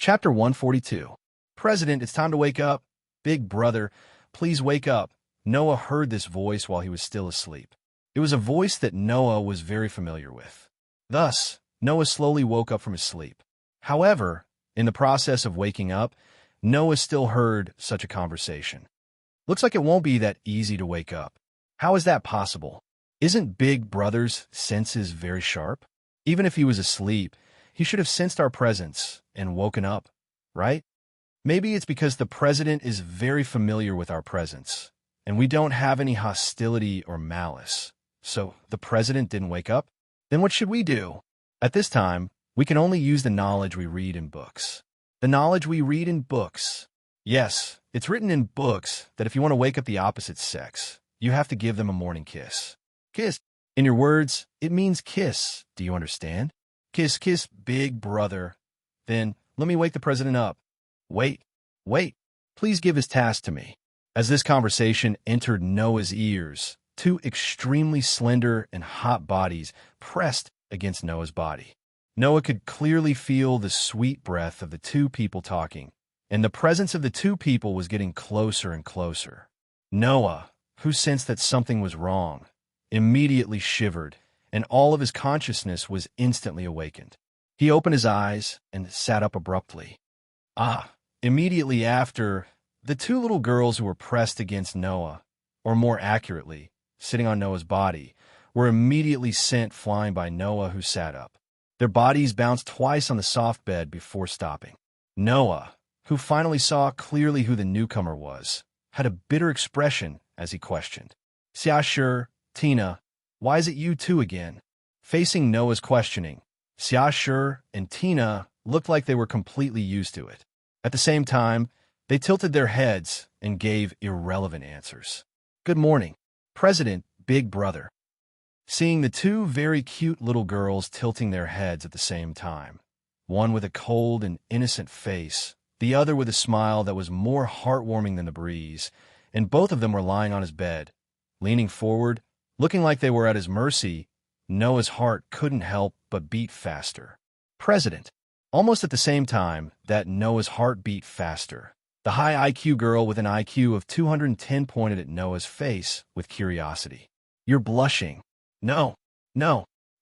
Chapter 142. President, it's time to wake up. Big brother, please wake up. Noah heard this voice while he was still asleep. It was a voice that Noah was very familiar with. Thus, Noah slowly woke up from his sleep. However, in the process of waking up, Noah still heard such a conversation. Looks like it won't be that easy to wake up. How is that possible? Isn't Big Brother's senses very sharp? Even if he was asleep, he should have sensed our presence and woken up, right? Maybe it's because the president is very familiar with our presence, and we don't have any hostility or malice. So the president didn't wake up? Then what should we do? At this time, we can only use the knowledge we read in books. The knowledge we read in books. Yes, it's written in books that if you want to wake up the opposite sex, you have to give them a morning kiss. Kiss. In your words, it means kiss. Do you understand? Kiss, kiss, big brother. Then let me wake the president up. Wait. Please give his task to me. As this conversation entered Noah's ears, two extremely slender and hot bodies pressed against Noah's body. Noah could clearly feel the sweet breath of the two people talking, and the presence of the two people was getting closer and closer. Noah, who sensed that something was wrong, immediately shivered, and all of his consciousness was instantly awakened. He opened his eyes and sat up abruptly. Immediately after, the two little girls who were pressed against Noah, or more accurately, sitting on Noah's body, were immediately sent flying by Noah, who sat up. Their bodies bounced twice on the soft bed before stopping. Noah, who finally saw clearly who the newcomer was, had a bitter expression as he questioned. Xiashi, Tina, why is it you two again? Facing Noah's questioning, Xiashi and Tina looked like they were completely used to it. At the same time, they tilted their heads and gave irrelevant answers. Good morning, President, Big Brother. Seeing the two very cute little girls tilting their heads at the same time, one with a cold and innocent face, the other with a smile that was more heartwarming than the breeze, and both of them were lying on his bed, leaning forward, looking like they were at his mercy, Noah's heart couldn't help but beat faster. President. Almost at the same time that Noah's heart beat faster, the high IQ girl with an IQ of 210 pointed at Noah's face with curiosity. You're blushing. No.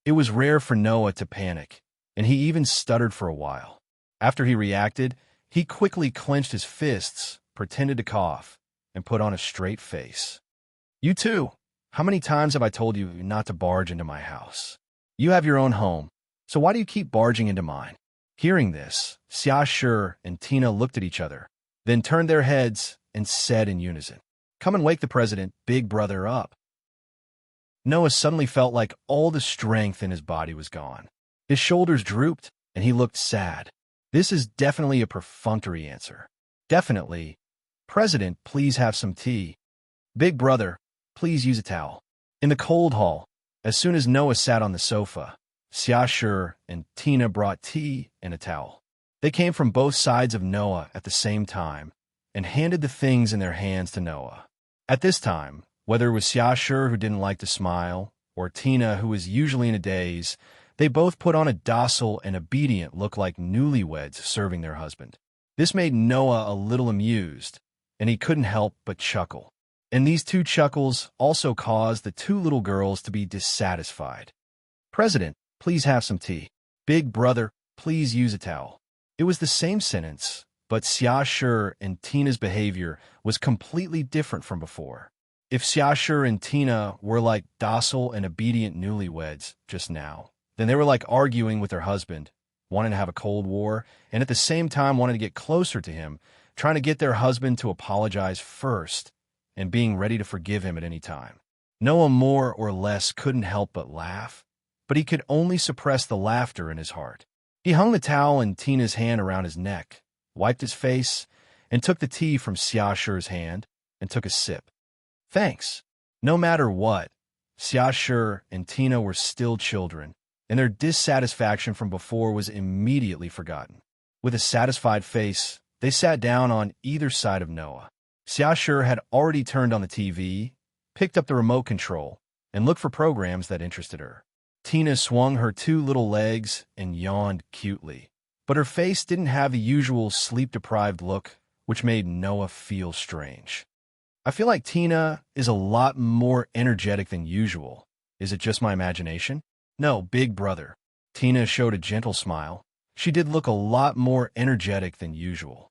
It was rare for Noah to panic, and he even stuttered for a while. After he reacted, he quickly clenched his fists, pretended to cough, and put on a straight face. You too. How many times have I told you not to barge into my house? You have your own home, so why do you keep barging into mine? Hearing this, Xiashi and Tina looked at each other, then turned their heads and said in unison, Come and wake the president, Big Brother, up. Noah suddenly felt like all the strength in his body was gone. His shoulders drooped, and he looked sad. This is definitely a perfunctory answer. Definitely. President, please have some tea. Big Brother, please use a towel. In the cold hall, as soon as Noah sat on the sofa, Xiashi and Tina brought tea and a towel. They came from both sides of Noah at the same time and handed the things in their hands to Noah. At this time, whether it was Xiashi, who didn't like to smile, or Tina, who was usually in a daze, they both put on a docile and obedient look like newlyweds serving their husband. This made Noah a little amused, and he couldn't help but chuckle. And these two chuckles also caused the two little girls to be dissatisfied. President, please have some tea. Big Brother, please use a towel. It was the same sentence, but Xiashi and Tina's behavior was completely different from before. If Xiashi and Tina were like docile and obedient newlyweds just now, then they were like arguing with their husband, wanting to have a cold war, and at the same time wanting to get closer to him, trying to get their husband to apologize first, and being ready to forgive him at any time. Noah more or less couldn't help but laugh, but he could only suppress the laughter in his heart. He hung the towel in Tina's hand around his neck, wiped his face, and took the tea from Xiaxi's hand and took a sip. Thanks. No matter what, Xiashi and Tina were still children, and their dissatisfaction from before was immediately forgotten. With a satisfied face, they sat down on either side of Noah. Xiashi had already turned on the TV, picked up the remote control, and looked for programs that interested her. Tina swung her two little legs and yawned cutely, but her face didn't have the usual sleep-deprived look, which made Noah feel strange. I feel like Tina is a lot more energetic than usual. Is it just my imagination? No, big brother. Tina showed a gentle smile. She did look a lot more energetic than usual.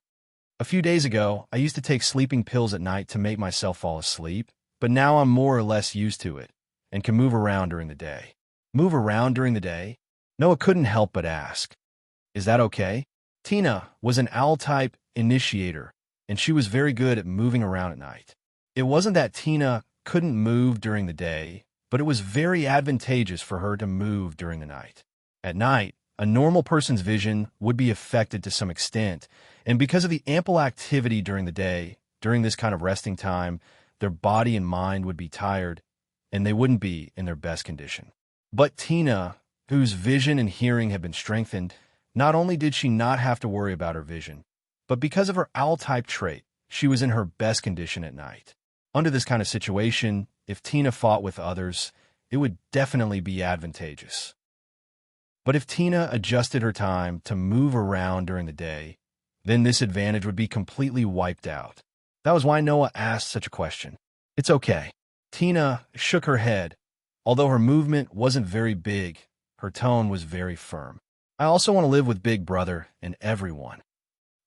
A few days ago, I used to take sleeping pills at night to make myself fall asleep, but now I'm more or less used to it and can move around during the day. Move around during the day? Noah couldn't help but ask. Is that okay? Tina was an owl-type initiator, and she was very good at moving around at night. It wasn't that Tina couldn't move during the day, but it was very advantageous for her to move during the night. At night, a normal person's vision would be affected to some extent, and because of the ample activity during the day, during this kind of resting time, their body and mind would be tired, and they wouldn't be in their best condition. But Tina, whose vision and hearing had been strengthened, not only did she not have to worry about her vision, but because of her owl-type trait, she was in her best condition at night. Under this kind of situation, if Tina fought with others, it would definitely be advantageous. But if Tina adjusted her time to move around during the day, then this advantage would be completely wiped out. That was why Noah asked such a question. It's okay. Tina shook her head. Although her movement wasn't very big, her tone was very firm. I also want to live with Big Brother and everyone.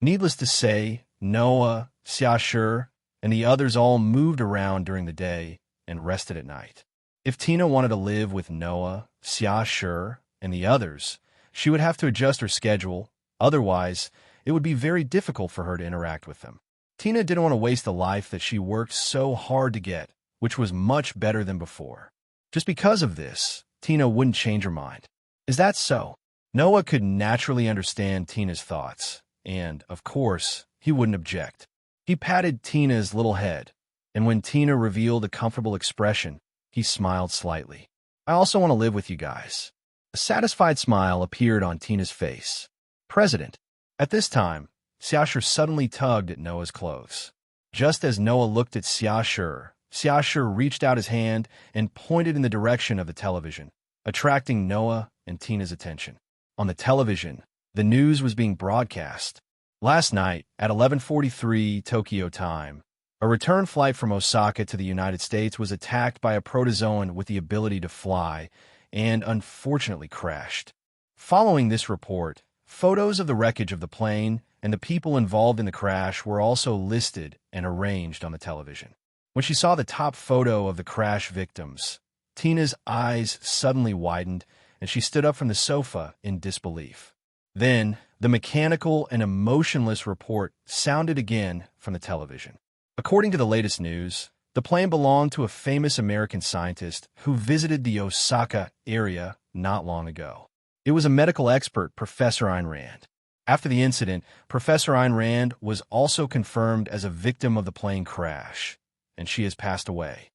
Needless to say, Noah, Xiaoshi, and the others all moved around during the day and rested at night. If Tina wanted to live with Noah, Xiaoshi, and the others, she would have to adjust her schedule. Otherwise, it would be very difficult for her to interact with them. Tina didn't want to waste the life that she worked so hard to get, which was much better than before. Just because of this, Tina wouldn't change her mind. Is that so? Noah could naturally understand Tina's thoughts, and, of course, he wouldn't object. He patted Tina's little head, and when Tina revealed a comfortable expression, he smiled slightly. I also want to live with you guys. A satisfied smile appeared on Tina's face. President. At this time, Xiaoshi suddenly tugged at Noah's clothes. Just as Noah looked at Xiaoshi, Xiaoshi reached out his hand and pointed in the direction of the television, attracting Noah and Tina's attention. On the television, the news was being broadcast. Last night, at 11:43 Tokyo time, a return flight from Osaka to the United States was attacked by a protozoan with the ability to fly and unfortunately crashed. Following this report, photos of the wreckage of the plane and the people involved in the crash were also listed and arranged on the television. When she saw the top photo of the crash victims, Tina's eyes suddenly widened and she stood up from the sofa in disbelief. Then, the mechanical and emotionless report sounded again from the television. According to the latest news, the plane belonged to a famous American scientist who visited the Osaka area not long ago. It was a medical expert, Professor Ayn Rand. After the incident, Professor Ayn Rand was also confirmed as a victim of the plane crash, and she has passed away.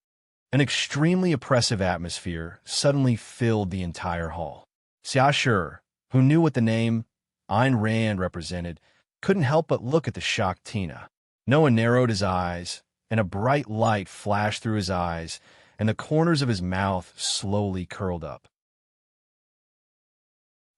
An extremely oppressive atmosphere suddenly filled the entire hall. Xiaoshi, who knew what the name Ayn Rand represented, couldn't help but look at the shocked Tina. Noah narrowed his eyes, and a bright light flashed through his eyes, and the corners of his mouth slowly curled up.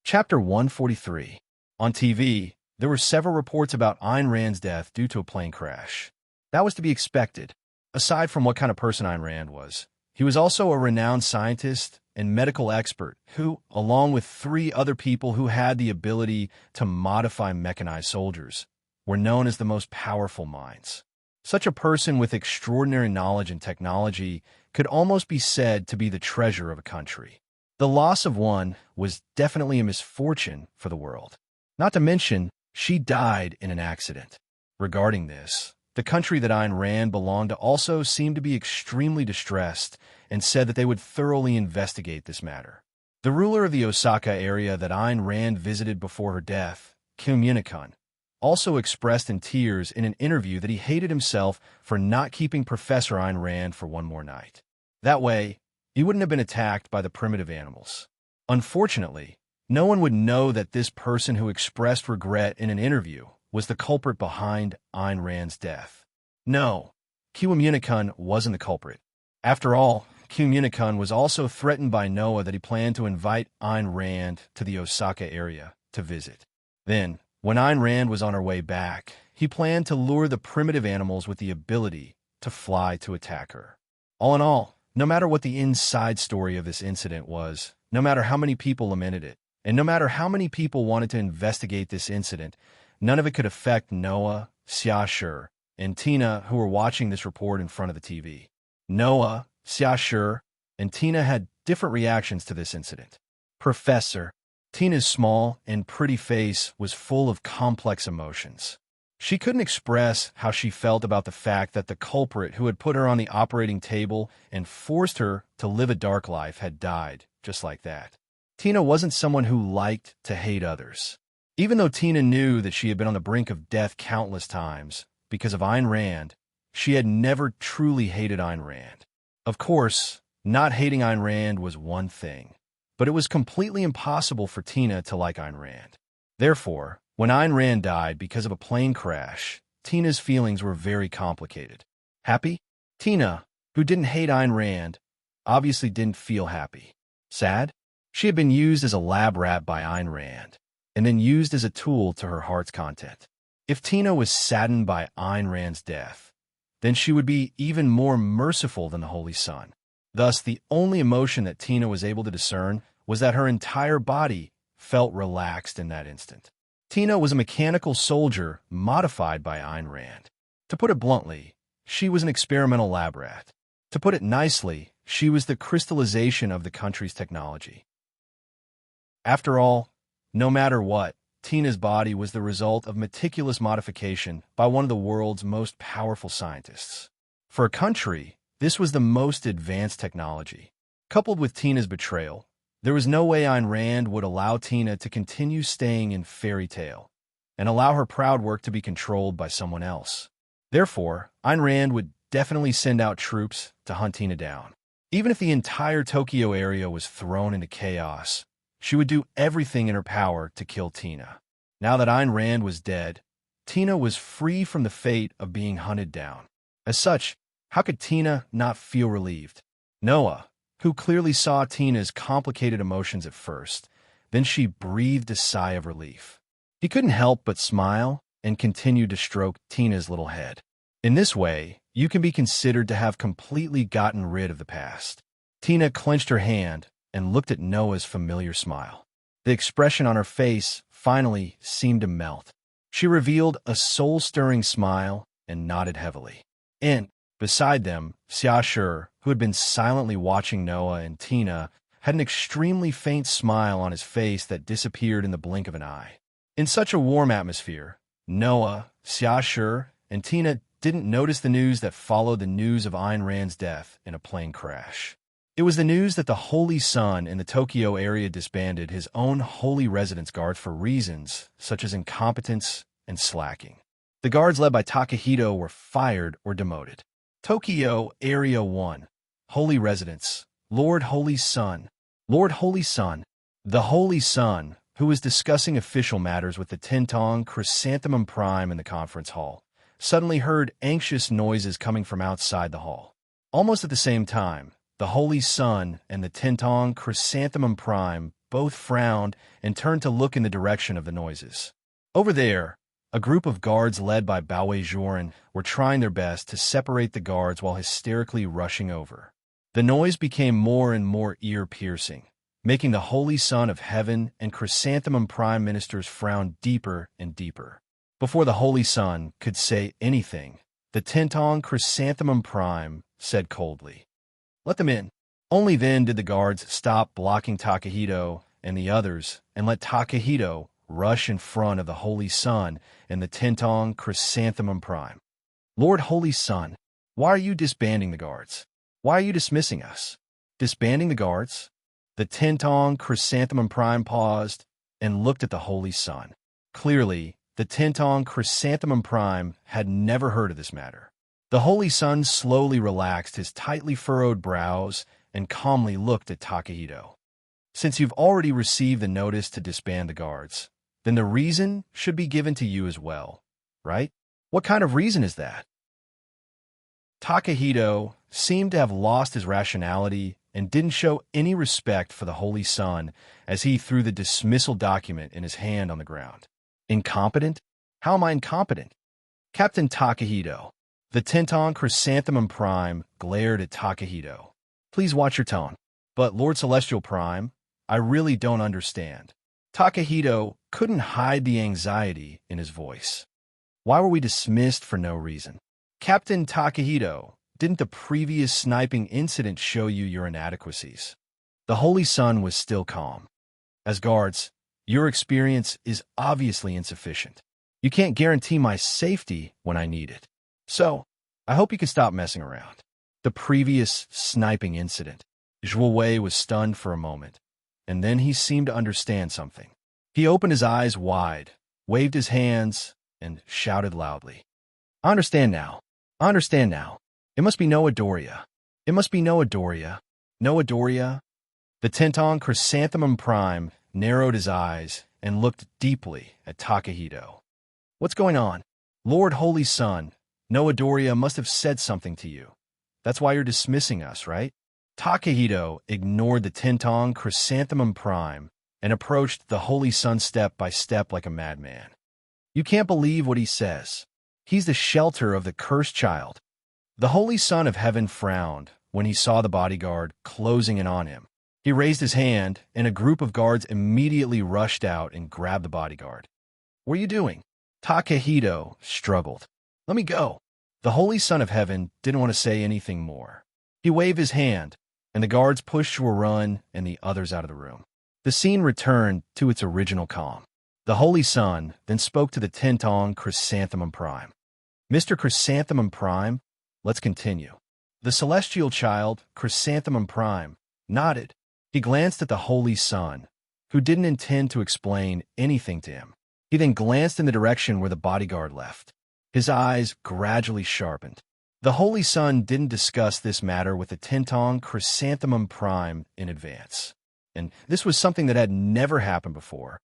Chapter 143. On TV, there were several reports about Ayn Rand's death due to a plane crash. That was to be expected. Aside from what kind of person Ayn Rand was, he was also a renowned scientist and medical expert who, along with 3 other people who had the ability to modify mechanized soldiers, were known as the most powerful minds. Such a person with extraordinary knowledge and technology could almost be said to be the treasure of a country. The loss of one was definitely a misfortune for the world. Not to mention, she died in an accident. Regarding this, the country that Ayn Rand belonged to also seemed to be extremely distressed and said that they would thoroughly investigate this matter. The ruler of the Osaka area that Ayn Rand visited before her death, Kim Unikun, also expressed in tears in an interview that he hated himself for not keeping Professor Ayn Rand for one more night. That way, he wouldn't have been attacked by the primitive animals. Unfortunately, no one would know that this person who expressed regret in an interview was the culprit behind Ayn Rand's death. No, Kim Unikun wasn't the culprit. After all, Kim Unikun was also threatened by Noah that he planned to invite Ayn Rand to the Osaka area to visit. Then, when Ayn Rand was on her way back, he planned to lure the primitive animals with the ability to fly to attack her. All in all, no matter what the inside story of this incident was, no matter how many people lamented it, and no matter how many people wanted to investigate this incident, none of it could affect Noah, Xia and Tina, who were watching this report in front of the TV. Noah, Xia and Tina had different reactions to this incident. Professor, Tina's small and pretty face was full of complex emotions. She couldn't express how she felt about the fact that the culprit who had put her on the operating table and forced her to live a dark life had died just like that. Tina wasn't someone who liked to hate others. Even though Tina knew that she had been on the brink of death countless times because of Ayn Rand, she had never truly hated Ayn Rand. Of course, not hating Ayn Rand was one thing, but it was completely impossible for Tina to like Ayn Rand. Therefore, when Ayn Rand died because of a plane crash, Tina's feelings were very complicated. Happy? Tina, who didn't hate Ayn Rand, obviously didn't feel happy. Sad? She had been used as a lab rat by Ayn Rand, and then used as a tool to her heart's content. If Tina was saddened by Ayn Rand's death, then she would be even more merciful than the Holy Sun. Thus, the only emotion that Tina was able to discern was that her entire body felt relaxed in that instant. Tina was a mechanical soldier modified by Ayn Rand. To put it bluntly, she was an experimental lab rat. To put it nicely, she was the crystallization of the country's technology. After all, no matter what, Tina's body was the result of meticulous modification by one of the world's most powerful scientists. For a country, this was the most advanced technology. Coupled with Tina's betrayal, there was no way Ayn Rand would allow Tina to continue staying in fairy tale and allow her proud work to be controlled by someone else. Therefore, Ayn Rand would definitely send out troops to hunt Tina down. Even if the entire Tokyo area was thrown into chaos, she would do everything in her power to kill Tina. Now that Ayn Rand was dead, Tina was free from the fate of being hunted down. As such, how could Tina not feel relieved? Noah, who clearly saw Tina's complicated emotions at first, then she breathed a sigh of relief. He couldn't help but smile and continued to stroke Tina's little head. In this way, you can be considered to have completely gotten rid of the past. Tina clenched her hand and looked at Noah's familiar smile. The expression on her face finally seemed to melt. She revealed a soul-stirring smile and nodded heavily. And beside them, Xia, who had been silently watching Noah and Tina, had an extremely faint smile on his face that disappeared in the blink of an eye. In such a warm atmosphere, Noah, Xia, and Tina didn't notice the news that followed the news of Ayn Rand's death in a plane crash. It was the news that the Holy Sun in the Tokyo area disbanded his own holy residence guard for reasons such as incompetence and slacking. The guards led by Takahito were fired or demoted. Tokyo Area 1. Holy Residence. Lord Holy Sun. Lord Holy Sun. The Holy Sun, who was discussing official matters with the Tintong Chrysanthemum Prime in the conference hall, suddenly heard anxious noises coming from outside the hall. Almost at the same time, the Holy Sun and the Tintong Chrysanthemum Prime both frowned and turned to look in the direction of the noises. Over there, a group of guards led by Baowei Joran were trying their best to separate the guards while hysterically rushing over. The noise became more and more ear-piercing, making the Holy Sun of Heaven and Chrysanthemum Prime ministers frown deeper and deeper. Before the Holy Sun could say anything, the Tintong Chrysanthemum Prime said coldly, "Let them in." Only then did the guards stop blocking Takahito and the others and let Takahito rush in front of the Holy Sun and the Tintong Chrysanthemum Prime. "Lord Holy Sun, why are you disbanding the guards? Why are you dismissing us?" Disbanding the guards? The Tintong Chrysanthemum Prime paused and looked at the Holy Sun. Clearly, the Tintong Chrysanthemum Prime had never heard of this matter. The Holy Sun slowly relaxed his tightly furrowed brows and calmly looked at Takahito. "Since you've already received the notice to disband the guards, then the reason should be given to you as well, right? What kind of reason is that?" Takahito seemed to have lost his rationality and didn't show any respect for the Holy Sun as he threw the dismissal document in his hand on the ground. Incompetent? How am I incompetent? Captain Takahito. The Tenton Chrysanthemum Prime glared at Takahito. Please watch your tone. But Lord Celestial Prime, I really don't understand. Takahito couldn't hide the anxiety in his voice. Why were we dismissed for no reason? Captain Takahito, didn't the previous sniping incident show you your inadequacies? The Holy Sun was still calm. As guards, your experience is obviously insufficient. You can't guarantee my safety when I need it. So, I hope you can stop messing around. The previous sniping incident. Zhuo Wei was stunned for a moment, and then he seemed to understand something. He opened his eyes wide, waved his hands, and shouted loudly. I understand now. I understand now. It must be Noah Doria. It must be Noah Doria. Noah Doria? The Tenton Chrysanthemum Prime narrowed his eyes and looked deeply at Takahito. What's going on? Lord Holy Sun, Noah Doria must have said something to you. That's why you're dismissing us, right? Takahito ignored the Tenton Chrysanthemum Prime and approached the Holy Sun step by step like a madman. You can't believe what he says. He's the shelter of the cursed child. The Holy Son of Heaven frowned when he saw the bodyguard closing in on him. He raised his hand, and a group of guards immediately rushed out and grabbed the bodyguard. What are you doing? Takahito struggled. Let me go. The Holy Son of Heaven didn't want to say anything more. He waved his hand, and the guards pushed to a run and the others out of the room. The scene returned to its original calm. The Holy Sun then spoke to the Tenton Chrysanthemum Prime. Mr. Chrysanthemum Prime, let's continue. The celestial child, Chrysanthemum Prime, nodded. He glanced at the Holy Sun, who didn't intend to explain anything to him. He then glanced in the direction where the bodyguard left. His eyes gradually sharpened. The Holy Sun didn't discuss this matter with the Tenton Chrysanthemum Prime in advance, and this was something that had never happened before.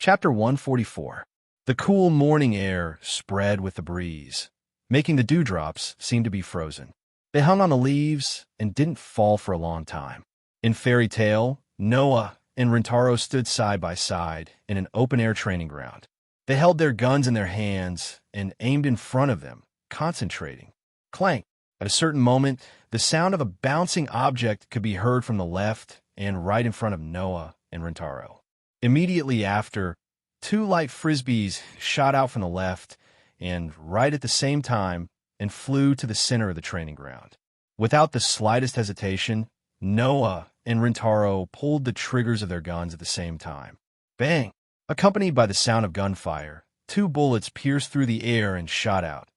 Chapter 144. The cool morning air spread with the breeze, making the dewdrops seem to be frozen. They hung on the leaves and didn't fall for a long time. In Fairy Tale, Noah and Rintaro stood side by side in an open-air training ground. They held their guns in their hands and aimed in front of them, concentrating. Clank! At a certain moment, the sound of a bouncing object could be heard from the left and right in front of Noah and Rintaro. Immediately after, two light frisbees shot out from the left and right at the same time and flew to the center of the training ground. Without the slightest hesitation, Noah and Rintaro pulled the triggers of their guns at the same time. Bang! Accompanied by the sound of gunfire, two bullets pierced through the air and shot out,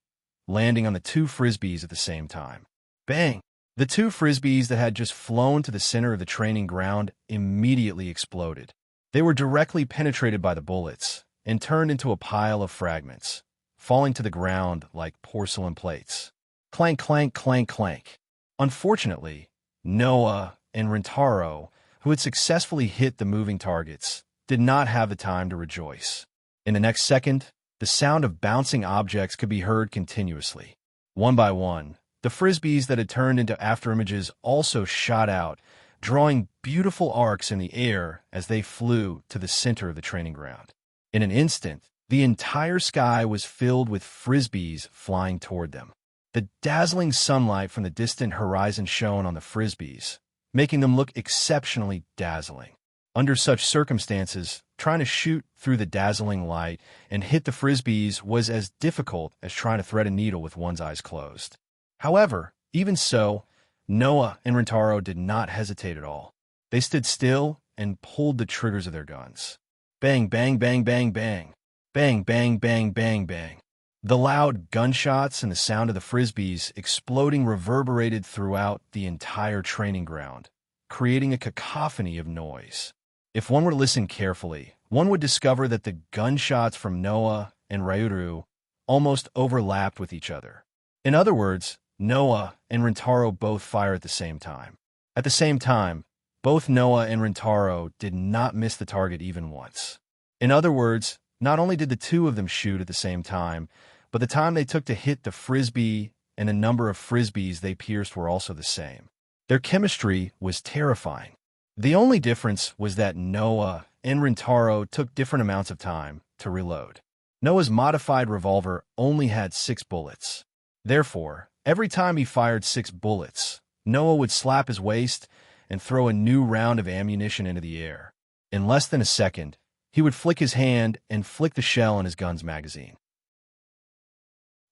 landing on the two frisbees at the same time. Bang! The two frisbees that had just flown to the center of the training ground immediately exploded. They were directly penetrated by the bullets and turned into a pile of fragments, falling to the ground like porcelain plates. Clank, clank, clank, clank. Unfortunately, Noah and Rintaro, who had successfully hit the moving targets, did not have the time to rejoice. In the next second, the sound of bouncing objects could be heard continuously. One by one, the frisbees that had turned into afterimages also shot out, drawing beautiful arcs in the air as they flew to the center of the training ground. In an instant, the entire sky was filled with frisbees flying toward them. The dazzling sunlight from the distant horizon shone on the frisbees, making them look exceptionally dazzling. Under such circumstances, trying to shoot through the dazzling light and hit the frisbees was as difficult as trying to thread a needle with one's eyes closed. However, even so, Noah and Rintaro did not hesitate at all. They stood still and pulled the triggers of their guns. Bang, bang, bang, bang, bang. Bang, bang, bang, bang, bang. The loud gunshots and the sound of the frisbees exploding reverberated throughout the entire training ground, creating a cacophony of noise. If one were to listen carefully, one would discover that the gunshots from Noah and Ryuru almost overlapped with each other. In other words, Noah and Rintaro both fire at the same time. At the same time, both Noah and Rintaro did not miss the target even once. In other words, not only did the two of them shoot at the same time, but the time they took to hit the frisbee and the number of frisbees they pierced were also the same. Their chemistry was terrifying. The only difference was that Noah and Rintaro took different amounts of time to reload. Noah's modified revolver only had 6 bullets. Therefore, every time he fired 6 bullets, Noah would slap his waist and throw a new round of ammunition into the air. In less than a second, he would flick his hand and flick the shell in his gun's magazine.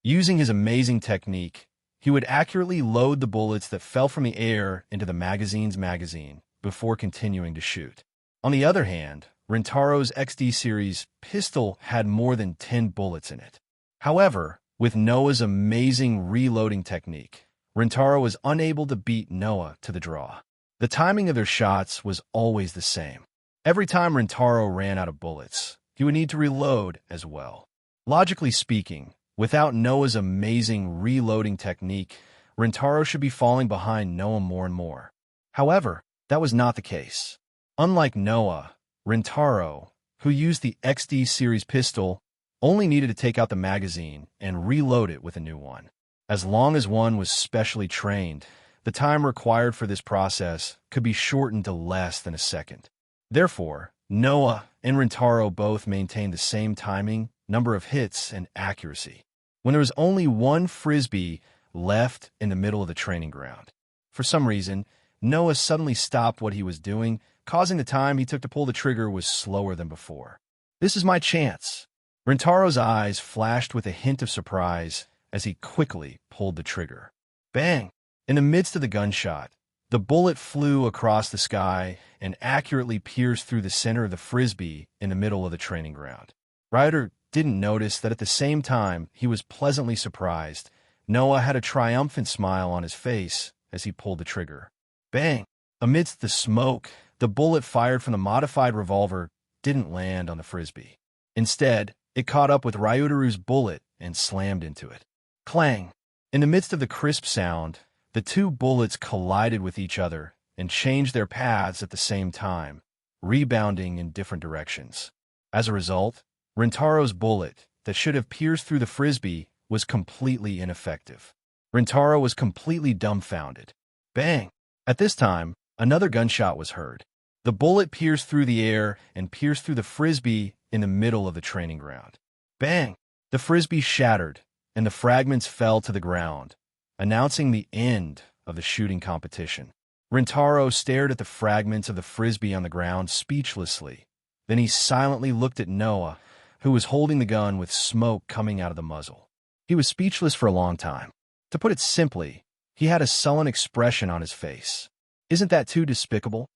Using his amazing technique, he would accurately load the bullets that fell from the air into the magazine's magazine before continuing to shoot. On the other hand, Rintaro's XD series pistol had more than 10 bullets in it. However, with Noah's amazing reloading technique, Rintaro was unable to beat Noah to the draw. The timing of their shots was always the same. Every time Rintaro ran out of bullets, he would need to reload as well. Logically speaking, without Noah's amazing reloading technique, Rintaro should be falling behind Noah more and more. However, that was not the case. Unlike Noah, Rintaro, who used the XD series pistol, only needed to take out the magazine and reload it with a new one. As long as one was specially trained, the time required for this process could be shortened to less than a second. Therefore, Noah and Rintaro both maintained the same timing, number of hits, and accuracy. When there was only one frisbee left in the middle of the training ground, for some reason, Noah suddenly stopped what he was doing, causing the time he took to pull the trigger was slower than before. This is my chance. Rintaro's eyes flashed with a hint of surprise as he quickly pulled the trigger. Bang! In the midst of the gunshot, the bullet flew across the sky and accurately pierced through the center of the frisbee in the middle of the training ground. Ryder didn't notice that at the same time he was pleasantly surprised. Noah had a triumphant smile on his face as he pulled the trigger. Bang! Amidst the smoke, the bullet fired from the modified revolver didn't land on the frisbee. Instead, it caught up with Ryutaru's bullet and slammed into it. Clang! In the midst of the crisp sound, the two bullets collided with each other and changed their paths at the same time, rebounding in different directions. As a result, Rintaro's bullet that should have pierced through the frisbee was completely ineffective. Rintaro was completely dumbfounded. Bang! At this time, another gunshot was heard. The bullet pierced through the air and pierced through the frisbee in the middle of the training ground. Bang! The frisbee shattered, and the fragments fell to the ground, announcing the end of the shooting competition. Rintaro stared at the fragments of the frisbee on the ground speechlessly. Then he silently looked at Noah, who was holding the gun with smoke coming out of the muzzle. He was speechless for a long time. To put it simply, he had a sullen expression on his face. Isn't that too despicable?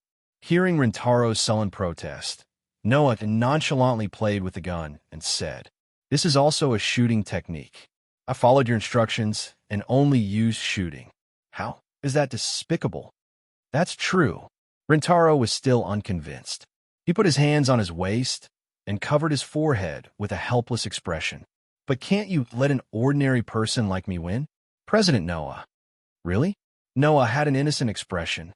Hearing Rintaro's sullen protest, Noah nonchalantly played with the gun and said, "This is also a shooting technique. I followed your instructions and only used shooting. How is that despicable?" That's true. Rintaro was still unconvinced. He put his hands on his waist and covered his forehead with a helpless expression. But can't you let an ordinary person like me win? President Noah. Really? Noah had an innocent expression.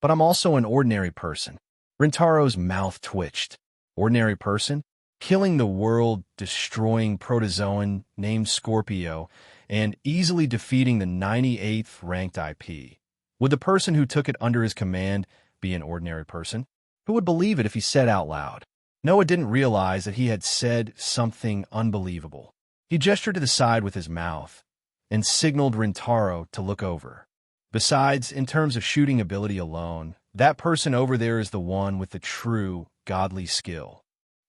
But I'm also an ordinary person. Rintaro's mouth twitched. Ordinary person? Killing the world-destroying protozoan named Scorpio and easily defeating the 98th ranked IP. Would the person who took it under his command be an ordinary person? Who would believe it if he said out loud? Noah didn't realize that he had said something unbelievable. He gestured to the side with his mouth and signaled Rintaro to look over. Besides, in terms of shooting ability alone, that person over there is the one with the true godly skill.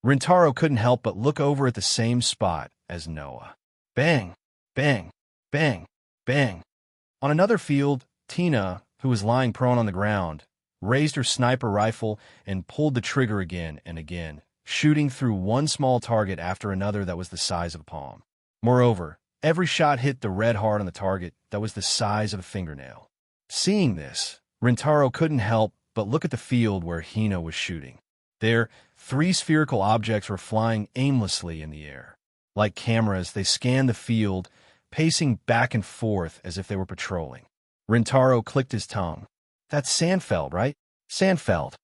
Rintaro couldn't help but look over at the same spot as Noah. Bang! Bang! Bang! Bang! On another field, Tina, who was lying prone on the ground, raised her sniper rifle and pulled the trigger again and again, shooting through one small target after another that was the size of a palm. Moreover, every shot hit the red heart on the target that was the size of a fingernail. Seeing this, Rintaro couldn't help but look at the field where Hina was shooting. There, 3 spherical objects were flying aimlessly in the air. Like cameras, they scanned the field, pacing back and forth as if they were patrolling. Rintaro clicked his tongue. That's Sandfeld, right? Sandfeld.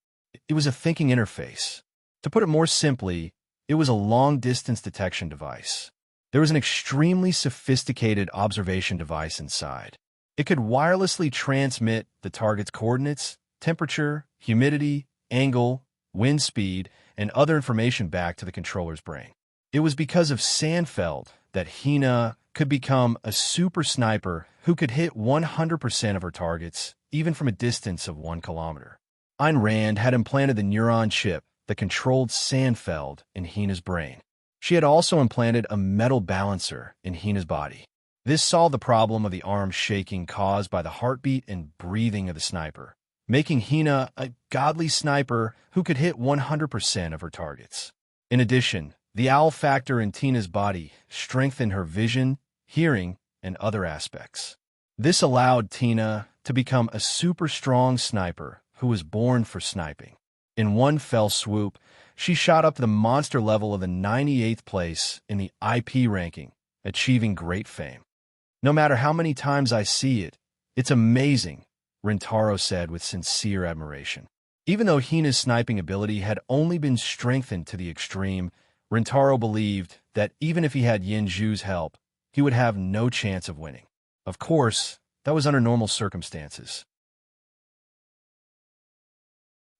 It was a thinking interface. To put it more simply, it was a long-distance detection device. There was an extremely sophisticated observation device inside. It could wirelessly transmit the target's coordinates temperature, humidity, angle, wind speed, and other information back to the controller's brain. It was because of Sandfeld that Hina could become a super sniper who could hit 100% of her targets, even from a distance of 1 kilometer. Ayn Rand had implanted the neuron chip that controlled Sandfeld in Hina's brain. She had also implanted a metal balancer in Hina's body. This solved the problem of the arm shaking caused by the heartbeat and breathing of the sniper, making Hina a godly sniper who could hit 100% of her targets. In addition, the owl factor in Tina's body strengthened her vision, hearing, and other aspects. This allowed Tina to become a super strong sniper who was born for sniping. In one fell swoop, she shot up to the monster level of the 98th place in the IP ranking, achieving great fame. "No matter how many times I see it, it's amazing," Rintaro said with sincere admiration. Even though Hina's sniping ability had only been strengthened to the extreme, Rintaro believed that even if he had Yinju's help, he would have no chance of winning. Of course, that was under normal circumstances.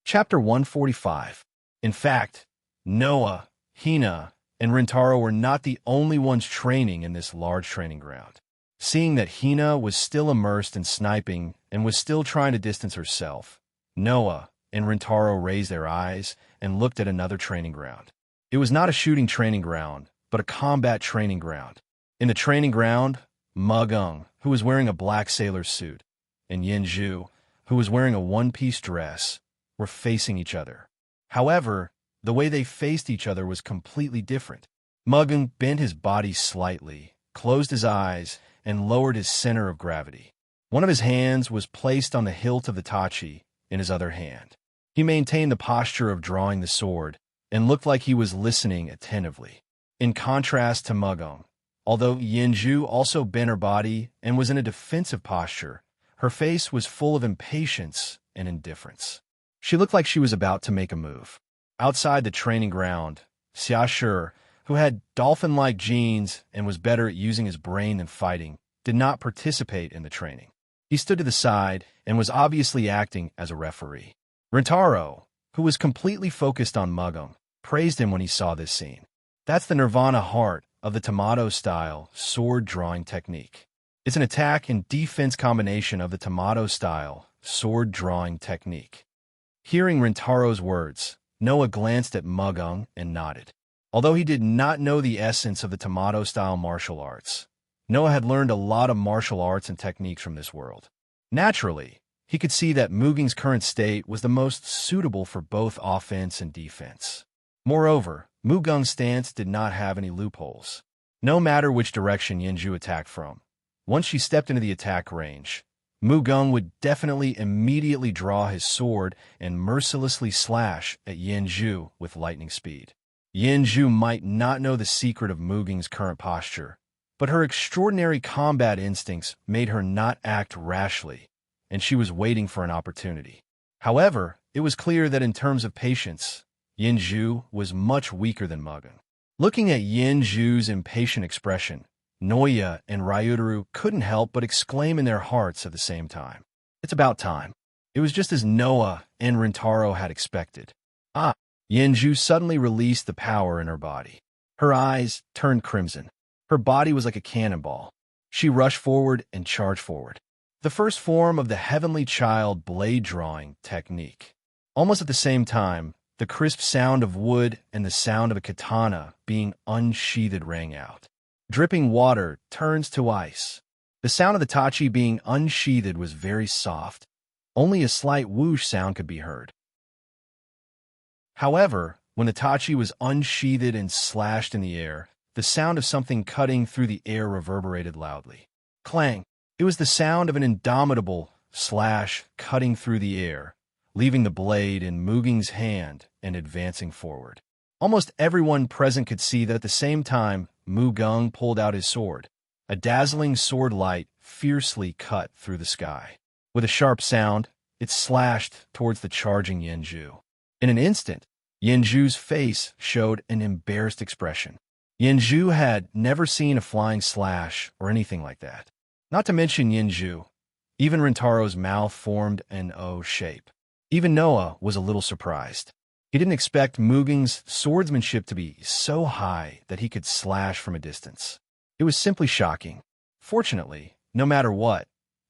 Chapter 145. In fact, Noah, Hina, and Rintaro were not the only ones training in this large training ground. Seeing that Hina was still immersed in sniping and was still trying to distance herself, Noah and Rintaro raised their eyes and looked at another training ground. It was not a shooting training ground, but a combat training ground. In the training ground, Mugung, who was wearing a black sailor suit, and Yinju, who was wearing a one-piece dress, were facing each other. However, the way they faced each other was completely different. Mugung bent his body slightly, closed his eyes, and lowered his center of gravity. One of his hands was placed on the hilt of the tachi in his other hand. He maintained the posture of drawing the sword and looked like he was listening attentively. In contrast to Mugung, although Yinju also bent her body and was in a defensive posture, her face was full of impatience and indifference. She looked like she was about to make a move. Outside the training ground, Xiashi, who had dolphin-like genes and was better at using his brain than fighting, did not participate in the training. He stood to the side and was obviously acting as a referee. Rintaro, who was completely focused on Mugung, praised him when he saw this scene. That's the Nirvana heart of the Tamato-style sword-drawing technique. It's an attack and defense combination of the Tamato-style sword-drawing technique. Hearing Rintaro's words, Noah glanced at Mugung and nodded. Although he did not know the essence of the Tamato-style martial arts, Noah had learned a lot of martial arts and techniques from this world. Naturally, he could see that Mugung's current state was the most suitable for both offense and defense. Moreover, Mugung's stance did not have any loopholes. No matter which direction Yinju attacked from, once she stepped into the attack range, Mugung would definitely immediately draw his sword and mercilessly slash at Yinju with lightning speed. Yinju might not know the secret of Mugung's current posture, but her extraordinary combat instincts made her not act rashly, and she was waiting for an opportunity. However, it was clear that in terms of patience, Yinju was much weaker than Mugung. Looking at Yinju's impatient expression, Noya and Ryutaru couldn't help but exclaim in their hearts at the same time. It's about time. It was just as Noah and Rintaro had expected. Yinju suddenly released the power in her body. Her eyes turned crimson. Her body was like a cannonball. She rushed forward and charged forward. The first form of the Heavenly Child blade drawing technique. Almost at the same time, the crisp sound of wood and the sound of a katana being unsheathed rang out. Dripping water turns to ice. The sound of the tachi being unsheathed was very soft. Only a slight whoosh sound could be heard. However, when the tachi was unsheathed and slashed in the air, the sound of something cutting through the air reverberated loudly. Clang! It was the sound of an indomitable slash cutting through the air, leaving the blade in Mugung's hand and advancing forward. Almost everyone present could see that at the same time, Mugung pulled out his sword. A dazzling sword light fiercely cut through the sky. With a sharp sound, it slashed towards the charging Yinju. In an instant, Yinju's face showed an embarrassed expression. Yinju had never seen a flying slash or anything like that. Not to mention Yinju, even Rintaro's mouth formed an O shape. Even Noah was a little surprised. He didn't expect Muging's swordsmanship to be so high that he could slash from a distance. It was simply shocking. Fortunately, no matter what,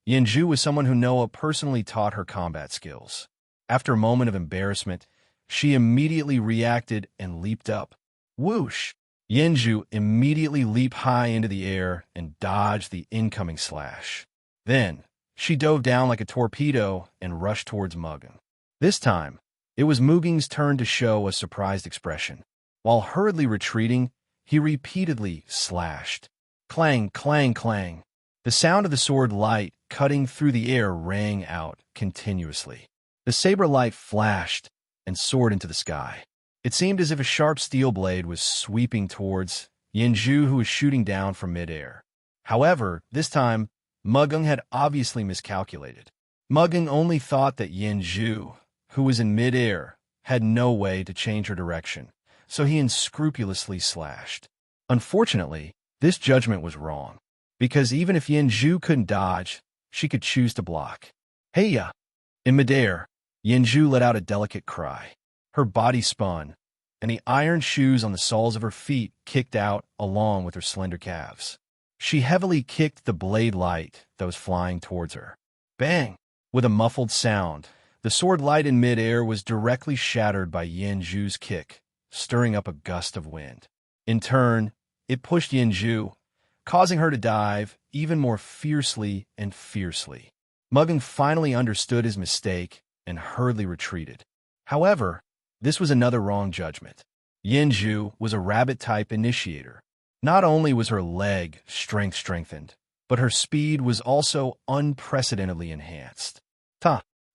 Yenju was someone who Noah personally taught her combat skills. After a moment of embarrassment, she immediately reacted and leaped up. Whoosh! Yenju immediately leaped high into the air and dodged the incoming slash. Then, she dove down like a torpedo and rushed towards Mugung. This time, it was Muging's turn to show a surprised expression. While hurriedly retreating, he repeatedly slashed. Clang, clang, clang. The sound of the sword light cutting through the air rang out continuously. The saber light flashed and soared into the sky. It seemed as if a sharp steel blade was sweeping towards Yenju, who was shooting down from midair. However, this time, Mugung had obviously miscalculated. Mugung only thought that Yenju, who was in midair, had no way to change her direction, so he unscrupulously slashed. Unfortunately, this judgment was wrong, because even if Yenju couldn't dodge, she could choose to block. Hey-ya! In midair, Yenju let out a delicate cry. Her body spun, and the iron shoes on the soles of her feet kicked out along with her slender calves. She heavily kicked the blade light that was flying towards her. Bang! With a muffled sound, the sword light in midair was directly shattered by Yenju's kick, stirring up a gust of wind. In turn, it pushed Yenju, causing her to dive even more fiercely and fiercely. Mugung finally understood his mistake and hurriedly retreated. However, this was another wrong judgment. Yenju was a rabbit-type initiator. Not only was her leg strength strengthened, but her speed was also unprecedentedly enhanced.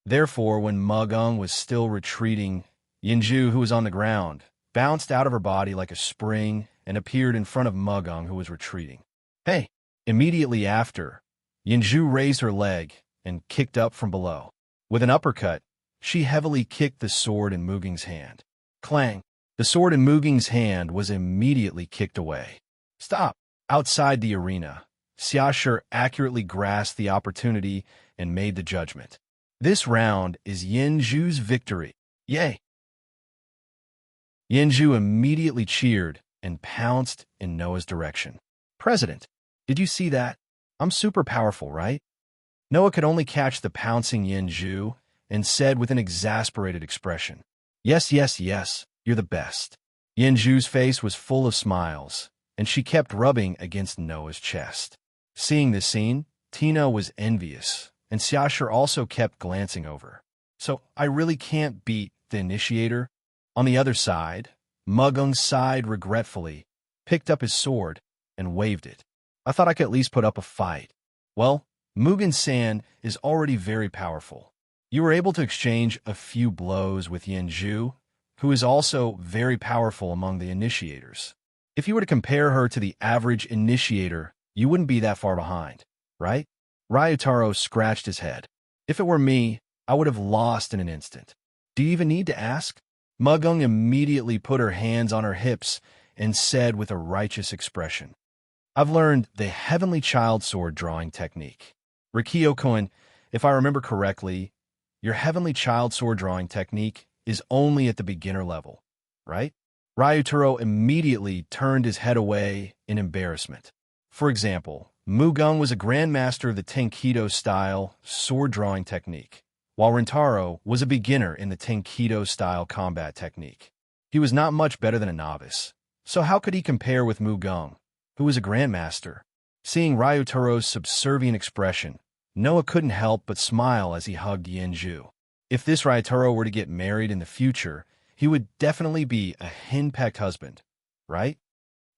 Therefore, when Mugung was still retreating, Yenju, who was on the ground, bounced out of her body like a spring and appeared in front of Mugung, who was retreating. Hey! Immediately after, Yenju raised her leg and kicked up from below. With an uppercut, she heavily kicked the sword in Muging's hand. Clang! The sword in Muging's hand was immediately kicked away. Stop! Outside the arena, Xiashi accurately grasped the opportunity and made the judgment. This round is Yenju's victory. Yay! Yenju immediately cheered and pounced in Noah's direction. President, did you see that? I'm super powerful, right? Noah could only catch the pouncing Yenju and said with an exasperated expression, Yes, yes, yes, you're the best. Yenju's face was full of smiles, and she kept rubbing against Noah's chest. Seeing this scene, Tina was envious, and Xiashi also kept glancing over. So I really can't beat the initiator? On the other side, Mugung sighed regretfully, picked up his sword, and waved it. I thought I could at least put up a fight. Well, Mugen-san is already very powerful. You were able to exchange a few blows with Yenju, who is also very powerful among the initiators. If you were to compare her to the average initiator, you wouldn't be that far behind, right? Ryutaro scratched his head. If it were me, I would have lost in an instant. Do you even need to ask? Mugung immediately put her hands on her hips and said with a righteous expression, I've learned the Heavenly Child Sword drawing technique. Rikio-kun, if I remember correctly, your Heavenly Child Sword drawing technique is only at the beginner level, right? Ryutaro immediately turned his head away in embarrassment. For example, Mugung was a grandmaster of the Tenkido-style sword drawing technique, while Rintaro was a beginner in the Tenkido-style combat technique. He was not much better than a novice, so how could he compare with Mugung, who was a grandmaster? Seeing Ryutaro's subservient expression, Noah couldn't help but smile as he hugged Yenju. If this Ryutaro were to get married in the future, he would definitely be a henpecked husband, right?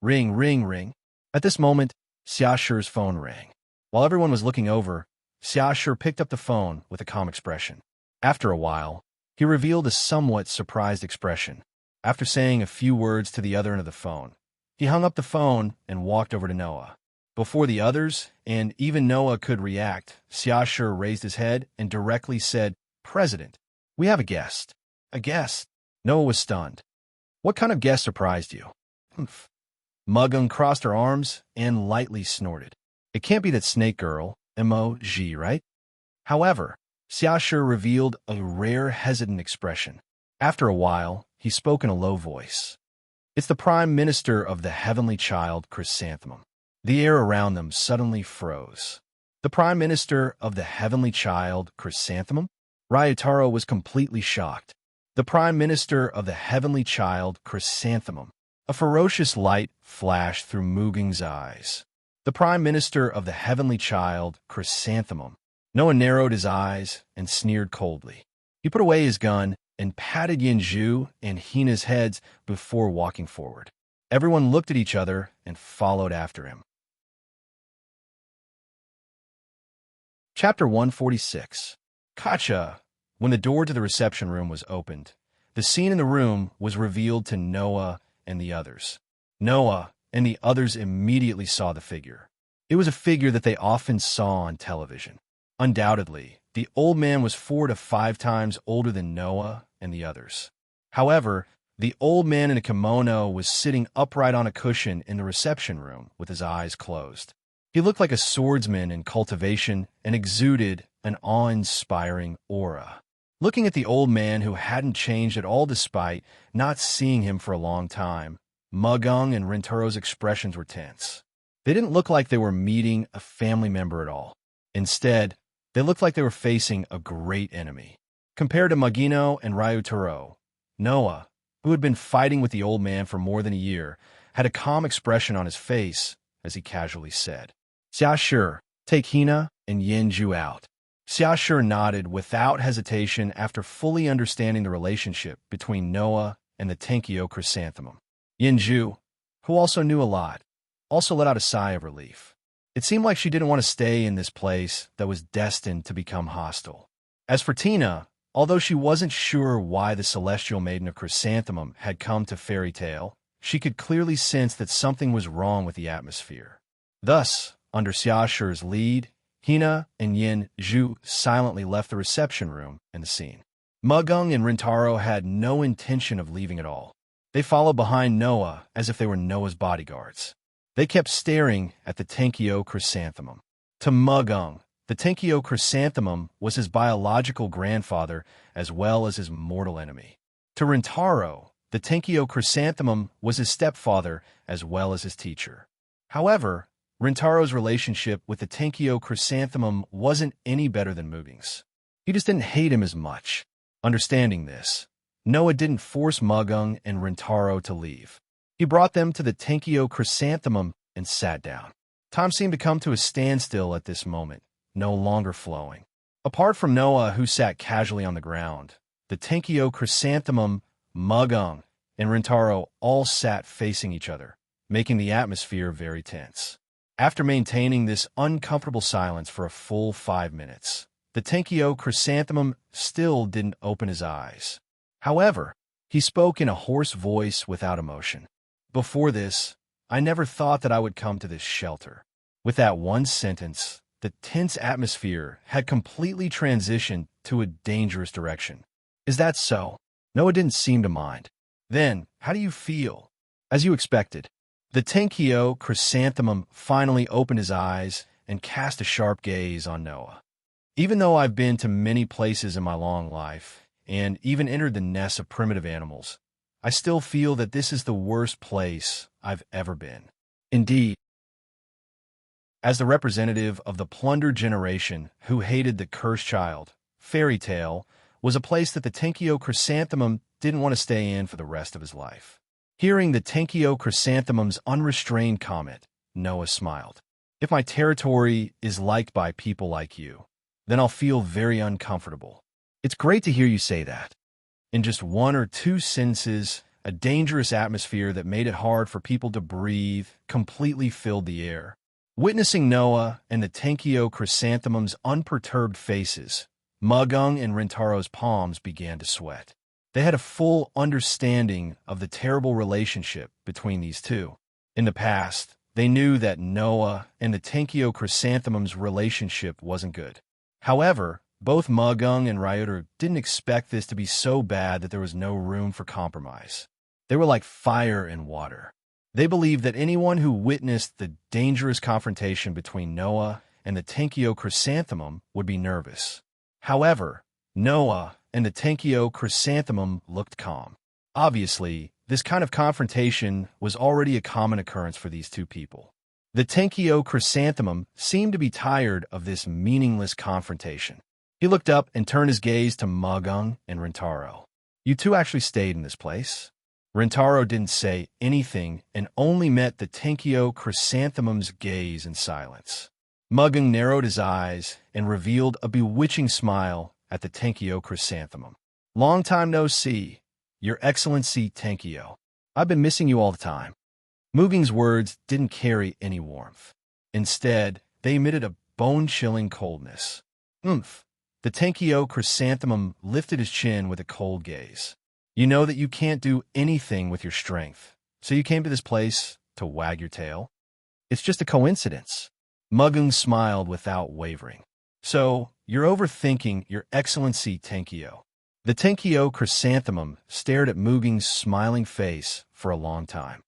Ring, ring, ring. At this moment, Xiashi's phone rang. While everyone was looking over, Xiashi picked up the phone with a calm expression. After a while, he revealed a somewhat surprised expression. After saying a few words to the other end of the phone, he hung up the phone and walked over to Noah. Before the others, and even Noah could react, Xiashi raised his head and directly said, President, we have a guest. A guest? Noah was stunned. What kind of guest surprised you? Humph. Mugung crossed her arms and lightly snorted. It can't be that snake girl, M.O.G., right? However, Xiaoshi revealed a rare hesitant expression. After a while, he spoke in a low voice. It's the Prime Minister of the Heavenly Child, Chrysanthemum. The air around them suddenly froze. The Prime Minister of the Heavenly Child, Chrysanthemum? Ryutaro was completely shocked. The Prime Minister of the Heavenly Child, Chrysanthemum. A ferocious light flashed through Muging's eyes. The Prime Minister of the Heavenly Child, Chrysanthemum. Noah narrowed his eyes and sneered coldly. He put away his gun and patted Yinzhu and Hina's heads before walking forward. Everyone looked at each other and followed after him. Chapter 146. Kacha. When the door to the reception room was opened, the scene in the room was revealed to Noah and the others. Noah and the others immediately saw the figure. It was a figure that they often saw on television. Undoubtedly, the old man was 4 to 5 times older than Noah and the others. However, the old man in a kimono was sitting upright on a cushion in the reception room with his eyes closed. He looked like a swordsman in cultivation and exuded an awe-inspiring aura. Looking at the old man who hadn't changed at all despite not seeing him for a long time, Mugung and Rintaro's expressions were tense. They didn't look like they were meeting a family member at all. Instead, they looked like they were facing a great enemy. Compared to Magino and Ryutaro, Noah, who had been fighting with the old man for more than a year, had a calm expression on his face as he casually said, "Xiaoshi, take Hina and Yinzhu out." Xiaoshi nodded without hesitation after fully understanding the relationship between Noah and the Tenkyo Chrysanthemum. Yinzhu, who also knew a lot, also let out a sigh of relief. It seemed like she didn't want to stay in this place that was destined to become hostile. As for Tina, although she wasn't sure why the celestial maiden of Chrysanthemum had come to Fairy Tale, she could clearly sense that something was wrong with the atmosphere. Thus, under Xiaoshi's lead, Hina and Yinzhu silently left the reception room and the scene. Mugung and Rintaro had no intention of leaving at all. They followed behind Noah as if they were Noah's bodyguards. They kept staring at the Tenkyo Chrysanthemum. To Mugung, the Tenkyo Chrysanthemum was his biological grandfather as well as his mortal enemy. To Rintaro, the Tenkyo Chrysanthemum was his stepfather as well as his teacher. However, Rintaro's relationship with the Tenkyo Chrysanthemum wasn't any better than Muging's. He just didn't hate him as much. Understanding this, Noah didn't force Mugung and Rintaro to leave. He brought them to the Tenkyo Chrysanthemum and sat down. Time seemed to come to a standstill at this moment, no longer flowing. Apart from Noah, who sat casually on the ground, the Tenkyo Chrysanthemum, Mugung, and Rintaro all sat facing each other, making the atmosphere very tense. After maintaining this uncomfortable silence for a full 5 minutes, the Tenkyo Chrysanthemum still didn't open his eyes. However, he spoke in a hoarse voice without emotion. "Before this, I never thought that I would come to this shelter." With that one sentence, the tense atmosphere had completely transitioned to a dangerous direction. "Is that so?" Noah didn't seem to mind. "Then, how do you feel?" "As you expected." The Tenkyo Chrysanthemum finally opened his eyes and cast a sharp gaze on Noah. "Even though I've been to many places in my long life, and even entered the nests of primitive animals, I still feel that this is the worst place I've ever been." Indeed, as the representative of the plundered generation who hated the cursed child, Fairy Tale was a place that the Tenkyo Chrysanthemum didn't want to stay in for the rest of his life. Hearing the Tenkyo Chrysanthemum's unrestrained comment, Noah smiled. "If my territory is liked by people like you, then I'll feel very uncomfortable." "It's great to hear you say that." In just 1 or 2 sentences, a dangerous atmosphere that made it hard for people to breathe completely filled the air. Witnessing Noah and the Tenkyo Chrysanthemum's unperturbed faces, Mugung and Rintaro's palms began to sweat. They had a full understanding of the terrible relationship between these two. In the past, they knew that Noah and the Tenkyo Chrysanthemum's relationship wasn't good. However, both Mugung and Ryuta didn't expect this to be so bad that there was no room for compromise. They were like fire and water. They believed that anyone who witnessed the dangerous confrontation between Noah and the Tenkyo Chrysanthemum would be nervous. However, Noah and the Tenkyo chrysanthemum looked calm. Obviously, this kind of confrontation was already a common occurrence for these two people. The Tenkyo chrysanthemum seemed to be tired of this meaningless confrontation. He looked up and turned his gaze to Mugung and Rintaro. You two actually stayed in this place? Rintaro didn't say anything and only met the Tenkyo chrysanthemum's gaze in silence. Mugung narrowed his eyes and revealed a bewitching smile at the Tenkyo chrysanthemum. Long time no see, Your Excellency Tenkyo. I've been missing you all the time. Muging's words didn't carry any warmth. Instead, they emitted a bone-chilling coldness. Oomph! The Tenkyo chrysanthemum lifted his chin with a cold gaze. You know that you can't do anything with your strength, so you came to this place to wag your tail? It's just a coincidence. Mugung smiled without wavering. So, you're overthinking Your Excellency Tenkyo. The Tenkyo chrysanthemum stared at Muging's smiling face for a long time.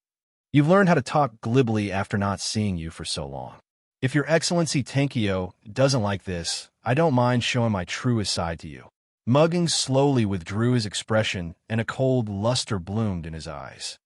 You've learned how to talk glibly after not seeing you for so long. If Your Excellency Tenkyo doesn't like this, I don't mind showing my truest side to you. Mugung slowly withdrew his expression, and a cold luster bloomed in his eyes.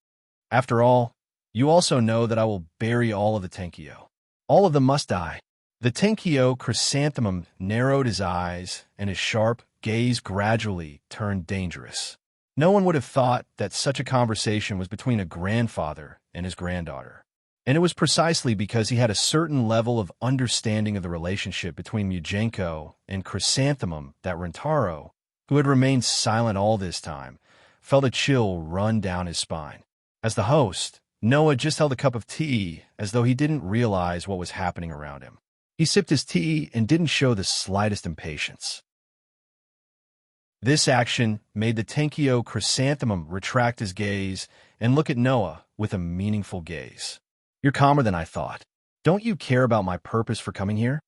After all, you also know that I will bury all of the Tenkyo. All of them must die. The Tenkyo chrysanthemum narrowed his eyes, and his sharp gaze gradually turned dangerous. No one would have thought that such a conversation was between a grandfather and his granddaughter. And it was precisely because he had a certain level of understanding of the relationship between Mujenko and Chrysanthemum that Rintaro, who had remained silent all this time, felt a chill run down his spine. As the host, Noah just held a cup of tea as though he didn't realize what was happening around him. He sipped his tea and didn't show the slightest impatience. This action made the Tenkyo chrysanthemum retract his gaze and look at Noah with a meaningful gaze. You're calmer than I thought. Don't you care about my purpose for coming here?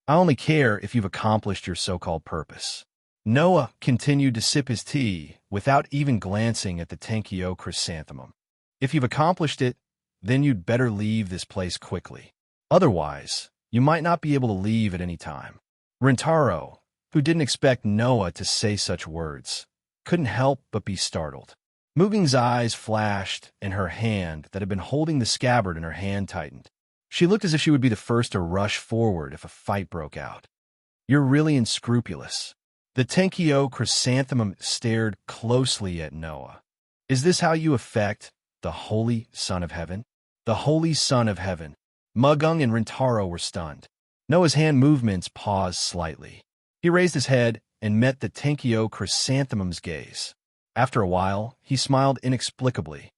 I only care if you've accomplished your so-called purpose. Noah continued to sip his tea without even glancing at the Tenkyo chrysanthemum. If you've accomplished it, then you'd better leave this place quickly. Otherwise, you might not be able to leave at any time. Rintaro, who didn't expect Noah to say such words, couldn't help but be startled. Muging's eyes flashed, and her hand that had been holding the scabbard in her hand tightened. She looked as if she would be the first to rush forward if a fight broke out. You're really unscrupulous. The Tenkyo chrysanthemum stared closely at Noah. Is this how you affect the Holy Son of Heaven? The Holy Son of Heaven. Mugung and Rintaro were stunned. Noah's hand movements paused slightly. He raised his head and met the Tenkyo chrysanthemum's gaze. After a while, he smiled inexplicably.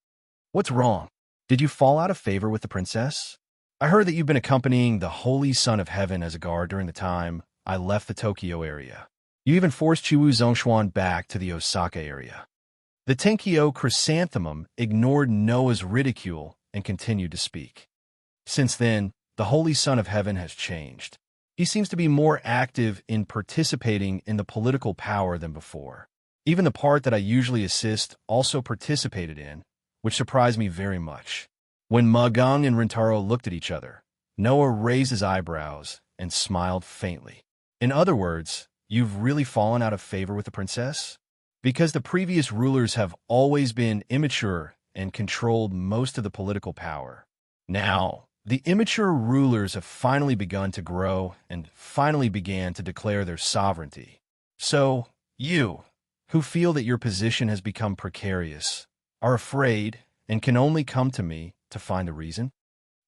What's wrong? Did you fall out of favor with the princess? I heard that you've been accompanying the Holy Son of Heaven as a guard during the time I left the Tokyo area. You even forced Chiwu Zhongshuan back to the Osaka area. The Tenkyo chrysanthemum ignored Noah's ridicule and continued to speak. Since then, the Holy Son of Heaven has changed. He seems to be more active in participating in the political power than before. Even the part that I usually assist also participated in, which surprised me very much. When Mugung and Rintaro looked at each other, Noah raised his eyebrows and smiled faintly. In other words, you've really fallen out of favor with the princess? Because the previous rulers have always been immature and controlled most of the political power. Now, the immature rulers have finally begun to grow and finally began to declare their sovereignty. So, you, who feel that your position has become precarious, are afraid and can only come to me to find a reason?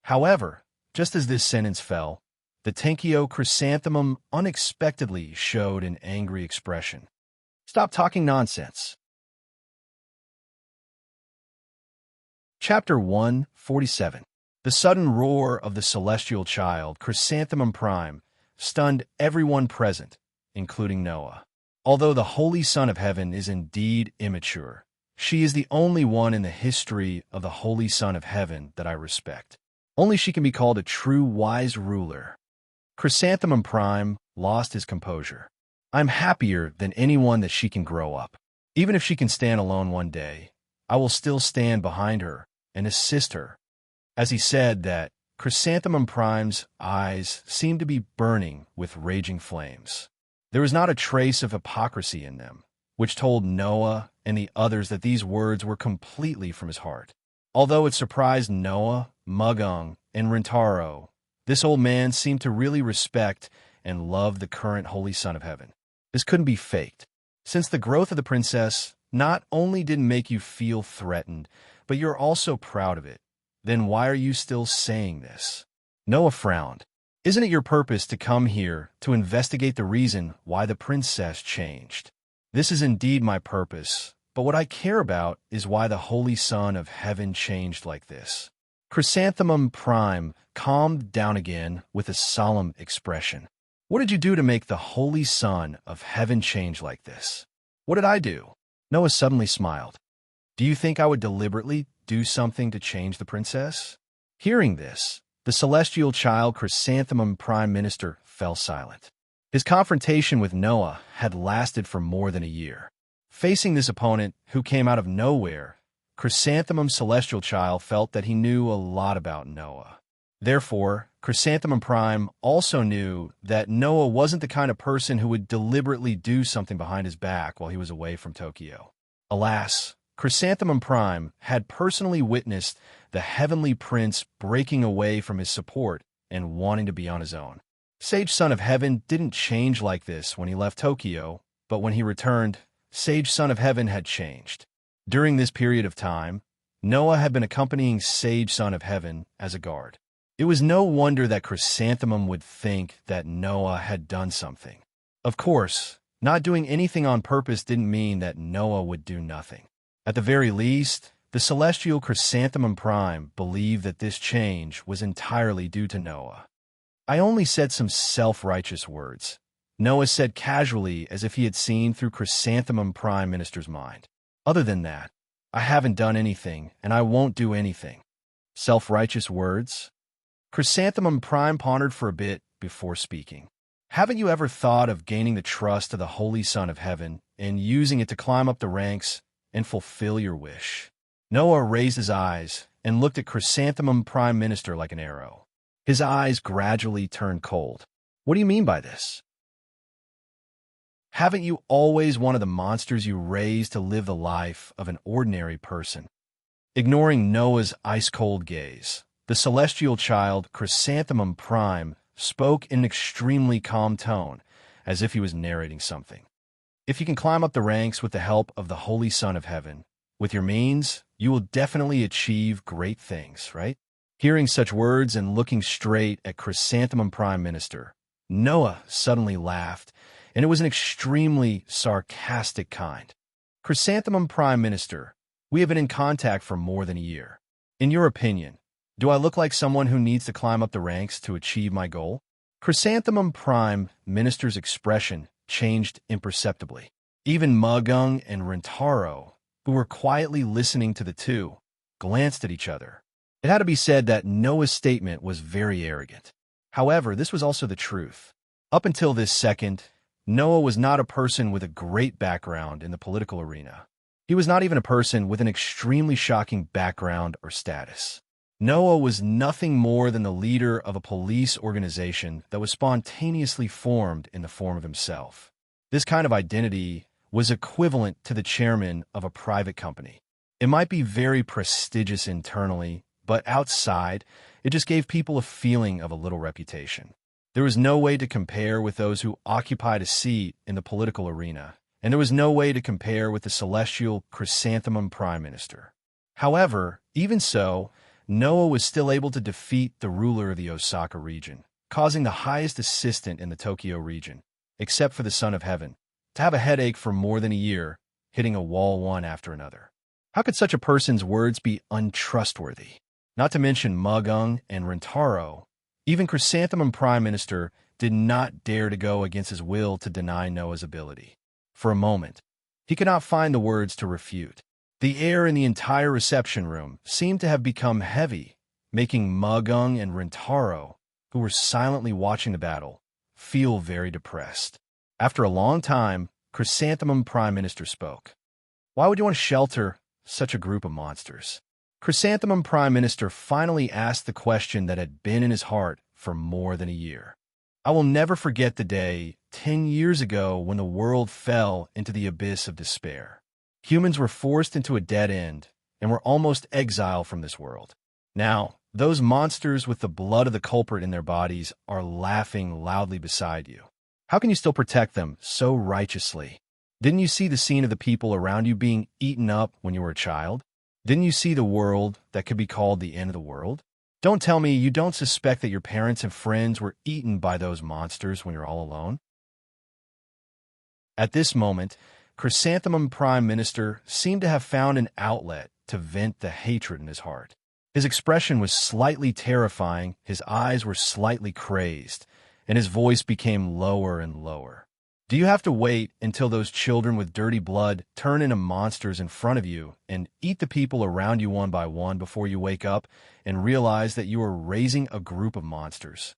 However, just as this sentence fell, the Tenkyo chrysanthemum unexpectedly showed an angry expression. Stop talking nonsense. Chapter 147. The sudden roar of the celestial child, Chrysanthemum Prime, stunned everyone present, including Noah. Although the Holy Son of Heaven is indeed immature, she is the only one in the history of the Holy Son of Heaven that I respect. Only she can be called a true wise ruler. Chrysanthemum Prime lost his composure. I'm happier than anyone that she can grow up. Even if she can stand alone one day, I will still stand behind her and assist her. As he said that, Chrysanthemum Prime's eyes seemed to be burning with raging flames. There was not a trace of hypocrisy in them, which told Noah and the others that these words were completely from his heart. Although it surprised Noah, Magung, and Rintaro, this old man seemed to really respect and love the current Holy Son of Heaven. This couldn't be faked. Since the growth of the princess not only didn't make you feel threatened, but you're also proud of it, then why are you still saying this? Noah frowned. Isn't it your purpose to come here to investigate the reason why the princess changed? This is indeed my purpose, but what I care about is why the Holy Son of Heaven changed like this. Chrysanthemum Prime calmed down again with a solemn expression. What did you do to make the Holy Son of Heaven change like this? What did I do? Noah suddenly smiled. Do you think I would deliberately do something to change the princess? Hearing this, the celestial child Chrysanthemum Prime Minister fell silent. His confrontation with Noah had lasted for more than a year. Facing this opponent who came out of nowhere, Chrysanthemum Celestial Child felt that he knew a lot about Noah. Therefore, Chrysanthemum Prime also knew that Noah wasn't the kind of person who would deliberately do something behind his back while he was away from Tokyo. Alas, Chrysanthemum Prime had personally witnessed the heavenly prince breaking away from his support and wanting to be on his own. Sage Son of Heaven didn't change like this when he left Tokyo, but when he returned, Sage Son of Heaven had changed. During this period of time, Noah had been accompanying Sage Son of Heaven as a guard. It was no wonder that Chrysanthemum would think that Noah had done something. Of course, not doing anything on purpose didn't mean that Noah would do nothing. At the very least, the celestial Chrysanthemum Prime believed that this change was entirely due to Noah. I only said some self-righteous words, Noah said casually as if he had seen through Chrysanthemum Prime Minister's mind. Other than that, I haven't done anything, and I won't do anything. Self-righteous words? Chrysanthemum Prime pondered for a bit before speaking. Haven't you ever thought of gaining the trust of the Holy Son of Heaven and using it to climb up the ranks and fulfill your wish? Noah raised his eyes and looked at Chrysanthemum Prime Minister like an arrow. His eyes gradually turned cold. What do you mean by this? Haven't you always wanted the monsters you raised to live the life of an ordinary person? Ignoring Noah's ice-cold gaze, the celestial child, Chrysanthemum Prime, spoke in an extremely calm tone, as if he was narrating something. If you can climb up the ranks with the help of the Holy Son of Heaven, with your means, you will definitely achieve great things, right? Hearing such words and looking straight at Chrysanthemum Prime Minister, Noah suddenly laughed, and it was an extremely sarcastic kind. Chrysanthemum Prime Minister, we have been in contact for more than a year. In your opinion, do I look like someone who needs to climb up the ranks to achieve my goal? Chrysanthemum Prime Minister's expression changed imperceptibly. Even Magung and Rintaro, who were quietly listening to the two, glanced at each other. It had to be said that Noah's statement was very arrogant. However, this was also the truth. Up until this second, Noah was not a person with a great background in the political arena. He was not even a person with an extremely shocking background or status. Noah was nothing more than the leader of a police organization that was spontaneously formed in the form of himself. This kind of identity was equivalent to the chairman of a private company. It might be very prestigious internally, but outside, it just gave people a feeling of a little reputation. There was no way to compare with those who occupied a seat in the political arena, and there was no way to compare with the celestial Chrysanthemum Prime Minister. However, even so, Noah was still able to defeat the ruler of the Osaka region, causing the highest assistant in the Tokyo region, except for the Son of Heaven, to have a headache for more than a year, hitting a wall one after another. How could such a person's words be untrustworthy? Not to mention Magung and Rintaro, even Chrysanthemum Prime Minister did not dare to go against his will to deny Noah's ability. For a moment, he could not find the words to refute. The air in the entire reception room seemed to have become heavy, making Magung and Rintaro, who were silently watching the battle, feel very depressed. After a long time, Chrysanthemum Prime Minister spoke. Why would you want to shelter such a group of monsters? Chrysanthemum Prime Minister finally asked the question that had been in his heart for more than a year. I will never forget the day 10 years ago when the world fell into the abyss of despair. Humans were forced into a dead end and were almost exiled from this world. Now, those monsters with the blood of the culprit in their bodies are laughing loudly beside you. How can you still protect them so righteously? Didn't you see the scene of the people around you being eaten up when you were a child? Didn't you see the world that could be called the end of the world? Don't tell me you don't suspect that your parents and friends were eaten by those monsters when you're all alone. At this moment, Chrysanthemum Prime Minister seemed to have found an outlet to vent the hatred in his heart. His expression was slightly terrifying, his eyes were slightly crazed, and his voice became lower and lower. Do you have to wait until those children with dirty blood turn into monsters in front of you and eat the people around you one by one before you wake up and realize that you are raising a group of monsters?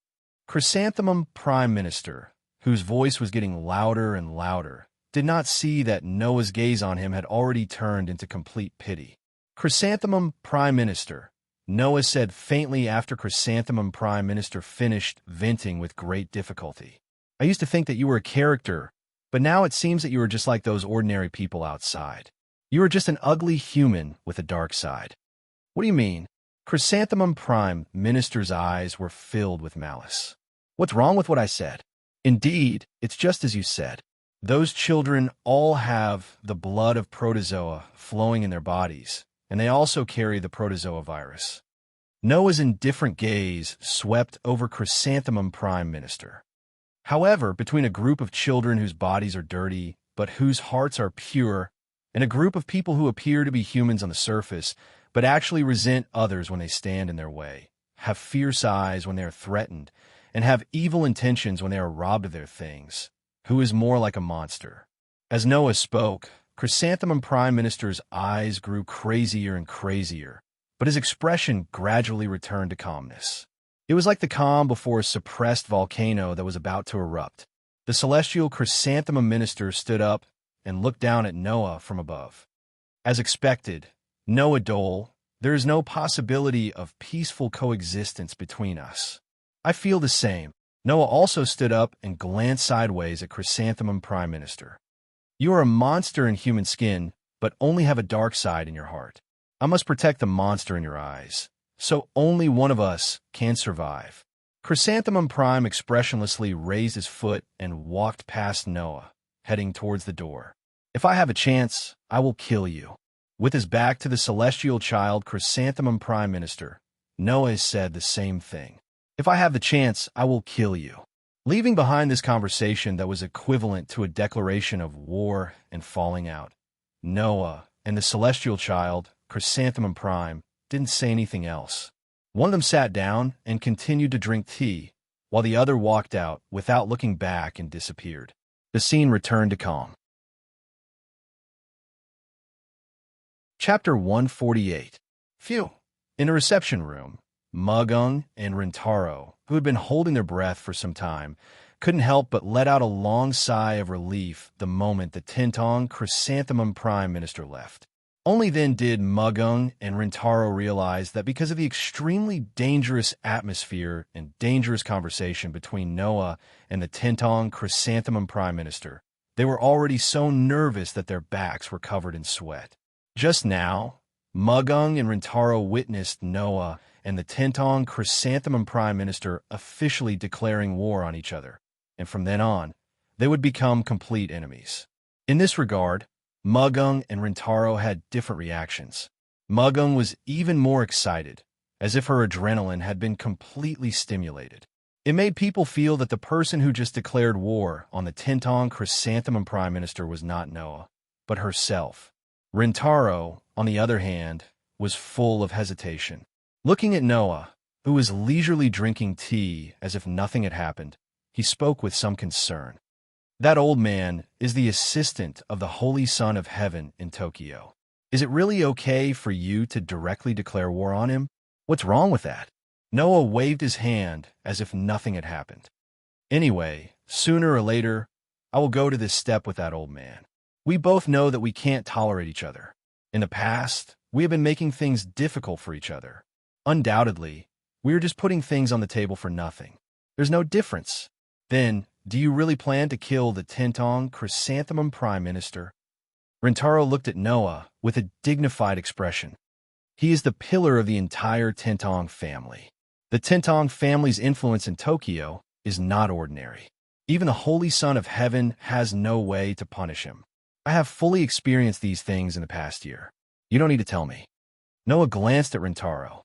Chrysanthemum Prime Minister, whose voice was getting louder and louder, did not see that Noah's gaze on him had already turned into complete pity. Chrysanthemum Prime Minister, Noah said faintly after Chrysanthemum Prime Minister finished venting with great difficulty. I used to think that you were a character, but now it seems that you are just like those ordinary people outside. You are just an ugly human with a dark side. What do you mean? Chrysanthemum Prime Minister's eyes were filled with malice. What's wrong with what I said? Indeed, it's just as you said. Those children all have the blood of protozoa flowing in their bodies, and they also carry the protozoa virus. Noah's indifferent gaze swept over Chrysanthemum Prime Minister. However, between a group of children whose bodies are dirty, but whose hearts are pure, and a group of people who appear to be humans on the surface, but actually resent others when they stand in their way, have fierce eyes when they are threatened, and have evil intentions when they are robbed of their things, who is more like a monster? As Noah spoke, Chrysanthemum Prime Minister's eyes grew crazier and crazier, but his expression gradually returned to calmness. It was like the calm before a suppressed volcano that was about to erupt. The celestial Chrysanthemum Minister stood up and looked down at Noah from above. As expected, Noah Dole, there is no possibility of peaceful coexistence between us. I feel the same. Noah also stood up and glanced sideways at Chrysanthemum Prime Minister. You are a monster in human skin, but only have a dark side in your heart. I must protect the monster in your eyes, so only one of us can survive. Chrysanthemum Prime expressionlessly raised his foot and walked past Noah, heading towards the door. If I have a chance, I will kill you. With his back to the celestial child Chrysanthemum Prime Minister, Noah said the same thing. If I have the chance, I will kill you. Leaving behind this conversation that was equivalent to a declaration of war and falling out, Noah and the celestial child, Chrysanthemum Prime, didn't say anything else. One of them sat down and continued to drink tea, while the other walked out without looking back and disappeared. The scene returned to calm. Chapter 148. Phew. In a reception room, Mugung and Rintaro, who had been holding their breath for some time, couldn't help but let out a long sigh of relief the moment the Tintong Chrysanthemum Prime Minister left. Only then did Mugung and Rintaro realize that because of the extremely dangerous atmosphere and dangerous conversation between Noah and the Tintong Chrysanthemum Prime Minister, they were already so nervous that their backs were covered in sweat. Just now, Mugung and Rintaro witnessed Noah and the Tintong Chrysanthemum Prime Minister officially declaring war on each other, and from then on, they would become complete enemies. In this regard, Mugung and Rintaro had different reactions. Mugung was even more excited, as if her adrenaline had been completely stimulated. It made people feel that the person who just declared war on the Tintong Chrysanthemum Prime Minister was not Noah, but herself. Rintaro, on the other hand, was full of hesitation. Looking at Noah, who was leisurely drinking tea as if nothing had happened, he spoke with some concern. That old man is the assistant of the Holy Son of Heaven in Tokyo. Is it really okay for you to directly declare war on him? What's wrong with that? Noah waved his hand as if nothing had happened. Anyway, sooner or later, I will go to this step with that old man. We both know that we can't tolerate each other. In the past, we have been making things difficult for each other. Undoubtedly, we are just putting things on the table for nothing. There's no difference. Then, do you really plan to kill the Tintong Chrysanthemum Prime Minister? Rintaro looked at Noah with a dignified expression. He is the pillar of the entire Tintong family. The Tintong family's influence in Tokyo is not ordinary. Even the Holy Son of Heaven has no way to punish him. I have fully experienced these things in the past year. You don't need to tell me. Noah glanced at Rintaro.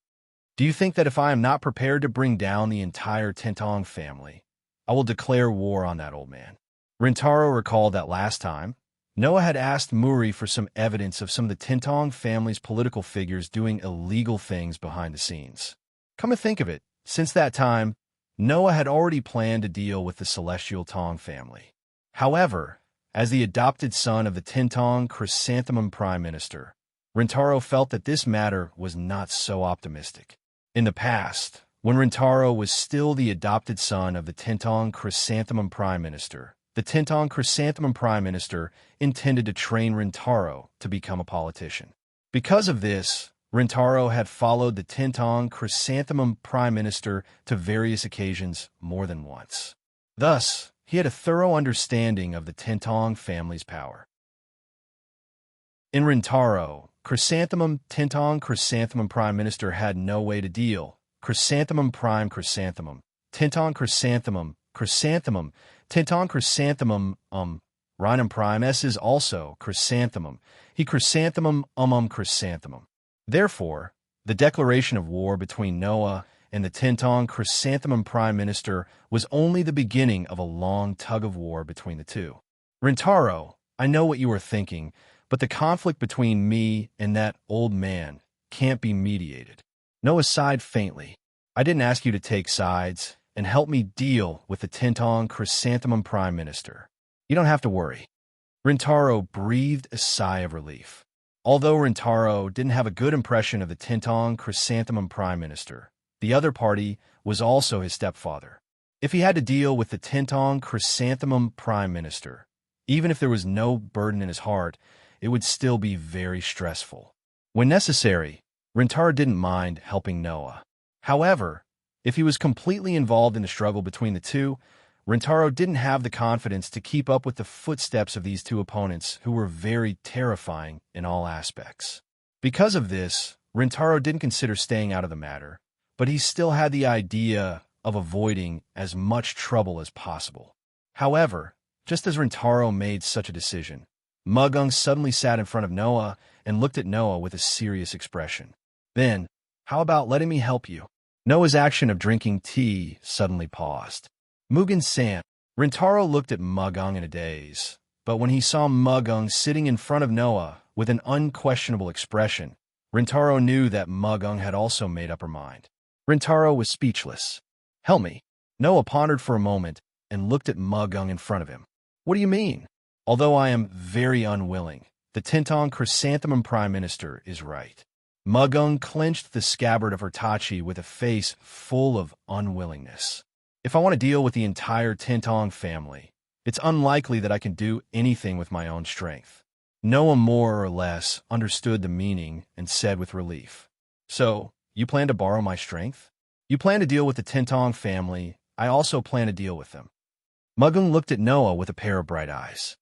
Do you think that if I am not prepared to bring down the entire Tintong family, I will declare war on that old man? Rintaro recalled that last time, Noah had asked Muri for some evidence of some of the Tintong family's political figures doing illegal things behind the scenes. Come to think of it, since that time, Noah had already planned to deal with the Celestial Tong family. However, as the adopted son of the Tintong Chrysanthemum Prime Minister, Rintaro felt that this matter was not so optimistic. In the past, when Rintaro was still the adopted son of the Tintong Chrysanthemum Prime Minister, the Tintong Chrysanthemum Prime Minister intended to train Rintaro to become a politician. Because of this, Rintaro had followed the Tintong Chrysanthemum Prime Minister to various occasions more than once. Thus, he had a thorough understanding of the Tintong family's power. In Rintaro, Tintong Chrysanthemum Prime Minister had no way to deal. Chrysanthemum, Tintong Chrysanthemum, Tintong Chrysanthemum, Rhinum Prime S is also Chrysanthemum. He Chrysanthemum, Chrysanthemum. Therefore, the declaration of war between Noah and the Tintong Chrysanthemum Prime Minister was only the beginning of a long tug-of-war between the two. Rintaro, I know what you are thinking, but the conflict between me and that old man can't be mediated. Noah sighed faintly. I didn't ask you to take sides and help me deal with the Tintong Chrysanthemum Prime Minister. You don't have to worry. Rintaro breathed a sigh of relief. Although Rintaro didn't have a good impression of the Tintong Chrysanthemum Prime Minister, the other party was also his stepfather. If he had to deal with the Tintong Chrysanthemum Prime Minister, even if there was no burden in his heart, it would still be very stressful. When necessary, Rintaro didn't mind helping Noah. However, if he was completely involved in the struggle between the two, Rintaro didn't have the confidence to keep up with the footsteps of these two opponents who were very terrifying in all aspects. Because of this, Rintaro didn't consider staying out of the matter, but he still had the idea of avoiding as much trouble as possible. However, just as Rintaro made such a decision, Mugung suddenly sat in front of Noah and looked at Noah with a serious expression. Then, how about letting me help you? Noah's action of drinking tea suddenly paused. Mugen-san, Rintaro looked at Mugung in a daze, but when he saw Mugung sitting in front of Noah with an unquestionable expression, Rintaro knew that Mugung had also made up her mind. Rintaro was speechless. Help me. Noah pondered for a moment and looked at Mugung in front of him. What do you mean? Although I am very unwilling, the Tintong Chrysanthemum Prime Minister is right. Mugung clenched the scabbard of her tachi with a face full of unwillingness. If I want to deal with the entire Tintong family, it's unlikely that I can do anything with my own strength. Noah more or less understood the meaning and said with relief, So, you plan to borrow my strength? You plan to deal with the Tintong family, I also plan to deal with them. Mugung looked at Noah with a pair of bright eyes.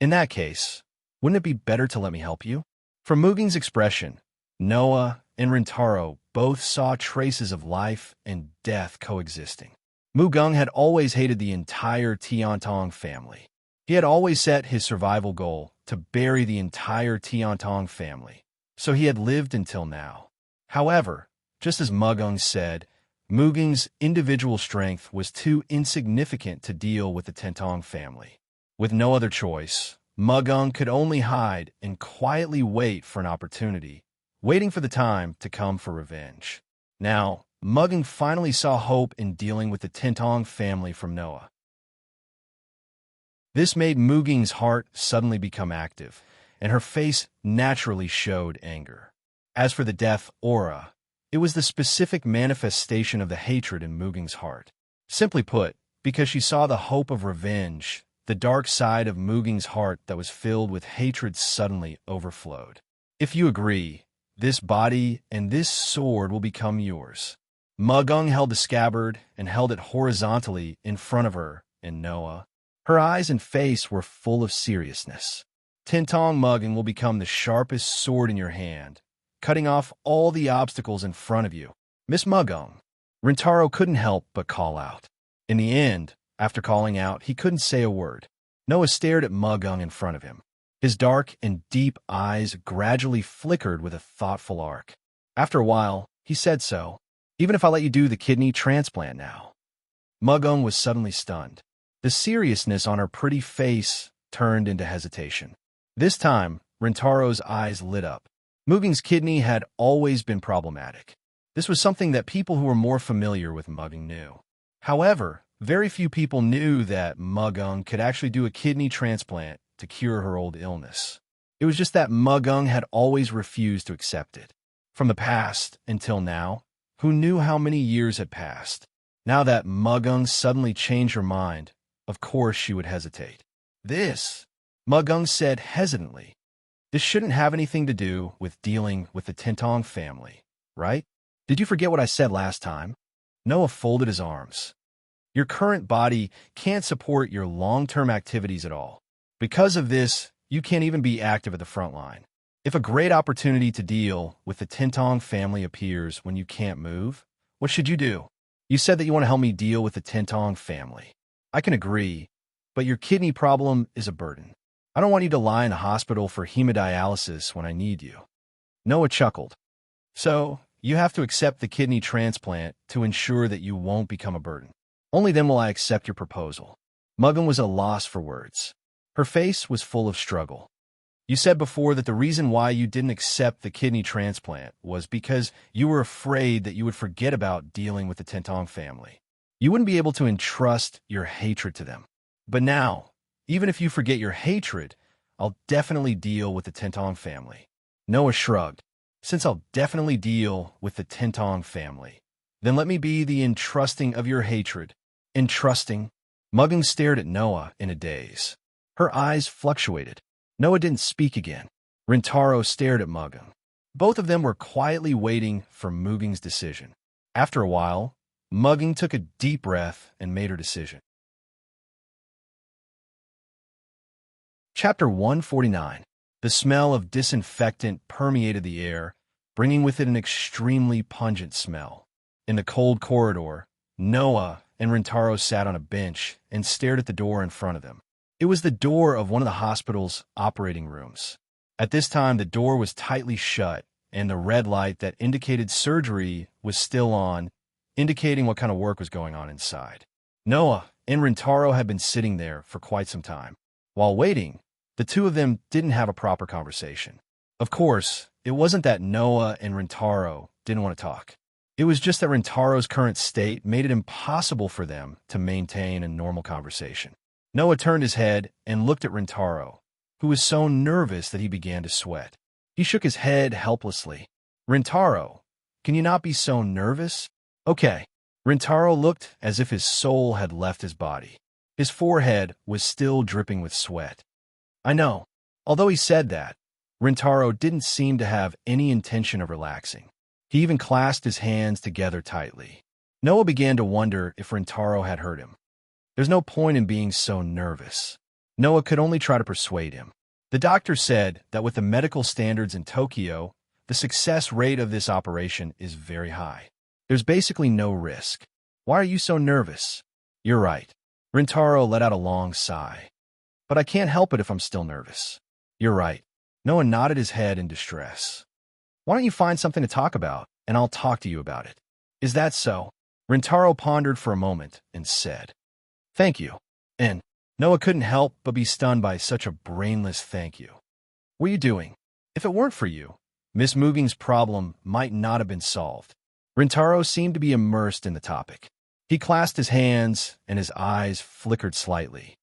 In that case, wouldn't it be better to let me help you? From Mugung's expression, Noah and Rintaro both saw traces of life and death coexisting. Mugung had always hated the entire Tiantong family. He had always set his survival goal to bury the entire Tiantong family, so he had lived until now. However, just as Mugung said, Mugung's individual strength was too insignificant to deal with the Tintong family. With no other choice, Mugung could only hide and quietly wait for an opportunity, waiting for the time to come for revenge. Now, Mugung finally saw hope in dealing with the Tintong family from Noah. This made Mugung's heart suddenly become active, and her face naturally showed anger. As for the death aura, it was the specific manifestation of the hatred in Mugung's heart. Simply put, because she saw the hope of revenge, the dark side of Mugung's heart that was filled with hatred suddenly overflowed. If you agree, this body and this sword will become yours. Mugung held the scabbard and held it horizontally in front of her in Noah. Her eyes and face were full of seriousness. Tintong mugging will become the sharpest sword in your hand, cutting off all the obstacles in front of you. Miss Mugong. Rintaro couldn't help but call out. In the end, after calling out, he couldn't say a word. Noah stared at Mugong in front of him. His dark and deep eyes gradually flickered with a thoughtful arc. After a while, he said so. Even if I let you do the kidney transplant now. Mugong was suddenly stunned. The seriousness on her pretty face turned into hesitation. This time, Rintaro's eyes lit up. Mugong's kidney had always been problematic. This was something that people who were more familiar with Mugong knew. However, very few people knew that Mugong could actually do a kidney transplant to cure her old illness. It was just that Mugong had always refused to accept it. From the past until now, who knew how many years had passed? Now that Mugong suddenly changed her mind, of course she would hesitate. Mugong said hesitantly, this shouldn't have anything to do with dealing with the Tintong family, right? Did you forget what I said last time? Noah folded his arms. Your current body can't support your long-term activities at all. Because of this, you can't even be active at the front line. If a great opportunity to deal with the Tintong family appears when you can't move, what should you do? You said that you want to help me deal with the Tintong family. I can agree, but your kidney problem is a burden. I don't want you to lie in the hospital for hemodialysis when I need you. Noah chuckled. So, you have to accept the kidney transplant to ensure that you won't become a burden. Only then will I accept your proposal. Mugong was at a loss for words. Her face was full of struggle. You said before that the reason why you didn't accept the kidney transplant was because you were afraid that you would forget about dealing with the Tintong family. You wouldn't be able to entrust your hatred to them. But now, even if you forget your hatred, I'll definitely deal with the Tintong family. Noah shrugged. Since I'll definitely deal with the Tintong family, then let me be the entrusting of your hatred. Entrusting? Mugong stared at Noah in a daze. Her eyes fluctuated. Noah didn't speak again. Rintaro stared at Mugong. Both of them were quietly waiting for Mugong's decision. After a while, Mugong took a deep breath and made her decision. Chapter 149. The smell of disinfectant permeated the air, bringing with it an extremely pungent smell. In the cold corridor, Noah and Rintaro sat on a bench and stared at the door in front of them. It was the door of one of the hospital's operating rooms. At this time, the door was tightly shut, and the red light that indicated surgery was still on, indicating what kind of work was going on inside. Noah and Rintaro had been sitting there for quite some time. While waiting, the two of them didn't have a proper conversation. Of course, it wasn't that Noah and Rintaro didn't want to talk. It was just that Rintaro's current state made it impossible for them to maintain a normal conversation. Noah turned his head and looked at Rintaro, who was so nervous that he began to sweat. He shook his head helplessly. Rintaro, can you not be so nervous? Okay. Rintaro looked as if his soul had left his body. His forehead was still dripping with sweat. I know. Although he said that, Rintaro didn't seem to have any intention of relaxing. He even clasped his hands together tightly. Noah began to wonder if Rintaro had hurt him. There's no point in being so nervous. Noah could only try to persuade him. The doctor said that with the medical standards in Tokyo, the success rate of this operation is very high. There's basically no risk. Why are you so nervous? You're right. Rintaro let out a long sigh. But I can't help it if I'm still nervous. You're right. Noah nodded his head in distress. Why don't you find something to talk about, and I'll talk to you about it? Is that so? Rintaro pondered for a moment and said, Thank you. And Noah couldn't help but be stunned by such a brainless thank you. What are you doing? If it weren't for you, Miss Muging's problem might not have been solved. Rintaro seemed to be immersed in the topic. He clasped his hands, and his eyes flickered slightly.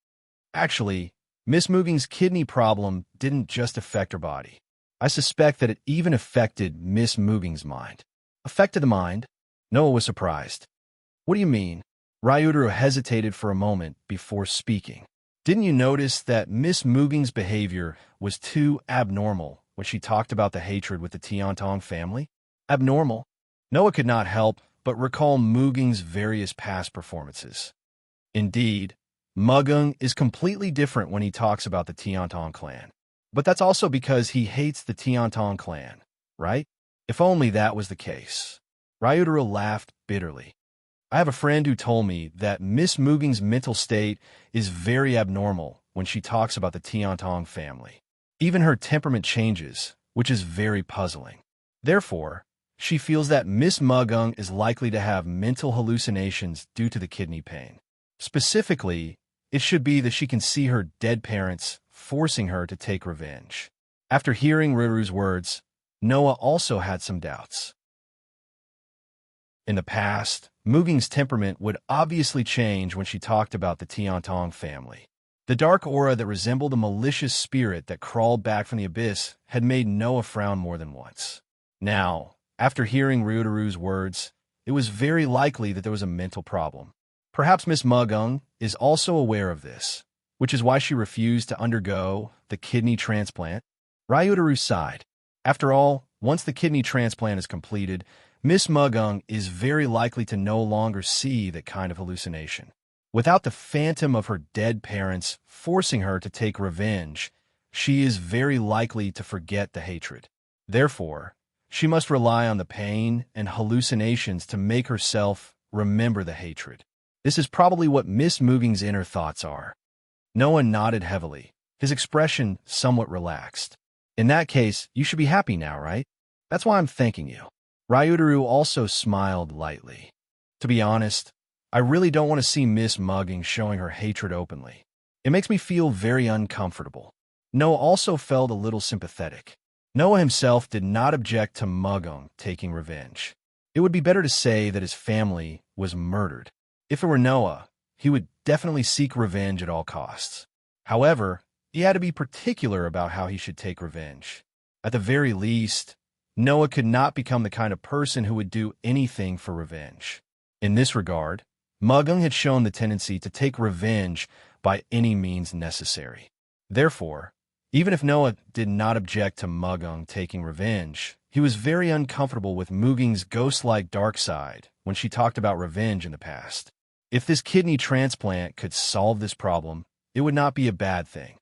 Actually, Miss Muging's kidney problem didn't just affect her body. I suspect that it even affected Miss Muging's mind. Affected the mind? Noah was surprised. What do you mean? Ryutaru hesitated for a moment before speaking. Didn't you notice that Miss Muging's behavior was too abnormal when she talked about the hatred with the Tiantong family? Abnormal? Noah could not help but recall Muging's various past performances. Indeed, Mugung is completely different when he talks about the Tiantong clan. But that's also because he hates the Tiantong clan, right? If only that was the case. Ryutaro laughed bitterly. I have a friend who told me that Miss Muging's mental state is very abnormal when she talks about the Tiantong family. Even her temperament changes, which is very puzzling. Therefore, she feels that Miss Mugung is likely to have mental hallucinations due to the kidney pain. Specifically, it should be that she can see her dead parents forcing her to take revenge. After hearing Ryutaro's words, Noah also had some doubts. In the past, Muging's temperament would obviously change when she talked about the Tiantong family. The dark aura that resembled a malicious spirit that crawled back from the abyss had made Noah frown more than once. Now, after hearing Ryutaro's words, it was very likely that there was a mental problem. Perhaps Miss Mugung is also aware of this, which is why she refused to undergo the kidney transplant. Ryutaru sighed. After all, once the kidney transplant is completed, Miss Mugung is very likely to no longer see that kind of hallucination. Without the phantom of her dead parents forcing her to take revenge, she is very likely to forget the hatred. Therefore, she must rely on the pain and hallucinations to make herself remember the hatred. This is probably what Miss Muging's inner thoughts are. Noah nodded heavily, his expression somewhat relaxed. In that case, you should be happy now, right? That's why I'm thanking you. Ryutaru also smiled lightly. To be honest, I really don't want to see Miss Mugging showing her hatred openly. It makes me feel very uncomfortable. Noah also felt a little sympathetic. Noah himself did not object to Mugung taking revenge. It would be better to say that his family was murdered. If it were Noah, he would definitely seek revenge at all costs. However, he had to be particular about how he should take revenge. At the very least, Noah could not become the kind of person who would do anything for revenge. In this regard, Mugung had shown the tendency to take revenge by any means necessary. Therefore, even if Noah did not object to Mugung taking revenge, he was very uncomfortable with Muging's ghost-like dark side when she talked about revenge in the past. If this kidney transplant could solve this problem, it would not be a bad thing.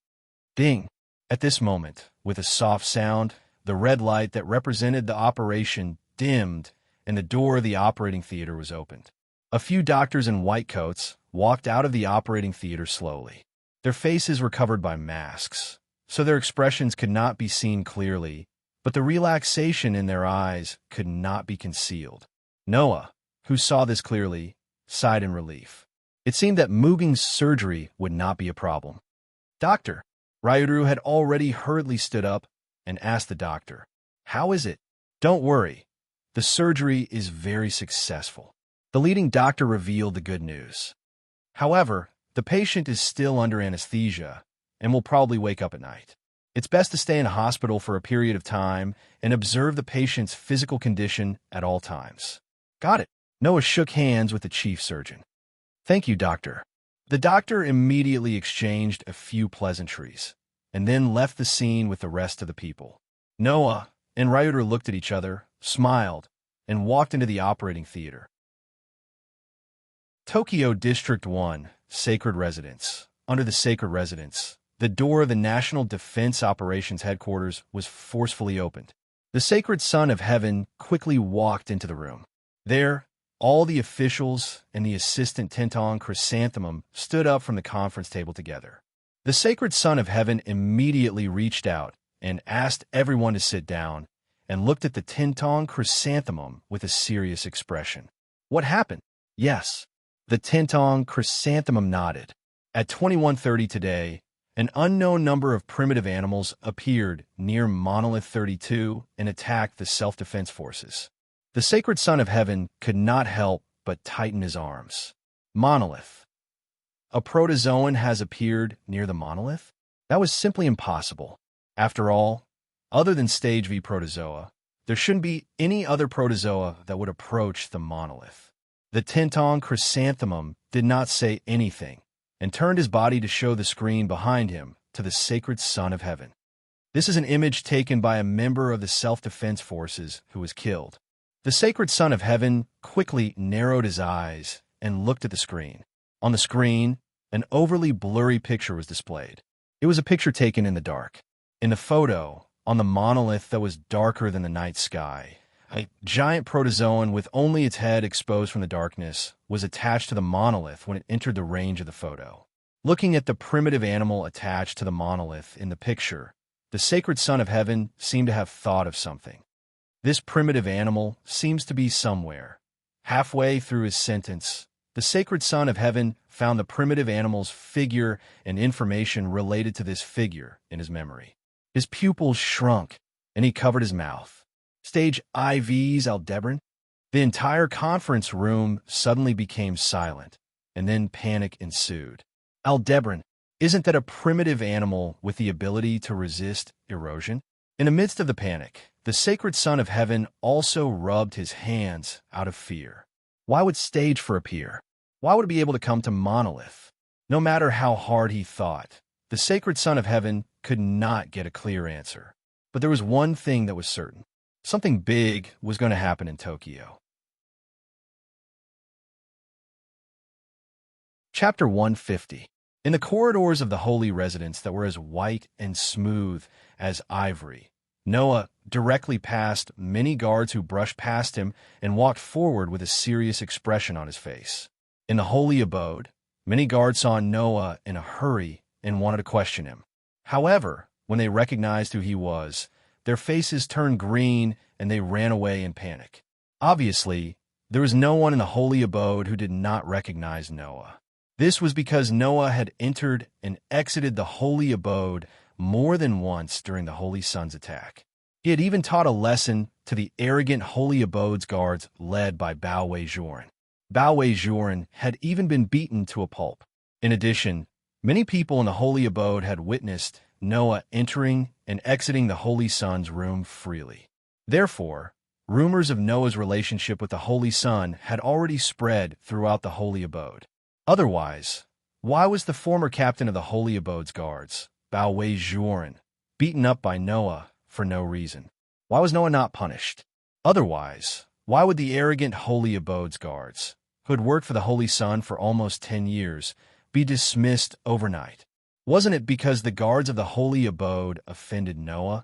Ding! At this moment, with a soft sound, the red light that represented the operation dimmed and the door of the operating theater was opened. A few doctors in white coats walked out of the operating theater slowly. Their faces were covered by masks, so their expressions could not be seen clearly, but the relaxation in their eyes could not be concealed. Noah, who saw this clearly, sighed in relief. It seemed that Muging's surgery would not be a problem. Doctor, Ryutaru had already hurriedly stood up and asked the doctor, "How is it?" "Don't worry. The surgery is very successful." The leading doctor revealed the good news. However, the patient is still under anesthesia and will probably wake up at night. It's best to stay in a hospital for a period of time and observe the patient's physical condition at all times. Got it. Noah shook hands with the chief surgeon. Thank you, doctor. The doctor immediately exchanged a few pleasantries and then left the scene with the rest of the people. Noah and Ryutaru looked at each other, smiled, and walked into the operating theater. Tokyo District 1, Sacred Residence. Under the Sacred Residence, the door of the National Defense Operations Headquarters was forcefully opened. The Sacred Son of Heaven quickly walked into the room. There, all the officials and the assistant Tentong Chrysanthemum stood up from the conference table together. The Sacred Son of Heaven immediately reached out and asked everyone to sit down and looked at the Tentong Chrysanthemum with a serious expression. What happened? Yes. The Tentong Chrysanthemum nodded. At 21:30 today, an unknown number of primitive animals appeared near Monolith 32 and attacked the self-defense forces. The Sacred Son of Heaven could not help but tighten his arms. Monolith. A protozoan has appeared near the monolith? That was simply impossible. After all, other than Stage V protozoa, there shouldn't be any other protozoa that would approach the monolith. The Tentong Chrysanthemum did not say anything and turned his body to show the screen behind him to the Sacred Son of Heaven. This is an image taken by a member of the self-defense forces who was killed. The Sacred Son of Heaven quickly narrowed his eyes and looked at the screen. On the screen, An overly blurry picture was displayed. It was a picture taken in the dark. In the photo, on the monolith that was darker than the night sky, a giant protozoan with only its head exposed from the darkness was attached to the monolith when it entered the range of the photo. Looking at the primitive animal attached to the monolith in the picture, the sacred Son of Heaven seemed to have thought of something. This primitive animal seems to be somewhere. Halfway through his sentence, the sacred Son of Heaven found the primitive animal's figure and information related to this figure in his memory. His pupils shrunk, and he covered his mouth. Stage IVs, Aldebaran. The entire conference room suddenly became silent, and then panic ensued. Aldebaran, isn't that a primitive animal with the ability to resist erosion? In the midst of the panic, the sacred Son of Heaven also rubbed his hands out of fear. Why would Stage for appear? Why would it be able to come to Monolith? No matter how hard he thought, the sacred Son of Heaven could not get a clear answer. But there was one thing that was certain. Something big was going to happen in Tokyo. Chapter 150. In the corridors of the holy residence that were as white and smooth as ivory, Noah directly passed many guards who brushed past him and walked forward with a serious expression on his face. In the holy abode, many guards saw Noah in a hurry and wanted to question him. However, when they recognized who he was, their faces turned green and they ran away in panic. Obviously, there was no one in the holy abode who did not recognize Noah. This was because Noah had entered and exited the holy abode more than once during the Holy Sun's attack. He had even taught a lesson to the arrogant holy abode's guards led by Bao Wei-Zhuan. Bao Wei-Zhuan had even been beaten to a pulp. In addition, many people in the holy abode had witnessed Noah entering and exiting the Holy Sun's room freely. Therefore, rumors of Noah's relationship with the Holy Sun had already spread throughout the holy abode. Otherwise, why was the former captain of the holy abode's guards, Bao Wei-Zhuan, beaten up by Noah for no reason? Why was Noah not punished? Otherwise, why would the arrogant holy abode's guards, who had worked for the Holy Sun for almost 10 years, be dismissed overnight? Wasn't it because the guards of the holy abode offended Noah,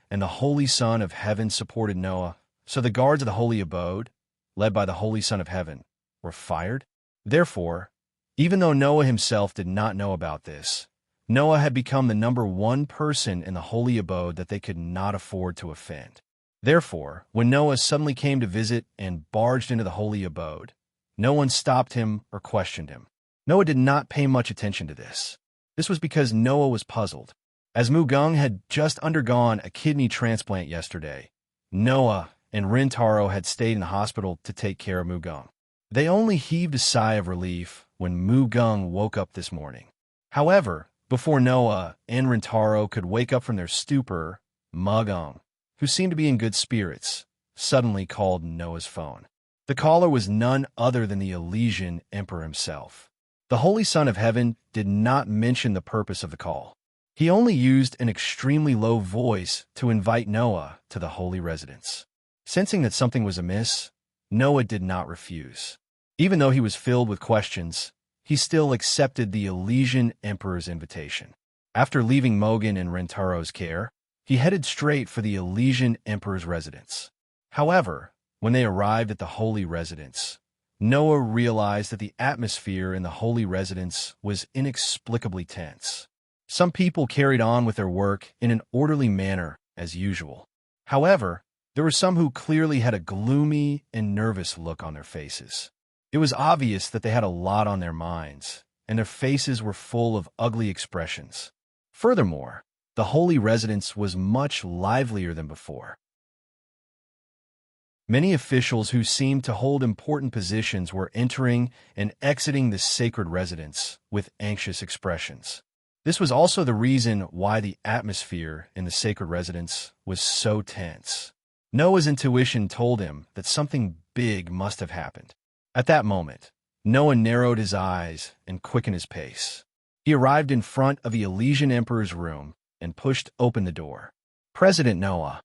and the Holy Son of Heaven supported Noah, so the guards of the holy abode, led by the Holy Son of Heaven, were fired? Therefore, even though Noah himself did not know about this, Noah had become the number one person in the holy abode that they could not afford to offend. Therefore, when Noah suddenly came to visit and barged into the holy abode, no one stopped him or questioned him. Noah did not pay much attention to this. This was because Noah was puzzled. As Mugung had just undergone a kidney transplant yesterday, Noah and Rintaro had stayed in the hospital to take care of Mugung. They only heaved a sigh of relief when Mugung woke up this morning. However, before Noah and Rintaro could wake up from their stupor, Mugung, who seemed to be in good spirits, suddenly called Noah's phone. The caller was none other than the Elysian Emperor himself. The Holy Son of Heaven did not mention the purpose of the call. He only used an extremely low voice to invite Noah to the holy residence. Sensing that something was amiss, Noah did not refuse. Even though he was filled with questions, he still accepted the Elysian Emperor's invitation. After leaving Mogan in Rentaro's care, he headed straight for the Elysian Emperor's residence. However, when they arrived at the holy residence, Noah realized that the atmosphere in the holy residence was inexplicably tense. Some people carried on with their work in an orderly manner as usual. However, there were some who clearly had a gloomy and nervous look on their faces. It was obvious that they had a lot on their minds, and their faces were full of ugly expressions. Furthermore, the holy residence was much livelier than before. Many officials who seemed to hold important positions were entering and exiting the sacred residence with anxious expressions. This was also the reason why the atmosphere in the sacred residence was so tense. Noah's intuition told him that something big must have happened. At that moment, Noah narrowed his eyes and quickened his pace. He arrived in front of the Elysian Emperor's room and pushed open the door. President Noah.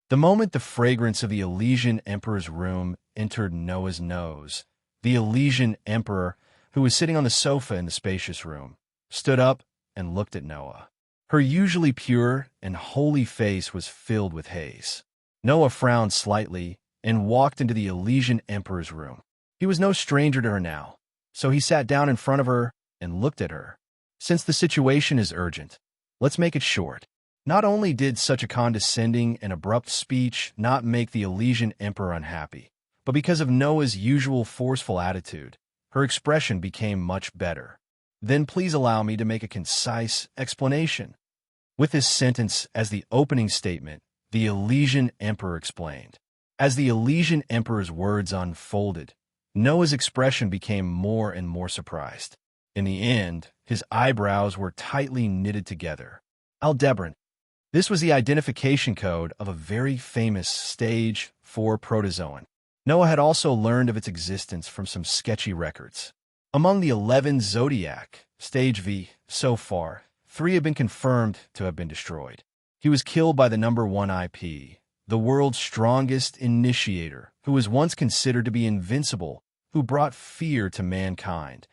The moment the fragrance of the Elysian Emperor's room entered Noah's nose, the Elysian Emperor who was sitting on the sofa in the spacious room, stood up and looked at Noah. Her usually pure and holy face was filled with haze. Noah frowned slightly and walked into the Elysian Emperor's room. He was no stranger to her now, so he sat down in front of her and looked at her. Since the situation is urgent, let's make it short. Not only did such a condescending and abrupt speech not make the Elysian Emperor unhappy, but because of Noah's usual forceful attitude, her expression became much better. Then please allow me to make a concise explanation. With this sentence as the opening statement, the Elysian Emperor explained. As the Elysian Emperor's words unfolded, Noah's expression became more and more surprised. In the end, his eyebrows were tightly knitted together. Aldebaran. This was the identification code of a very famous stage 4 protozoan. Noah had also learned of its existence from some sketchy records. Among the 11 Zodiac, stage V, so far, 3 have been confirmed to have been destroyed. He was killed by the number 1 IP, the world's strongest initiator, who was once considered to be invincible, who brought fear to mankind,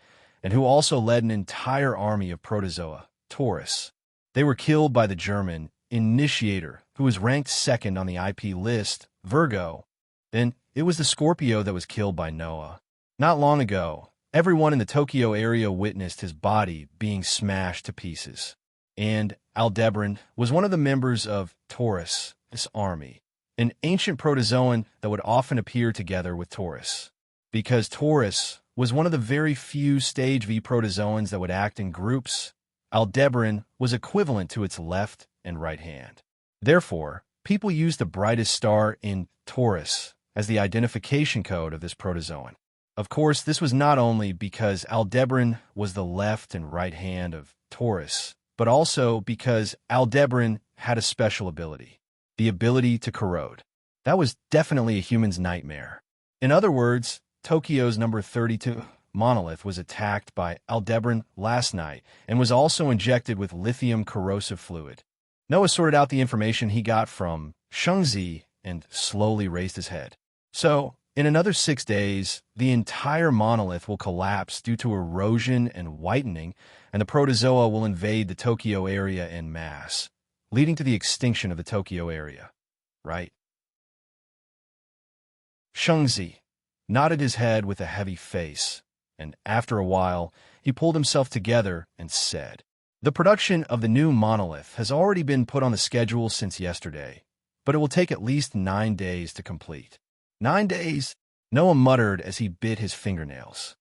and who also led an entire army of protozoa, Taurus. They were killed by the German initiator, who was ranked second on the IP list, Virgo. Then it was the Scorpio that was killed by Noah. Not long ago, everyone in the Tokyo area witnessed his body being smashed to pieces. And Aldebaran was one of the members of Taurus, this army, an ancient protozoan that would often appear together with Taurus. Because Taurus was one of the very few stage V protozoans that would act in groups, Aldebaran was equivalent to its left and right hand. Therefore, people used the brightest star in Taurus as the identification code of this protozoan. Of course, this was not only because Aldebaran was the left and right hand of Taurus, but also because Aldebaran had a special ability, the ability to corrode. That was definitely a human's nightmare. In other words, Tokyo's number 32 monolith was attacked by Aldebaran last night and was also injected with lithium corrosive fluid. Noah sorted out the information he got from Shengzi and slowly raised his head. So, in another 6 days, the entire monolith will collapse due to erosion and whitening, and the protozoa will invade the Tokyo area en masse, leading to the extinction of the Tokyo area. Right? Shengzi nodded his head with a heavy face, and after a while, he pulled himself together and said, "The production of the new monolith has already been put on the schedule since yesterday, but it will take at least 9 days to complete." 9 days? Noah muttered as he bit his fingernails.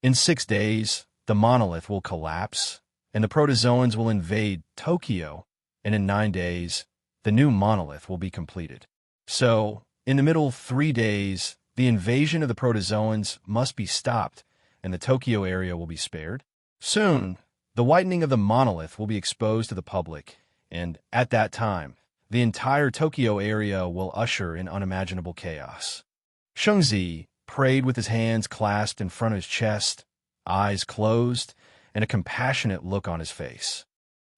In 6 days, the monolith will collapse, and the protozoans will invade Tokyo, and in 9 days, the new monolith will be completed. So, in the middle 3 days, the invasion of the protozoans must be stopped, and the Tokyo area will be spared. Soon, the whitening of the monolith will be exposed to the public, and at that time, the entire Tokyo area will usher in unimaginable chaos. Shengzi prayed with his hands clasped in front of his chest, eyes closed, and a compassionate look on his face.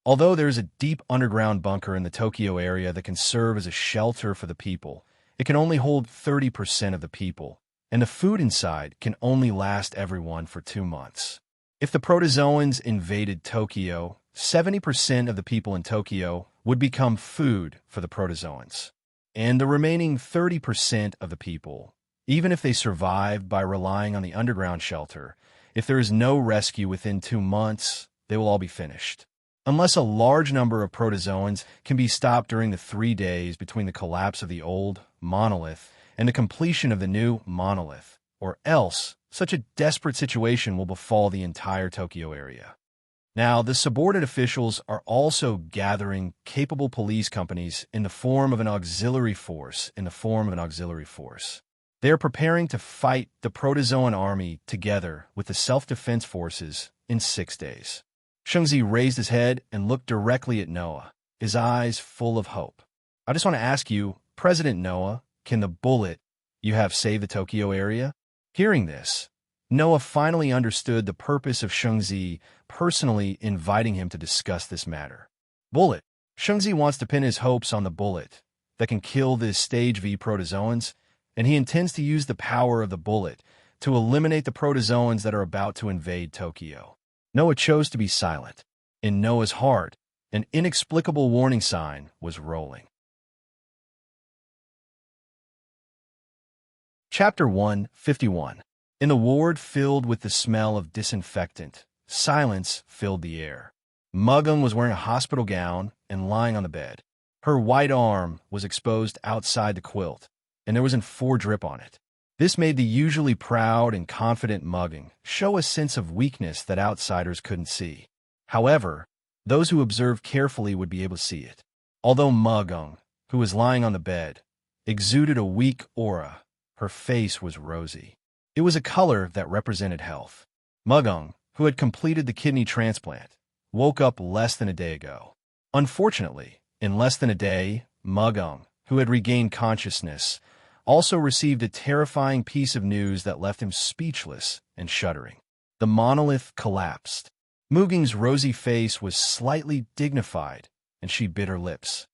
Although there is a deep underground bunker in the Tokyo area that can serve as a shelter for the people, it can only hold 30% of the people, and the food inside can only last everyone for 2 months. If the protozoans invaded Tokyo, 70% of the people in Tokyo would become food for the protozoans. And the remaining 30% of the people, even if they survive by relying on the underground shelter, if there is no rescue within 2 months, they will all be finished. Unless a large number of protozoans can be stopped during the 3 days between the collapse of the old monolith and the completion of the new monolith, or else such a desperate situation will befall the entire Tokyo area. Now, the subordinate officials are also gathering capable police companies in the form of an auxiliary force, They are preparing to fight the protozoan army together with the self-defense forces in 6 days. Shengzi raised his head and looked directly at Noah, his eyes full of hope. "I just want to ask you, President Noah, can the bullet you have save the Tokyo area?" Hearing this, Noah finally understood the purpose of Shengzi personally inviting him to discuss this matter. Bullet. Shengzi wants to pin his hopes on the bullet that can kill the Stage V protozoans, and he intends to use the power of the bullet to eliminate the protozoans that are about to invade Tokyo. Noah chose to be silent. In Noah's heart, an inexplicable warning sign was rolling. Chapter 151. In the ward filled with the smell of disinfectant, silence filled the air. Mugung was wearing a hospital gown and lying on the bed. Her white arm was exposed outside the quilt, and there was an 4 drip on it. This made the usually proud and confident Mugung show a sense of weakness that outsiders couldn't see. However, those who observed carefully would be able to see it. Although Mugung, who was lying on the bed, exuded a weak aura, her face was rosy. It was a color that represented health. Mugung, who had completed the kidney transplant, woke up less than a day ago. Unfortunately, in less than a day, Mugung, who had regained consciousness, also received a terrifying piece of news that left him speechless and shuddering. The monolith collapsed. Mugung's rosy face was slightly dignified, and she bit her lips.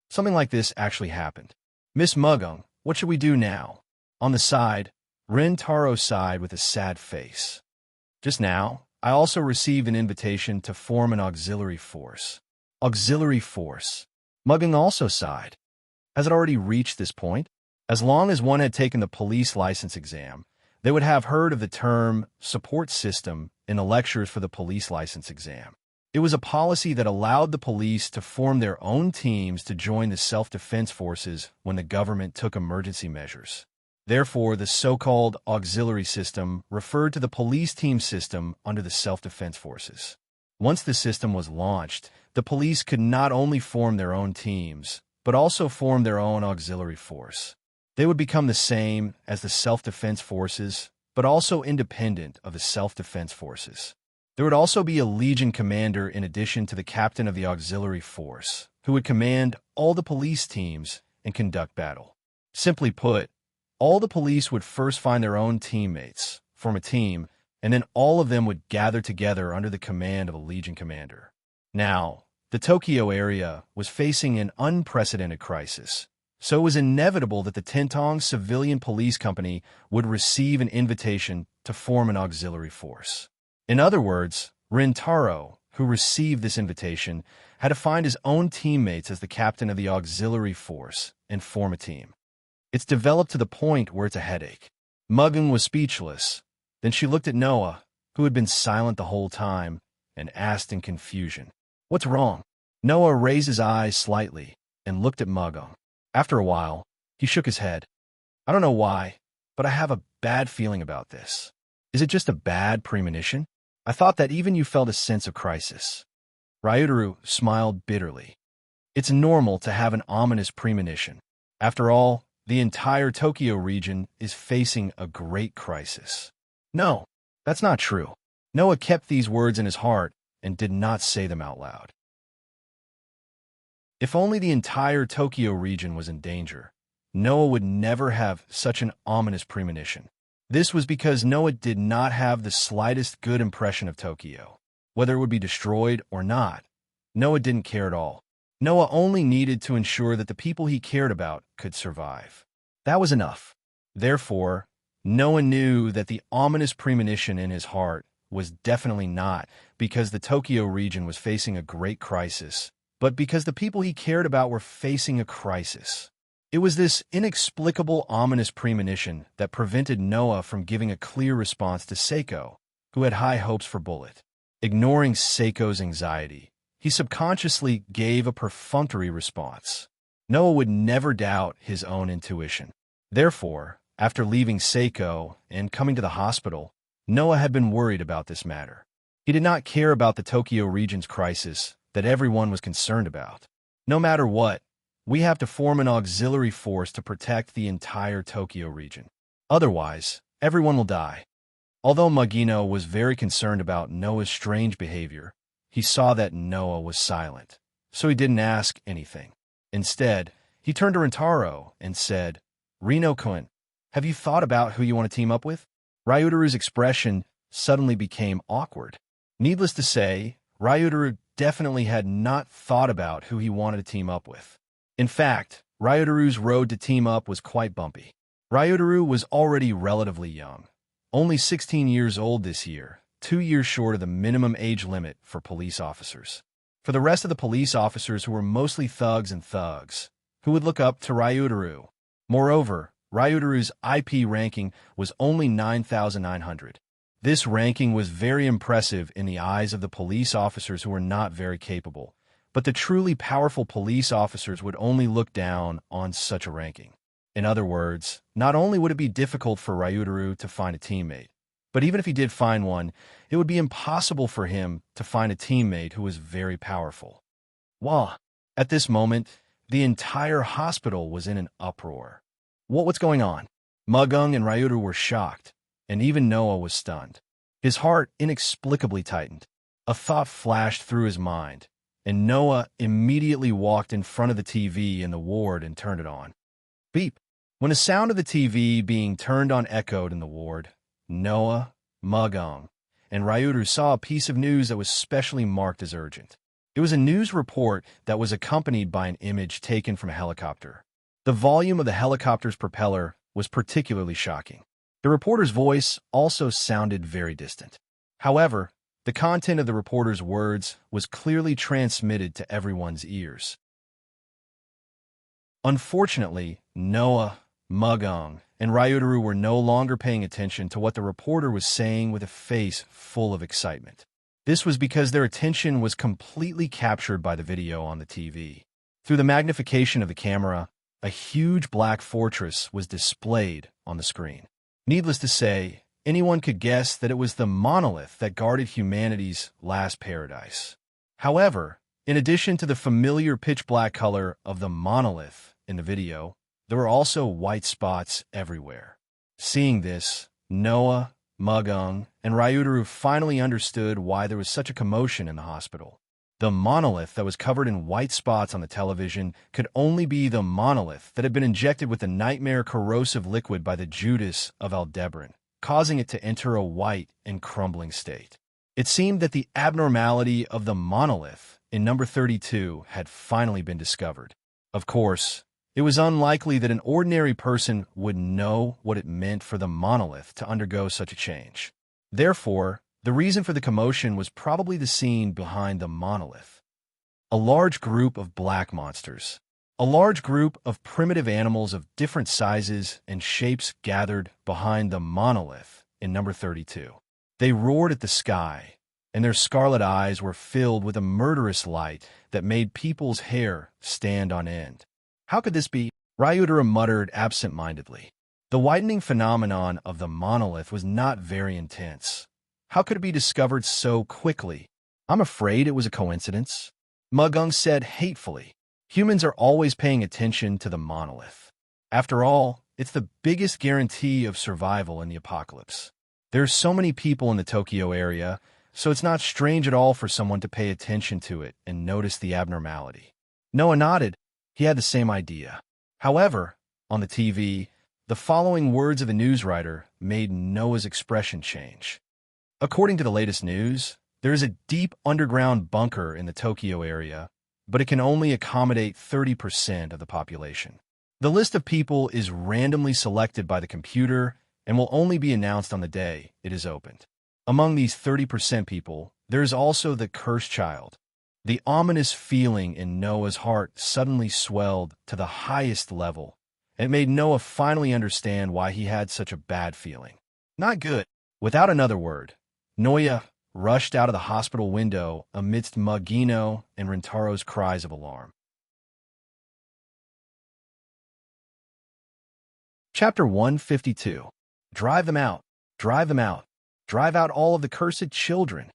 Something like this actually happened. "Miss Mugung, what should we do now?" On the side, Rintaro sighed with a sad face. "Just now, I also received an invitation to form an auxiliary force." Auxiliary force. Mugung also sighed. Has it already reached this point? As long as one had taken the police license exam, they would have heard of the term support system in the lectures for the police license exam. It was a policy that allowed the police to form their own teams to join the self-defense forces when the government took emergency measures. Therefore, the so-called auxiliary system referred to the police team system under the self-defense forces. Once the system was launched, the police could not only form their own teams, but also form their own auxiliary force. They would become the same as the self-defense forces, but also independent of the self-defense forces. There would also be a legion commander in addition to the captain of the auxiliary force, who would command all the police teams and conduct battle. Simply put, all the police would first find their own teammates, form a team, and then all of them would gather together under the command of a legion commander. Now, the Tokyo area was facing an unprecedented crisis, so it was inevitable that the Tentong Civilian Police Company would receive an invitation to form an auxiliary force. In other words, Rintaro, who received this invitation, had to find his own teammates as the captain of the auxiliary force and form a team. It's developed to the point where it's a headache. Mugung was speechless. Then she looked at Noah, who had been silent the whole time, and asked in confusion, "What's wrong?" Noah raised his eyes slightly and looked at Mugung. After a while, he shook his head. "I don't know why, but I have a bad feeling about this. Is it just a bad premonition? I thought that even you felt a sense of crisis." Ryutaru smiled bitterly. "It's normal to have an ominous premonition. After all, the entire Tokyo region is facing a great crisis." "No, that's not true." Noah kept these words in his heart and did not say them out loud. If only the entire Tokyo region was in danger, Noah would never have such an ominous premonition. This was because Noah did not have the slightest good impression of Tokyo. Whether it would be destroyed or not, Noah didn't care at all. Noah only needed to ensure that the people he cared about could survive. That was enough. Therefore, Noah knew that the ominous premonition in his heart was definitely not because the Tokyo region was facing a great crisis, but because the people he cared about were facing a crisis. It was this inexplicable ominous premonition that prevented Noah from giving a clear response to Seiko, who had high hopes for Bullet. Ignoring Seiko's anxiety, he subconsciously gave a perfunctory response. Noah would never doubt his own intuition. Therefore, after leaving Seiko and coming to the hospital, Noah had been worried about this matter. He did not care about the Tokyo region's crisis that everyone was concerned about. No matter what, we have to form an auxiliary force to protect the entire Tokyo region. Otherwise, everyone will die. Although Magino was very concerned about Noah's strange behavior, he saw that Noah was silent, so he didn't ask anything. Instead, he turned to Rintaro and said, "Rino-kun, have you thought about who you want to team up with?" Ryutaru's expression suddenly became awkward. Needless to say, Ryutaru definitely had not thought about who he wanted to team up with. In fact, Ryutaru's road to team up was quite bumpy. Ryutaru was already relatively young. only 16 years old this year, 2 years short of the minimum age limit for police officers. For the rest of the police officers who were mostly thugs and thugs, who would look up to Ryutaru. Moreover, Ryutaru's IP ranking was only 9,900. This ranking was very impressive in the eyes of the police officers who were not very capable, but the truly powerful police officers would only look down on such a ranking. In other words, not only would it be difficult for Ryutaru to find a teammate, but even if he did find one, it would be impossible for him to find a teammate who was very powerful. Wah! At this moment, the entire hospital was in an uproar. What's going on? Mugung and Ryutaru were shocked, and even Noah was stunned. His heart inexplicably tightened. A thought flashed through his mind, and Noah immediately walked in front of the TV in the ward and turned it on. Beep! When the sound of the TV being turned on echoed in the ward, Noah, Mugung, and Ryutaru saw a piece of news that was specially marked as urgent. It was a news report that was accompanied by an image taken from a helicopter. The volume of the helicopter's propeller was particularly shocking. The reporter's voice also sounded very distant. However, the content of the reporter's words was clearly transmitted to everyone's ears. Unfortunately, Noah, Mugung, and Ryutaru were no longer paying attention to what the reporter was saying with a face full of excitement. This was because their attention was completely captured by the video on the TV. Through the magnification of the camera, a huge black fortress was displayed on the screen. Needless to say, anyone could guess that it was the monolith that guarded humanity's last paradise. However, in addition to the familiar pitch-black color of the monolith in the video, there were also white spots everywhere. Seeing this, Noah, Mugung, and Ryutaru finally understood why there was such a commotion in the hospital. The monolith that was covered in white spots on the television could only be the monolith that had been injected with the nightmare corrosive liquid by the Judas of Aldebaran, causing it to enter a white and crumbling state. It seemed that the abnormality of the monolith in number 32 had finally been discovered. Of course, it was unlikely that an ordinary person would know what it meant for the monolith to undergo such a change. Therefore, the reason for the commotion was probably the scene behind the monolith. A large group of black monsters. A large group of primitive animals of different sizes and shapes gathered behind the monolith in number 32. They roared at the sky, and their scarlet eyes were filled with a murderous light that made people's hair stand on end. How could this be? Ryutaru muttered absent-mindedly. The whitening phenomenon of the monolith was not very intense. How could it be discovered so quickly? I'm afraid it was a coincidence. Mugung said hatefully. Humans are always paying attention to the monolith. After all, it's the biggest guarantee of survival in the apocalypse. There's so many people in the Tokyo area, so it's not strange at all for someone to pay attention to it and notice the abnormality. Noah nodded. He had the same idea. However, on the TV, the following words of the news writer made Noah's expression change. According to the latest news, there is a deep underground bunker in the Tokyo area, but it can only accommodate 30% of the population. The list of people is randomly selected by the computer and will only be announced on the day it is opened. Among these 30% people, there is also the cursed child. The ominous feeling in Noah's heart suddenly swelled to the highest level, and it made Noah finally understand why he had such a bad feeling. Not good. Without another word, Noah rushed out of the hospital window amidst Mugino and Rintaro's cries of alarm. Chapter 152. Drive them out. Drive them out. Drive out all of the cursed children.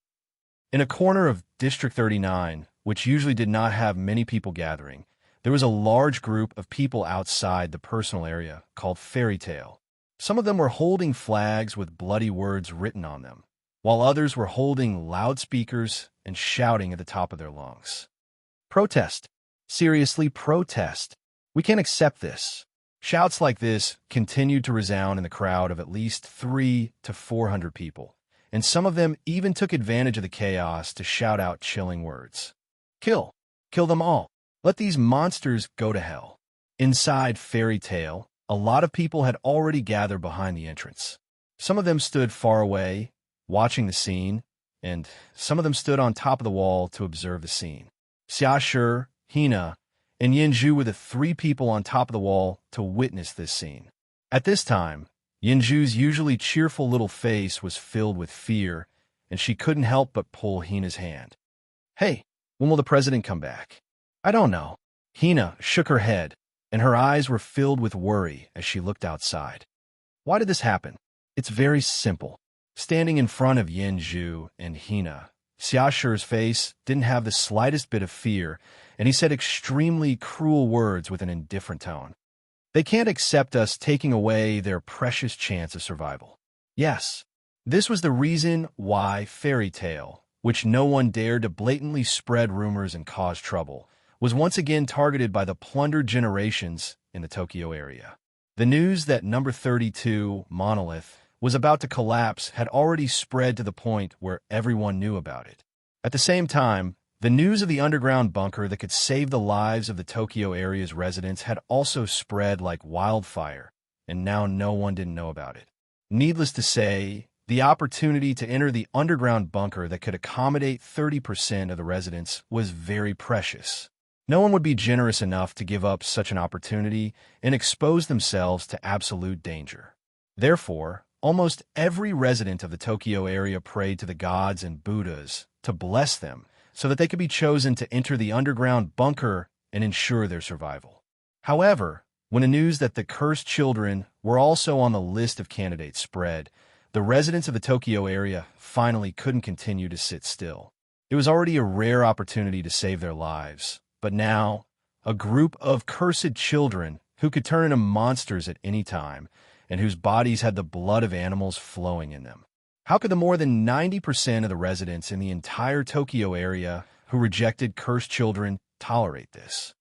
In a corner of District 39, which usually did not have many people gathering, there was a large group of people outside the personal area called Fairy Tale. Some of them were holding flags with bloody words written on them, while others were holding loudspeakers and shouting at the top of their lungs. Protest. Seriously, protest. We can't accept this. Shouts like this continued to resound in the crowd of at least 300 to 400 people, and some of them even took advantage of the chaos to shout out chilling words. Kill. Kill them all. Let these monsters go to hell. Inside Fairy Tale, a lot of people had already gathered behind the entrance. Some of them stood far away, watching the scene, and some of them stood on top of the wall to observe the scene. Xiashi, Hina, and Yinzhu were the three people on top of the wall to witness this scene. At this time, Yinzhu's usually cheerful little face was filled with fear, and she couldn't help but pull Hina's hand. "Hey, when will the president come back?" "I don't know." Hina shook her head, and her eyes were filled with worry as she looked outside. "Why did this happen?" "It's very simple." Standing in front of Yinzhu and Hina, Xiaoshi's face didn't have the slightest bit of fear, and he said extremely cruel words with an indifferent tone. "They can't accept us taking away their precious chance of survival." Yes, this was the reason why Fairy Tale, which no one dared to blatantly spread rumors and cause trouble, was once again targeted by the plundered generations in the Tokyo area. The news that number 32, Monolith, was about to collapse had already spread to the point where everyone knew about it. At the same time, the news of the underground bunker that could save the lives of the Tokyo area's residents had also spread like wildfire, and now no one didn't know about it. Needless to say, the opportunity to enter the underground bunker that could accommodate 30% of the residents was very precious. No one would be generous enough to give up such an opportunity and expose themselves to absolute danger. Therefore, almost every resident of the Tokyo area prayed to the gods and Buddhas to bless them so that they could be chosen to enter the underground bunker and ensure their survival. However, when the news that the cursed children were also on the list of candidates spread, the residents of the Tokyo area finally couldn't continue to sit still. It was already a rare opportunity to save their lives, but now, a group of cursed children who could turn into monsters at any time and whose bodies had the blood of animals flowing in them. How could the more than 90% of the residents in the entire Tokyo area who rejected cursed children tolerate this?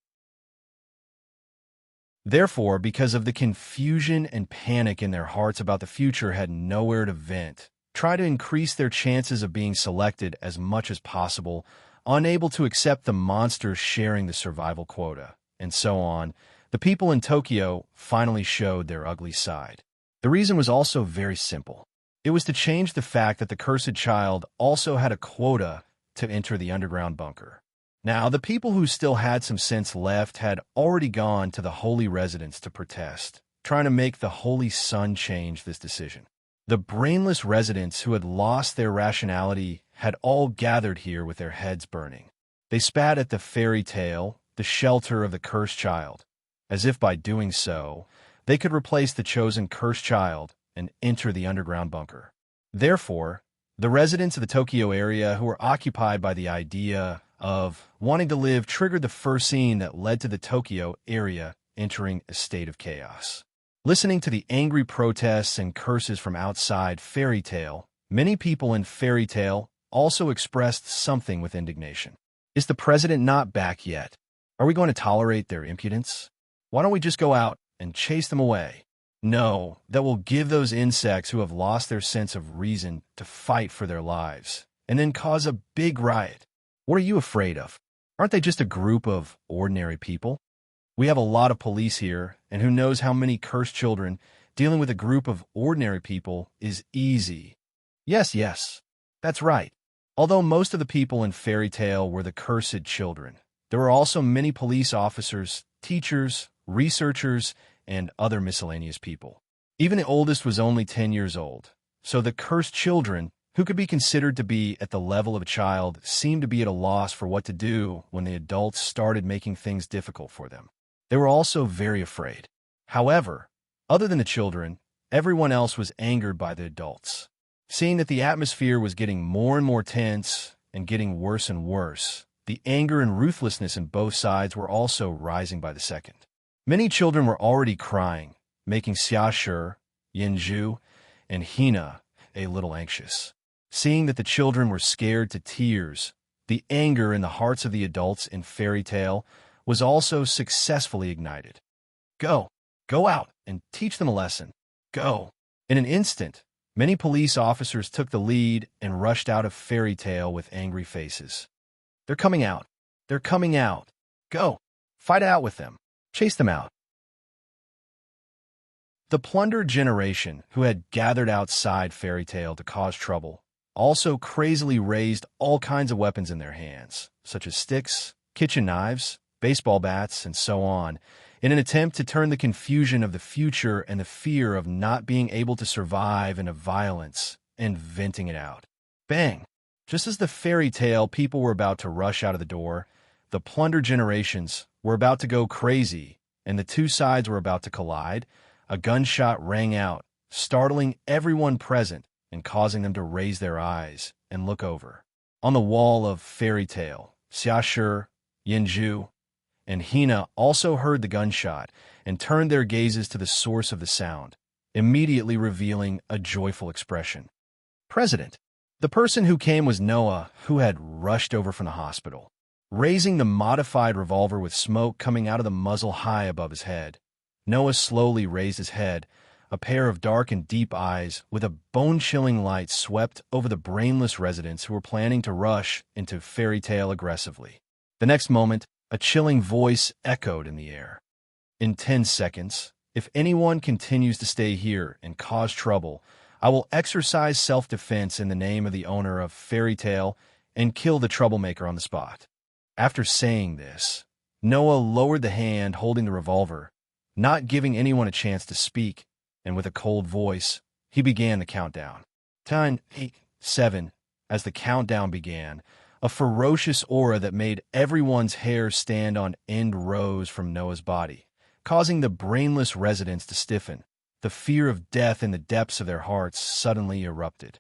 Therefore, because of the confusion and panic in their hearts about the future had nowhere to vent, try to increase their chances of being selected as much as possible, unable to accept the monsters sharing the survival quota, and so on, the people in Tokyo finally showed their ugly side. The reason was also very simple. It was to change the fact that the cursed child also had a quota to enter the underground bunker. Now, the people who still had some sense left had already gone to the holy residence to protest, trying to make the Holy Sun change this decision. The brainless residents who had lost their rationality had all gathered here with their heads burning. They spat at the fairy tale, the shelter of the cursed child, as if by doing so, they could replace the chosen cursed child and enter the underground bunker. Therefore, the residents of the Tokyo area who were occupied by the idea of wanting to live triggered the first scene that led to the Tokyo area entering a state of chaos. Listening to the angry protests and curses from outside Fairy Tale, many people in Fairy Tale also expressed something with indignation. Is the president not back yet? Are we going to tolerate their impudence? Why don't we just go out and chase them away? No, that will give those insects who have lost their sense of reason to fight for their lives, and then cause a big riot. What are you afraid of? Aren't they just a group of ordinary people? We have a lot of police here, and who knows how many cursed children. Dealing with a group of ordinary people is easy. Yes, that's right. Although most of the people in Fairy Tale were the cursed children, there were also many police officers, teachers, researchers, and other miscellaneous people. Even the oldest was only 10 years old, so the cursed children, who could be considered to be at the level of a child, seemed to be at a loss for what to do when the adults started making things difficult for them. They were also very afraid. However, other than the children, everyone else was angered by the adults. Seeing that the atmosphere was getting more and more tense and getting worse and worse, the anger and ruthlessness in both sides were also rising by the second. Many children were already crying, making Xiashi, Yinzhu, and Hina a little anxious. Seeing that the children were scared to tears, the anger in the hearts of the adults in Fairy Tale was also successfully ignited. Go out and teach them a lesson. Go. In an instant, many police officers took the lead and rushed out of Fairy Tale with angry faces. They're coming out. They're coming out. Go. Fight out with them. Chase them out. The plundered generation, who had gathered outside Fairy Tale to cause trouble, also crazily raised all kinds of weapons in their hands, such as sticks, kitchen knives, baseball bats, and so on, in an attempt to turn the confusion of the future and the fear of not being able to survive into violence and venting it out. Bang! Just as the Fairy Tale people were about to rush out of the door, the plundered generations were about to go crazy, and the two sides were about to collide. A gunshot rang out, startling everyone present and causing them to raise their eyes and look over. On the wall of Fairy Tale, Xiashi, Yanju, and Hina also heard the gunshot and turned their gazes to the source of the sound, immediately revealing a joyful expression. President. The person who came was Noah, who had rushed over from the hospital, raising the modified revolver with smoke coming out of the muzzle high above his head. Noah slowly raised his head. A pair of dark and deep eyes with a bone-chilling light swept over the brainless residents who were planning to rush into Fairy Tale aggressively. The next moment, a chilling voice echoed in the air. In 10 seconds, if anyone continues to stay here and cause trouble, I will exercise self-defense in the name of the owner of Fairy Tale and kill the troublemaker on the spot. After saying this, Noah lowered the hand holding the revolver, not giving anyone a chance to speak, and with a cold voice, he began the countdown. 10, 8, 7. As the countdown began, a ferocious aura that made everyone's hair stand on end rose from Noah's body, causing the brainless residents to stiffen. The fear of death in the depths of their hearts suddenly erupted.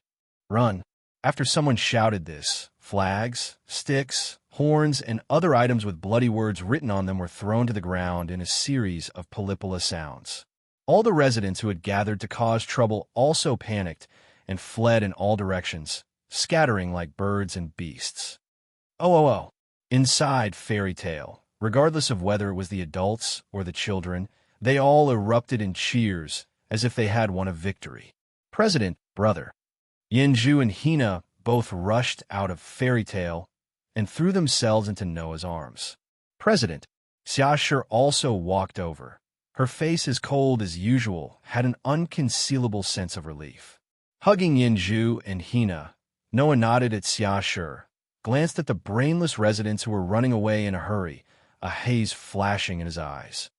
Run! After someone shouted this, flags, sticks, horns, and other items with bloody words written on them were thrown to the ground in a series of Polypola sounds. All the residents who had gathered to cause trouble also panicked and fled in all directions, scattering like birds and beasts. Oh. Inside Fairy Tale, regardless of whether it was the adults or the children, they all erupted in cheers as if they had won a victory. President, brother. Yanju and Hina both rushed out of Fairy Tale and threw themselves into Noah's arms. President. Xiashi also walked over. Her face, as cold as usual, had an unconcealable sense of relief. Hugging Yanju and Hina, Noah nodded at Xiashi, glanced at the brainless residents who were running away in a hurry, a haze flashing in his eyes.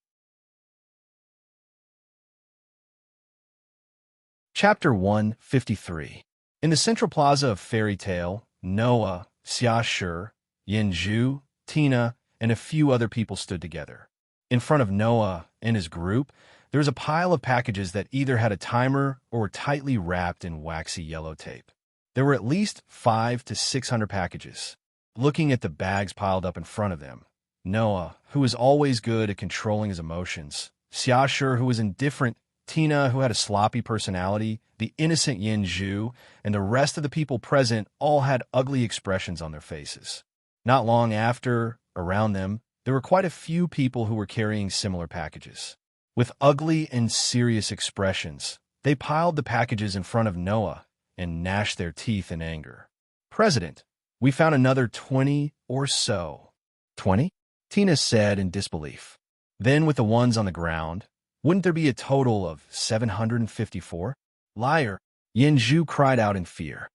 Chapter 153. In the central plaza of Fairy Tale, Noah, Xiashi, Yanju, Tina, and a few other people stood together. In front of Noah and his group, there was a pile of packages that either had a timer or were tightly wrapped in waxy yellow tape. There were at least 500 to 600 packages. Looking at the bags piled up in front of them, Noah, who was always good at controlling his emotions, Xiashi, who was indifferent, Tina, who had a sloppy personality, the innocent Yanju, and the rest of the people present all had ugly expressions on their faces. Not long after, around them, there were quite a few people who were carrying similar packages. With ugly and serious expressions, they piled the packages in front of Noah and gnashed their teeth in anger. President, we found another 20 or so. 20? Tina said in disbelief. Then with the ones on the ground, wouldn't there be a total of 754? Liar, Yanju cried out in fear.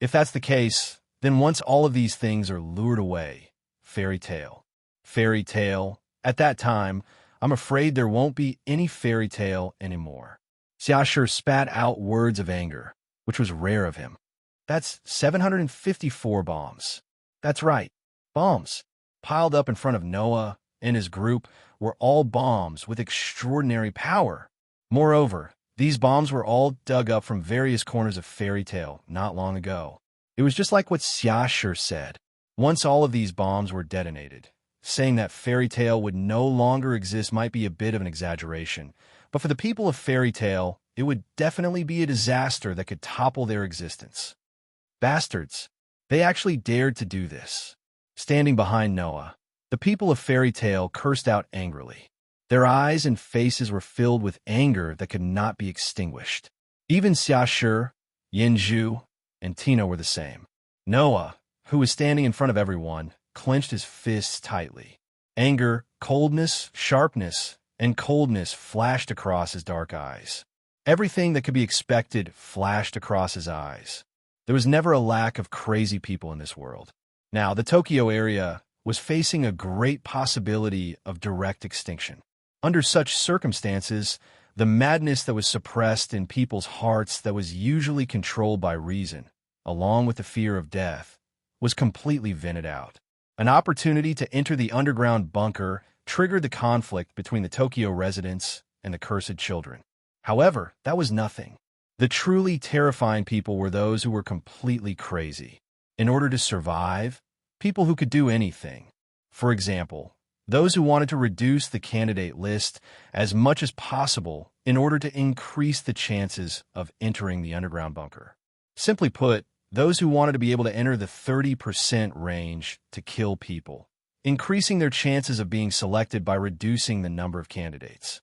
If that's the case, then once all of these things are lured away, Fairy Tale. Fairy Tale, at that time, I'm afraid there won't be any Fairy Tale anymore. Xiashi spat out words of anger, which was rare of him. That's 754 bombs. That's right, bombs. Piled up in front of Noah and his group were all bombs with extraordinary power. Moreover, these bombs were all dug up from various corners of Fairy Tale not long ago. It was just like what Xiashi said. Once all of these bombs were detonated, saying that Fairy Tale would no longer exist might be a bit of an exaggeration, but for the people of Fairy Tale, it would definitely be a disaster that could topple their existence. Bastards. They actually dared to do this. Standing behind Noah, the people of Fairy Tale cursed out angrily. Their eyes and faces were filled with anger that could not be extinguished. Even Xiashi, Yanju, and Tina were the same. Noah, who was standing in front of everyone, clenched his fists tightly. Anger, coldness, sharpness, and coldness flashed across his dark eyes. Everything that could be expected flashed across his eyes. There was never a lack of crazy people in this world. Now, the Tokyo area was facing a great possibility of direct extinction. Under such circumstances, the madness that was suppressed in people's hearts that was usually controlled by reason, along with the fear of death, was completely vented out. An opportunity to enter the underground bunker triggered the conflict between the Tokyo residents and the cursed children. However, that was nothing. The truly terrifying people were those who were completely crazy. In order to survive, people who could do anything. For example, those who wanted to reduce the candidate list as much as possible in order to increase the chances of entering the underground bunker. Simply put, those who wanted to be able to enter the 30% range to kill people, increasing their chances of being selected by reducing the number of candidates.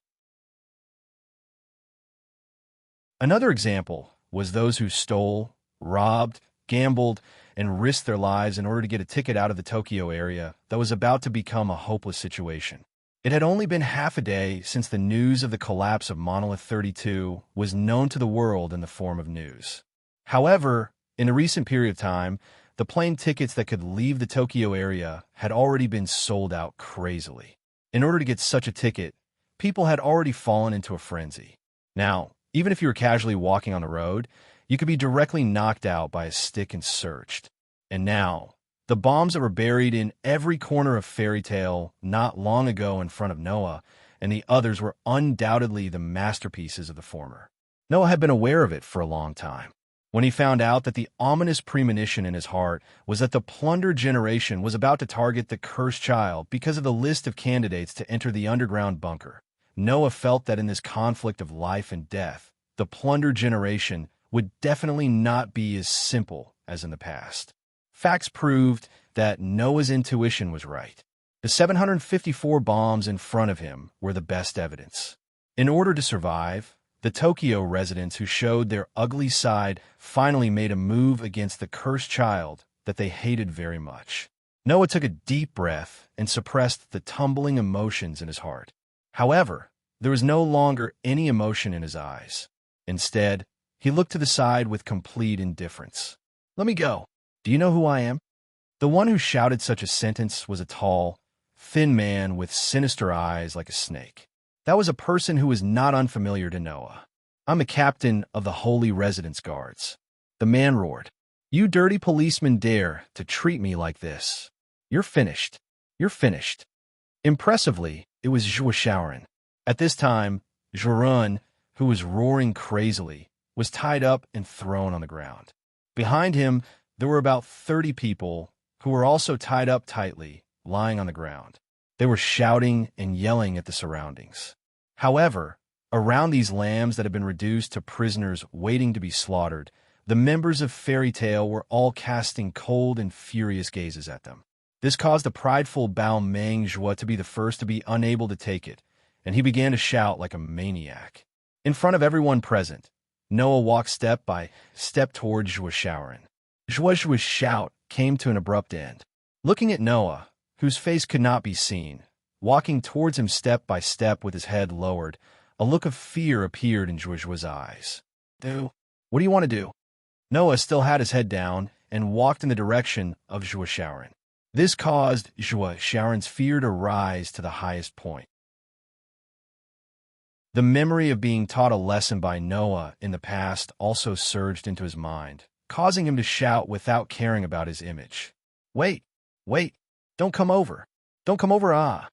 Another example was those who stole, robbed, gambled, and risked their lives in order to get a ticket out of the Tokyo area that was about to become a hopeless situation. It had only been half a day since the news of the collapse of Monolith 32 was known to the world in the form of news. However, in a recent period of time, the plane tickets that could leave the Tokyo area had already been sold out crazily. In order to get such a ticket, people had already fallen into a frenzy. Now, even if you were casually walking on the road, you could be directly knocked out by a stick and searched. And now, the bombs that were buried in every corner of Fairy Tale not long ago in front of Noah and the others were undoubtedly the masterpieces of the former. Noah had been aware of it for a long time. When he found out that the ominous premonition in his heart was that the plundered generation was about to target the cursed child because of the list of candidates to enter the underground bunker, Noah felt that in this conflict of life and death, the plundered generation would definitely not be as simple as in the past. Facts proved that Noah's intuition was right. The 754 bombs in front of him were the best evidence. In order to survive, the Tokyo residents who showed their ugly side finally made a move against the cursed child that they hated very much. Noah took a deep breath and suppressed the tumbling emotions in his heart. However, there was no longer any emotion in his eyes. Instead, he looked to the side with complete indifference. "Let me go. Do you know who I am?" The one who shouted such a sentence was a tall, thin man with sinister eyes like a snake. That was a person who was not unfamiliar to Noah. "I'm the captain of the Holy Residence Guards." The man roared. "You dirty policemen dare to treat me like this. You're finished. You're finished." Impressively, it was Zhuo. At this time, Zhurun, who was roaring crazily, was tied up and thrown on the ground. Behind him, there were about 30 people who were also tied up tightly, lying on the ground. They were shouting and yelling at the surroundings. However, around these lambs that had been reduced to prisoners waiting to be slaughtered, the members of Fairy Tale were all casting cold and furious gazes at them. This caused the prideful Bao Meng Zhuo to be the first to be unable to take it, and he began to shout like a maniac. In front of everyone present, Noah walked step by step toward Zhuo Shaoran. Zhuo's shout came to an abrupt end. Looking at Noah, whose face could not be seen, walking towards him step by step with his head lowered, a look of fear appeared in Zhuo's eyes. What do you want to do?" Noah still had his head down and walked in the direction of Zhuo Shaoran. This caused Zhuo Shaoran's fear to rise to the highest point. The memory of being taught a lesson by Noah in the past also surged into his mind, causing him to shout without caring about his image. Wait, don't come over. Don't come over, ah."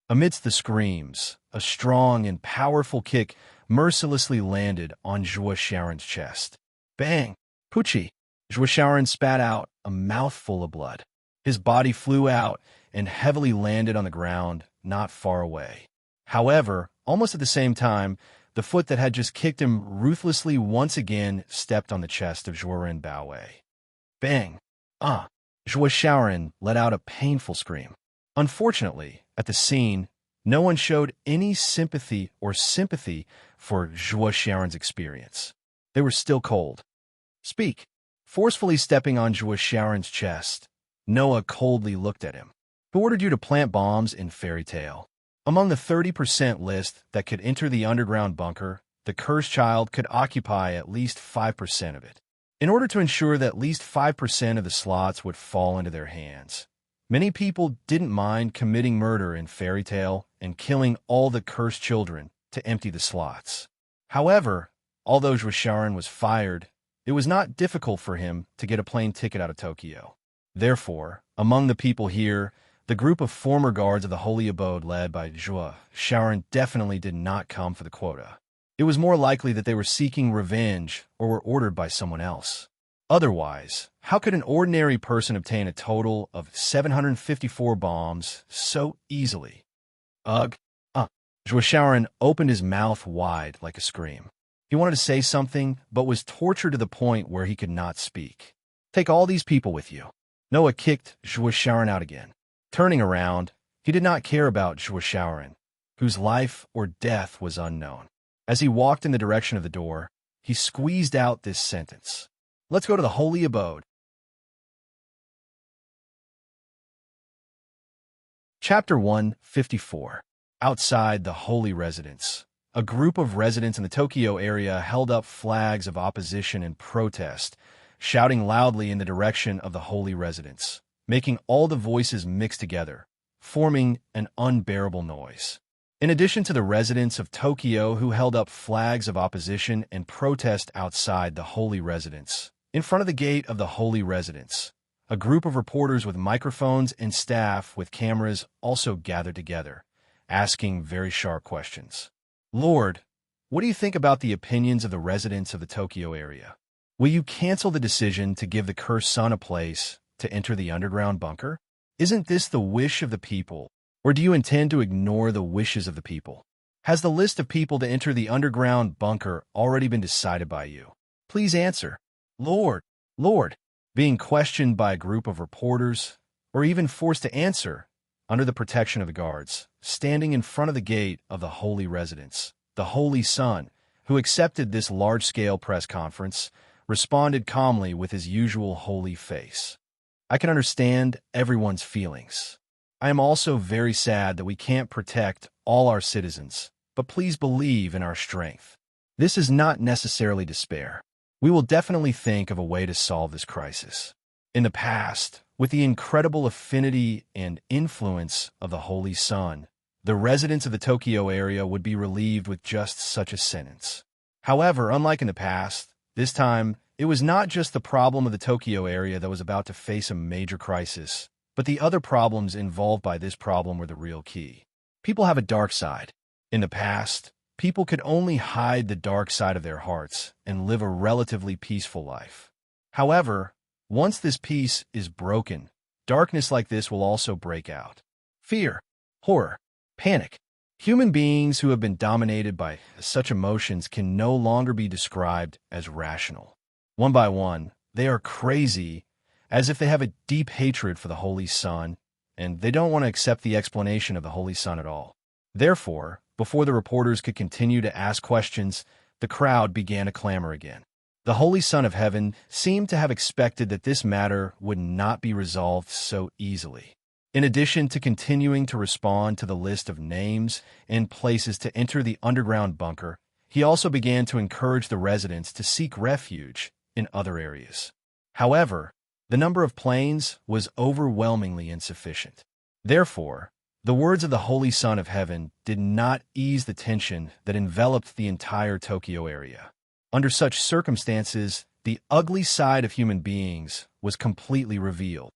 Amidst the screams, a strong and powerful kick mercilessly landed on Zhuo Shaoran's chest. Bang! Poochie! Zhuo Shaoran spat out a mouthful of blood. His body flew out and heavily landed on the ground not far away. However, almost at the same time, the foot that had just kicked him ruthlessly once again stepped on the chest of Zhuoren Baowei. Bang! Ah! Zhuo Shaoran let out a painful scream. Unfortunately, at the scene, no one showed any sympathy for Zhuo Shaoran's experience. They were still cold. "Speak." Forcefully stepping on Zhuo Shaoran's chest, Noah coldly looked at him. "Who ordered you to plant bombs in Fairy Tale?" Among the 30% list that could enter the underground bunker, the cursed child could occupy at least 5% of it. In order to ensure that at least 5% of the slots would fall into their hands, many people didn't mind committing murder in Fairy Tale and killing all the cursed children to empty the slots. However, although Sharon was fired, it was not difficult for him to get a plane ticket out of Tokyo. Therefore, among the people here, the group of former guards of the Holy Abode led by Sharon definitely did not come for the quota. It was more likely that they were seeking revenge or were ordered by someone else. Otherwise, how could an ordinary person obtain a total of 754 bombs so easily? Ugh. Sharon opened his mouth wide like a scream. He wanted to say something, but was tortured to the point where he could not speak. Take all these people with you. Noah kicked Sharon out again. Turning around, he did not care about Sharon, whose life or death was unknown. As he walked in the direction of the door, he squeezed out this sentence. Let's go to the Holy Abode. Chapter 154. Outside the Holy Residence. A group of residents in the Tokyo area held up flags of opposition and protest, shouting loudly in the direction of the Holy Residence, making all the voices mix together, forming an unbearable noise. In addition to the residents of Tokyo who held up flags of opposition and protest outside the Holy Residence, in front of the gate of the Holy Residence, a group of reporters with microphones and staff with cameras also gathered together, asking very sharp questions. Lord, what do you think about the opinions of the residents of the Tokyo area? Will you cancel the decision to give the cursed son a place to enter the underground bunker? Isn't this the wish of the people, or do you intend to ignore the wishes of the people? Has the list of people to enter the underground bunker already been decided by you? Please answer. Lord, being questioned by a group of reporters, or even forced to answer, under the protection of the guards, standing in front of the gate of the Holy Residence, the Holy Son, who accepted this large-scale press conference, responded calmly with his usual holy face. I can understand everyone's feelings. I am also very sad that we can't protect all our citizens, but please believe in our strength. This is not necessarily despair. We will definitely think of a way to solve this crisis. In the past, with the incredible affinity and influence of the Holy Son, the residents of the Tokyo area would be relieved with just such a sentence. However, unlike in the past, this time, it was not just the problem of the Tokyo area that was about to face a major crisis, but the other problems involved by this problem were the real key. People have a dark side. In the past, people could only hide the dark side of their hearts and live a relatively peaceful life. However, once this peace is broken, darkness like this will also break out. Fear, horror, panic. Human beings who have been dominated by such emotions can no longer be described as rational. One by one, they are crazy, as if they have a deep hatred for the Holy Son, and they don't want to accept the explanation of the Holy Son at all. Therefore, before the reporters could continue to ask questions, the crowd began to clamor again. The Holy Son of Heaven seemed to have expected that this matter would not be resolved so easily. In addition to continuing to respond to the list of names and places to enter the underground bunker, he also began to encourage the residents to seek refuge in other areas. However, the number of planes was overwhelmingly insufficient. Therefore, the words of the Holy Son of Heaven did not ease the tension that enveloped the entire Tokyo area. Under such circumstances, the ugly side of human beings was completely revealed.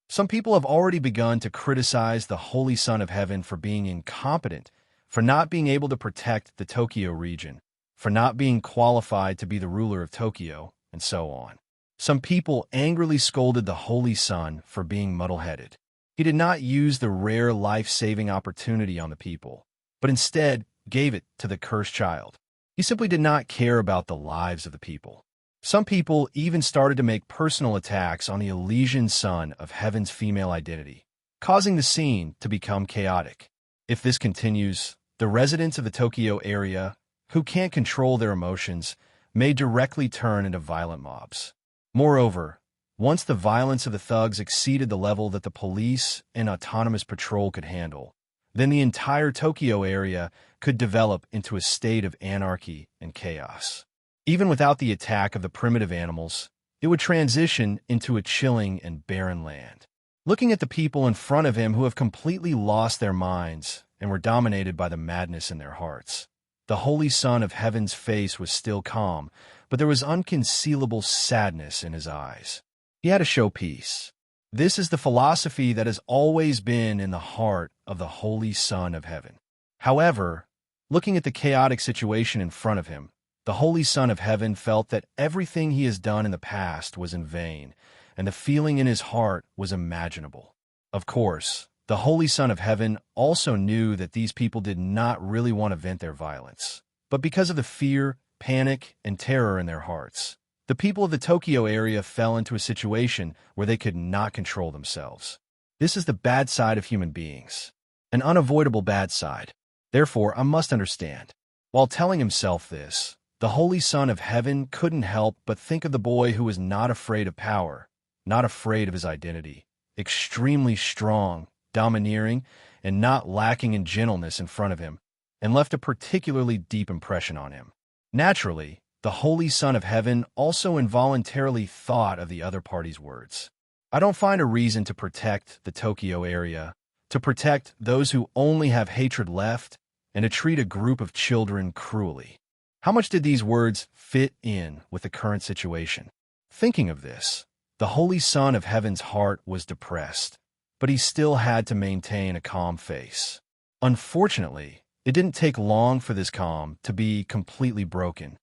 Some people have already begun to criticize the Holy Son of Heaven for being incompetent, for not being able to protect the Tokyo region, for not being qualified to be the ruler of Tokyo, and so on. Some people angrily scolded the Holy Son for being muddle-headed. He did not use the rare life-saving opportunity on the people, but instead gave it to the cursed child. He simply did not care about the lives of the people. Some people even started to make personal attacks on the Elysian Son of Heaven's female identity, causing the scene to become chaotic. If this continues, the residents of the Tokyo area, who can't control their emotions, may directly turn into violent mobs. Moreover, Once the violence of the thugs exceeded the level that the police and autonomous patrol could handle, then the entire Tokyo area could develop into a state of anarchy and chaos. Even without the attack of the primitive animals, it would transition into a chilling and barren land. Looking at the people in front of him who have completely lost their minds and were dominated by the madness in their hearts, the Holy Son of Heaven's face was still calm, but there was unconcealable sadness in his eyes. He had to show peace. This is the philosophy that has always been in the heart of the Holy Son of Heaven. However, looking at the chaotic situation in front of him, the Holy Son of Heaven felt that everything he has done in the past was in vain, and the feeling in his heart was imaginable. Of course, the Holy Son of Heaven also knew that these people did not really want to vent their violence, but because of the fear, panic, and terror in their hearts, the people of the Tokyo area fell into a situation where they could not control themselves. This is the bad side of human beings, an unavoidable bad side. Therefore, I must understand. While telling himself this, the Holy Son of Heaven couldn't help but think of the boy who was not afraid of power, not afraid of his identity, extremely strong, domineering, and not lacking in gentleness in front of him, and left a particularly deep impression on him. Naturally, the Holy Son of Heaven also involuntarily thought of the other party's words. I don't find a reason to protect the Tokyo area, to protect those who only have hatred left, and to treat a group of children cruelly. How much did these words fit in with the current situation? Thinking of this, the Holy Son of Heaven's heart was depressed, but he still had to maintain a calm face. Unfortunately, it didn't take long for this calm to be completely broken.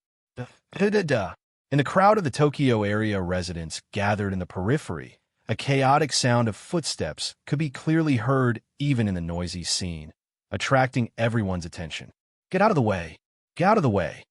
In the crowd of the Tokyo area residents gathered in the periphery, a chaotic sound of footsteps could be clearly heard even in the noisy scene, attracting everyone's attention. Get out of the way! Get out of the way!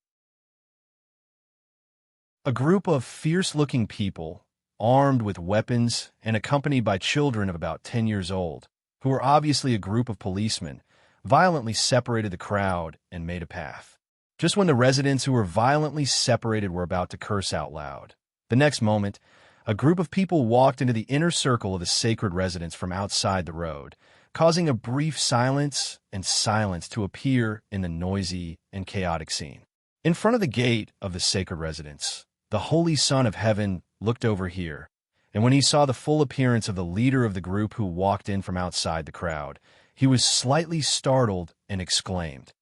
A group of fierce-looking people, armed with weapons and accompanied by children of about 10 years old, who were obviously a group of policemen, violently separated the crowd and made a path. Just when the residents who were violently separated were about to curse out loud, the next moment, a group of people walked into the inner circle of the sacred residence from outside the road, causing a brief silence to appear in the noisy and chaotic scene. In front of the gate of the sacred residence, the Holy Son of Heaven looked over here, and when he saw the full appearance of the leader of the group who walked in from outside the crowd, he was slightly startled and exclaimed,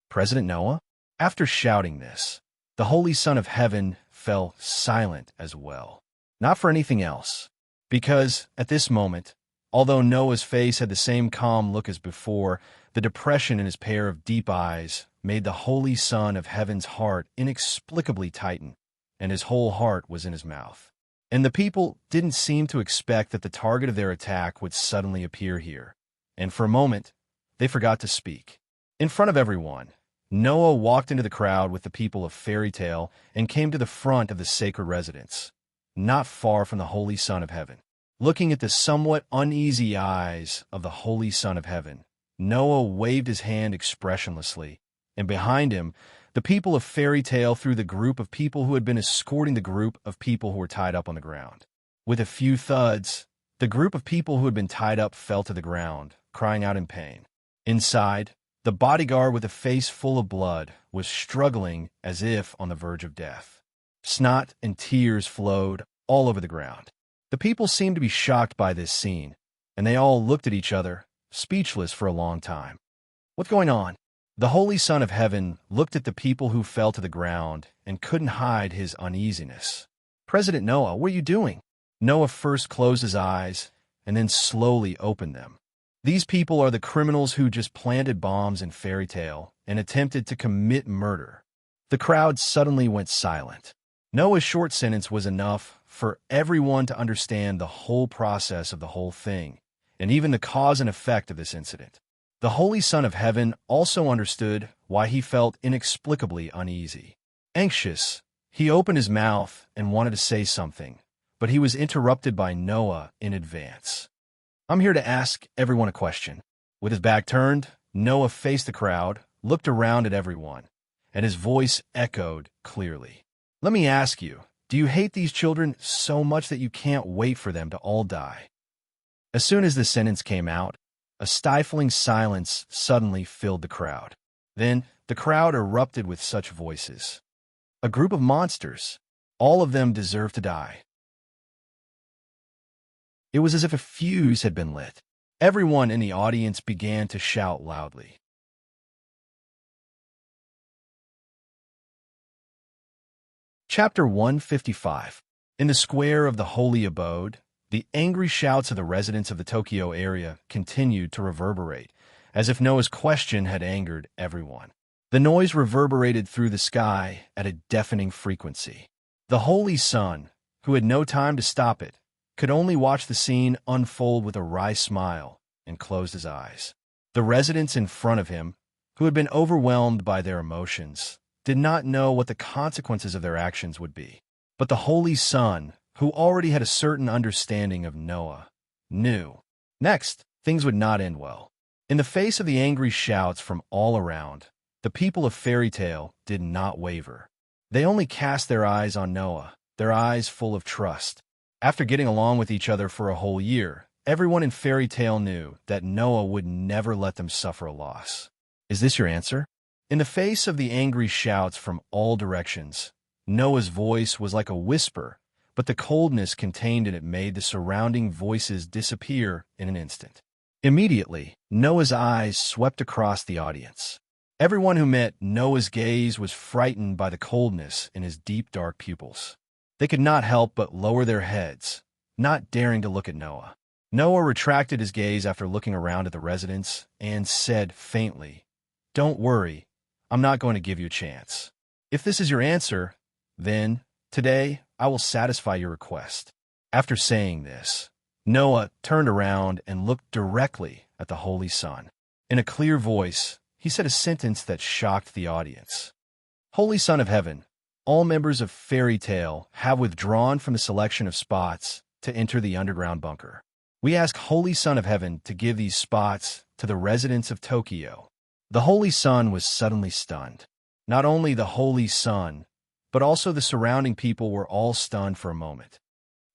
"President Noah?" After shouting this, the Holy Son of Heaven fell silent as well. Not for anything else, because at this moment, although Noah's face had the same calm look as before, the depression in his pair of deep eyes made the Holy Son of Heaven's heart inexplicably tighten, and his whole heart was in his mouth. And the people didn't seem to expect that the target of their attack would suddenly appear here, and for a moment, they forgot to speak. In front of everyone, Noah walked into the crowd with the people of Fairy Tale and came to the front of the sacred residence, not far from the Holy Son of Heaven. Looking at the somewhat uneasy eyes of the Holy Son of Heaven, Noah waved his hand expressionlessly, and behind him, the people of Fairy Tale threw the group of people who had been escorting the group of people who were tied up on the ground. With a few thuds, the group of people who had been tied up fell to the ground, crying out in pain. Inside, the bodyguard with a face full of blood was struggling as if on the verge of death. Snot and tears flowed all over the ground. The people seemed to be shocked by this scene, and they all looked at each other, speechless for a long time. What's going on? The Holy Son of Heaven looked at the people who fell to the ground and couldn't hide his uneasiness. President Noah, what are you doing? Noah first closed his eyes and then slowly opened them. These people are the criminals who just planted bombs in Fairy Tale and attempted to commit murder. The crowd suddenly went silent. Noah's short sentence was enough for everyone to understand the whole process of the whole thing, and even the cause and effect of this incident. The Holy Son of Heaven also understood why he felt inexplicably uneasy. Anxious, he opened his mouth and wanted to say something, but he was interrupted by Noah in advance. I'm here to ask everyone a question. With his back turned, Noah faced the crowd, looked around at everyone, and his voice echoed clearly. Let me ask you, Do you hate these children so much that you can't wait for them to all die? As soon as the sentence came out, a stifling silence suddenly filled the crowd. Then the crowd erupted with such voices. A group of monsters. All of them deserve to die. It was as if a fuse had been lit. Everyone in the audience began to shout loudly. Chapter 155. In the square of the Holy Abode, the angry shouts of the residents of the Tokyo area continued to reverberate, as if Noah's question had angered everyone. The noise reverberated through the sky at a deafening frequency. The Holy Sun, who had no time to stop it, could only watch the scene unfold with a wry smile and closed his eyes. The residents in front of him, who had been overwhelmed by their emotions, did not know what the consequences of their actions would be. But the Holy Sun, who already had a certain understanding of Noah, knew. Next, things would not end well. In the face of the angry shouts from all around, the people of Fairy Tale did not waver. They only cast their eyes on Noah, their eyes full of trust. After getting along with each other for a whole year, everyone in Fairy Tale knew that Noah would never let them suffer a loss. Is this your answer? In the face of the angry shouts from all directions, Noah's voice was like a whisper, but the coldness contained in it made the surrounding voices disappear in an instant. Immediately, Noah's eyes swept across the audience. Everyone who met Noah's gaze was frightened by the coldness in his deep, dark pupils. They could not help but lower their heads, not daring to look at Noah. Noah retracted his gaze after looking around at the residents and said faintly, "Don't worry, I'm not going to give you a chance. If this is your answer, then, today, I will satisfy your request." After saying this, Noah turned around and looked directly at the Holy Sun. In a clear voice, he said a sentence that shocked the audience. "Holy Son of Heaven, all members of Fairy Tale have withdrawn from the selection of spots to enter the underground bunker. We ask Holy Son of Heaven to give these spots to the residents of Tokyo." The Holy Sun was suddenly stunned. Not only the Holy Sun, but also the surrounding people were all stunned for a moment.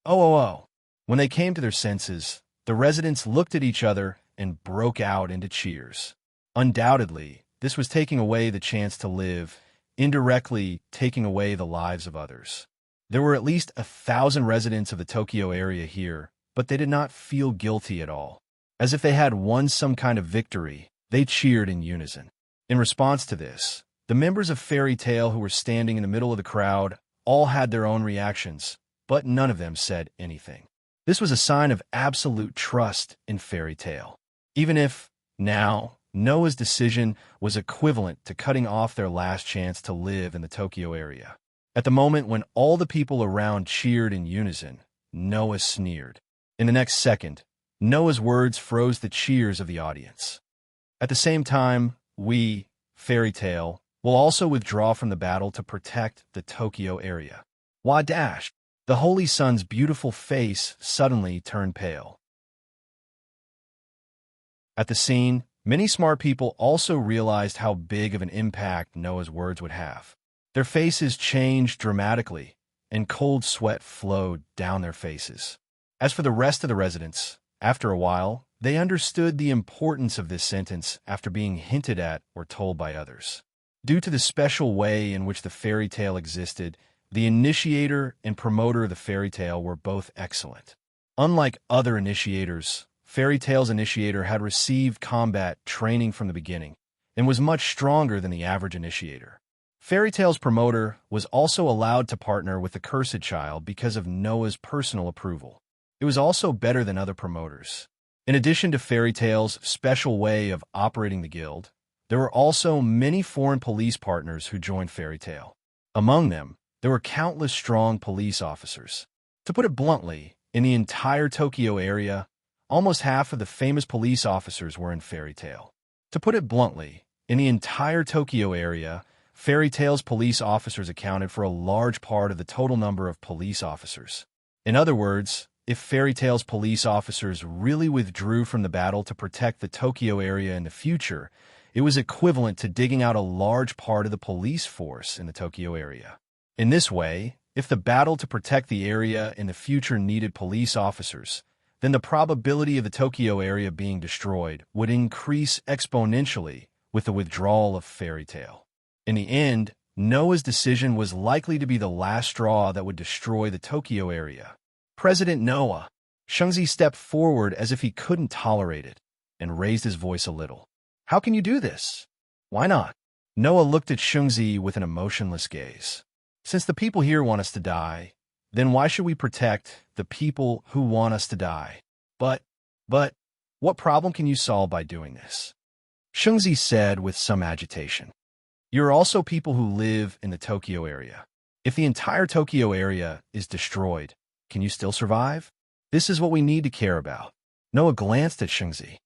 Oh. When they came to their senses, the residents looked at each other and broke out into cheers. Undoubtedly, this was taking away the chance to live, indirectly taking away the lives of others. There were at least 1,000 residents of the Tokyo area here, but they did not feel guilty at all. As if they had won some kind of victory, they cheered in unison. In response to this, the members of Fairy Tale who were standing in the middle of the crowd all had their own reactions, but none of them said anything. This was a sign of absolute trust in Fairy Tale. Even if, now, Noah's decision was equivalent to cutting off their last chance to live in the Tokyo area. At the moment when all the people around cheered in unison, Noah sneered. In the next second, Noah's words froze the cheers of the audience. At the same time, we, Fairy Tale, will also withdraw from the battle to protect the Tokyo area. Wadash! The Holy Sun's beautiful face suddenly turned pale. At the scene, many smart people also realized how big of an impact Noah's words would have. Their faces changed dramatically, and cold sweat flowed down their faces. As for the rest of the residents, after a while, they understood the importance of this sentence after being hinted at or told by others. Due to the special way in which the fairy tale existed, the initiator and promoter of the fairy tale were both excellent. Unlike other initiators, Fairy Tale's initiator had received combat training from the beginning and was much stronger than the average initiator. Fairy Tale's promoter was also allowed to partner with the Cursed Child because of Noah's personal approval. It was also better than other promoters. In addition to Fairy Tale's special way of operating the guild, there were also many foreign police partners who joined Fairy Tale. Among them, there were countless strong police officers. To put it bluntly, in the entire Tokyo area, almost half of the famous police officers were in Fairy Tale. To put it bluntly, in the entire Tokyo area, Fairy Tale's police officers accounted for a large part of the total number of police officers. In other words, if Fairy Tale's police officers really withdrew from the battle to protect the Tokyo area in the future, it was equivalent to digging out a large part of the police force in the Tokyo area. In this way, If the battle to protect the area in the future needed police officers, then the probability of the Tokyo area being destroyed would increase exponentially with the withdrawal of Fairy Tail. In the end, Noah's decision was likely to be the last straw that would destroy the Tokyo area. President Noah. Shungzi stepped forward as if he couldn't tolerate it and raised his voice a little. How can you do this? Why not? Noah looked at Shungzi with an emotionless gaze. Since the people here want us to die, then why should we protect the people who want us to die? But, what problem can you solve by doing this? Shungzi said with some agitation. You're also people who live in the Tokyo area. If the entire Tokyo area is destroyed, can you still survive? This is what we need to care about. Noah glanced at Shungzi.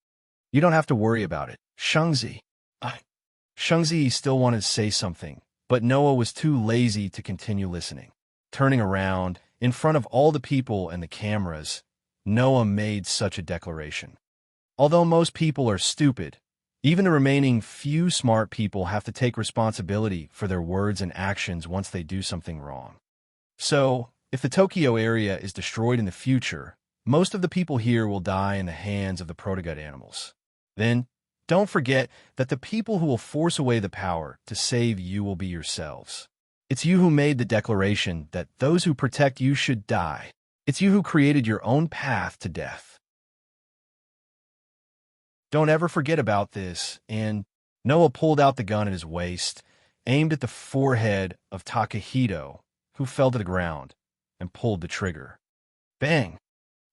You don't have to worry about it, Shungzi. Shungzi still wanted to say something, but Noah was too lazy to continue listening. Turning around, in front of all the people and the cameras, Noah made such a declaration. Although most people are stupid, even the remaining few smart people have to take responsibility for their words and actions once they do something wrong. So, if the Tokyo area is destroyed in the future, most of the people here will die in the hands of the protogut animals. Then, don't forget that the people who will force away the power to save you will be yourselves. It's you who made the declaration that those who protect you should die. It's you who created your own path to death. Don't ever forget about this, and Noah pulled out the gun at his waist, aimed at the forehead of Takahito, who fell to the ground, and pulled the trigger. Bang!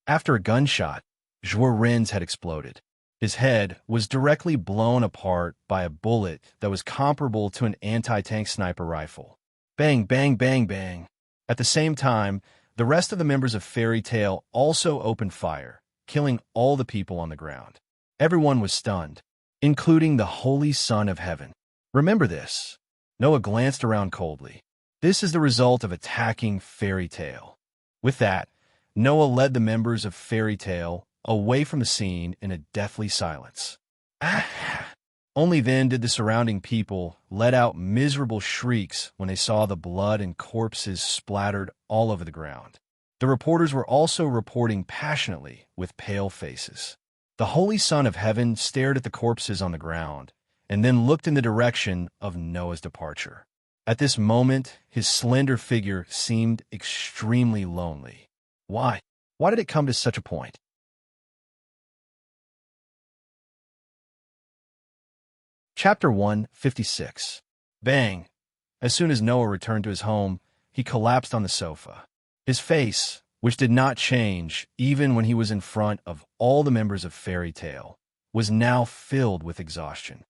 After a gunshot, Zhuo Ren's head exploded. His head was directly blown apart by a bullet that was comparable to an anti-tank sniper rifle. Bang, bang, bang, bang. At the same time, the rest of the members of Fairy Tail also opened fire, killing all the people on the ground. Everyone was stunned, including the Holy Son of Heaven. Remember this. Noah glanced around coldly. This is the result of attacking Fairy Tail. With that, Noah led the members of Fairy Tail away from the scene in a deathly silence. Only then did the surrounding people let out miserable shrieks when they saw the blood and corpses splattered all over the ground. The reporters were also reporting passionately with pale faces. The Holy Son of Heaven stared at the corpses on the ground and then looked in the direction of Noah's departure. At this moment, his slender figure seemed extremely lonely. Why? Why did it come to such a point? Chapter 156. Bang! As soon as Noah returned to his home, he collapsed on the sofa. His face, which did not change even when he was in front of all the members of Fairy Tail, was now filled with exhaustion.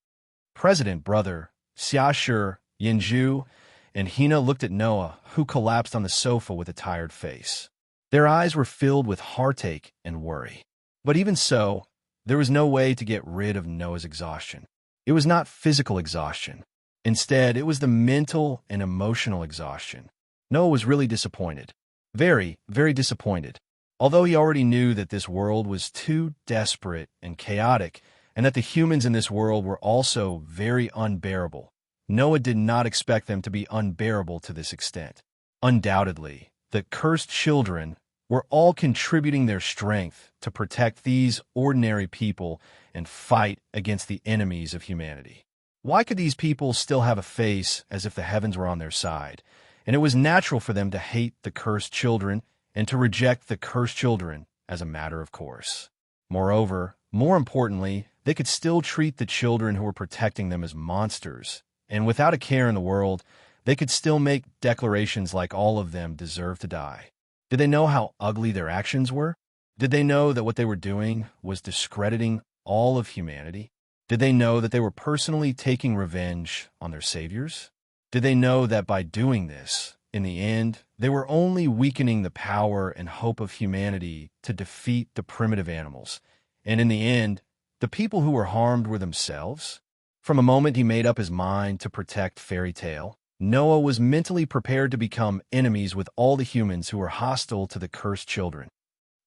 President Brother, Xiashi, Yinju, and Hina looked at Noah, who collapsed on the sofa with a tired face. Their eyes were filled with heartache and worry. But even so, there was no way to get rid of Noah's exhaustion. It was not physical exhaustion. Instead, it was the mental and emotional exhaustion. Noah was really disappointed. Very, very disappointed. Although he already knew that this world was too desperate and chaotic, and that the humans in this world were also very unbearable, Noah did not expect them to be unbearable to this extent. Undoubtedly, the cursed children were all contributing their strength to protect these ordinary people and fight against the enemies of humanity. Why could these people still have a face as if the heavens were on their side? And it was natural for them to hate the cursed children and to reject the cursed children as a matter of course. Moreover, more importantly, they could still treat the children who were protecting them as monsters, and without a care in the world, they could still make declarations like all of them deserve to die. Did they know how ugly their actions were? Did they know that what they were doing was discrediting all of humanity? Did they know that they were personally taking revenge on their saviors? Did they know that by doing this, in the end, they were only weakening the power and hope of humanity to defeat the primitive animals, and in the end, the people who were harmed were themselves? From a moment he made up his mind to protect Fairy Tail, Noah was mentally prepared to become enemies with all the humans who were hostile to the cursed children.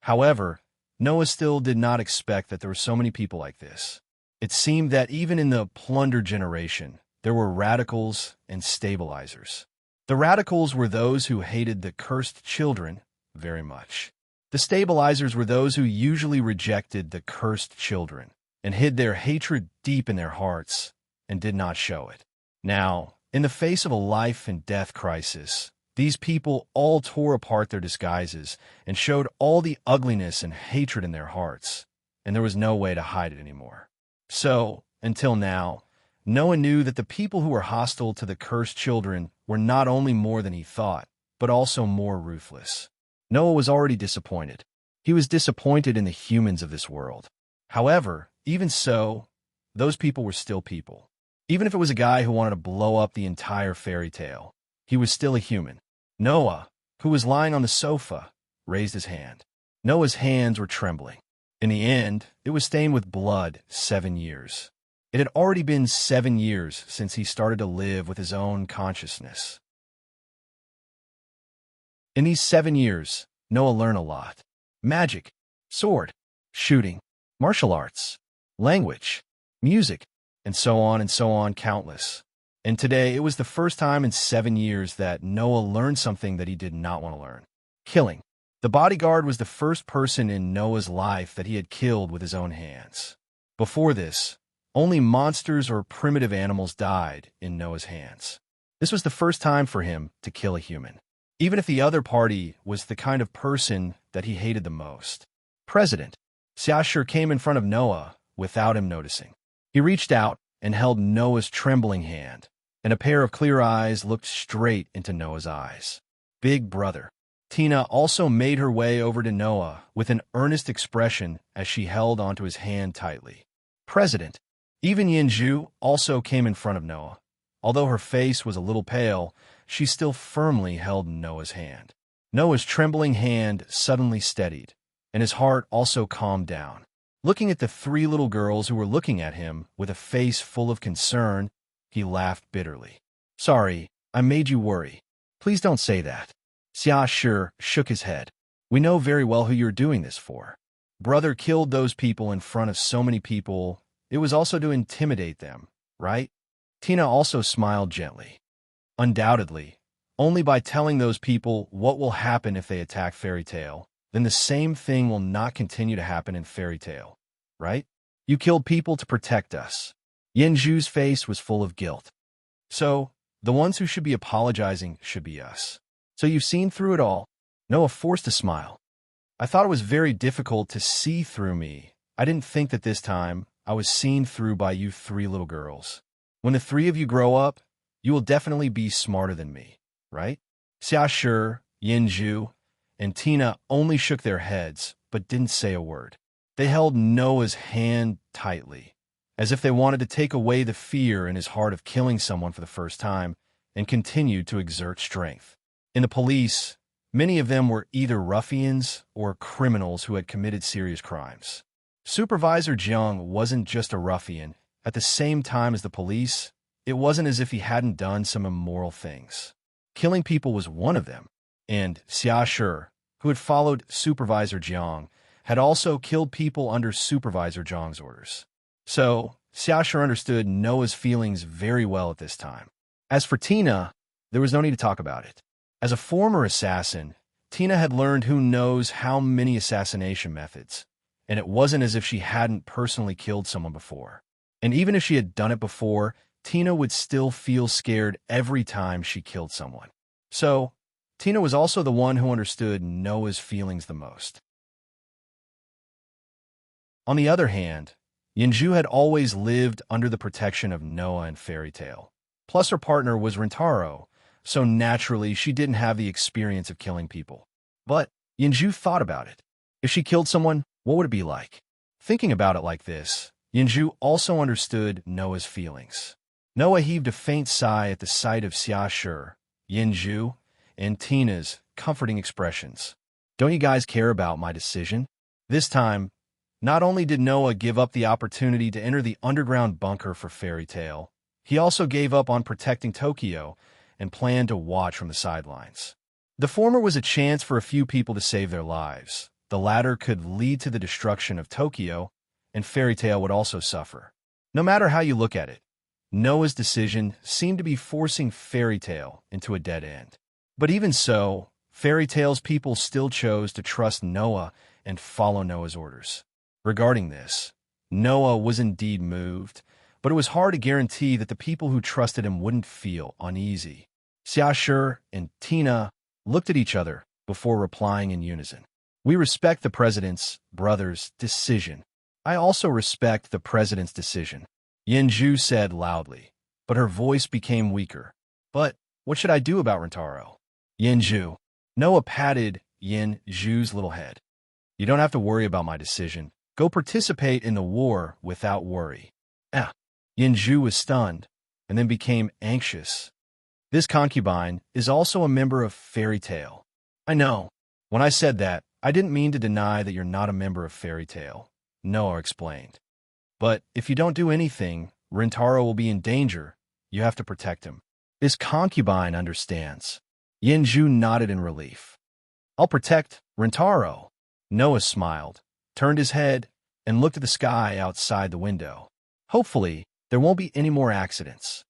However, Noah still did not expect that there were so many people like this. It seemed that even in the Plunder generation, there were radicals and stabilizers. The radicals were those who hated the cursed children very much. The stabilizers were those who usually rejected the cursed children and hid their hatred deep in their hearts and did not show it. Now, in the face of a life and death crisis, these people all tore apart their disguises and showed all the ugliness and hatred in their hearts, and there was no way to hide it anymore. So, until now, Noah knew that the people who were hostile to the cursed children were not only more than he thought, but also more ruthless. Noah was already disappointed. He was disappointed in the humans of this world. However, even so, those people were still people. Even if it was a guy who wanted to blow up the entire fairy tale, he was still a human. Noah, who was lying on the sofa, raised his hand. Noah's hands were trembling. In the end, it was stained with blood 7 years. It had already been 7 years since he started to live with his own consciousness. In these 7 years, Noah learned a lot. Magic, sword, shooting, martial arts, language, music, and so on, countless. And today, it was the first time in 7 years that Noah learned something that he did not want to learn. Killing. The bodyguard was the first person in Noah's life that he had killed with his own hands. Before this, only monsters or primitive animals died in Noah's hands. This was the first time for him to kill a human, even if the other party was the kind of person that he hated the most. President Siashur came in front of Noah without him noticing. He reached out and held Noah's trembling hand, and a pair of clear eyes looked straight into Noah's eyes. Big brother. Tina also made her way over to Noah with an earnest expression as she held onto his hand tightly. President. Even Yinju also came in front of Noah. Although her face was a little pale, she still firmly held Noah's hand. Noah's trembling hand suddenly steadied, and his heart also calmed down. Looking at the 3 little girls who were looking at him with a face full of concern, he laughed bitterly. Sorry, I made you worry. Please don't say that. Siashur shook his head. We know very well who you're doing this for. Brother killed those people in front of so many people. It was also to intimidate them, right? Tina also smiled gently. Undoubtedly, only by telling those people what will happen if they attack Fairy Tale, then the same thing will not continue to happen in Fairy Tale, right? You killed people to protect us. Yinju's face was full of guilt. So, the ones who should be apologizing should be us. So you've seen through it all? Noah forced a smile. I thought it was very difficult to see through me. I didn't think that this time I was seen through by you 3 little girls. When the 3 of you grow up, you will definitely be smarter than me, right? Xiashur, Yinju, and Tina only shook their heads, but didn't say a word. They held Noah's hand tightly, as if they wanted to take away the fear in his heart of killing someone for the first time, and continued to exert strength. In the police, many of them were either ruffians or criminals who had committed serious crimes. Supervisor Jiang wasn't just a ruffian. At the same time as the police, it wasn't as if he hadn't done some immoral things. Killing people was one of them, and Xiashur, who had followed Supervisor Jiang, had also killed people under Supervisor Jiang's orders. So, Xiashur understood Noah's feelings very well at this time. As for Tina, there was no need to talk about it. As a former assassin, Tina had learned who knows how many assassination methods, and it wasn't as if she hadn't personally killed someone before. And even if she had done it before, Tina would still feel scared every time she killed someone. So, Tina was also the one who understood Noah's feelings the most. On the other hand, Yinju had always lived under the protection of Noah and Fairy Tale. Plus her partner was Rintaro, so naturally she didn't have the experience of killing people. But Yinju thought about it. If she killed someone, what would it be like? Thinking about it like this, Yinju also understood Noah's feelings. Noah heaved a faint sigh at the sight of Xiashur, Yinju, and Tina's comforting expressions. Don't you guys care about my decision? This time, not only did Noah give up the opportunity to enter the underground bunker for Fairy Tale, he also gave up on protecting Tokyo and planned to watch from the sidelines. The former was a chance for a few people to save their lives. The latter could lead to the destruction of Tokyo, and Fairy Tale would also suffer. No matter how you look at it, Noah's decision seemed to be forcing Fairy Tale into a dead end. But even so, Fairy Tale's people still chose to trust Noah and follow Noah's orders. Regarding this, Noah was indeed moved, but it was hard to guarantee that the people who trusted him wouldn't feel uneasy. Xiaoshi and Tina looked at each other before replying in unison. We respect the president's brother's decision. I also respect the president's decision, Yenju said loudly, but her voice became weaker. But what should I do about Rentaro? Yenju. Noah patted Yenju's little head. You don't have to worry about my decision. Go participate in the war without worry. Yenju was stunned, and then became anxious. This concubine is also a member of Fairy Tale. I know. When I said that, I didn't mean to deny that you're not a member of Fairy Tale, Noah explained. But if you don't do anything, Rentaro will be in danger. You have to protect him. This concubine understands. Yenju nodded in relief. I'll protect Rentaro. Noah smiled, turned his head, and looked at the sky outside the window. Hopefully, there won't be any more accidents.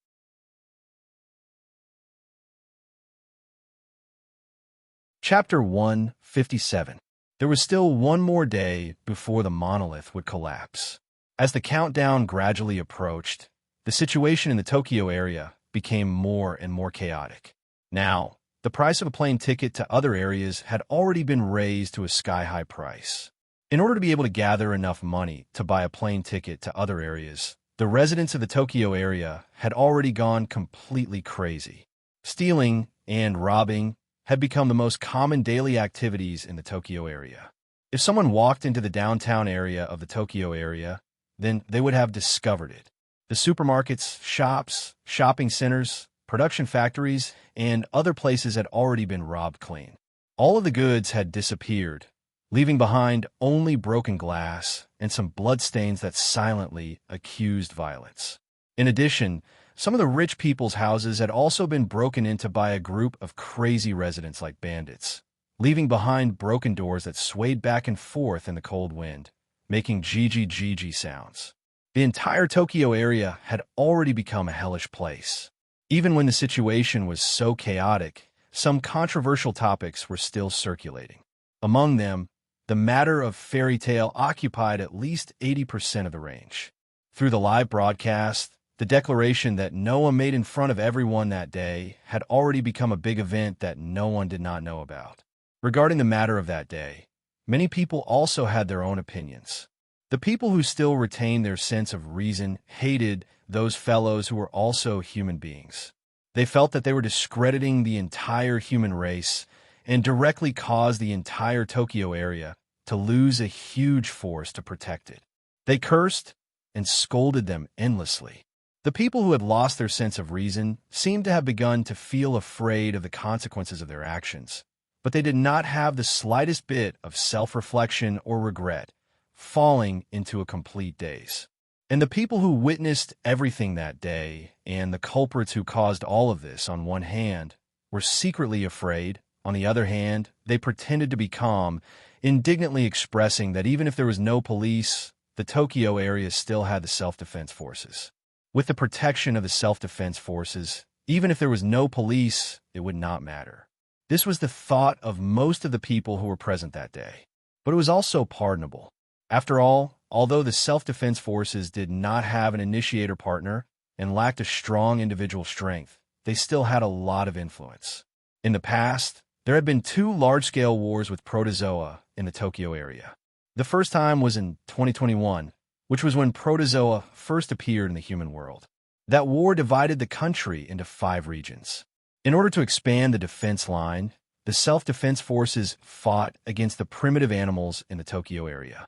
Chapter 157. There was still one more day before the monolith would collapse. As the countdown gradually approached, the situation in the Tokyo area became more and more chaotic. Now, the price of a plane ticket to other areas had already been raised to a sky-high price. In order to be able to gather enough money to buy a plane ticket to other areas, the residents of the Tokyo area had already gone completely crazy. Stealing and robbing had become the most common daily activities in the Tokyo area. If someone walked into the downtown area of the Tokyo area, then they would have discovered it. The supermarkets, shops, shopping centers, production factories, and other places had already been robbed clean. All of the goods had disappeared, leaving behind only broken glass and some bloodstains that silently accused violence. In addition, some of the rich people's houses had also been broken into by a group of crazy residents like bandits, leaving behind broken doors that swayed back and forth in the cold wind, making gg sounds. The entire Tokyo area had already become a hellish place. Even when the situation was so chaotic, some controversial topics were still circulating. Among them, the matter of Fairy Tale occupied at least 80% of the range. Through the live broadcast, the declaration that Noah made in front of everyone that day had already become a big event that no one did not know about. Regarding the matter of that day, many people also had their own opinions. The people who still retained their sense of reason hated those fellows who were also human beings. They felt that they were discrediting the entire human race and directly caused the entire Tokyo area to lose a huge force to protect it. They cursed and scolded them endlessly. The people who had lost their sense of reason seemed to have begun to feel afraid of the consequences of their actions, but they did not have the slightest bit of self-reflection or regret, falling into a complete daze. And the people who witnessed everything that day, and the culprits who caused all of this on one hand, were secretly afraid. On the other hand, they pretended to be calm, indignantly expressing that even if there was no police, the Tokyo area still had the self-defense forces. With the protection of the self-defense forces, even if there was no police, it would not matter. This was the thought of most of the people who were present that day. But it was also pardonable. After all, although the self-defense forces did not have an initiator partner and lacked a strong individual strength, they still had a lot of influence. In the past, there had been 2 large-scale wars with protozoa in the Tokyo area. The first time was in 2021, which was when protozoa first appeared in the human world. That war divided the country into 5 regions. In order to expand the defense line, the self-defense forces fought against the primitive animals in the Tokyo area.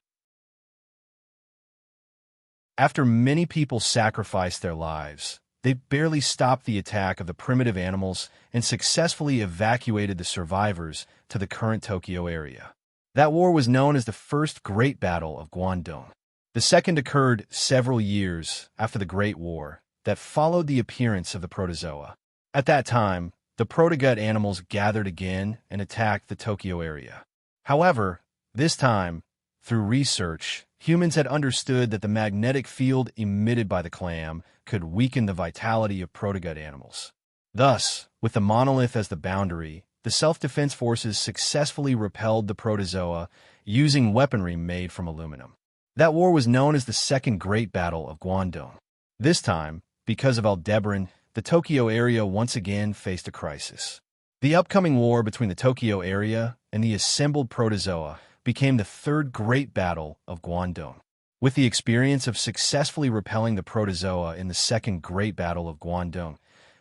After many people sacrificed their lives, they barely stopped the attack of the primitive animals and successfully evacuated the survivors to the current Tokyo area. That war was known as the First Great Battle of Guangdong. The second occurred several years after the Great War that followed the appearance of the protozoa. At that time, the protogut animals gathered again and attacked the Tokyo area. However, this time, Through research, humans had understood that the magnetic field emitted by the clam could weaken the vitality of protogut animals. Thus, with the monolith as the boundary, the self-defense forces successfully repelled the protozoa using weaponry made from aluminum. That war was known as the Second Great Battle of Guangdong. This time, because of Aldebaran, the Tokyo area once again faced a crisis. The upcoming war between the Tokyo area and the assembled protozoa became the Third Great Battle of Guangdong. With the experience of successfully repelling the protozoa in the Second Great Battle of Guangdong,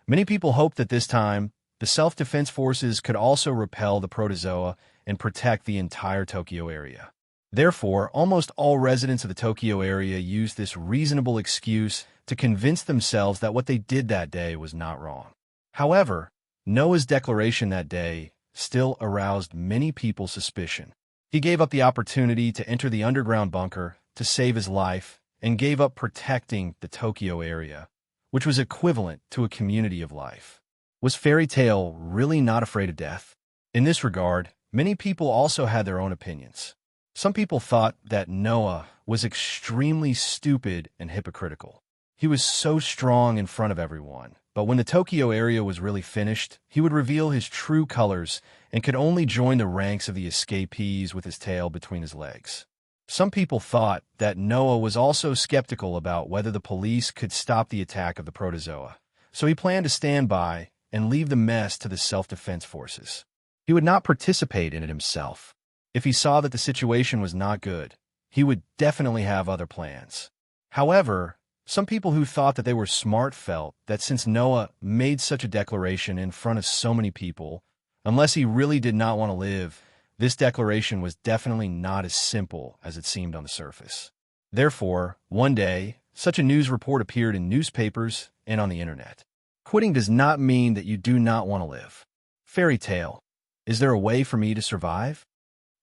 many people hoped that this time, the self-defense forces could also repel the protozoa and protect the entire Tokyo area. Therefore, almost all residents of the Tokyo area used this reasonable excuse to convince themselves that what they did that day was not wrong. However, Noah's declaration that day still aroused many people's suspicion. He gave up the opportunity to enter the underground bunker to save his life and gave up protecting the Tokyo area, which was equivalent to a community of life. Was Fairy Tail really not afraid of death? In this regard, many people also had their own opinions. Some people thought that Noah was extremely stupid and hypocritical. He was so strong in front of everyone, but when the Tokyo area was really finished, he would reveal his true colors and could only join the ranks of the escapees with his tail between his legs. Some people thought that Noah was also skeptical about whether the police could stop the attack of the protozoa, so he planned to stand by and leave the mess to the self-defense forces. He would not participate in it himself. If he saw that the situation was not good, he would definitely have other plans. However, some people who thought that they were smart felt that since Noah made such a declaration in front of so many people, unless he really did not want to live, this declaration was definitely not as simple as it seemed on the surface. Therefore, one day, such a news report appeared in newspapers and on the internet. Quitting does not mean that you do not want to live. Fairy Tail, is there a way for me to survive?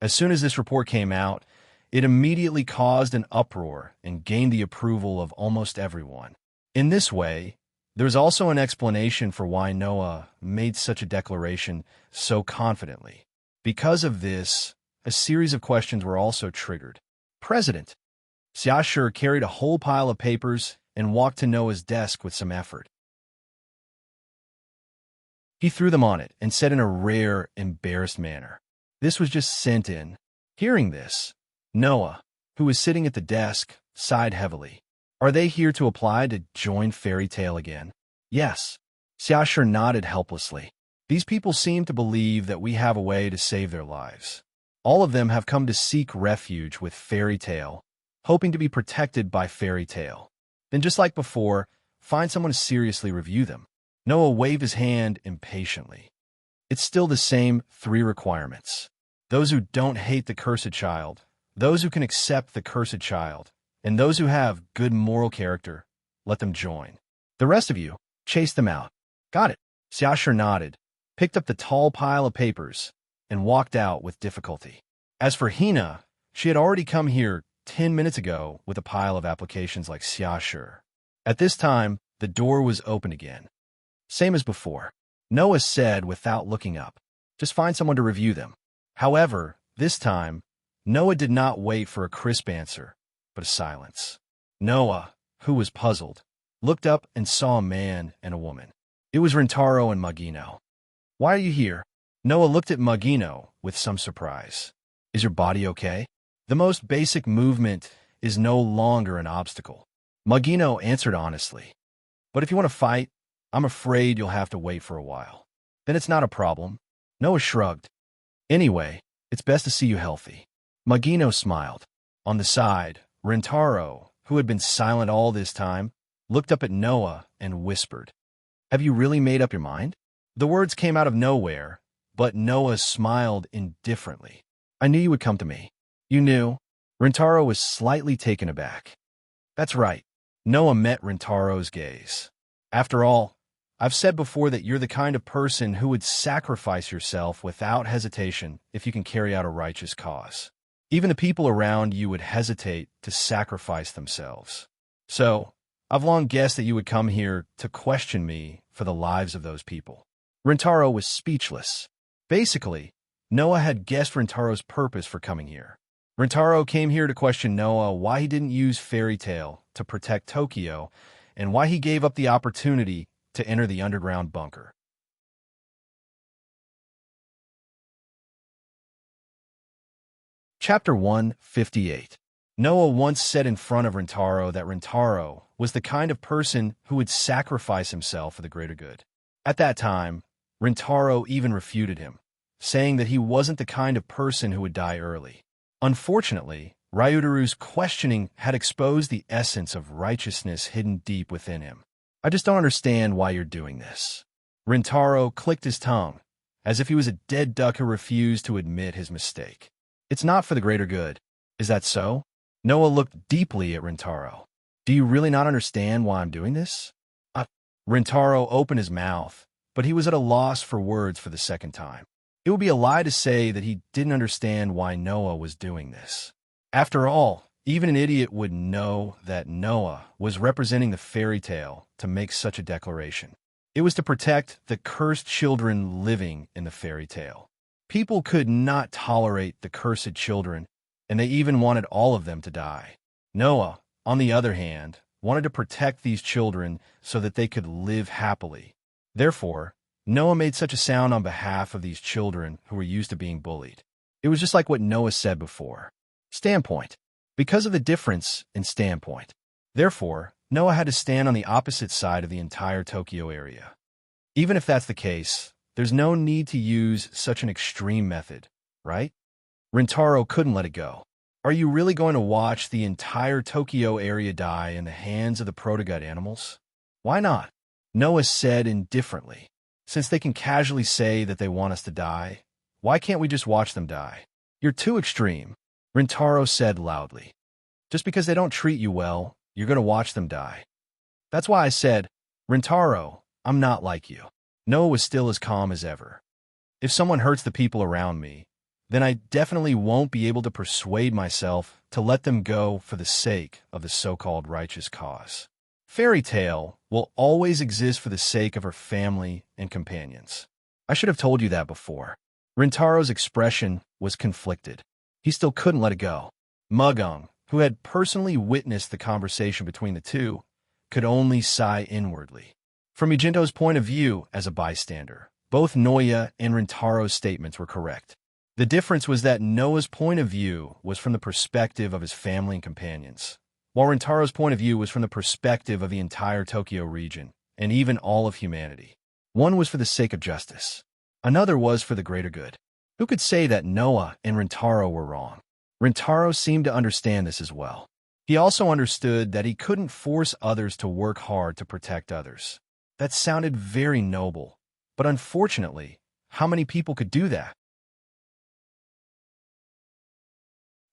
As soon as this report came out, it immediately caused an uproar and gained the approval of almost everyone. In this way, there's also an explanation for why Noah made such a declaration so confidently. Because of this, a series of questions were also triggered. President Xiaoshi carried a whole pile of papers and walked to Noah's desk with some effort. He threw them on it and said in a rare, embarrassed manner, "This was just sent in." Hearing this, Noah, who was sitting at the desk, sighed heavily. Are they here to apply to join Fairy Tail again? Yes. Xiaoshi nodded helplessly. These people seem to believe that we have a way to save their lives. All of them have come to seek refuge with Fairy Tail, hoping to be protected by Fairy Tail. Then just like before, find someone to seriously review them. Noah waved his hand impatiently. It's still the same 3 requirements. Those who don't hate the cursed child, those who can accept the cursed child, and those who have good moral character, let them join. The rest of you, chase them out. Got it. Xiaoshi nodded, picked up the tall pile of papers, and walked out with difficulty. As for Hina, she had already come here 10 minutes ago with a pile of applications like Xiaoshi. At this time, the door was open again. Same as before. Noah said without looking up, just find someone to review them. However, this time, Noah did not wait for a crisp answer, but a silence. Noah, who was puzzled, looked up and saw a man and a woman. It was Rintaro and Magino. Why are you here? Noah looked at Magino with some surprise. Is your body okay? The most basic movement is no longer an obstacle. Magino answered honestly. But if you want to fight, I'm afraid you'll have to wait for a while. Then it's not a problem. Noah shrugged. Anyway, it's best to see you healthy. Magino smiled. On the side, Rintaro, who had been silent all this time, looked up at Noah and whispered, Have you really made up your mind? The words came out of nowhere, but Noah smiled indifferently. I knew you would come to me. You knew? Rintaro was slightly taken aback. That's right. Noah met Rintaro's gaze. After all, I've said before that you're the kind of person who would sacrifice yourself without hesitation if you can carry out a righteous cause. Even the people around you would hesitate to sacrifice themselves. So, I've long guessed that you would come here to question me for the lives of those people. Rintaro was speechless. Basically, Noah had guessed Rintaro's purpose for coming here. Rintaro came here to question Noah why he didn't use fairy tale to protect Tokyo and why he gave up the opportunity to enter the underground bunker. Chapter 158. Noah once said in front of Rintaro that Rintaro was the kind of person who would sacrifice himself for the greater good. At that time, Rintaro even refuted him, saying that he wasn't the kind of person who would die early. Unfortunately, Ryutaru's questioning had exposed the essence of righteousness hidden deep within him. I just don't understand why you're doing this. Rintaro clicked his tongue, as if he was a dead duck who refused to admit his mistake. It's not for the greater good. Is that so? Noah looked deeply at Rintaro. Do you really not understand why I'm doing this? Rintaro opened his mouth, but he was at a loss for words for the second time. It would be a lie to say that he didn't understand why Noah was doing this. After all, even an idiot would know that Noah was representing the fairy tale to make such a declaration. It was to protect the cursed children living in the fairy tale. People could not tolerate the cursed children, and they even wanted all of them to die. Noah, on the other hand, wanted to protect these children so that they could live happily. Therefore, Noah made such a sound on behalf of these children who were used to being bullied. It was just like what Noah said before. Standpoint. Because of the difference in standpoint. Therefore, Noah had to stand on the opposite side of the entire Tokyo area. Even if that's the case, there's no need to use such an extreme method, right? Rintaro couldn't let it go. Are you really going to watch the entire Tokyo area die in the hands of the protogut animals? Why not? Noah said indifferently. Since they can casually say that they want us to die, why can't we just watch them die? You're too extreme, Rintaro said loudly. Just because they don't treat you well, you're going to watch them die. That's why I said, Rintaro, I'm not like you. Noah was still as calm as ever. If someone hurts the people around me, then I definitely won't be able to persuade myself to let them go for the sake of the so-called righteous cause. Fairy tale will always exist for the sake of her family and companions. I should have told you that before. Rintaro's expression was conflicted. He still couldn't let it go. Mugung, who had personally witnessed the conversation between the two, could only sigh inwardly. From Mijinto's point of view as a bystander, both Noya and Rintaro's statements were correct. The difference was that Noah's point of view was from the perspective of his family and companions, while Rintaro's point of view was from the perspective of the entire Tokyo region, and even all of humanity. One was for the sake of justice. Another was for the greater good. Who could say that Noah and Rintaro were wrong? Rintaro seemed to understand this as well. He also understood that he couldn't force others to work hard to protect others. That sounded very noble, but unfortunately, how many people could do that?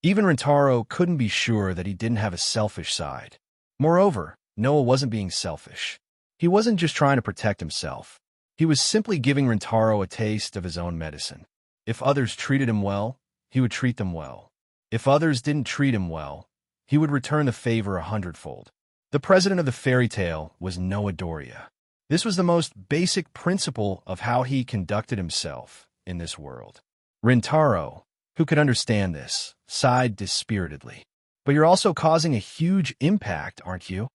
Even Rintaro couldn't be sure that he didn't have a selfish side. Moreover, Noah wasn't being selfish. He wasn't just trying to protect himself. He was simply giving Rintaro a taste of his own medicine. If others treated him well, he would treat them well. If others didn't treat him well, he would return the favor 100-fold. The president of the fairy tale was Noah Doria. This was the most basic principle of how he conducted himself in this world. Rintaro, who could understand this, sighed dispiritedly. But you're also causing a huge impact, aren't you?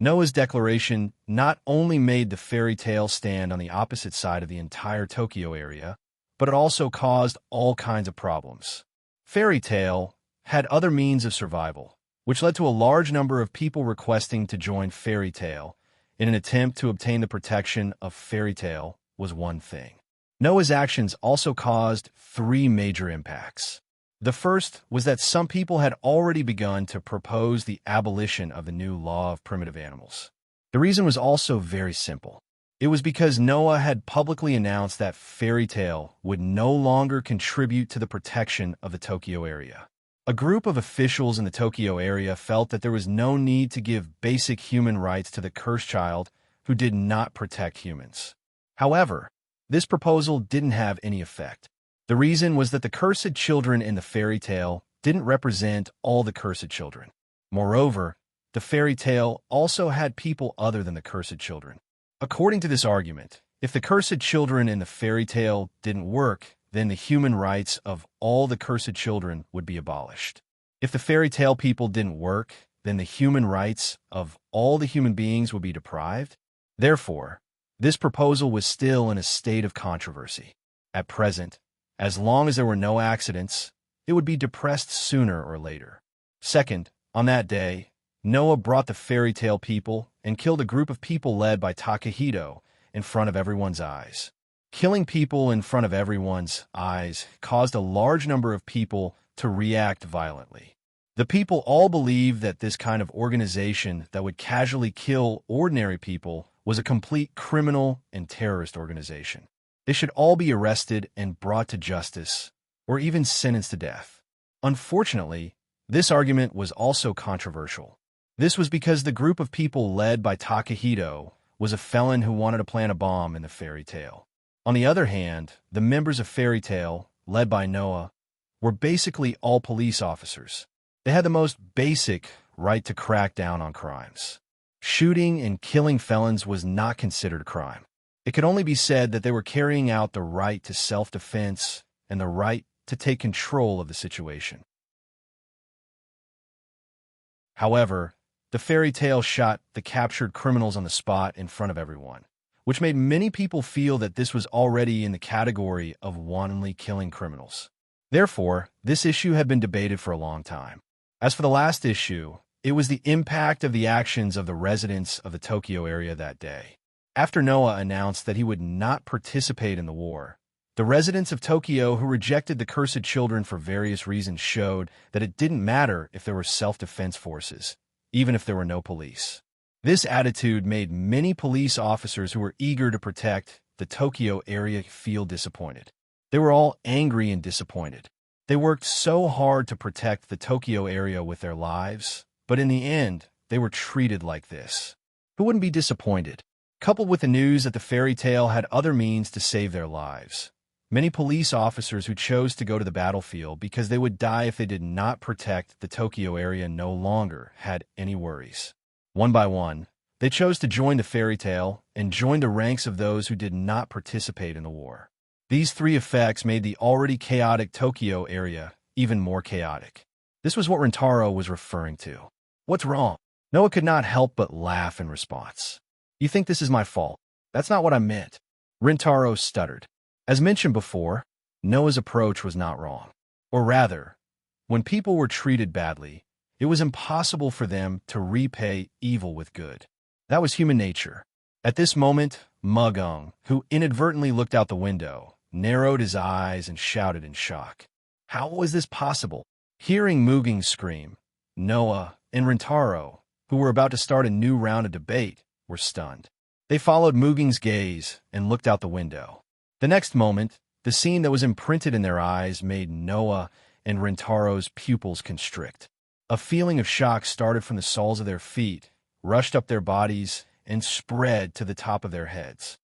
Noah's declaration not only made the fairy tale stand on the opposite side of the entire Tokyo area, but it also caused all kinds of problems. Fairy tale had other means of survival, which led to a large number of people requesting to join fairy tale in an attempt to obtain the protection of fairy tale was one thing. Noah's actions also caused 3 major impacts. The first was that some people had already begun to propose the abolition of the new law of primitive animals. The reason was also very simple. It was because Noah had publicly announced that fairy tale would no longer contribute to the protection of the Tokyo area. A group of officials in the Tokyo area felt that there was no need to give basic human rights to the cursed child who did not protect humans. However, this proposal didn't have any effect. The reason was that the cursed children in the fairy tale didn't represent all the cursed children. Moreover, the fairy tale also had people other than the cursed children. According to this argument, if the cursed children in the fairy tale didn't work, then the human rights of all the cursed children would be abolished. If the fairy tale people didn't work, then the human rights of all the human beings would be deprived. Therefore, this proposal was still in a state of controversy. At present, as long as there were no accidents, it would be depressed sooner or later. Second, on that day, Noah brought the fairy tale people and killed a group of people led by Takahito in front of everyone's eyes. Killing people in front of everyone's eyes caused a large number of people to react violently. The people all believed that this kind of organization that would casually kill ordinary people was a complete criminal and terrorist organization. They should all be arrested and brought to justice, or even sentenced to death. Unfortunately, this argument was also controversial. This was because the group of people led by Takahito was a felon who wanted to plant a bomb in the fairy tale. On the other hand, the members of Fairy Tale, led by Noah, were basically all police officers. They had the most basic right to crack down on crimes. Shooting and killing felons was not considered a crime. It could only be said that they were carrying out the right to self-defense and the right to take control of the situation. However, the fairy tale shot the captured criminals on the spot in front of everyone, which made many people feel that this was already in the category of wantonly killing criminals. Therefore, this issue had been debated for a long time. As for the last issue, it was the impact of the actions of the residents of the Tokyo area that day. After Noah announced that he would not participate in the war, the residents of Tokyo who rejected the cursed children for various reasons showed that it didn't matter if there were self-defense forces, even if there were no police. This attitude made many police officers who were eager to protect the Tokyo area feel disappointed. They were all angry and disappointed. They worked so hard to protect the Tokyo area with their lives, but in the end, they were treated like this. Who wouldn't be disappointed? Coupled with the news that the fairy tale had other means to save their lives, many police officers who chose to go to the battlefield because they would die if they did not protect the Tokyo area no longer had any worries. One by one, they chose to join the fairy tale and join the ranks of those who did not participate in the war. These three effects made the already chaotic Tokyo area even more chaotic. This was what Rintaro was referring to. What's wrong? Noah could not help but laugh in response. You think this is my fault? That's not what I meant. Rintaro stuttered. As mentioned before, Noah's approach was not wrong. Or rather, when people were treated badly, it was impossible for them to repay evil with good. That was human nature. At this moment, Mugung, who inadvertently looked out the window, narrowed his eyes and shouted in shock. How was this possible? Hearing Mugung scream, Noah and Rintaro, who were about to start a new round of debate, were stunned. They followed Muging's gaze and looked out the window. The next moment, the scene that was imprinted in their eyes made Noah and Rintaro's pupils constrict. A feeling of shock started from the soles of their feet, rushed up their bodies, and spread to the top of their heads.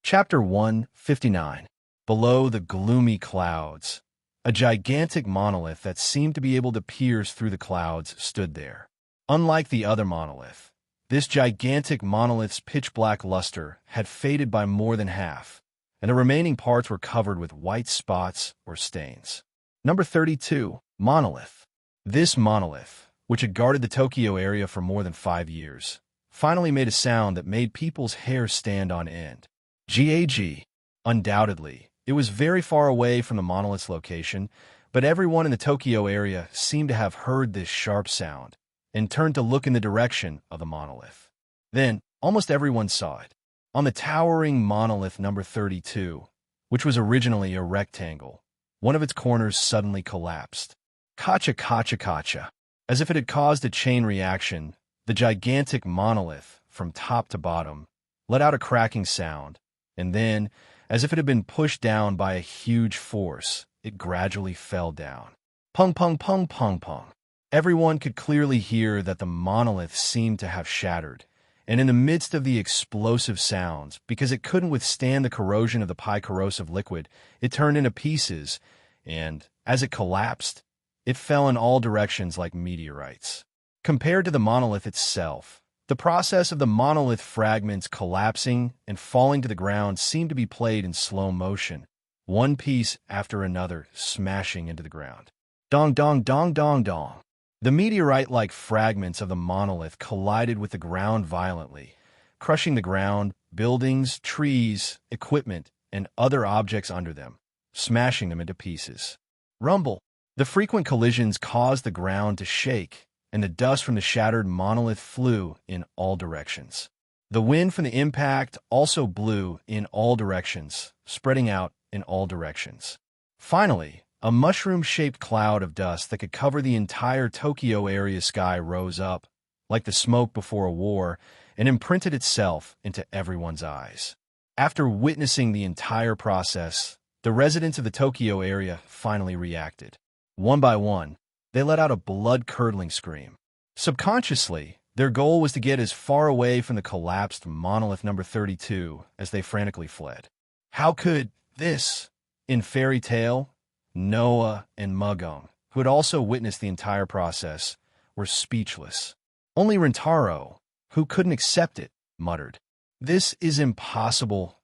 Chapter 159. Below the gloomy clouds, a gigantic monolith that seemed to be able to pierce through the clouds stood there. Unlike the other monolith, this gigantic monolith's pitch-black luster had faded by more than half, and the remaining parts were covered with white spots or stains. Number 32. Monolith. This monolith, which had guarded the Tokyo area for more than 5 years, finally made a sound that made people's hair stand on end. Gag. Undoubtedly, it was very far away from the monolith's location, but everyone in the Tokyo area seemed to have heard this sharp sound and turned to look in the direction of the monolith. Then, almost everyone saw it. On the towering monolith number 32, which was originally a rectangle, one of its corners suddenly collapsed. Kacha kacha kacha. As if it had caused a chain reaction, the gigantic monolith, from top to bottom, let out a cracking sound, and then, as if it had been pushed down by a huge force, it gradually fell down. Pung pung pung pung pung. Everyone could clearly hear that the monolith seemed to have shattered, and in the midst of the explosive sounds, because it couldn't withstand the corrosion of the pi-corrosive liquid, it turned into pieces, and, as it collapsed, it fell in all directions like meteorites. Compared to the monolith itself, the process of the monolith fragments collapsing and falling to the ground seemed to be played in slow motion, one piece after another smashing into the ground. Dong, dong, dong, dong, dong. The meteorite-like fragments of the monolith collided with the ground violently, crushing the ground, buildings, trees, equipment, and other objects under them, smashing them into pieces. Rumble. The frequent collisions caused the ground to shake, and the dust from the shattered monolith flew in all directions. The wind from the impact also blew in all directions, spreading out in all directions. Finally, a mushroom-shaped cloud of dust that could cover the entire Tokyo area sky rose up, like the smoke before a war, and imprinted itself into everyone's eyes. After witnessing the entire process, the residents of the Tokyo area finally reacted. One by one, they let out a blood-curdling scream. Subconsciously, their goal was to get as far away from the collapsed monolith number 32 as they frantically fled. How could this? In Fairy Tale, Noah and Mugung, who had also witnessed the entire process, were speechless. Only Rintaro, who couldn't accept it, muttered, "This is impossible.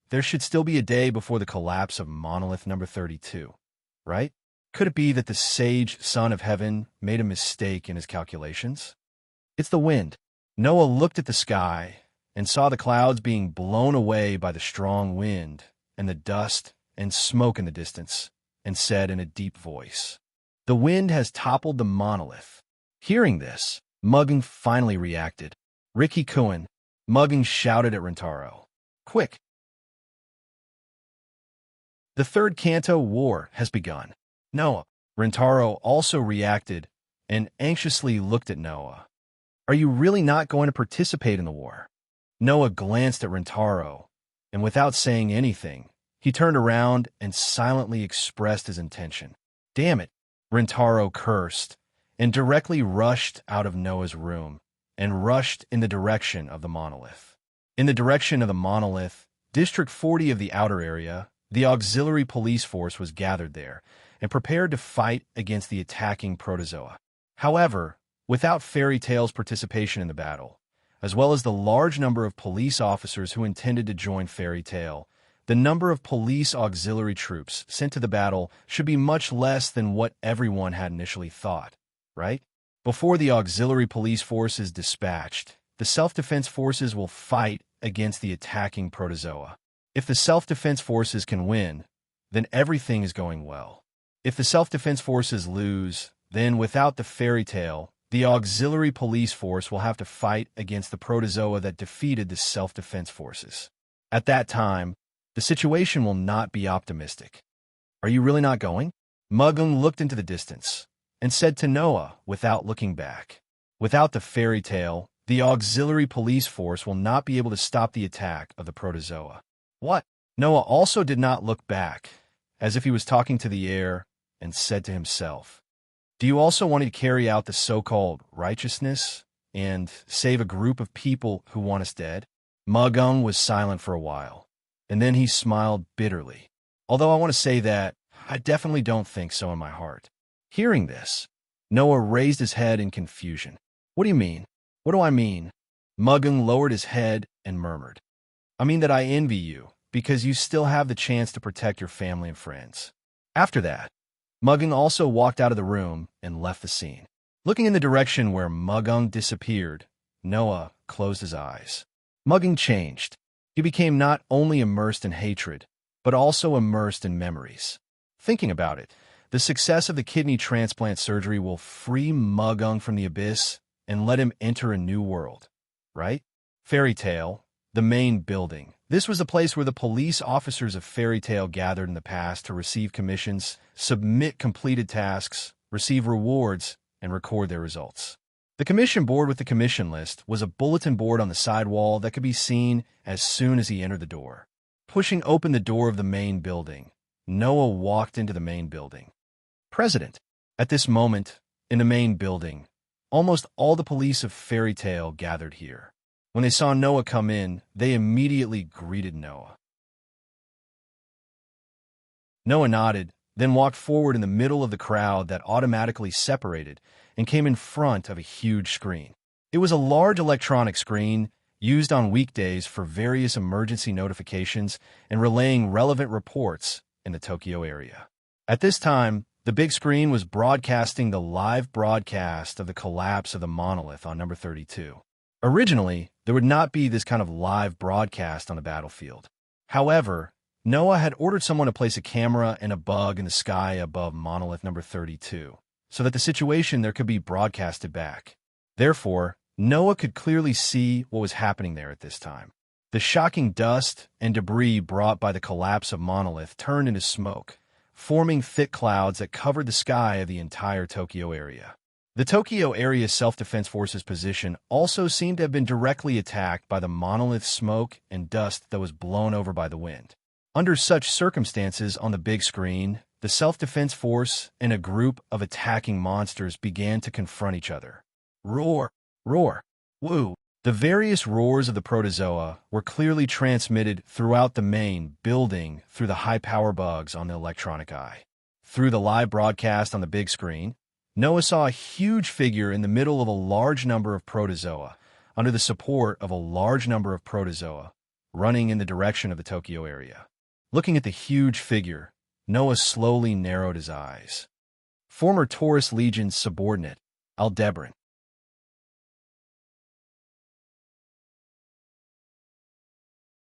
There should still be a day before the collapse of monolith number 32, right? Could it be that the sage son of heaven made a mistake in his calculations?" It's the wind. Noah looked at the sky and saw the clouds being blown away by the strong wind and the dust and smoke in the distance, and said in a deep voice, "The wind has toppled the monolith." Hearing this, Mugung finally reacted. "Ricky Kuin," Mugung shouted at Rintaro. "Quick! The third Kanto war has begun." Noah. Rintaro also reacted and anxiously looked at Noah. "Are you really not going to participate in the war?" Noah glanced at Rintaro, and without saying anything, he turned around and silently expressed his intention. "Damn it," Rintaro cursed, and directly rushed out of Noah's room, and rushed in the direction of the monolith. In the direction of the monolith, District 40 of the outer area, the auxiliary police force was gathered there, and prepared to fight against the attacking protozoa. However, without Fairy Tale's participation in the battle, as well as the large number of police officers who intended to join Fairy Tale, the number of police auxiliary troops sent to the battle should be much less than what everyone had initially thought, right? Before the auxiliary police force is dispatched, the self-defense forces will fight against the attacking protozoa. If the self-defense forces can win, then everything is going well. If the self-defense forces lose, then without the Fairy Tale, the auxiliary police force will have to fight against the protozoa that defeated the self-defense forces. At that time, the situation will not be optimistic. "Are you really not going?" Mugung looked into the distance and said to Noah without looking back. "Without the Fairy Tale, the auxiliary police force will not be able to stop the attack of the protozoa." "What?" Noah also did not look back, as if he was talking to the air, and said to himself, "Do you also want to carry out the so-called righteousness and save a group of people who want us dead?" Mugung was silent for a while, and then he smiled bitterly. "Although I want to say that, I definitely don't think so in my heart." Hearing this, Noah raised his head in confusion. "What do you mean?" "What do I mean?" Mugung lowered his head and murmured, "I mean that I envy you, because you still have the chance to protect your family and friends." After that, Mugung also walked out of the room and left the scene. Looking in the direction where Mugung disappeared, Noah closed his eyes. Mugung changed. He became not only immersed in hatred, but also immersed in memories. Thinking about it, the success of the kidney transplant surgery will free Mugung from the abyss and let him enter a new world, right? Fairy Tale, the main building. This was the place where the police officers of Fairy Tale gathered in the past to receive commissions, submit completed tasks, receive rewards, and record their results. The commission board with the commission list was a bulletin board on the side wall that could be seen as soon as he entered the door. Pushing open the door of the main building, Noah walked into the main building. President. At this moment, in the main building, almost all the police of Fairy Tale gathered here. When they saw Noah come in, they immediately greeted Noah. Noah nodded, then walked forward in the middle of the crowd that automatically separated and came in front of a huge screen. It was a large electronic screen used on weekdays for various emergency notifications and relaying relevant reports in the Tokyo area. At this time, the big screen was broadcasting the live broadcast of the collapse of the monolith on number 32. Originally, there would not be this kind of live broadcast on the battlefield. However, Noah had ordered someone to place a camera and a bug in the sky above monolith number 32, so that the situation there could be broadcasted back. Therefore, Noah could clearly see what was happening there at this time. The shocking dust and debris brought by the collapse of monolith turned into smoke, forming thick clouds that covered the sky of the entire Tokyo area. The Tokyo area self-defense forces position also seemed to have been directly attacked by the monolith smoke and dust that was blown over by the wind. Under such circumstances on the big screen, the self-defense force and a group of attacking monsters began to confront each other. Roar! Roar! Woo! The various roars of the protozoa were clearly transmitted throughout the main building through the high-power bugs on the electronic eye. Through the live broadcast on the big screen, Noah saw a huge figure in the middle of a large number of protozoa, under the support of a large number of protozoa, running in the direction of the Tokyo area. Looking at the huge figure, Noah slowly narrowed his eyes. Former Taurus Legion's subordinate, Aldebaran.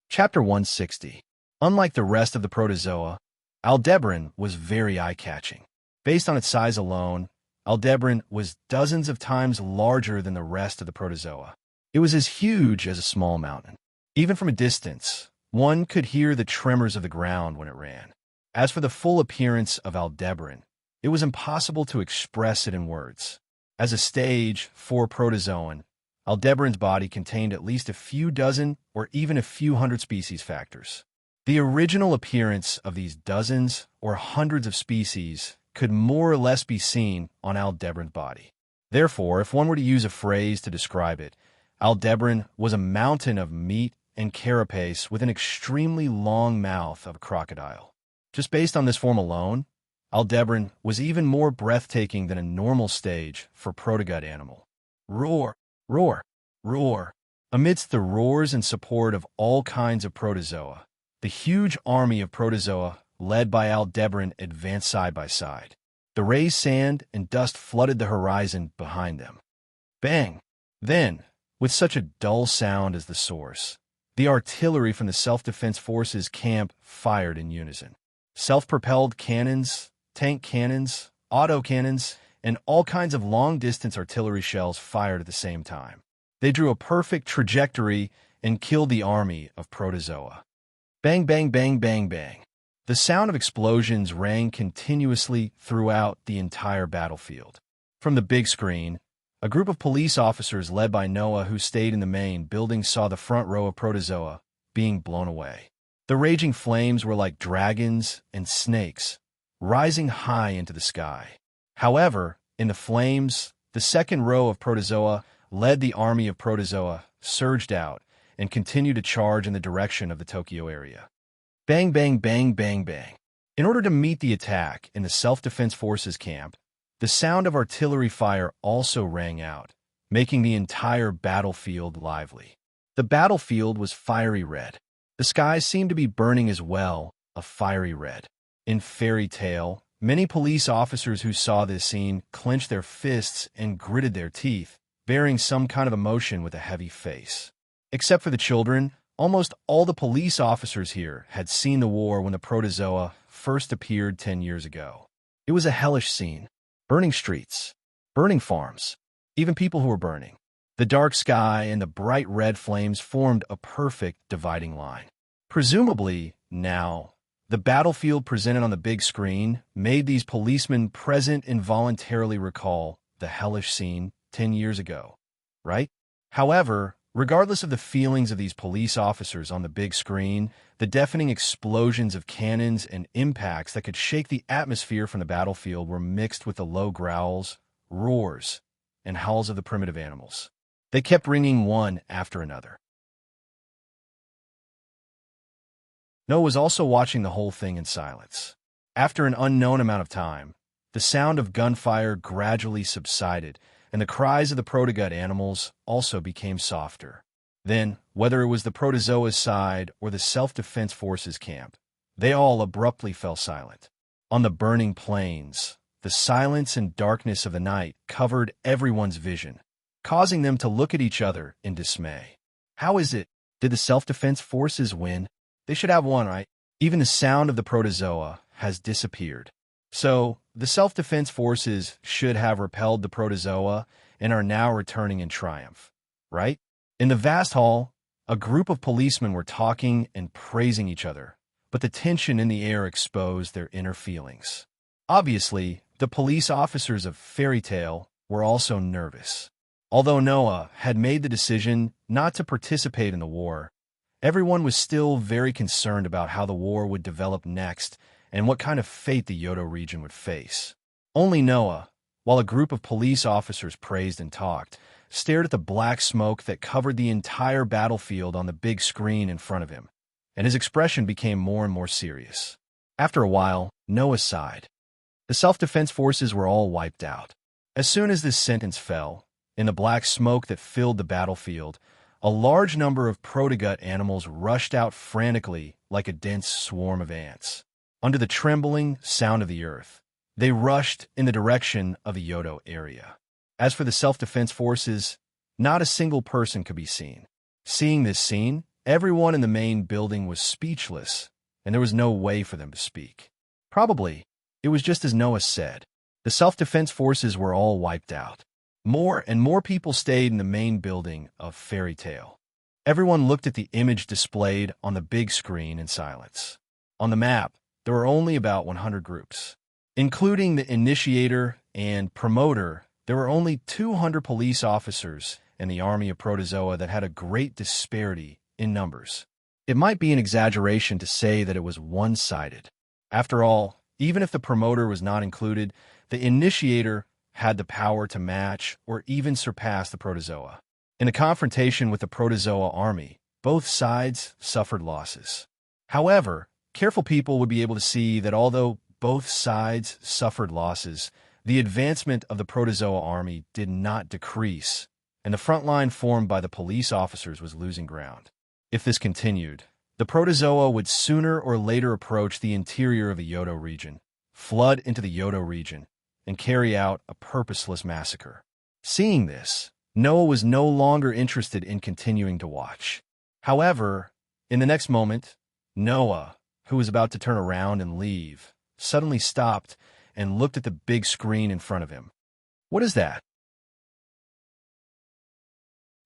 Chapter 160. Unlike the rest of the protozoa, Aldebaran was very eye-catching. Based on its size alone, Aldebaran was dozens of times larger than the rest of the protozoa. It was as huge as a small mountain. Even from a distance, one could hear the tremors of the ground when it ran. As for the full appearance of Aldebaran, it was impossible to express it in words. As a stage 4 protozoan, Aldebaran's body contained at least a few dozen or even a few hundred species factors. The original appearance of these dozens or hundreds of species could more or less be seen on Aldebaran's body. Therefore, if one were to use a phrase to describe it, Aldebaran was a mountain of meat and carapace with an extremely long mouth of a crocodile. Just based on this form alone, Aldebaran was even more breathtaking than a normal stage for protogut animal. Roar! Roar! Roar! Amidst the roars and support of all kinds of protozoa, the huge army of protozoa led by Aldebaran advanced side by side. The raised sand and dust flooded the horizon behind them. Bang! Then, with such a dull sound as the source, the artillery from the self-defense forces camp fired in unison. Self-propelled cannons, tank cannons, autocannons, and all kinds of long-distance artillery shells fired at the same time. They drew a perfect trajectory and killed the army of protozoa. Bang, bang, bang, bang, bang. The sound of explosions rang continuously throughout the entire battlefield. From the big screen, a group of police officers led by Noah who stayed in the main building saw the front row of protozoa being blown away. The raging flames were like dragons and snakes, rising high into the sky. However, in the flames, the second row of protozoa led the army of protozoa, surged out, and continued to charge in the direction of the Tokyo area. Bang, bang, bang, bang, bang. In order to meet the attack in the self-defense forces camp, the sound of artillery fire also rang out, making the entire battlefield lively. The battlefield was fiery red. The skies seemed to be burning as well, a fiery red. In fairy tale, many police officers who saw this scene clenched their fists and gritted their teeth, bearing some kind of emotion with a heavy face. Except for the children, almost all the police officers here had seen the war when the protozoa first appeared 10 years ago. It was a hellish scene. Burning streets, burning farms, even people who were burning. The dark sky and the bright red flames formed a perfect dividing line. Presumably, now, the battlefield presented on the big screen made these policemen present involuntarily recall the hellish scene 10 years ago, right? However, regardless of the feelings of these police officers on the big screen, the deafening explosions of cannons and impacts that could shake the atmosphere from the battlefield were mixed with the low growls, roars, and howls of the primitive animals. They kept ringing one after another. Noah was also watching the whole thing in silence. After an unknown amount of time, the sound of gunfire gradually subsided, and the cries of the protogut animals also became softer. Then, whether it was the protozoa's side or the self-defense forces camp, They all abruptly fell silent. On the burning plains, the silence and darkness of the night covered everyone's vision, causing them to look at each other in dismay. How is it? Did the self-defense forces win? They should have won, right? Even the sound of the protozoa has disappeared. So, the self-defense forces should have repelled the protozoa and are now returning in triumph, right? In the vast hall, a group of policemen were talking and praising each other, but the tension in the air exposed their inner feelings. Obviously, the police officers of Fairy Tale were also nervous. Although Noah had made the decision not to participate in the war, everyone was still very concerned about how the war would develop next and what kind of fate the Yodo region would face. Only Noah, while a group of police officers praised and talked, stared at the black smoke that covered the entire battlefield on the big screen in front of him, and his expression became more and more serious. After a while, Noah sighed. The self-defense forces were all wiped out. As soon as this sentence fell, in the black smoke that filled the battlefield, a large number of protogut animals rushed out frantically like a dense swarm of ants. Under the trembling sound of the earth, they rushed in the direction of the Yodo area. As for the self-defense forces, not a single person could be seen. Seeing this scene, everyone in the main building was speechless, and there was no way for them to speak. Probably, it was just as Noah said. The self-defense forces were all wiped out. More and more people stayed in the main building of Fairy Tale. Everyone looked at the image displayed on the big screen in silence. On the map, there were only about 100 groups. Including the initiator and promoter, there were only 200 police officers in the army of Protozoa that had a great disparity in numbers. It might be an exaggeration to say that it was one-sided. After all, even if the promoter was not included, the initiator had the power to match or even surpass the Protozoa. In a confrontation with the Protozoa army, both sides suffered losses. However, careful people would be able to see that although both sides suffered losses, the advancement of the Protozoa army did not decrease, and the front line formed by the police officers was losing ground. If this continued, the Protozoa would sooner or later approach the interior of the Yodo region, flood into the Yodo region, and carry out a purposeless massacre. Seeing this, Noah was no longer interested in continuing to watch. However, in the next moment, Noah, who was about to turn around and leave, suddenly stopped and looked at the big screen in front of him. What is that?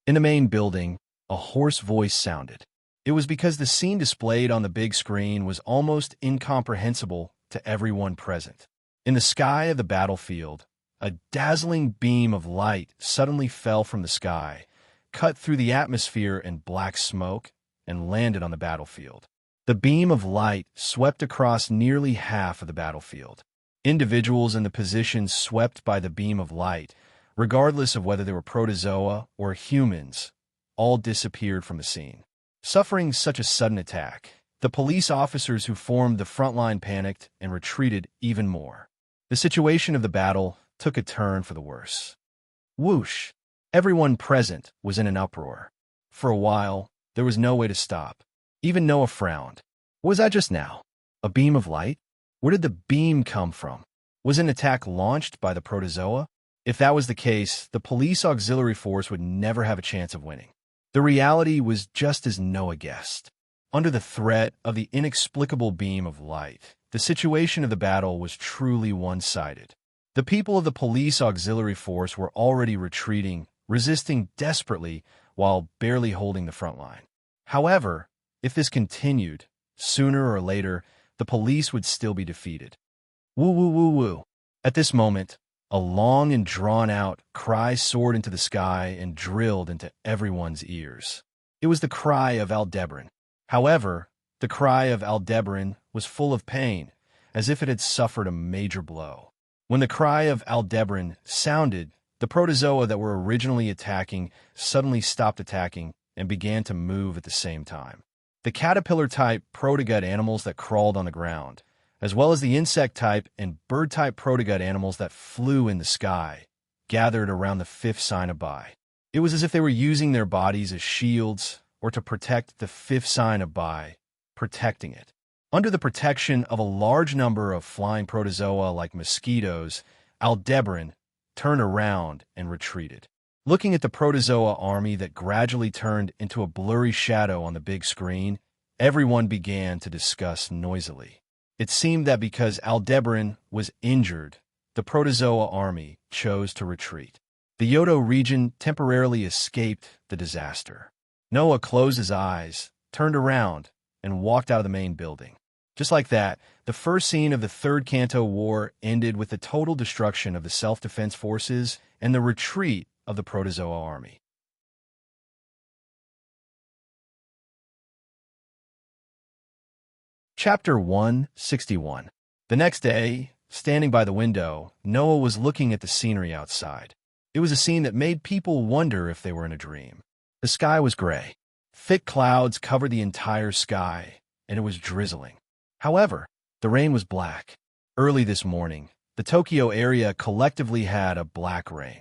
In the main building, a hoarse voice sounded. It was because the scene displayed on the big screen was almost incomprehensible to everyone present. In the sky of the battlefield, a dazzling beam of light suddenly fell from the sky, cut through the atmosphere in black smoke, and landed on the battlefield. The beam of light swept across nearly half of the battlefield. Individuals in the positions swept by the beam of light, regardless of whether they were protozoa or humans, all disappeared from the scene. Suffering such a sudden attack, the police officers who formed the front line panicked and retreated even more. The situation of the battle took a turn for the worse. Whoosh! Everyone present was in an uproar. For a while, there was no way to stop. Even Noah frowned. What was that just now? A beam of light? Where did the beam come from? Was an attack launched by the protozoa? If that was the case, the police auxiliary force would never have a chance of winning. The reality was just as Noah guessed. Under the threat of the inexplicable beam of light, the situation of the battle was truly one-sided. The people of the police auxiliary force were already retreating, resisting desperately while barely holding the front line. However, if this continued, sooner or later, the police would still be defeated. Woo woo woo woo. At this moment, a long and drawn-out cry soared into the sky and drilled into everyone's ears. It was the cry of Aldebaran. However, the cry of Aldebaran was full of pain, as if it had suffered a major blow. When the cry of Aldebaran sounded, the protozoa that were originally attacking suddenly stopped attacking and began to move at the same time. The caterpillar-type protogut animals that crawled on the ground, as well as the insect-type and bird-type protogut animals that flew in the sky, gathered around the fifth sign of Bai. It was as if they were using their bodies as shields or to protect the fifth sign of Bai, protecting it. Under the protection of a large number of flying protozoa like mosquitoes, Aldebaran turned around and retreated. Looking at the protozoa army that gradually turned into a blurry shadow on the big screen, everyone began to discuss noisily. It seemed that because Aldebaran was injured, the protozoa army chose to retreat. The Yodo region temporarily escaped the disaster. Noah closed his eyes, turned around, and walked out of the main building. Just like that, the first scene of the Third Kanto War ended with the total destruction of the self-defense forces and the retreat of the protozoa army. Chapter 161. The next day, standing by the window, Noah was looking at the scenery outside. It was a scene that made people wonder if they were in a dream. The sky was gray. Thick clouds covered the entire sky, and it was drizzling. However, the rain was black. Early this morning, the Tokyo area collectively had a black rain.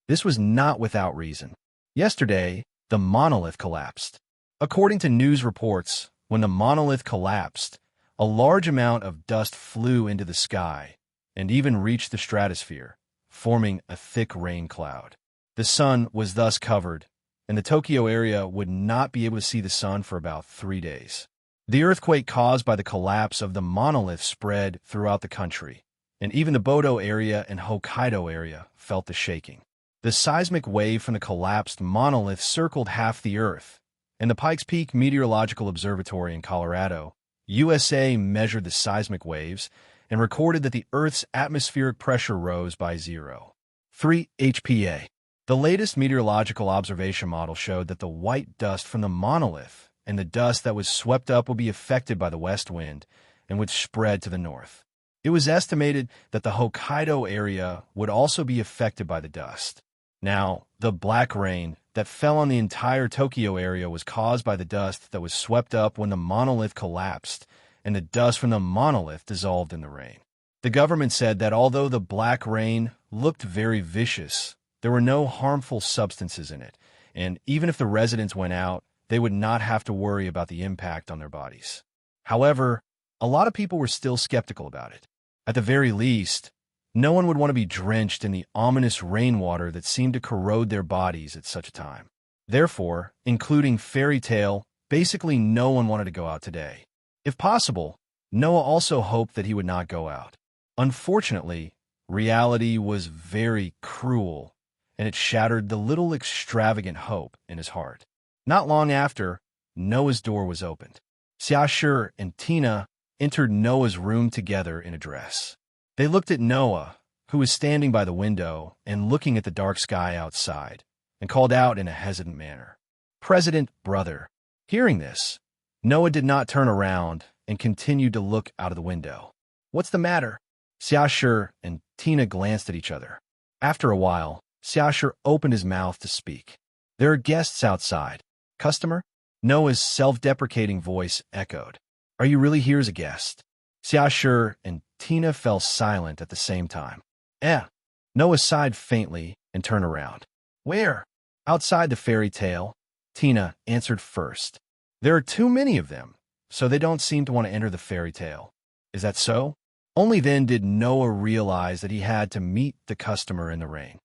This was not without reason. Yesterday, the monolith collapsed. According to news reports, when the monolith collapsed, a large amount of dust flew into the sky and even reached the stratosphere, forming a thick rain cloud. The sun was thus covered, and the Tokyo area would not be able to see the sun for about 3 days. The earthquake caused by the collapse of the monolith spread throughout the country, and even the Bodo area and Hokkaido area felt the shaking. The seismic wave from the collapsed monolith circled half the Earth, and the Pikes Peak Meteorological Observatory in Colorado, USA, measured the seismic waves and recorded that the Earth's atmospheric pressure rose by 0.3 HPA. The latest meteorological observation model showed that the white dust from the monolith and the dust that was swept up would be affected by the west wind and would spread to the north. It was estimated that the Hokkaido area would also be affected by the dust. Now, the black rain that fell on the entire Tokyo area was caused by the dust that was swept up when the monolith collapsed, and the dust from the monolith dissolved in the rain. The government said that although the black rain looked very vicious, there were no harmful substances in it, and even if the residents went out, they would not have to worry about the impact on their bodies. However, a lot of people were still skeptical about it. At the very least, no one would want to be drenched in the ominous rainwater that seemed to corrode their bodies at such a time. Therefore, including Fairy Tale, basically no one wanted to go out today. If possible, Noah also hoped that he would not go out. Unfortunately, reality was very cruel, and it shattered the little extravagant hope in his heart. Not long after, Noah's door was opened. Xiaoshi and Tina entered Noah's room together in a dress. They looked at Noah, who was standing by the window and looking at the dark sky outside, and called out in a hesitant manner, "President, brother." Hearing this, Noah did not turn around and continued to look out of the window. "What's the matter?" Xiaoshi and Tina glanced at each other. After a while, Xiaoshi opened his mouth to speak. "There are guests outside. Customer?" Noah's self-deprecating voice echoed. "Are you really here as a guest?" Xiaoshi and Tina fell silent at the same time. Noah sighed faintly and turned around. "Where?" "Outside the Fairy Tale," Tina answered first. "There are too many of them, so they don't seem to want to enter the Fairy Tale." "Is that so?" Only then did Noah realize that he had to meet the customer in the rain.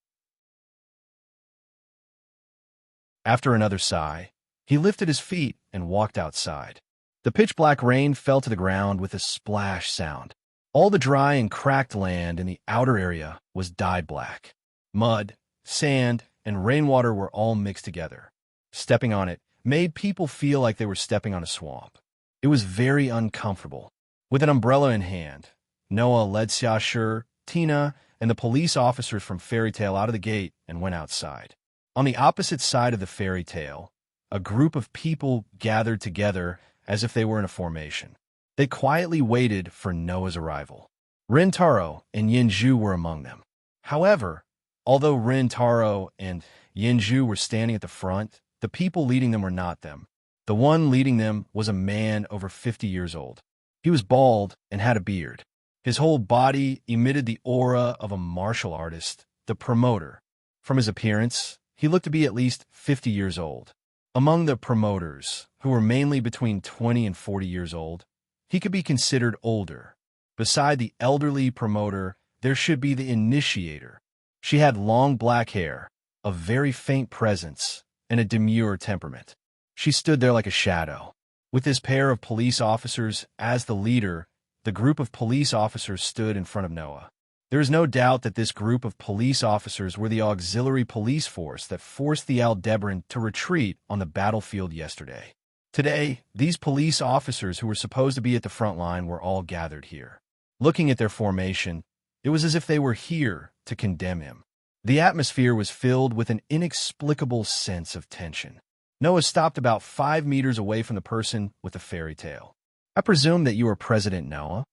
After another sigh, he lifted his feet and walked outside. The pitch-black rain fell to the ground with a splash sound. All the dry and cracked land in the outer area was dyed black. Mud, sand, and rainwater were all mixed together. Stepping on it made people feel like they were stepping on a swamp. It was very uncomfortable. With an umbrella in hand, Noah led Xiaoshi, Tina, and the police officers from Fairy Tale out of the gate and went outside. On the opposite side of the Fairy Tale, a group of people gathered together as if they were in a formation. They quietly waited for Noah's arrival. Rintaro and Yinju were among them. However, although Rintaro and Yinju were standing at the front, the people leading them were not them. The one leading them was a man over 50 years old. He was bald and had a beard. His whole body emitted the aura of a martial artist, the promoter. From his appearance, he looked to be at least 50 years old. Among the promoters, who were mainly between 20 and 40 years old, He could be considered older. Beside the elderly promoter, there should be the initiator. She had long black hair, a very faint presence, and a demure temperament. She stood there like a shadow. With this pair of police officers as the leader, the group of police officers stood in front of Noah. There is no doubt that this group of police officers were the auxiliary police force that forced the Aldebaran to retreat on the battlefield yesterday. Today, these police officers who were supposed to be at the front line were all gathered here. Looking at their formation, it was as if they were here to condemn him. The atmosphere was filled with an inexplicable sense of tension. Noah stopped about 5 meters away from the person with the fairy tale. "I presume that you are President Noah?"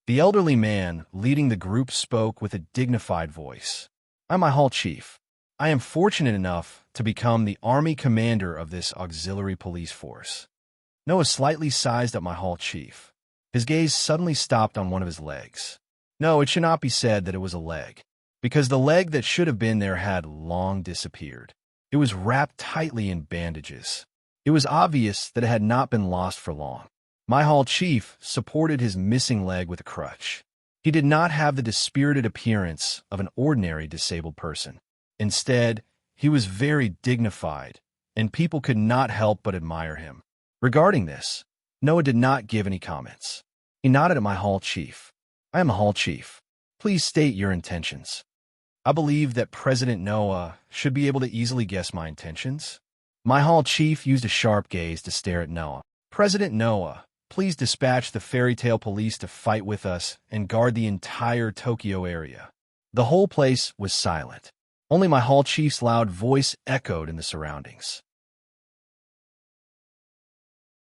The elderly man leading the group spoke with a dignified voice. "I'm my hall chief. I am fortunate enough to become the army commander of this auxiliary police force." Noah slightly sized up my hall chief. His gaze suddenly stopped on one of his legs. No, it should not be said that it was a leg, because the leg that should have been there had long disappeared. It was wrapped tightly in bandages. It was obvious that it had not been lost for long. My hall chief supported his missing leg with a crutch. He did not have the dispirited appearance of an ordinary disabled person. Instead, he was very dignified, and people could not help but admire him. Regarding this, Noah did not give any comments. He nodded at my hall chief. "I am a hall chief. Please state your intentions." I believe that President Noah should be able to easily guess my intentions. My hall chief used a sharp gaze to stare at Noah. "President Noah, please dispatch the fairy tale police to fight with us and guard the entire Tokyo area." The whole place was silent. Only my hall chief's loud voice echoed in the surroundings.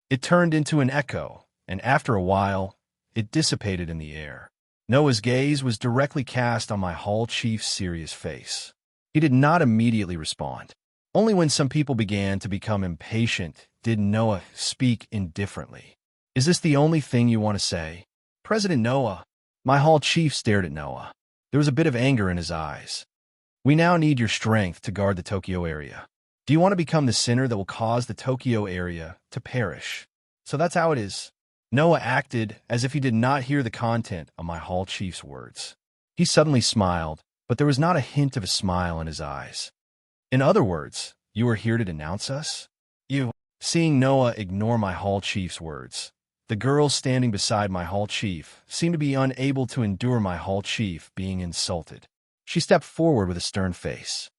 It turned into an echo, and after a while, it dissipated in the air. Noah's gaze was directly cast on my hall chief's serious face. He did not immediately respond. Only when some people began to become impatient did Noah speak indifferently. "Is this the only thing you want to say?" "President Noah." My hall chief stared at Noah. There was a bit of anger in his eyes. "We now need your strength to guard the Tokyo area. Do you want to become the sinner that will cause the Tokyo area to perish?" "So that's how it is." Noah acted as if he did not hear the content of my hall chief's words. He suddenly smiled, but there was not a hint of a smile in his eyes. "In other words, you are here to denounce us?" "You." Seeing Noah ignore my hall chief's words, the girl standing beside my hall chief seemed to be unable to endure my hall chief being insulted. She stepped forward with a stern face.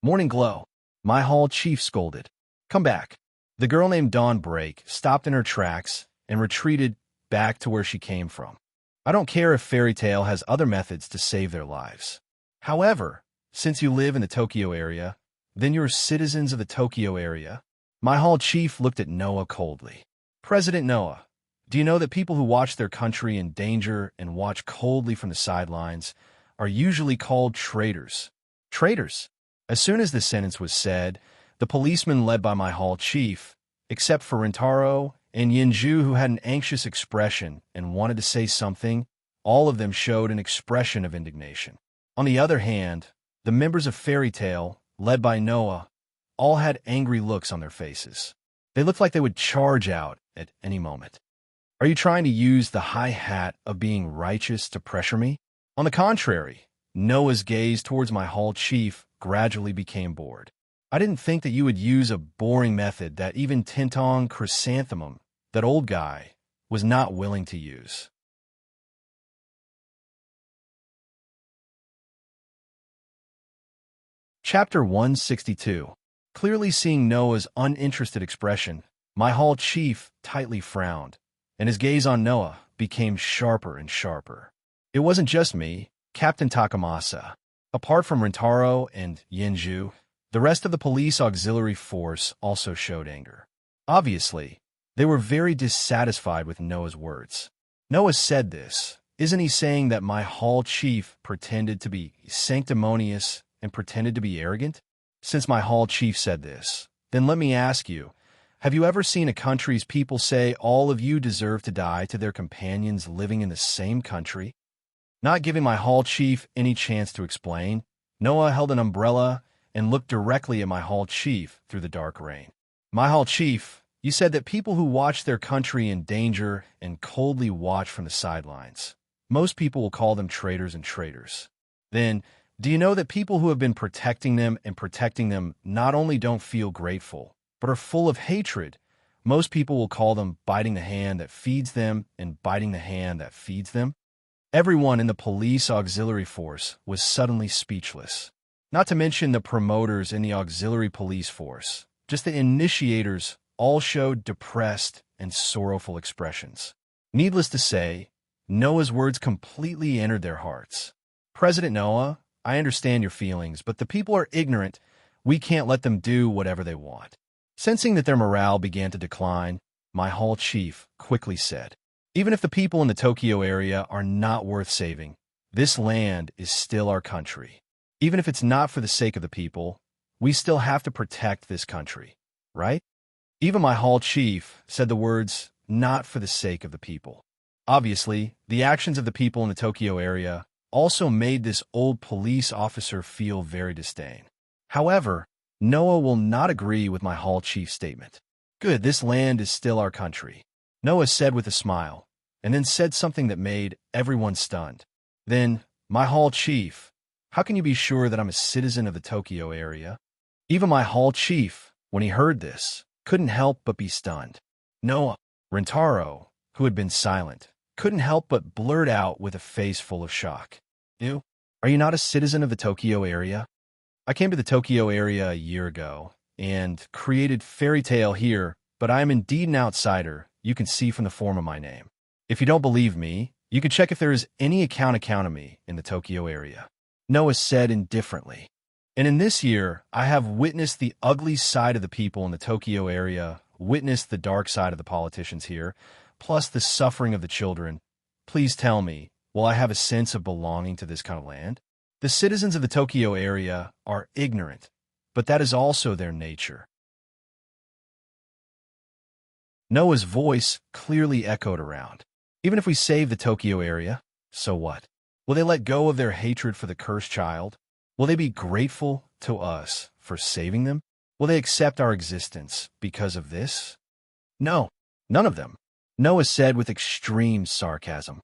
"Morning Glow," my hall chief scolded. "Come back." The girl named Dawn Break stopped in her tracks and retreated back to where she came from. I don't care if Fairy Tale has other methods to save their lives. However, since you live in the Tokyo area, then you're citizens of the Tokyo area. My hall chief looked at Noah coldly. "President Noah, do you know that people who watch their country in danger and watch coldly from the sidelines are usually called traitors?" "Traitors?" As soon as the sentence was said, the policemen led by my hall chief, except for Rintaro and Yinju, who had an anxious expression and wanted to say something, all of them showed an expression of indignation. On the other hand, the members of Fairy Tale, led by Noah, all had angry looks on their faces. They looked like they would charge out at any moment. "Are you trying to use the high hat of being righteous to pressure me?" On the contrary, Noah's gaze towards my hall chief gradually became bored. "I didn't think that you would use a boring method that even Tintong Chrysanthemum, that old guy, was not willing to use." Chapter 162. Clearly seeing Noah's uninterested expression, my hall chief tightly frowned, and his gaze on Noah became sharper and sharper. It wasn't just me, Captain Takamasa. Apart from Rintaro and Yinju, the rest of the police auxiliary force also showed anger. Obviously, they were very dissatisfied with Noah's words. "Noah said this. Isn't he saying that my hall chief pretended to be sanctimonious and pretended to be arrogant? Since my hall chief said this, then let me ask you, have you ever seen a country's people say all of you deserve to die to their companions living in the same country?" Not giving my hall chief any chance to explain, Noah held an umbrella and looked directly at my hall chief through the dark rain. "My hall chief, You said that people who watch their country in danger and coldly watch from the sidelines. Most people will call them traitors and traitors. Then, do you know that people who have been protecting them and protecting them not only don't feel grateful, but are full of hatred? Most people will call them biting the hand that feeds them and biting the hand that feeds them. Everyone in the police auxiliary force was suddenly speechless. Not to mention the promoters in the auxiliary police force. Just the initiators all showed depressed and sorrowful expressions. Needless to say, Noah's words completely entered their hearts. President Noah, I understand your feelings, but the people are ignorant. We can't let them do whatever they want. Sensing that their morale began to decline, my hall chief quickly said, even if the people in the Tokyo area are not worth saving, this land is still our country. Even if it's not for the sake of the people, we still have to protect this country, right? Even my hall chief said the words, not for the sake of the people. Obviously, the actions of the people in the Tokyo area also made this old police officer feel very disdain. However, Noah will not agree with my hall chief's statement. Good, this land is still our country, Noah said with a smile, and then said something that made everyone stunned. Then, my hall chief, how can you be sure that I'm a citizen of the Tokyo area? Even my hall chief, when he heard this, couldn't help but be stunned. Noah, Rentaro, who had been silent, couldn't help but blurt out with a face full of shock. You? Are you not a citizen of the Tokyo area? I came to the Tokyo area a year ago and created Fairy Tale here, but I am indeed an outsider, you can see from the form of my name. If you don't believe me, you can check if there is any account of me in the Tokyo area, Noah said indifferently. And in this year, I have witnessed the ugly side of the people in the Tokyo area, witnessed the dark side of the politicians here, plus the suffering of the children. Please tell me, will I have a sense of belonging to this kind of land? The citizens of the Tokyo area are ignorant, but that is also their nature. Noah's voice clearly echoed around. Even if we save the Tokyo area, so what? Will they let go of their hatred for the cursed child? Will they be grateful to us for saving them? Will they accept our existence because of this? No, none of them, Noah said with extreme sarcasm.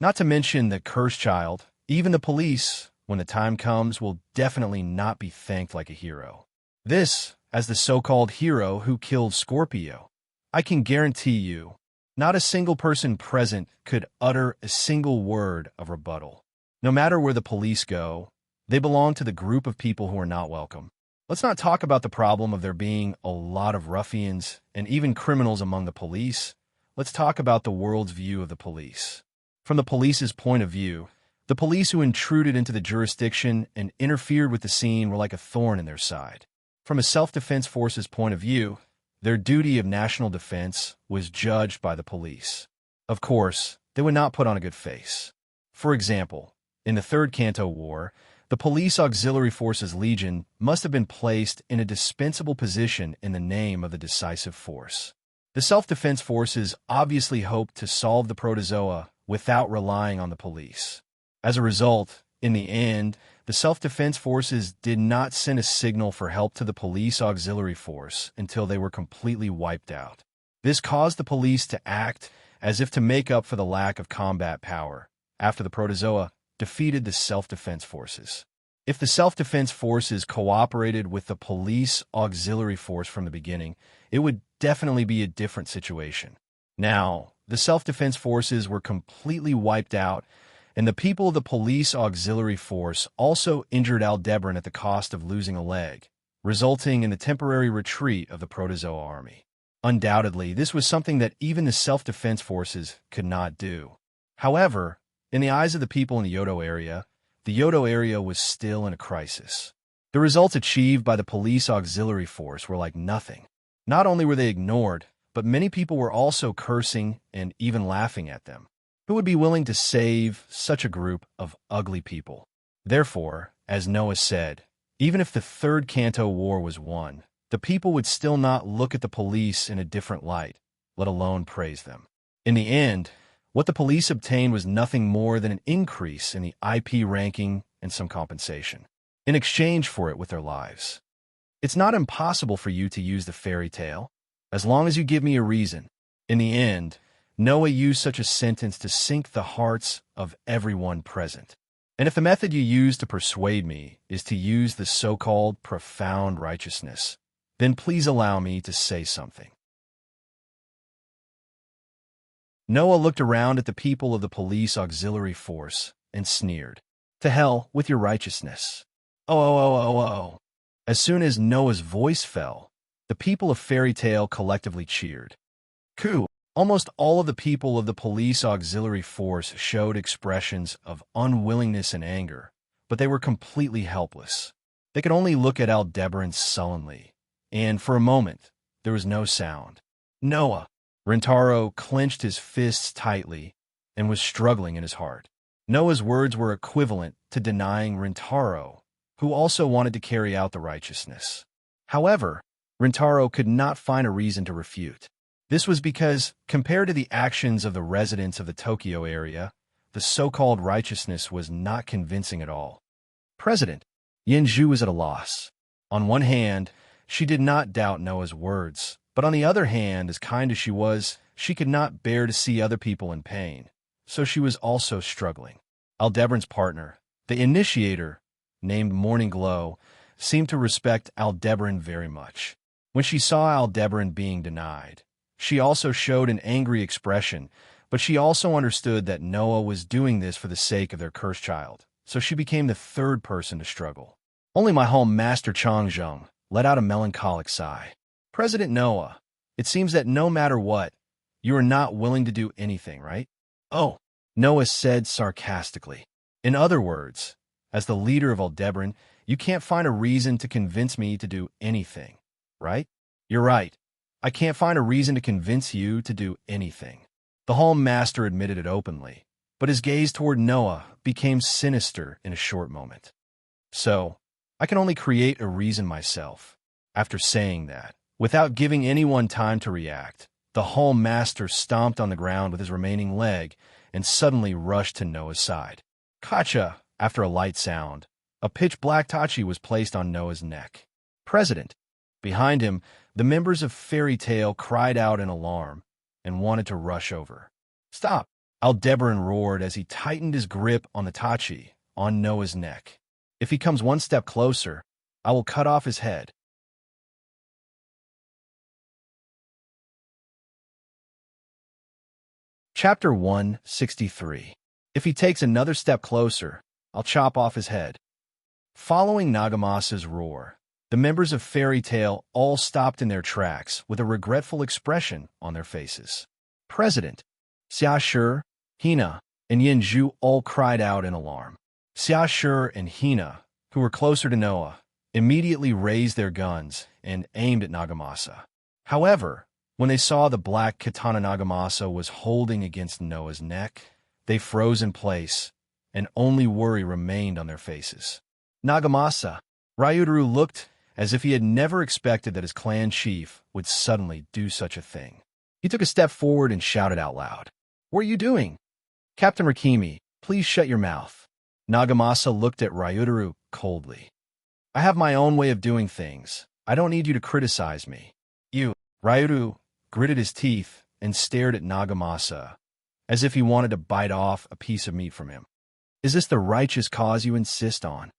Not to mention the cursed child, even the police, when the time comes, will definitely not be thanked like a hero. This, as the so-called hero who killed Scorpio. I can guarantee you, not a single person present could utter a single word of rebuttal. No matter where the police go, they belong to the group of people who are not welcome. Let's not talk about the problem of there being a lot of ruffians and even criminals among the police. Let's talk about the world's view of the police. From the police's point of view, the police who intruded into the jurisdiction and interfered with the scene were like a thorn in their side. From a self-defense force's point of view, their duty of national defense was judged by the police. Of course, they would not put on a good face. For example, in the Third Kanto War, the Police Auxiliary Forces Legion must have been placed in a dispensable position in the name of the decisive force. The self-defense forces obviously hoped to solve the protozoa without relying on the police. As a result, in the end, the self-defense forces did not send a signal for help to the police auxiliary force until they were completely wiped out. This caused the police to act as if to make up for the lack of combat power after the protozoa defeated the self-defense forces. If the self-defense forces cooperated with the police auxiliary force from the beginning, it would definitely be a different situation. Now, the self-defense forces were completely wiped out, and the people of the police auxiliary force also injured Aldebaran at the cost of losing a leg, resulting in the temporary retreat of the protozoa army. Undoubtedly, this was something that even the self-defense forces could not do. However, in the eyes of the people in the Yodo area was still in a crisis. The results achieved by the police auxiliary force were like nothing. Not only were they ignored, but many people were also cursing and even laughing at them. Who would be willing to save such a group of ugly people? Therefore, as Noah said, even if the Third Kanto War was won, the people would still not look at the police in a different light, let alone praise them. In the end, what the police obtained was nothing more than an increase in the IP ranking and some compensation, in exchange for it with their lives. It's not impossible for you to use the fairy tale. as long as you give me a reason. In the end, Noah used such a sentence to sink the hearts of everyone present. And if the method you use to persuade me is to use the so-called profound righteousness, then please allow me to say something. Noah looked around at the people of the police auxiliary force and sneered. To hell with your righteousness. Oh. As soon as Noah's voice fell, the people of Fairy Tale collectively cheered. Coo! Almost all of the people of the police auxiliary force showed expressions of unwillingness and anger, but they were completely helpless. They could only look at Aldebaran sullenly, and for a moment, there was no sound. Noah! Rintaro clenched his fists tightly and was struggling in his heart. Noah's words were equivalent to denying Rintaro, who also wanted to carry out the righteousness. However, Rintaro could not find a reason to refute. This was because, compared to the actions of the residents of the Tokyo area, the so-called righteousness was not convincing at all. President Yenju was at a loss. On one hand, she did not doubt Noah's words, but on the other hand, as kind as she was, she could not bear to see other people in pain, so she was also struggling. Aldebaran's partner, the initiator, named Morning Glow, seemed to respect Aldebaran very much. When she saw Aldebaran being denied, she also showed an angry expression, but she also understood that Noah was doing this for the sake of their cursed child, so she became the third person to struggle. Only my home master Changzheng let out a melancholic sigh. President Noah, it seems that no matter what, you are not willing to do anything, right? Oh, Noah said sarcastically. In other words, as the leader of Aldebaran, you can't find a reason to convince me to do anything, right? You're right. I can't find a reason to convince you to do anything. The Hall Master admitted it openly, but his gaze toward Noah became sinister in a short moment. So, I can only create a reason myself. After saying that, without giving anyone time to react, the Hall Master stomped on the ground with his remaining leg and suddenly rushed to Noah's side. Kacha, after a light sound, a pitch-black tachi was placed on Noah's neck. President. Behind him, the members of Fairy Tale cried out in alarm and wanted to rush over. Stop! Aldebaran roared as he tightened his grip on the tachi on Noah's neck. If he comes one step closer, I will cut off his head. Chapter 163. If he takes another step closer, I'll chop off his head. Following Nagamasa's roar, the members of Fairy Tale all stopped in their tracks with a regretful expression on their faces. President, Xia Shi, Hina, and Yenju all cried out in alarm. Xia Shi and Hina, who were closer to Noah, immediately raised their guns and aimed at Nagamasa. However, when they saw the black katana Nagamasa was holding against Noah's neck, they froze in place, and only worry remained on their faces. Nagamasa, Ryudaru looked as if he had never expected that his clan chief would suddenly do such a thing. He took a step forward and shouted out loud, "What are you doing? Captain Rikimi, please shut your mouth." Nagamasa looked at Ryudaru coldly. "I have my own way of doing things. I don't need you to criticize me." Ryudaru gritted his teeth and stared at Nagamasa, as if he wanted to bite off a piece of meat from him. "Is this the righteous cause you insist on?"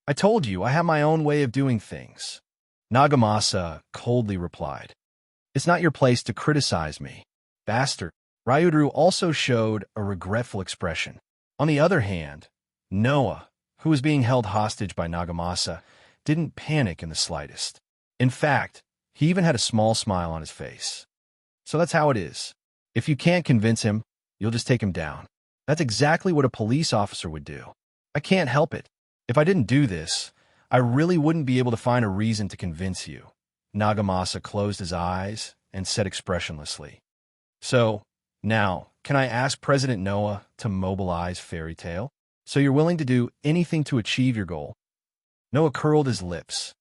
"I told you, I have my own way of doing things," Nagamasa coldly replied. "It's not your place to criticize me, bastard." Ryudaru also showed a regretful expression. On the other hand, Noah, who was being held hostage by Nagamasa, didn't panic in the slightest. In fact, he even had a small smile on his face. So that's how it is. If you can't convince him, you'll just take him down. That's exactly what a police officer would do. I can't help it. If I didn't do this, I really wouldn't be able to find a reason to convince you. Nagamasa closed his eyes and said expressionlessly. So, now, can I ask President Noah to mobilize Fairy Tale? So you're willing to do anything to achieve your goal? Noah curled his lips.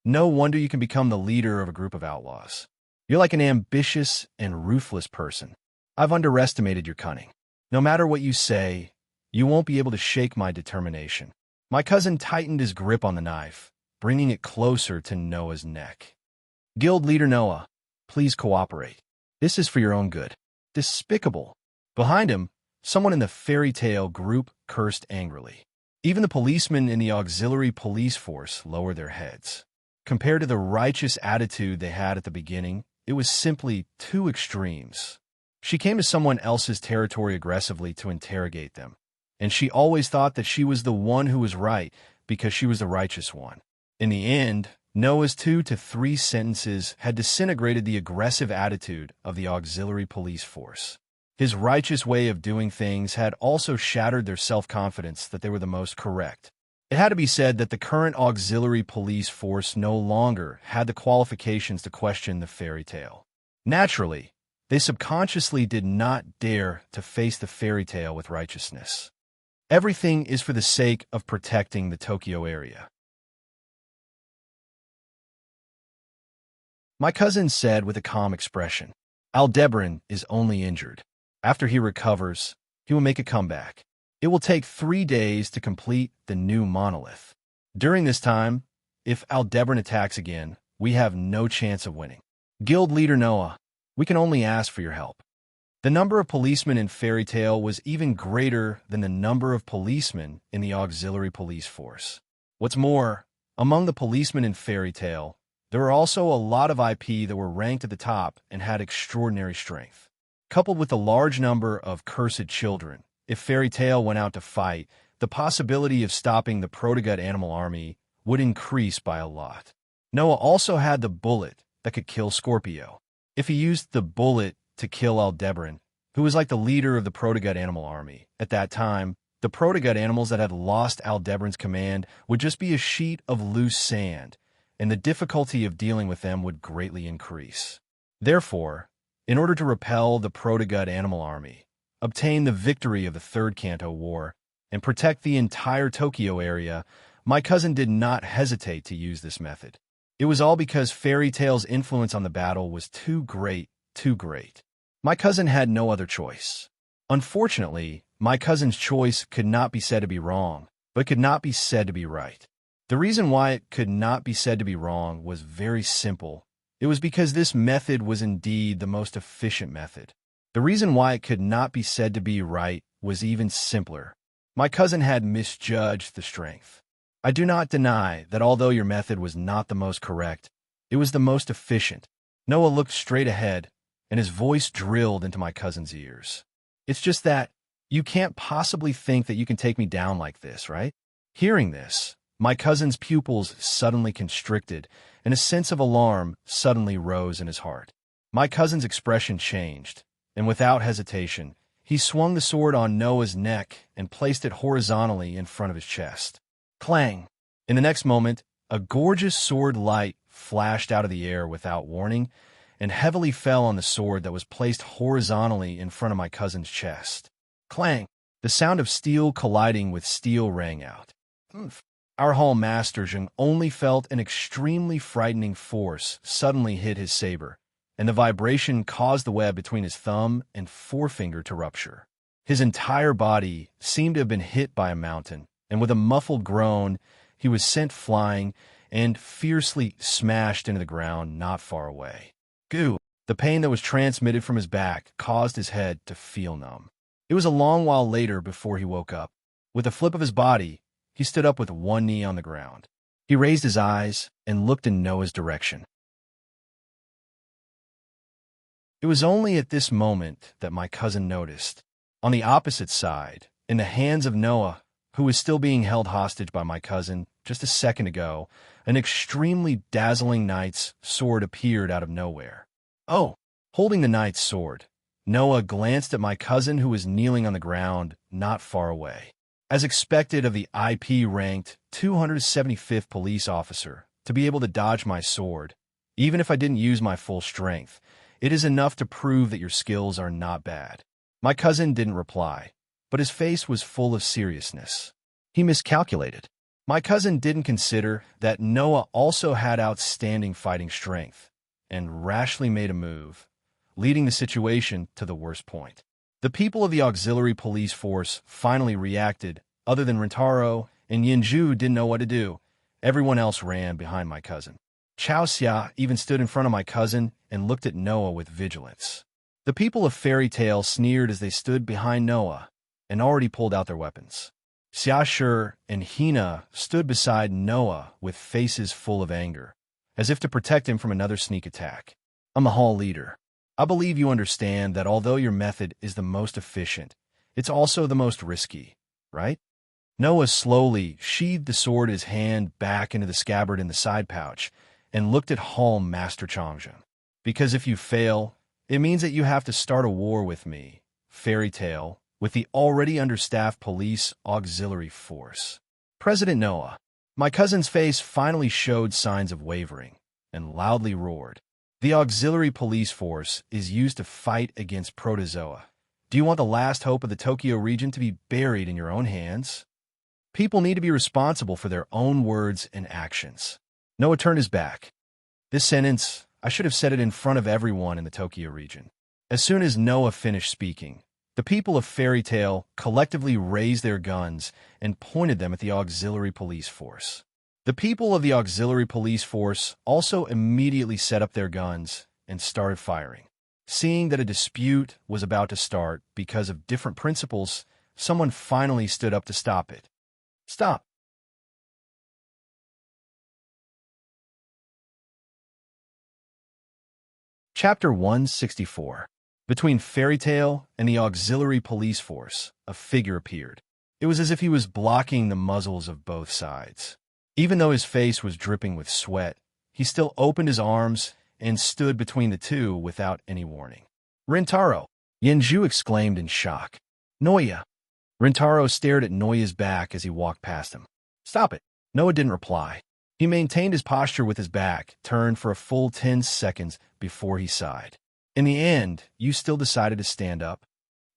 No wonder you can become the leader of a group of outlaws. You're like an ambitious and ruthless person. I've underestimated your cunning. No matter what you say, you won't be able to shake my determination. My cousin tightened his grip on the knife, bringing it closer to Noah's neck. Guild leader Noah, Please cooperate. This is for your own good. Despicable. Behind him, someone in the fairy tale group cursed angrily. Even the policemen in the auxiliary police force lowered their heads. Compared to the righteous attitude they had at the beginning, it was simply two extremes. She came to someone else's territory aggressively to interrogate them, and she always thought that she was the one who was right because she was the righteous one. In the end, Noah's 2 to 3 sentences had disintegrated the aggressive attitude of the auxiliary police force. His righteous way of doing things had also shattered their self-confidence that they were the most correct. It had to be said that the current auxiliary police force no longer had the qualifications to question the fairy tale. Naturally, they subconsciously did not dare to face the fairy tale with righteousness. Everything is for the sake of protecting the Tokyo area. My cousin said with a calm expression, Aldebaran is only injured. After he recovers, he will make a comeback. It will take 3 days to complete the new monolith. During this time, if Aldebaran attacks again, we have no chance of winning. Guild leader Noah, we can only ask for your help. The number of policemen in Fairy Tale was even greater than the number of policemen in the auxiliary police force. What's more, among the policemen in Fairy Tale, there were also a lot of IP that were ranked at the top and had extraordinary strength. Coupled with the large number of cursed children, if Fairy Tale went out to fight, the possibility of stopping the Protogut animal army would increase by a lot. Noah also had the bullet that could kill Scorpio. If he used the bullet to kill Aldebaran, who was like the leader of the Protogut animal army, at that time, the Protogut animals that had lost Aldebaran's command would just be a sheet of loose sand, and the difficulty of dealing with them would greatly increase. Therefore, in order to repel the Protogut animal army, obtain the victory of the Third Kanto War, and protect the entire Tokyo area, my cousin did not hesitate to use this method. It was all because Fairy Tale's influence on the battle was too great, too great. My cousin had no other choice. Unfortunately, my cousin's choice could not be said to be wrong, but could not be said to be right. The reason why it could not be said to be wrong was very simple. It was because this method was indeed the most efficient method. The reason why it could not be said to be right was even simpler. My cousin had misjudged the strength. I do not deny that although your method was not the most correct, it was the most efficient. Noah looked straight ahead, and his voice drilled into my cousin's ears. It's just that you can't possibly think that you can take me down like this, right? Hearing this, my cousin's pupils suddenly constricted, and a sense of alarm suddenly rose in his heart. My cousin's expression changed, and without hesitation, he swung the sword on Noah's neck and placed it horizontally in front of his chest. Clang! In the next moment, a gorgeous sword light flashed out of the air without warning and heavily fell on the sword that was placed horizontally in front of my cousin's chest. Clang! The sound of steel colliding with steel rang out. Our hall master Zheng only felt an extremely frightening force suddenly hit his saber, and the vibration caused the web between his thumb and forefinger to rupture. His entire body seemed to have been hit by a mountain, and with a muffled groan, he was sent flying and fiercely smashed into the ground not far away. Goo! The pain that was transmitted from his back caused his head to feel numb. It was a long while later before he woke up. With a flip of his body, he stood up with one knee on the ground. He raised his eyes and looked in Noah's direction. It was only at this moment that my cousin noticed, on the opposite side, in the hands of Noah, who was still being held hostage by my cousin just a second ago, an extremely dazzling knight's sword appeared out of nowhere. Oh! Holding the knight's sword, Noah glanced at my cousin who was kneeling on the ground not far away. As expected of the IP-ranked 275th police officer to be able to dodge my sword, even if I didn't use my full strength, it is enough to prove that your skills are not bad. My cousin didn't reply, but his face was full of seriousness. He miscalculated. My cousin didn't consider that Noah also had outstanding fighting strength, and rashly made a move, leading the situation to the worst point. The people of the auxiliary police force finally reacted. Other than Rintaro and Yinju didn't know what to do. Everyone else ran behind my cousin. Chao Xia even stood in front of my cousin and looked at Noah with vigilance. The people of Fairy Tale sneered as they stood behind Noah and already pulled out their weapons. Xia Shi and Hina stood beside Noah with faces full of anger, as if to protect him from another sneak attack. I'm a hall leader. I believe you understand that although your method is the most efficient, it's also the most risky, right? Noah slowly sheathed the sword in his hand back into the scabbard in the side pouch and looked at Hall Master Changzhen. Because if you fail, it means that you have to start a war with me, Fairy Tale, with the already understaffed police auxiliary force. President Noah. My cousin's face finally showed signs of wavering and loudly roared. The auxiliary police force is used to fight against protozoa. Do you want the last hope of the Tokyo region to be buried in your own hands? People need to be responsible for their own words and actions. Noah turned his back. This sentence, I should have said it in front of everyone in the Tokyo region. As soon as Noah finished speaking, the people of Fairy Tale collectively raised their guns and pointed them at the auxiliary police force. The people of the auxiliary police force also immediately set up their guns and started firing. Seeing that a dispute was about to start because of different principles, someone finally stood up to stop it. Stop. Chapter 164. Between Fairy Tale and the auxiliary police force, a figure appeared. It was as if he was blocking the muzzles of both sides. Even though his face was dripping with sweat, he still opened his arms and stood between the two without any warning. Rintaro! Yenju exclaimed in shock. Noya! Rintaro stared at Noya's back as he walked past him. Stop it! Noah didn't reply. He maintained his posture with his back turned for a full 10 seconds before he sighed. In the end, you still decided to stand up?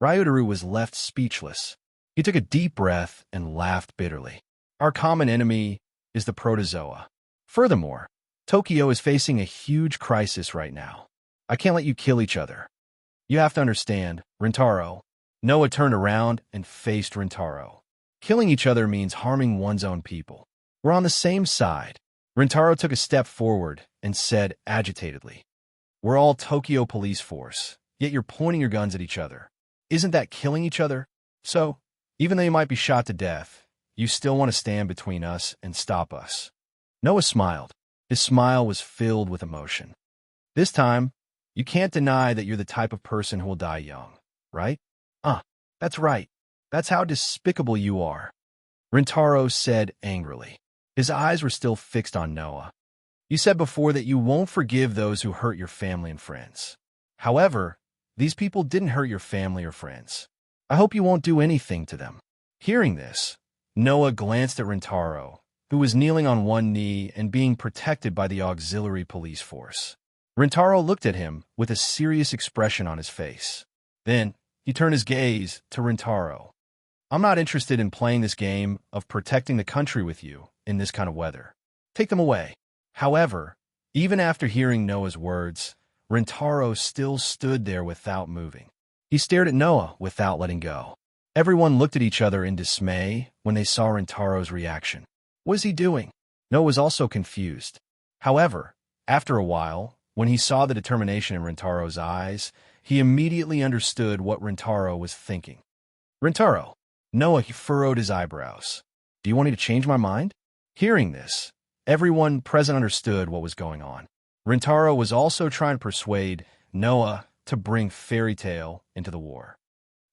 Ryutaru was left speechless. He took a deep breath and laughed bitterly. Our common enemy is the protozoa. Furthermore, Tokyo is facing a huge crisis right now. I can't let you kill each other. You have to understand, Rintaro. Noah turned around and faced Rintaro. Killing each other means harming one's own people. We're on the same side. Rintaro took a step forward and said agitatedly, We're all Tokyo police force, yet you're pointing your guns at each other. Isn't that killing each other? So, even though you might be shot to death, you still want to stand between us and stop us. Noah smiled. His smile was filled with emotion. This time, you can't deny that you're the type of person who will die young, right? That's right. That's how despicable you are. Rintaro said angrily. His eyes were still fixed on Noah. You said before that you won't forgive those who hurt your family and friends. However, these people didn't hurt your family or friends. I hope you won't do anything to them. Hearing this, Noah glanced at Rintaro, who was kneeling on one knee and being protected by the auxiliary police force. Rintaro looked at him with a serious expression on his face. Then, he turned his gaze to Rintaro. I'm not interested in playing this game of protecting the country with you in this kind of weather. Take them away. However, even after hearing Noah's words, Rintaro still stood there without moving. He stared at Noah without letting go. Everyone looked at each other in dismay when they saw Rintaro's reaction. What is he doing? Noah was also confused. However, after a while, when he saw the determination in Rintaro's eyes, he immediately understood what Rintaro was thinking. Rintaro. Noah furrowed his eyebrows. Do you want me to change my mind? Hearing this, everyone present understood what was going on. Rintaro was also trying to persuade Noah to bring Fairy Tale into the war.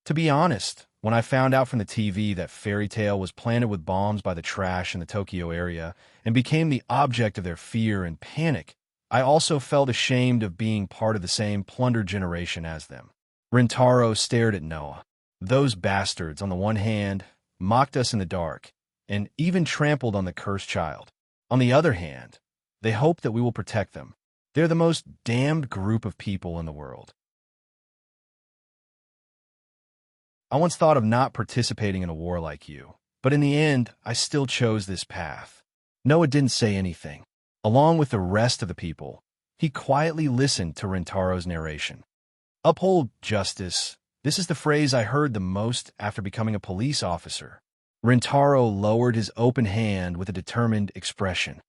To be honest, when I found out from the TV that Fairy Tale was planted with bombs by the trash in the Tokyo area and became the object of their fear and panic, I also felt ashamed of being part of the same plundered generation as them. Rintaro stared at Noah. Those bastards, on the one hand, mocked us in the dark, and even trampled on the cursed child. On the other hand, they hope that we will protect them. They're the most damned group of people in the world. I once thought of not participating in a war like you, but in the end, I still chose this path. Noah didn't say anything. Along with the rest of the people, he quietly listened to Rintaro's narration. Uphold justice. This is the phrase I heard the most after becoming a police officer. Rintaro lowered his open hand with a determined expression.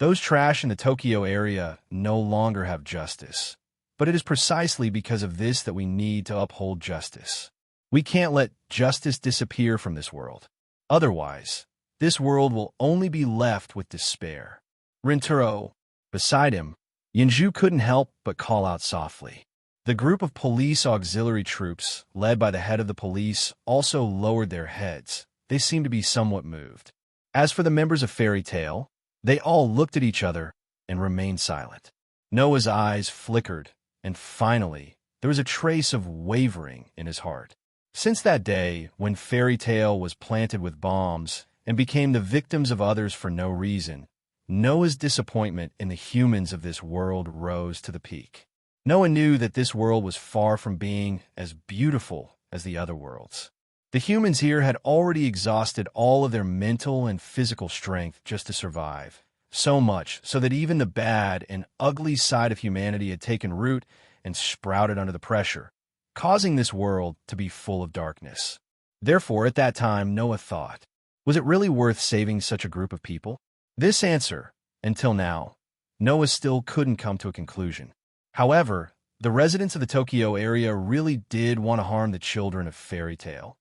Those trash in the Tokyo area no longer have justice. But it is precisely because of this that we need to uphold justice. We can't let justice disappear from this world. Otherwise, this world will only be left with despair. Rintaro. Beside him, Yinju couldn't help but call out softly. The group of police auxiliary troops, led by the head of the police, also lowered their heads. They seemed to be somewhat moved. As for the members of Fairy Tale, they all looked at each other and remained silent. Noah's eyes flickered, and finally, there was a trace of wavering in his heart. Since that day, when Fairy Tale was planted with bombs and became the victims of others for no reason, Noah's disappointment in the humans of this world rose to the peak. Noah knew that this world was far from being as beautiful as the other worlds. The humans here had already exhausted all of their mental and physical strength just to survive, so much so that even the bad and ugly side of humanity had taken root and sprouted under the pressure, causing this world to be full of darkness. Therefore, at that time, Noah thought, was it really worth saving such a group of people? This answer, until now, Noah still couldn't come to a conclusion. However, the residents of the Tokyo area really did want to harm the children of Fairy Tale,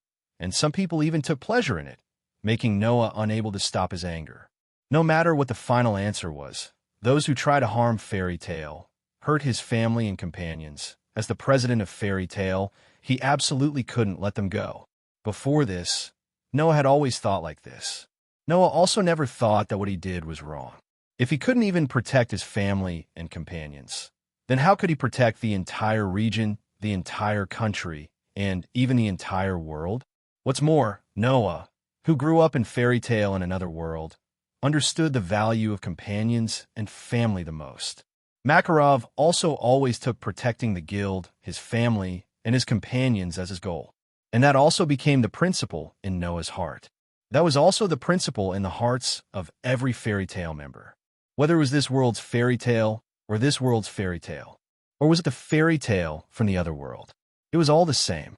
and some people even took pleasure in it, making Noah unable to stop his anger. No matter what the final answer was, those who try to harm Fairy Tale, hurt his family and companions. As the president of Fairy Tale, he absolutely couldn't let them go. Before this, Noah had always thought like this. Noah also never thought that what he did was wrong. If he couldn't even protect his family and companions, then how could he protect the entire region, the entire country, and even the entire world? What's more, Noah, who grew up in Fairy Tale in another world, understood the value of companions and family the most. Makarov also always took protecting the guild, his family, and his companions as his goal. And that also became the principle in Noah's heart. That was also the principle in the hearts of every Fairy Tale member. Whether it was this world's fairy tale or this world's fairy tale, or was it the fairy tale from the other world? It was all the same.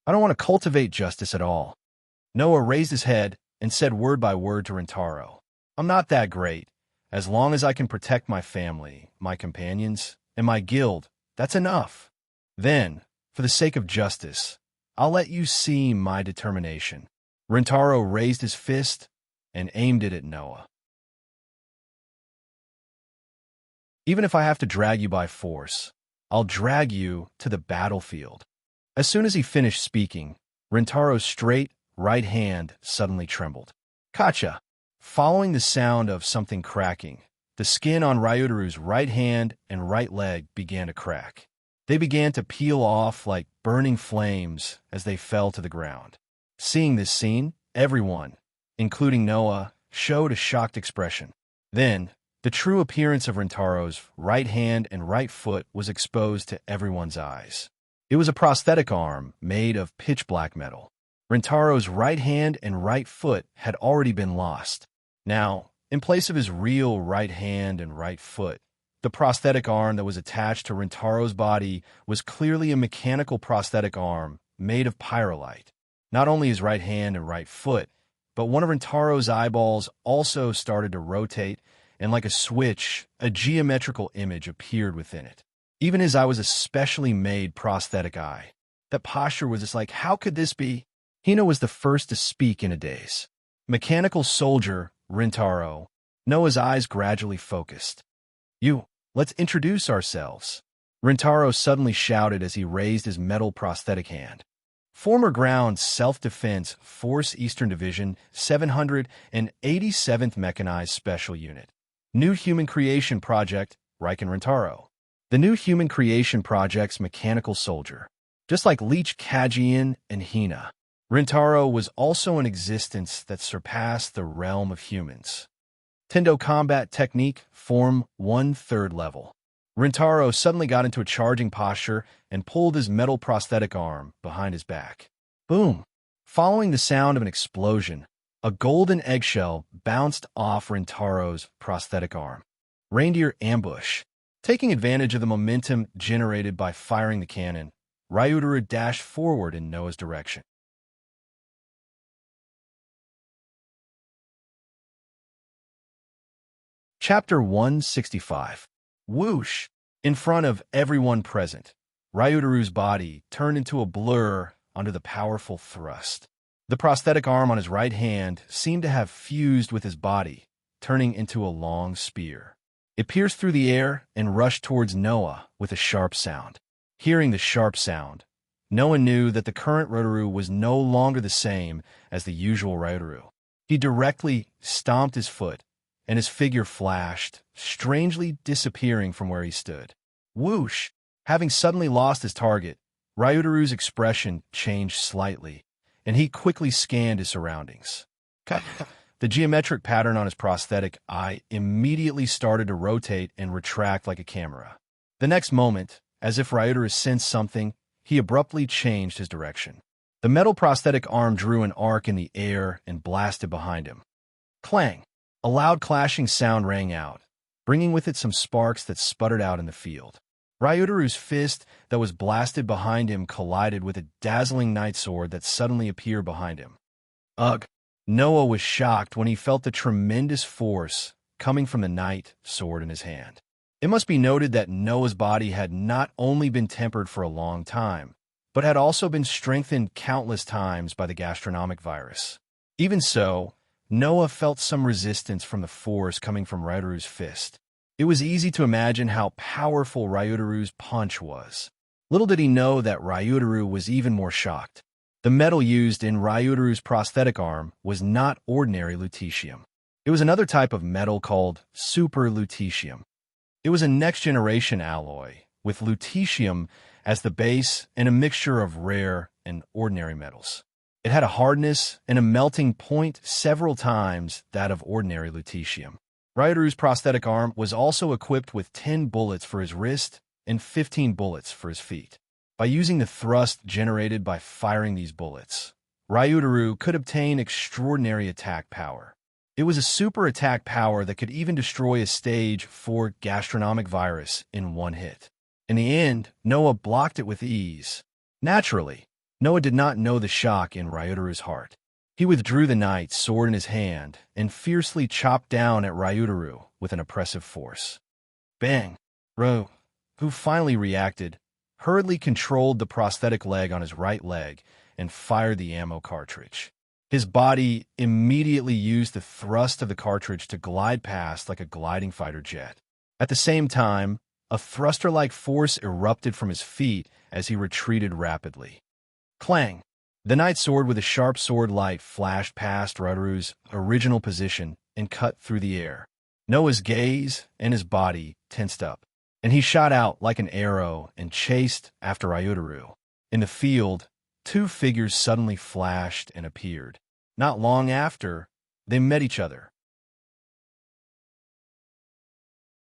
I don't want to cultivate justice at all. Noah raised his head and said word by word to Rintaro, I'm not that great. As long as I can protect my family, my companions, and my guild, that's enough. Then, for the sake of justice, I'll let you see my determination. Rintaro raised his fist and aimed it at Noah. Even if I have to drag you by force, I'll drag you to the battlefield. As soon as he finished speaking, Rintaro's straight right hand suddenly trembled. Kacha! Following the sound of something cracking, the skin on Ryutaru's right hand and right leg began to crack. They began to peel off like burning flames as they fell to the ground. Seeing this scene, everyone, including Noah, showed a shocked expression. Then, the true appearance of Rintaro's right hand and right foot was exposed to everyone's eyes. It was a prosthetic arm made of pitch-black metal. Rintaro's right hand and right foot had already been lost. Now, in place of his real right hand and right foot, the prosthetic arm that was attached to Rintaro's body was clearly a mechanical prosthetic arm made of pyrolite. Not only his right hand and right foot, but one of Rintaro's eyeballs also started to rotate, and like a switch, a geometrical image appeared within it. Even his eye was a specially made prosthetic eye. That posture was just like, how could this be? Hina was the first to speak in a daze. Mechanical soldier, Rintaro. Noah's eyes gradually focused. Let's introduce ourselves. Rintaro suddenly shouted as he raised his metal prosthetic hand. Former Ground Self-Defense Force Eastern Division 787th Mechanized Special Unit. New Human Creation Project, Riken Rintaro. The New Human Creation Project's mechanical soldier. Just like Leech Kajian and Hina, Rintaro was also an existence that surpassed the realm of humans. Tendo Combat Technique, Form 1/3 level. Rintaro suddenly got into a charging posture and pulled his metal prosthetic arm behind his back. Boom! Following the sound of an explosion, a golden eggshell bounced off Rintaro's prosthetic arm. Reindeer ambush. Taking advantage of the momentum generated by firing the cannon, Ryutaru dashed forward in Noah's direction. Chapter 165. Whoosh! In front of everyone present, Ryutaru's body turned into a blur under the powerful thrust. The prosthetic arm on his right hand seemed to have fused with his body, turning into a long spear. It pierced through the air and rushed towards Noah with a sharp sound. Hearing the sharp sound, Noah knew that the current Ryutaru was no longer the same as the usual Ryutaru. He directly stomped his foot, and his figure flashed, strangely disappearing from where he stood. Whoosh! Having suddenly lost his target, Ryutaru's expression changed slightly, and he quickly scanned his surroundings. The geometric pattern on his prosthetic eye immediately started to rotate and retract like a camera. The next moment, as if Ryutaru sensed something, he abruptly changed his direction. The metal prosthetic arm drew an arc in the air and blasted behind him. Clang! A loud clashing sound rang out, bringing with it some sparks that sputtered out in the field. Ryutaru's fist that was blasted behind him collided with a dazzling night sword that suddenly appeared behind him. Ugh! Noah was shocked when he felt the tremendous force coming from the night sword in his hand. It must be noted that Noah's body had not only been tempered for a long time, but had also been strengthened countless times by the gastronomic virus. Even so, Noah felt some resistance from the force coming from Ryutaru's fist. It was easy to imagine how powerful Ryutaru's punch was. Little did he know that Ryutaru was even more shocked. The metal used in Ryutaru's prosthetic arm was not ordinary lutetium. It was another type of metal called super lutetium. It was a next-generation alloy, with lutetium as the base and a mixture of rare and ordinary metals. It had a hardness and a melting point several times that of ordinary lutetium. Ryutaru's prosthetic arm was also equipped with 10 bullets for his wrist and 15 bullets for his feet. By using the thrust generated by firing these bullets, Ryutaru could obtain extraordinary attack power. It was a super attack power that could even destroy a stage 4 gastronomic virus in one hit. In the end, Noah blocked it with ease. Naturally, Noah did not know the shock in Ryutaru's heart. He withdrew the knight's sword in his hand and fiercely chopped down at Ryutaru with an oppressive force. Bang! Ro, who finally reacted, hurriedly controlled the prosthetic leg on his right leg and fired the ammo cartridge. His body immediately used the thrust of the cartridge to glide past like a gliding fighter jet. At the same time, a thruster-like force erupted from his feet as he retreated rapidly. Clang! The knight's sword with a sharp sword light flashed past Ryutaru's original position and cut through the air. Noah's gaze and his body tensed up, and he shot out like an arrow and chased after Ryutaru. In the field, two figures suddenly flashed and appeared. Not long after, they met each other.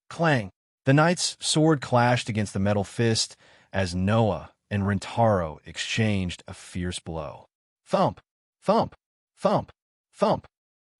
Clang! The knight's sword clashed against the metal fist as Noah and Rentaro exchanged a fierce blow. Thump! Thump! Thump! Thump!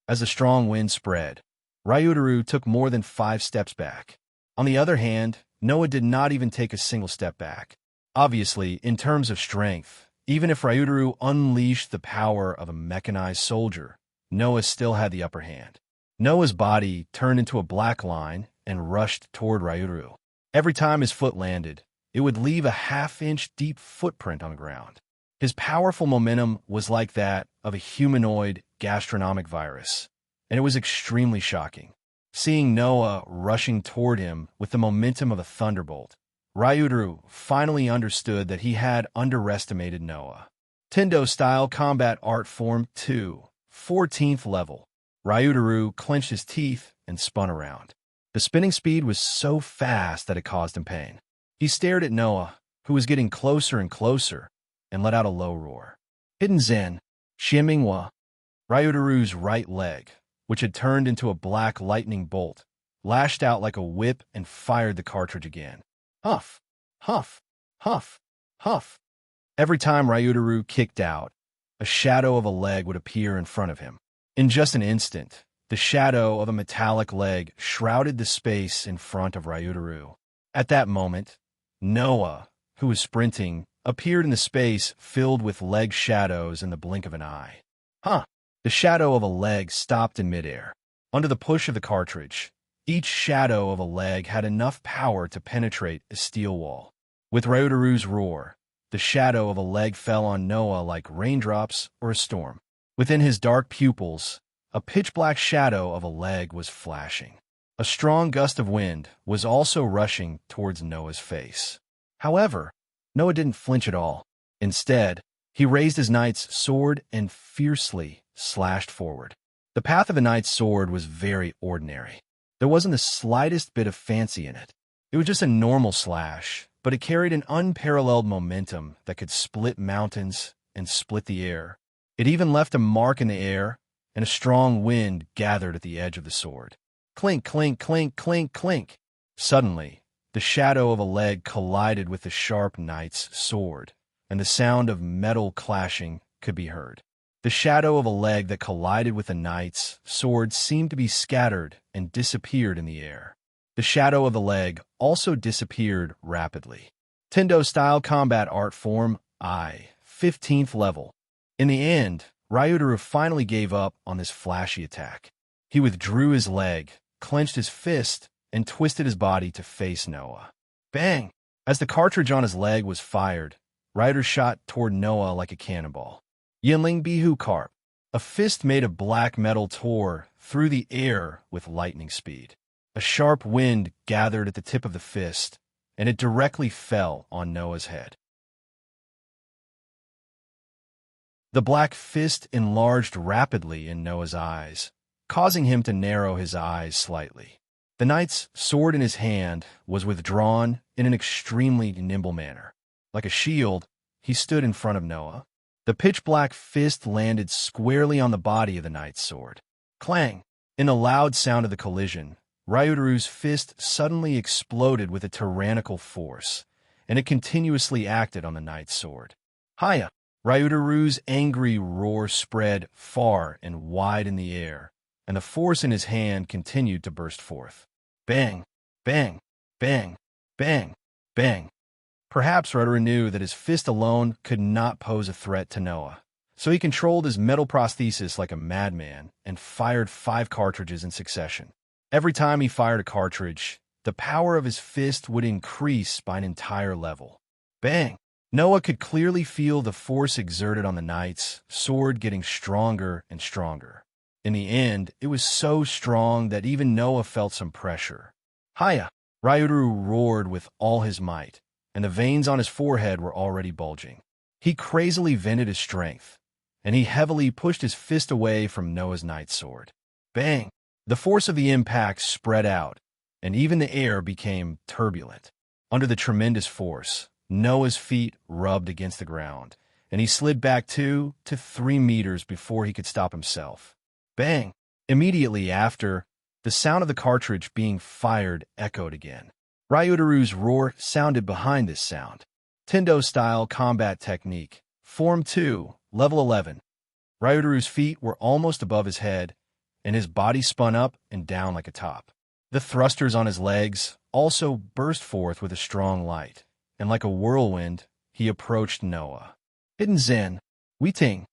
As the strong wind spread, Ryutaru took more than 5 steps back. On the other hand, Noah did not even take a single step back. Obviously, in terms of strength, even if Ryutaru unleashed the power of a mechanized soldier, Noah still had the upper hand. Noah's body turned into a black line and rushed toward Ryutaru. Every time his foot landed, it would leave a half-inch deep footprint on the ground. His powerful momentum was like that of a humanoid gastronomic virus, and it was extremely shocking. Seeing Noah rushing toward him with the momentum of a thunderbolt, Ryutaru finally understood that he had underestimated Noah. Tendo-style combat art form 2, 14th level. Ryutaru clenched his teeth and spun around. The spinning speed was so fast that it caused him pain. He stared at Noah, who was getting closer and closer, and let out a low roar. Hidden Zen, Xianmingwa. Ryutaru's right leg, which had turned into a black lightning bolt, lashed out like a whip and fired the cartridge again. Huff, huff, huff, huff. Every time Ryutaru kicked out, a shadow of a leg would appear in front of him. In just an instant, the shadow of a metallic leg shrouded the space in front of Ryutaru. At that moment, Noah, who was sprinting, appeared in the space filled with leg shadows in the blink of an eye. Huh! The shadow of a leg stopped in midair. Under the push of the cartridge, Each shadow of a leg had enough power to penetrate a steel wall. With Ryudaru's roar, the shadow of a leg fell on Noah like raindrops or a storm. Within his dark pupils, a pitch-black shadow of a leg was flashing. A strong gust of wind was also rushing towards Noah's face. However, Noah didn't flinch at all. Instead, he raised his knight's sword and fiercely slashed forward. The path of a knight's sword was very ordinary. There wasn't the slightest bit of fancy in it. It was just a normal slash, but it carried an unparalleled momentum that could split mountains and split the air. It even left a mark in the air, and a strong wind gathered at the edge of the sword. Clink, clink, clink, clink, clink. Suddenly, the shadow of a leg collided with the sharp knight's sword, and the sound of metal clashing could be heard. The shadow of a leg that collided with the knight's sword seemed to be scattered and disappeared in the air. The shadow of the leg also disappeared rapidly. Tendo-style combat art form I, 15th level. In the end, Ryudaru finally gave up on this flashy attack. He withdrew his leg, clenched his fist, and twisted his body to face Noah. Bang! As the cartridge on his leg was fired, Ryudaru shot toward Noah like a cannonball. Yinling Bihu Carp. A fist made of black metal tore through the air with lightning speed. A sharp wind gathered at the tip of the fist, and it directly fell on Noah's head. The black fist enlarged rapidly in Noah's eyes, causing him to narrow his eyes slightly. The knight's sword in his hand was withdrawn in an extremely nimble manner. Like a shield, he stood in front of Noah. The pitch-black fist landed squarely on the body of the knight's sword. Clang! In the loud sound of the collision, Ryudaru's fist suddenly exploded with a tyrannical force, and it continuously acted on the knight's sword. Hiya! Ryudaru's angry roar spread far and wide in the air, and the force in his hand continued to burst forth. Bang! Bang! Bang! Bang! Bang! Perhaps Ryudaru knew that his fist alone could not pose a threat to Noah, so he controlled his metal prosthesis like a madman and fired 5 cartridges in succession. Every time he fired a cartridge, the power of his fist would increase by an entire level. Bang! Noah could clearly feel the force exerted on the knight's sword getting stronger and stronger. In the end, it was so strong that even Noah felt some pressure. Hiya! Ryudaru roared with all his might, and the veins on his forehead were already bulging. He crazily vented his strength, and he heavily pushed his fist away from Noah's knight's sword. Bang! The force of the impact spread out, and even the air became turbulent. Under the tremendous force, Noah's feet rubbed against the ground, and he slid back 2 to 3 meters before he could stop himself. Bang! Immediately after, the sound of the cartridge being fired echoed again. Ryudaru's roar sounded behind this sound. Tendo-style combat technique. Form 2, Level 11. Ryudaru's feet were almost above his head, and his body spun up and down like a top. The thrusters on his legs also burst forth with a strong light, and like a whirlwind, he approached Noah. Hidden Zen, Wei-ting.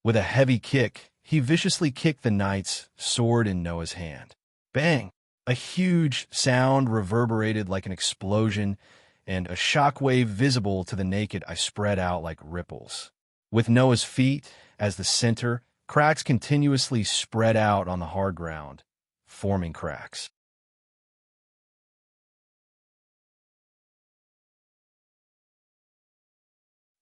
With a heavy kick, he viciously kicked the knight's sword in Noah's hand. Bang! A huge sound reverberated like an explosion, and a shockwave visible to the naked eye spread out like ripples. With Noah's feet as the center, cracks continuously spread out on the hard ground, forming cracks.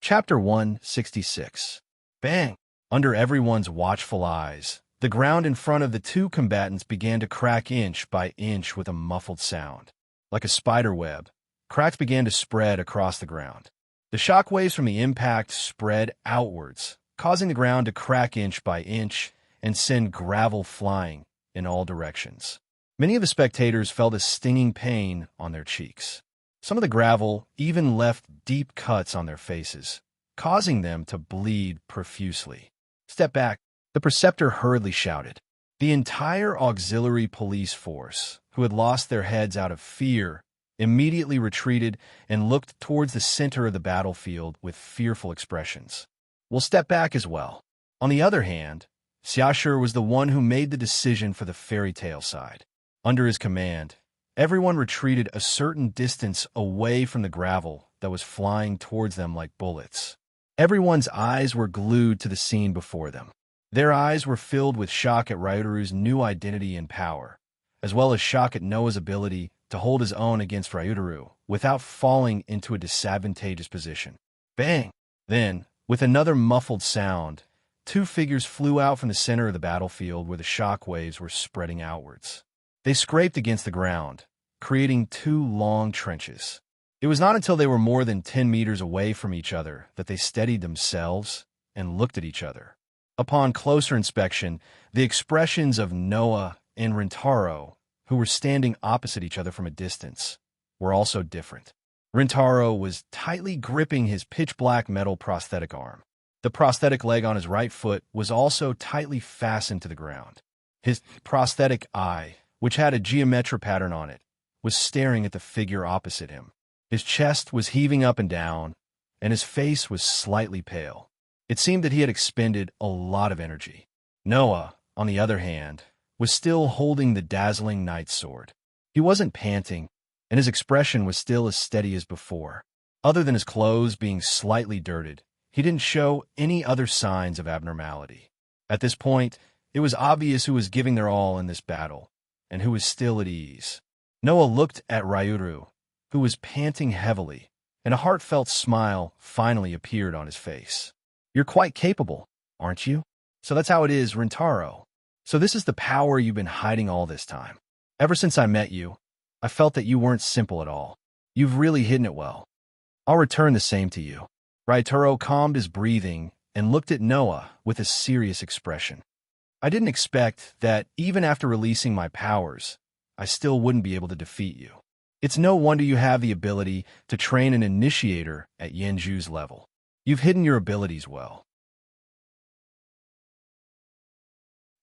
Chapter 166. Bang! Under everyone's watchful eyes, the ground in front of the 2 combatants began to crack inch by inch with a muffled sound. Like a spider web, cracks began to spread across the ground. The shock waves from the impact spread outwards, causing the ground to crack inch by inch and send gravel flying in all directions. Many of the spectators felt a stinging pain on their cheeks. Some of the gravel even left deep cuts on their faces, causing them to bleed profusely. Step back, the preceptor hurriedly shouted. The entire auxiliary police force, who had lost their heads out of fear, immediately retreated and looked towards the center of the battlefield with fearful expressions. We'll step back as well. On the other hand, Xiaoshi was the one who made the decision for the fairy tale side. Under his command, everyone retreated a certain distance away from the gravel that was flying towards them like bullets. Everyone's eyes were glued to the scene before them. Their eyes were filled with shock at Ryutaru's new identity and power, as well as shock at Noah's ability to hold his own against Ryutaru without falling into a disadvantageous position. Bang! Then, with another muffled sound, two figures flew out from the center of the battlefield where the shock waves were spreading outwards. They scraped against the ground, creating two long trenches. It was not until they were more than 10 meters away from each other that they steadied themselves and looked at each other. Upon closer inspection, the expressions of Noah and Rintaro, who were standing opposite each other from a distance, were also different. Rintaro was tightly gripping his pitch-black metal prosthetic arm. The prosthetic leg on his right foot was also tightly fastened to the ground. His prosthetic eye, which had a geometric pattern on it, was staring at the figure opposite him. His chest was heaving up and down, and his face was slightly pale. It seemed that he had expended a lot of energy. Noah, on the other hand, was still holding the dazzling knight's sword. He wasn't panting, and his expression was still as steady as before. Other than his clothes being slightly dirted, he didn't show any other signs of abnormality. At this point, it was obvious who was giving their all in this battle, and who was still at ease. Noah looked at Ryutaru, who was panting heavily, and a heartfelt smile finally appeared on his face. "You're quite capable, aren't you? So that's how it is, Rintaro. So this is the power you've been hiding all this time. Ever since I met you, I felt that you weren't simple at all. You've really hidden it well. I'll return the same to you." Ryutaro calmed his breathing and looked at Noah with a serious expression. "I didn't expect that even after releasing my powers, I still wouldn't be able to defeat you. It's no wonder you have the ability to train an initiator at Yenju's level. You've hidden your abilities well."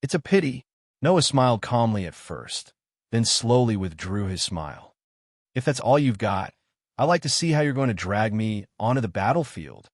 "It's a pity." Noah smiled calmly at first, then slowly withdrew his smile. "If that's all you've got, I'd like to see how you're going to drag me onto the battlefield."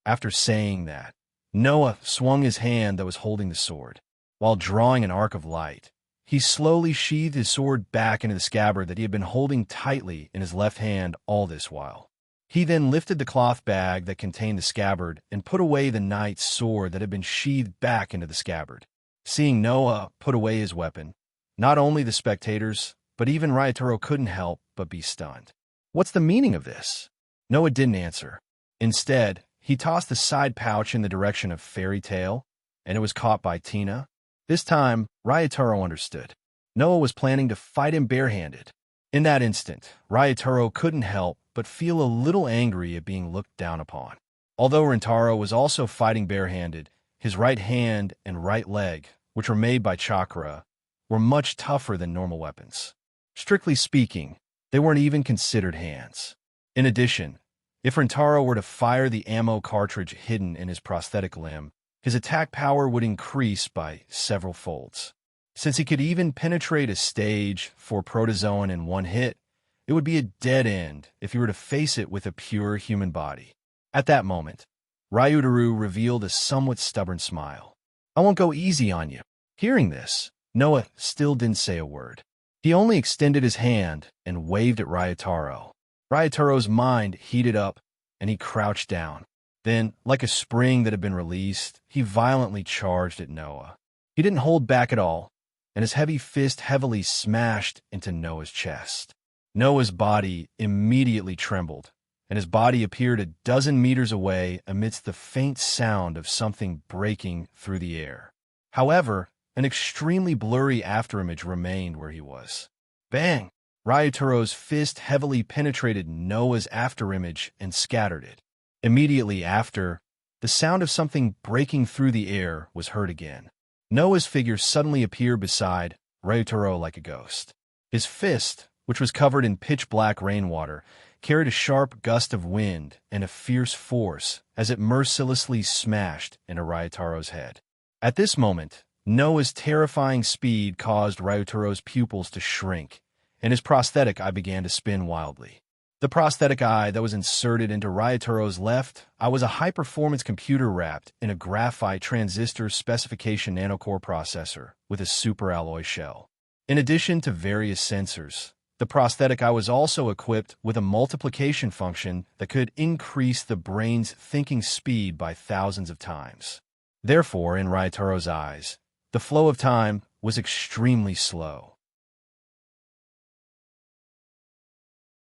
After saying that, Noah swung his hand that was holding the sword. While drawing an arc of light, he slowly sheathed his sword back into the scabbard that he had been holding tightly in his left hand all this while. He then lifted the cloth bag that contained the scabbard and put away the knight's sword that had been sheathed back into the scabbard. Seeing Noah put away his weapon, not only the spectators, but even Ryutaro couldn't help but be stunned. "What's the meaning of this?" Noah didn't answer. Instead, he tossed the side pouch in the direction of Fairy Tale, and it was caught by Tina. This time, Ryutaro understood. Noah was planning to fight him barehanded. In that instant, Ryutaro couldn't help but feel a little angry at being looked down upon. Although Rintaro was also fighting barehanded, his right hand and right leg, which were made by chakra, were much tougher than normal weapons. Strictly speaking, they weren't even considered hands. In addition, if Rintaro were to fire the ammo cartridge hidden in his prosthetic limb, his attack power would increase by several folds. Since he could even penetrate a stage for protozoan in one hit, it would be a dead end if he were to face it with a pure human body. At that moment, Ryutaru revealed a somewhat stubborn smile. "I won't go easy on you." Hearing this, Noah still didn't say a word. He only extended his hand and waved at Ryutaro. Ryutaro's mind heated up, and he crouched down. Then, like a spring that had been released, he violently charged at Noah. He didn't hold back at all, and his heavy fist heavily smashed into Noah's chest. Noah's body immediately trembled, and his body appeared a dozen meters away amidst the faint sound of something breaking through the air. However, an extremely blurry afterimage remained where he was. Bang! Ryutaro's fist heavily penetrated Noah's afterimage and scattered it. Immediately after, the sound of something breaking through the air was heard again. Noah's figure suddenly appeared beside Ryutaro like a ghost. His fist, which was covered in pitch-black rainwater, carried a sharp gust of wind and a fierce force as it mercilessly smashed into Ryutaro's head. At this moment, Noah's terrifying speed caused Ryutaro's pupils to shrink, and his prosthetic eye began to spin wildly. The prosthetic eye that was inserted into Ryutaro's left eye was a high-performance computer wrapped in a graphite transistor specification nanocore processor with a superalloy shell. In addition to various sensors, the prosthetic eye was also equipped with a multiplication function that could increase the brain's thinking speed by thousands of times. Therefore, in Ryotaro's eyes, the flow of time was extremely slow.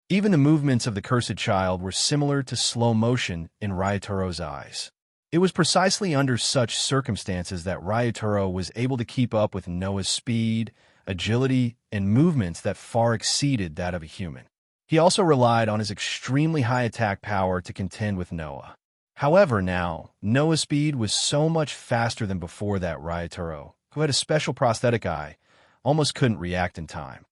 Even the movements of the cursed child were similar to slow motion in Ryotaro's eyes. It was precisely under such circumstances that Ryotaro was able to keep up with Noah's speed, agility, and movements that far exceeded that of a human. He also relied on his extremely high attack power to contend with Noah. However, now, Noah's speed was so much faster than before that Ryotaro, who had a special prosthetic eye, almost couldn't react in time.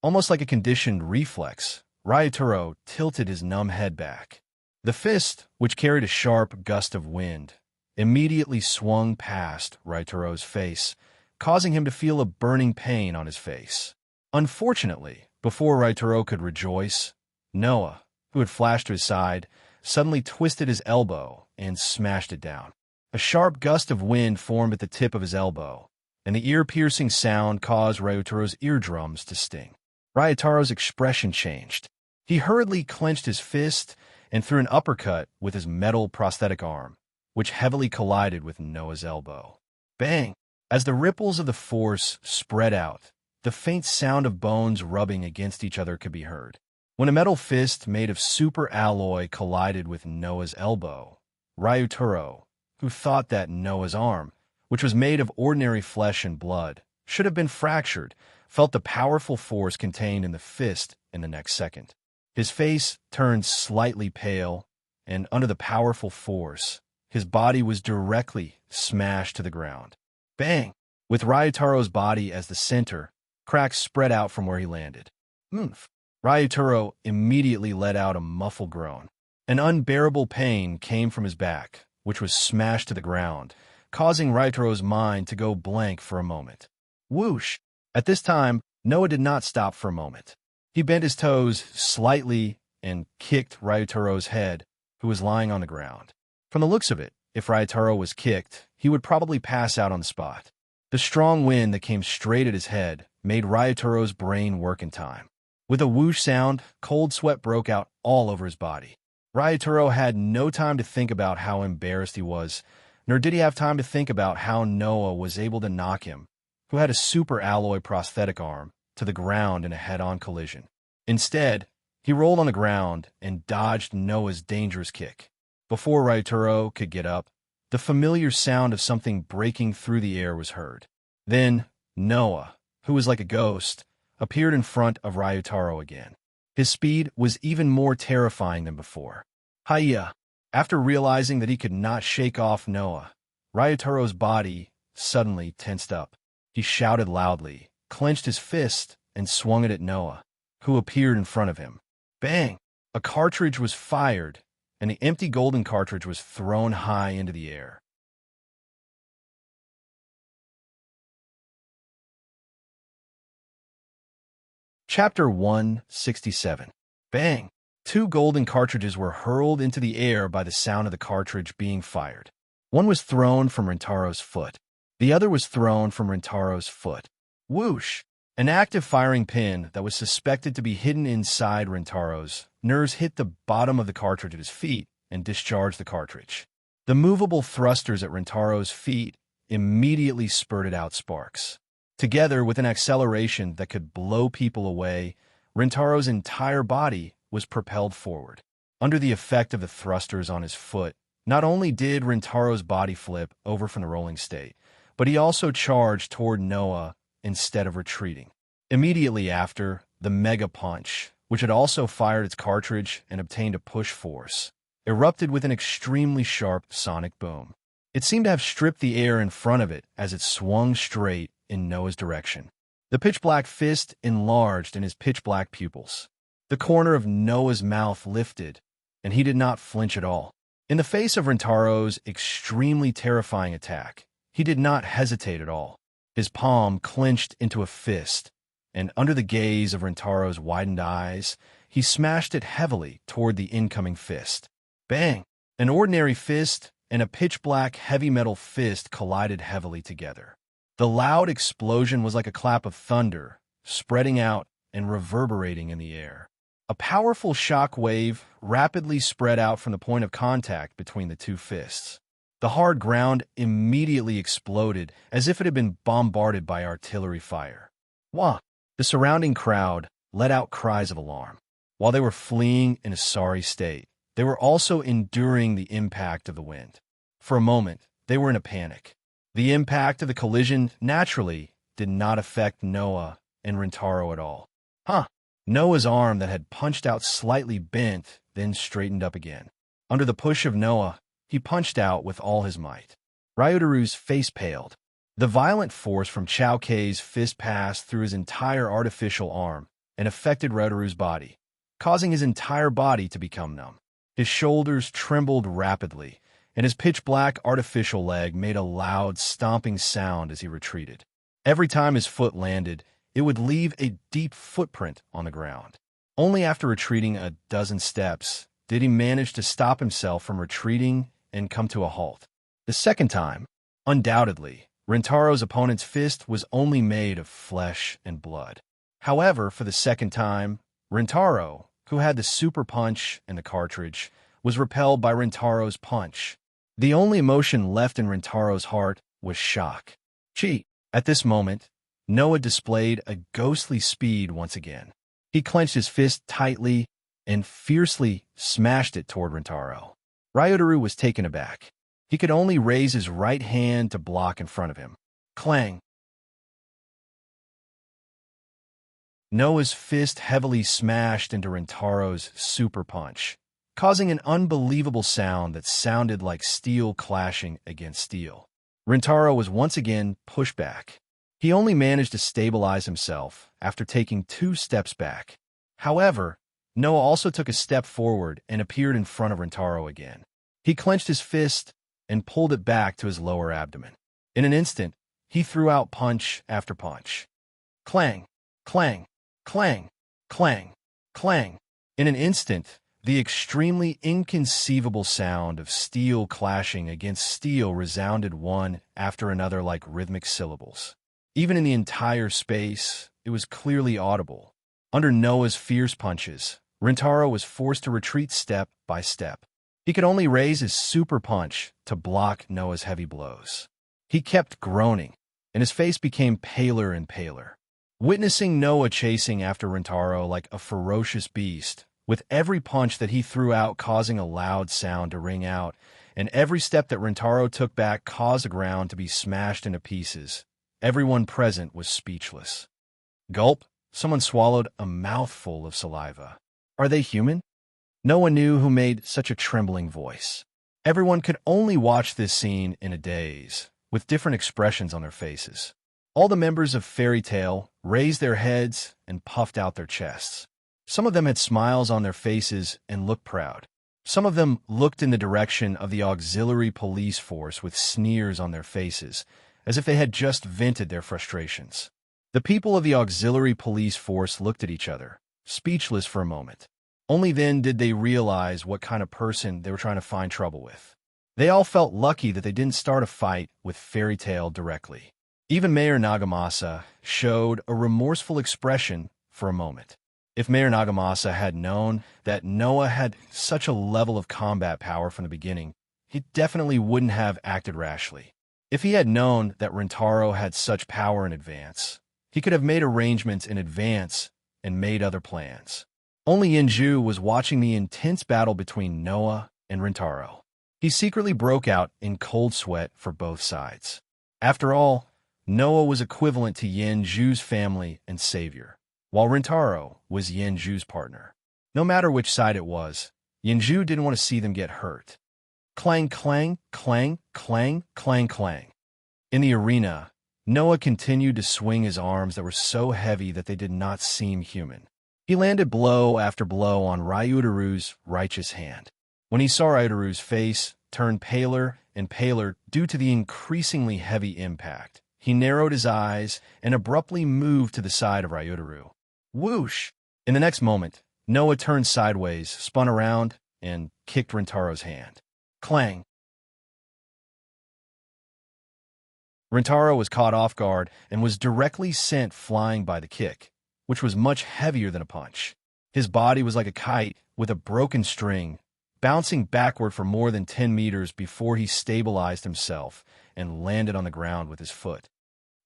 Almost like a conditioned reflex, Ryotaro tilted his numb head back. The fist, which carried a sharp gust of wind, immediately swung past Rytaro's face, causing him to feel a burning pain on his face. Unfortunately, before Rytaro could rejoice, Noah, who had flashed to his side, suddenly twisted his elbow and smashed it down. A sharp gust of wind formed at the tip of his elbow, and the ear-piercing sound caused Rytaro's eardrums to sting. Rytaro's expression changed. He hurriedly clenched his fist and threw an uppercut with his metal prosthetic arm, which heavily collided with Noah's elbow. Bang! As the ripples of the force spread out, the faint sound of bones rubbing against each other could be heard. When a metal fist made of super alloy collided with Noah's elbow, Ryutaro, who thought that Noah's arm, which was made of ordinary flesh and blood, should have been fractured, felt the powerful force contained in the fist in the next second. His face turned slightly pale, and under the powerful force, his body was directly smashed to the ground. Bang! With Ryutaro's body as the center, cracks spread out from where he landed. Oomph! Ryutaro immediately let out a muffled groan. An unbearable pain came from his back, which was smashed to the ground, causing Ryutaro's mind to go blank for a moment. Whoosh! At this time, Noah did not stop for a moment. He bent his toes slightly and kicked Ryutaro's head, who was lying on the ground. From the looks of it, if Ryutaro was kicked, he would probably pass out on the spot. The strong wind that came straight at his head made Ryutaro's brain work in time. With a whoosh sound, cold sweat broke out all over his body. Ryutaro had no time to think about how embarrassed he was, nor did he have time to think about how Noah was able to knock him, who had a super alloy prosthetic arm, to the ground in a head-on collision. Instead, he rolled on the ground and dodged Noah's dangerous kick. Before Ryutaro could get up, the familiar sound of something breaking through the air was heard. Then, Noah, who was like a ghost, appeared in front of Ryutaro again. His speed was even more terrifying than before. Hiya! After realizing that he could not shake off Noah, Ryutaro's body suddenly tensed up. He shouted loudly, clenched his fist, and swung it at Noah, who appeared in front of him. Bang! A cartridge was fired, and the empty golden cartridge was thrown high into the air. Chapter 167. Bang! 2 golden cartridges were hurled into the air by the sound of the cartridge being fired. One was thrown from Rintaro's foot. The other was thrown from Rintaro's foot. Whoosh! An active firing pin that was suspected to be hidden inside Rintaro's nerves hit the bottom of the cartridge at his feet and discharged the cartridge. The movable thrusters at Rintaro's feet immediately spurted out sparks. Together with an acceleration that could blow people away, Rintaro's entire body was propelled forward. Under the effect of the thrusters on his foot, not only did Rintaro's body flip over from the rolling state, but he also charged toward Noah instead of retreating. Immediately after, the Mega Punch, which had also fired its cartridge and obtained a push force, erupted with an extremely sharp sonic boom. It seemed to have stripped the air in front of it as it swung straight in Noah's direction. The pitch-black fist enlarged in his pitch-black pupils. The corner of Noah's mouth lifted, and he did not flinch at all. In the face of Rintaro's extremely terrifying attack, he did not hesitate at all. His palm clenched into a fist, and under the gaze of Rintaro's widened eyes, he smashed it heavily toward the incoming fist. Bang! An ordinary fist and a pitch-black heavy metal fist collided heavily together. The loud explosion was like a clap of thunder, spreading out and reverberating in the air. A powerful shock wave rapidly spread out from the point of contact between the two fists. The hard ground immediately exploded as if it had been bombarded by artillery fire. Wah! The surrounding crowd let out cries of alarm. While they were fleeing in a sorry state, they were also enduring the impact of the wind. For a moment, they were in a panic. The impact of the collision, naturally, did not affect Noah and Rintaro at all. Noah's arm that had punched out slightly bent, then straightened up again. Under the push of Noah, he punched out with all his might. Ryudaru's face paled. The violent force from Chao Kei's fist passed through his entire artificial arm and affected Ryudaru's body, causing his entire body to become numb. His shoulders trembled rapidly, and his pitch-black artificial leg made a loud, stomping sound as he retreated. Every time his foot landed, it would leave a deep footprint on the ground. Only after retreating a dozen steps did he manage to stop himself from retreating and come to a halt. The second time, undoubtedly, Rintaro's opponent's fist was only made of flesh and blood. However, for the second time, Rintaro, who had the super punch and the cartridge, was repelled by Rintaro's punch. The only emotion left in Rintaro's heart was shock. At this moment, Noah displayed a ghostly speed once again. He clenched his fist tightly and fiercely smashed it toward Rintaro. Ryudaru was taken aback. He could only raise his right hand to block in front of him. Clang! Noah's fist heavily smashed into Rintaro's super punch, causing an unbelievable sound that sounded like steel clashing against steel. Rintaro was once again pushed back. He only managed to stabilize himself after taking 2 steps back. However, Noah also took a step forward and appeared in front of Rintaro again. He clenched his fist and pulled it back to his lower abdomen. In an instant, he threw out punch after punch. Clang! Clang! Clang! Clang! Clang! In an instant, the extremely inconceivable sound of steel clashing against steel resounded one after another like rhythmic syllables. Even in the entire space, it was clearly audible. Under Noah's fierce punches, Rintaro was forced to retreat step by step. He could only raise his super punch to block Noah's heavy blows. He kept groaning, and his face became paler and paler. Witnessing Noah chasing after Rintaro like a ferocious beast, with every punch that he threw out causing a loud sound to ring out, and every step that Rintaro took back caused the ground to be smashed into pieces, everyone present was speechless. Gulp! Someone swallowed a mouthful of saliva. Are they human? No one knew who made such a trembling voice. Everyone could only watch this scene in a daze, with different expressions on their faces. All the members of Fairy Tale raised their heads and puffed out their chests. Some of them had smiles on their faces and looked proud. Some of them looked in the direction of the auxiliary police force with sneers on their faces, as if they had just vented their frustrations. The people of the auxiliary police force looked at each other, speechless for a moment. Only then did they realize what kind of person they were trying to find trouble with. They all felt lucky that they didn't start a fight with Fairy Tale directly. Even Mayor Nagamasa showed a remorseful expression for a moment. If Mayor Nagamasa had known that Noah had such a level of combat power from the beginning, he definitely wouldn't have acted rashly. If he had known that Rintaro had such power in advance, he could have made arrangements in advance and made other plans. Only Yenju was watching the intense battle between Noah and Rintaro. He secretly broke out in cold sweat for both sides. After all, Noah was equivalent to Yenju's family and savior, while Rintaro was Yenju's partner. No matter which side it was, Yenju didn't want to see them get hurt. Clang, clang, clang, clang, clang, clang. In the arena, Noah continued to swing his arms that were so heavy that they did not seem human. He landed blow after blow on Ryudaru's righteous hand. When he saw Ryudaru's face turn paler and paler due to the increasingly heavy impact, he narrowed his eyes and abruptly moved to the side of Ryudaru. Whoosh! In the next moment, Noah turned sideways, spun around, and kicked Rintaro's hand. Clang! Rintaro was caught off guard and was directly sent flying by the kick, which was much heavier than a punch. His body was like a kite with a broken string, bouncing backward for more than 10 meters before he stabilized himself and landed on the ground with his foot.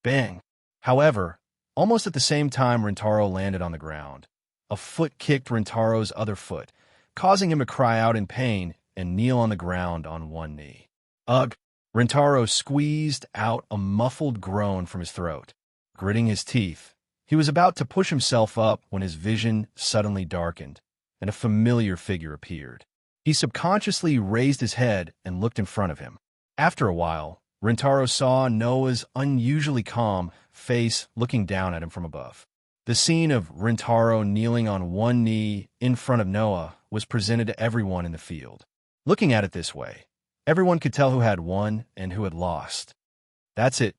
Bang! However, almost at the same time Rintaro landed on the ground, a foot kicked Rintaro's other foot, causing him to cry out in pain and kneel on the ground on one knee. Ugh! Rintaro squeezed out a muffled groan from his throat. Gritting his teeth, he was about to push himself up when his vision suddenly darkened, and a familiar figure appeared. He subconsciously raised his head and looked in front of him. After a while, Rintaro saw Noah's unusually calm face looking down at him from above. The scene of Rintaro kneeling on one knee in front of Noah was presented to everyone in the field. Looking at it this way, everyone could tell who had won and who had lost. "That's it,"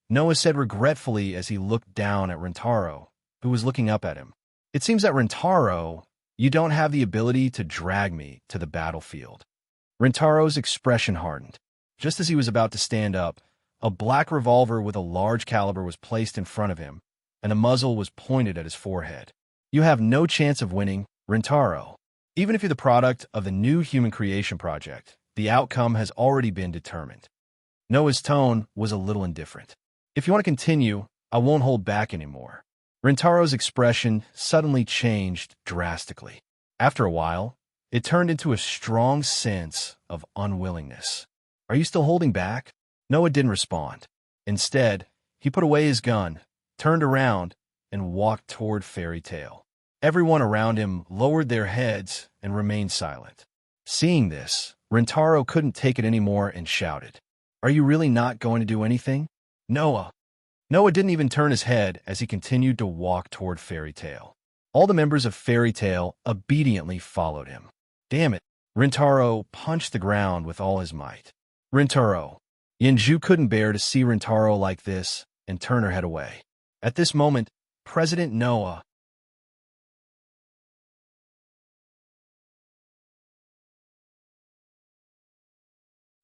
Noah said regretfully as he looked down at Rintaro, who was looking up at him. "It seems that Rintaro, you don't have the ability to drag me to the battlefield." Rintaro's expression hardened. Just as he was about to stand up, a black revolver with a large caliber was placed in front of him, and the muzzle was pointed at his forehead. "You have no chance of winning, Rintaro. Even if you're the product of the new human creation project, the outcome has already been determined." Noah's tone was a little indifferent. "If you want to continue, I won't hold back anymore." Rintaro's expression suddenly changed drastically. After a while, it turned into a strong sense of unwillingness. "Are you still holding back?" Noah didn't respond. Instead, he put away his gun, turned around, and walked toward Fairy Tale. Everyone around him lowered their heads and remained silent. Seeing this, Rintaro couldn't take it anymore and shouted, "Are you really not going to do anything, Noah?" Noah didn't even turn his head as he continued to walk toward Fairy Tale. All the members of Fairy Tale obediently followed him. Damn it! Rintaro punched the ground with all his might. Rintaro. Yenju couldn't bear to see Rintaro like this and turned her head away. At this moment, President Noah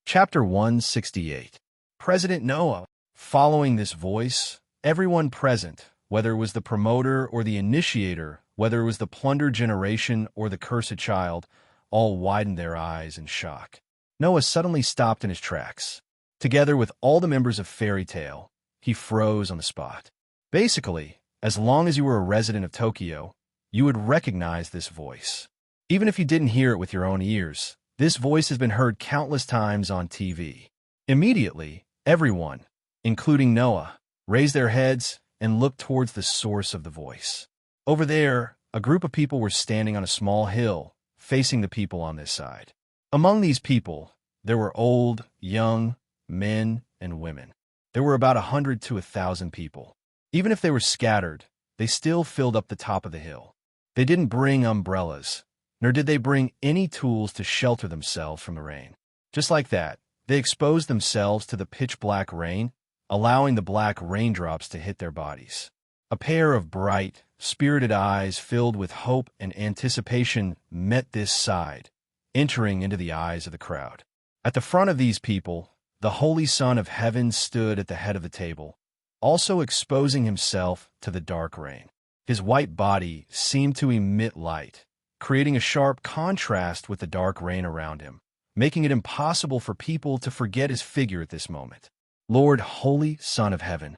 Chapter 168. President Noah. Following this voice, everyone present, whether it was the promoter or the initiator, whether it was the plundered generation or the cursed child, all widened their eyes in shock. Noah suddenly stopped in his tracks. Together with all the members of Fairy Tale, he froze on the spot. Basically, as long as you were a resident of Tokyo, you would recognize this voice. Even if you didn't hear it with your own ears, this voice has been heard countless times on TV. Immediately, everyone, including Noah, raised their heads and looked towards the source of the voice. Over there, a group of people were standing on a small hill, facing the people on this side. Among these people, there were old, young, men, and women. There were about 100 to 1,000 people. Even if they were scattered, they still filled up the top of the hill. They didn't bring umbrellas, nor did they bring any tools to shelter themselves from the rain. Just like that, they exposed themselves to the pitch-black rain, allowing the black raindrops to hit their bodies. A pair of bright, spirited eyes filled with hope and anticipation met this side, entering into the eyes of the crowd. At the front of these people, the Holy Son of Heaven stood at the head of the table, also exposing himself to the dark rain. His white body seemed to emit light, creating a sharp contrast with the dark rain around him, making it impossible for people to forget his figure at this moment. Lord, Holy Son of Heaven.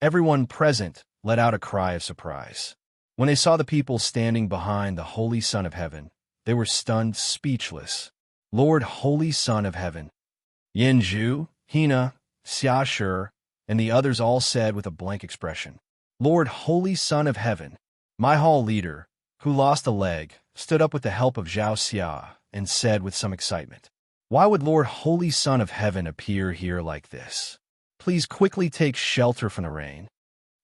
Everyone present let out a cry of surprise. When they saw the people standing behind the Holy Son of Heaven, they were stunned speechless. Lord, Holy Son of Heaven. Yenju, Hina, Xiashi, and the others all said with a blank expression, Lord, Holy Son of Heaven. My hall leader, who lost a leg, stood up with the help of Zhao Xia and said with some excitement, Why would Lord, Holy Son of Heaven appear here like this? Please quickly take shelter from the rain.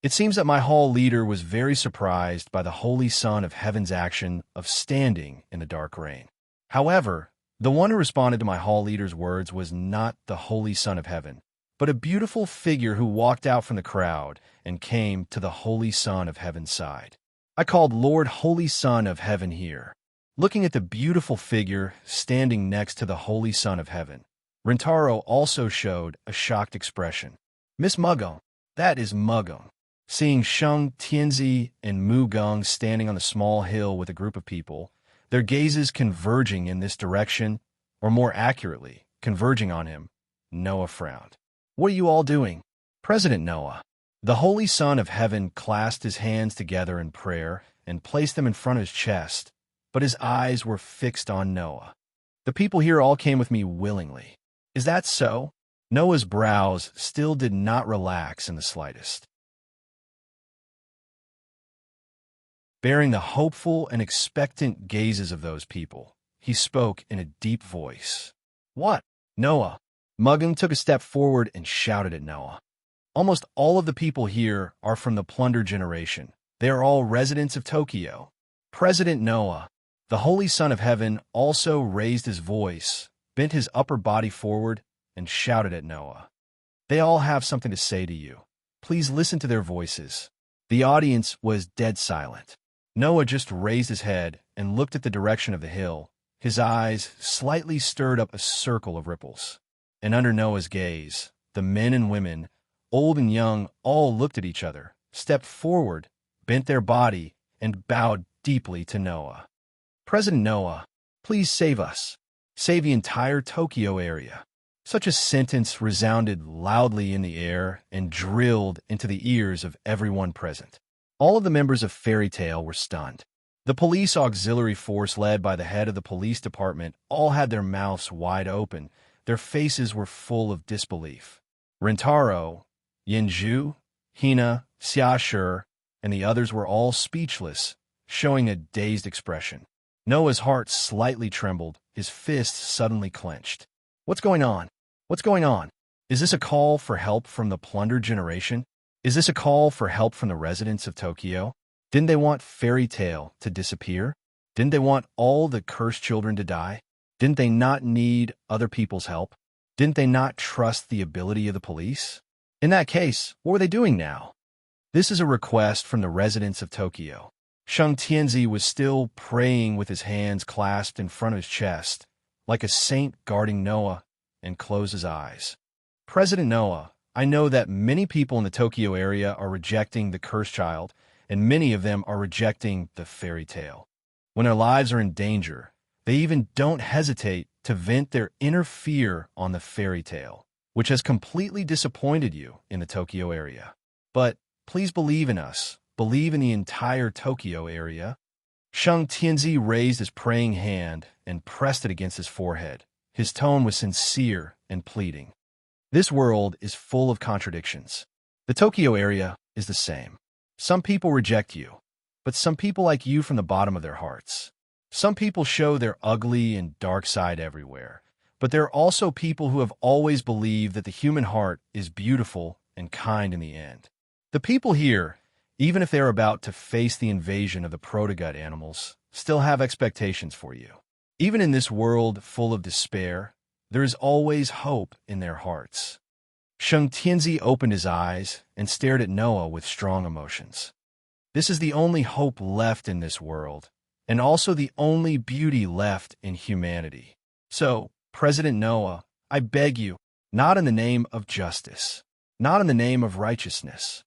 It seems that my hall leader was very surprised by the Holy Son of Heaven's action of standing in the dark rain. However, the one who responded to my hall leader's words was not the Holy Son of Heaven, but a beautiful figure who walked out from the crowd and came to the Holy Son of Heaven's side. I called Lord Holy Son of Heaven here. Looking at the beautiful figure standing next to the Holy Son of Heaven, Rintaro also showed a shocked expression. Miss Muggon, that is Muggon. Seeing Sheng Tianzi and Mu Gong standing on the small hill with a group of people, their gazes converging in this direction, or more accurately, converging on him, Noah frowned. "What are you all doing?" "President Noah." The Holy Son of Heaven clasped his hands together in prayer and placed them in front of his chest, but his eyes were fixed on Noah. "The people here all came with me willingly. Is that so?" Noah's brows still did not relax in the slightest. Bearing the hopeful and expectant gazes of those people, he spoke in a deep voice. "What?" "Noah." Muggin took a step forward and shouted at Noah. "Almost all of the people here are from the Plunder generation. They are all residents of Tokyo." President Noah, the Holy Son of Heaven, also raised his voice, bent his upper body forward, and shouted at Noah. "They all have something to say to you. Please listen to their voices." The audience was dead silent. Noah just raised his head and looked at the direction of the hill. His eyes slightly stirred up a circle of ripples. And under Noah's gaze, the men and women, old and young, all looked at each other, stepped forward, bent their body, and bowed deeply to Noah. "President Noah, please save us. Save the entire Tokyo area." Such a sentence resounded loudly in the air and drilled into the ears of everyone present. All of the members of Fairy Tale were stunned. The police auxiliary force led by the head of the police department all had their mouths wide open. Their faces were full of disbelief. Rentaro, Yinju, Hina, Xiashi, and the others were all speechless, showing a dazed expression. Noah's heart slightly trembled, his fists suddenly clenched. "What's going on? What's going on? Is this a call for help from the Plunder generation? Is this a call for help from the residents of Tokyo? Didn't they want Fairy Tale to disappear? Didn't they want all the cursed children to die? Didn't they not need other people's help? Didn't they not trust the ability of the police? In that case, what were they doing now?" "This is a request from the residents of Tokyo." Sheng Tianzi was still praying with his hands clasped in front of his chest, like a saint guarding Noah, and closed his eyes. "President Noah, I know that many people in the Tokyo area are rejecting the cursed child, and many of them are rejecting the fairy tale. When their lives are in danger, they even don't hesitate to vent their inner fear on the fairy tale, which has completely disappointed you in the Tokyo area. But please believe in us. Believe in the entire Tokyo area." Sheng Tianzi raised his praying hand and pressed it against his forehead. His tone was sincere and pleading. "This world is full of contradictions. The Tokyo area is the same. Some people reject you, but some people like you from the bottom of their hearts. Some people show their ugly and dark side everywhere, but there are also people who have always believed that the human heart is beautiful and kind in the end. The people here, even if they're about to face the invasion of the protogut animals, still have expectations for you. Even in this world full of despair, there is always hope in their hearts." Sheng Tianzi opened his eyes and stared at Noah with strong emotions. "This is the only hope left in this world, and also the only beauty left in humanity. So, President Noah, I beg you, not in the name of justice, not in the name of righteousness,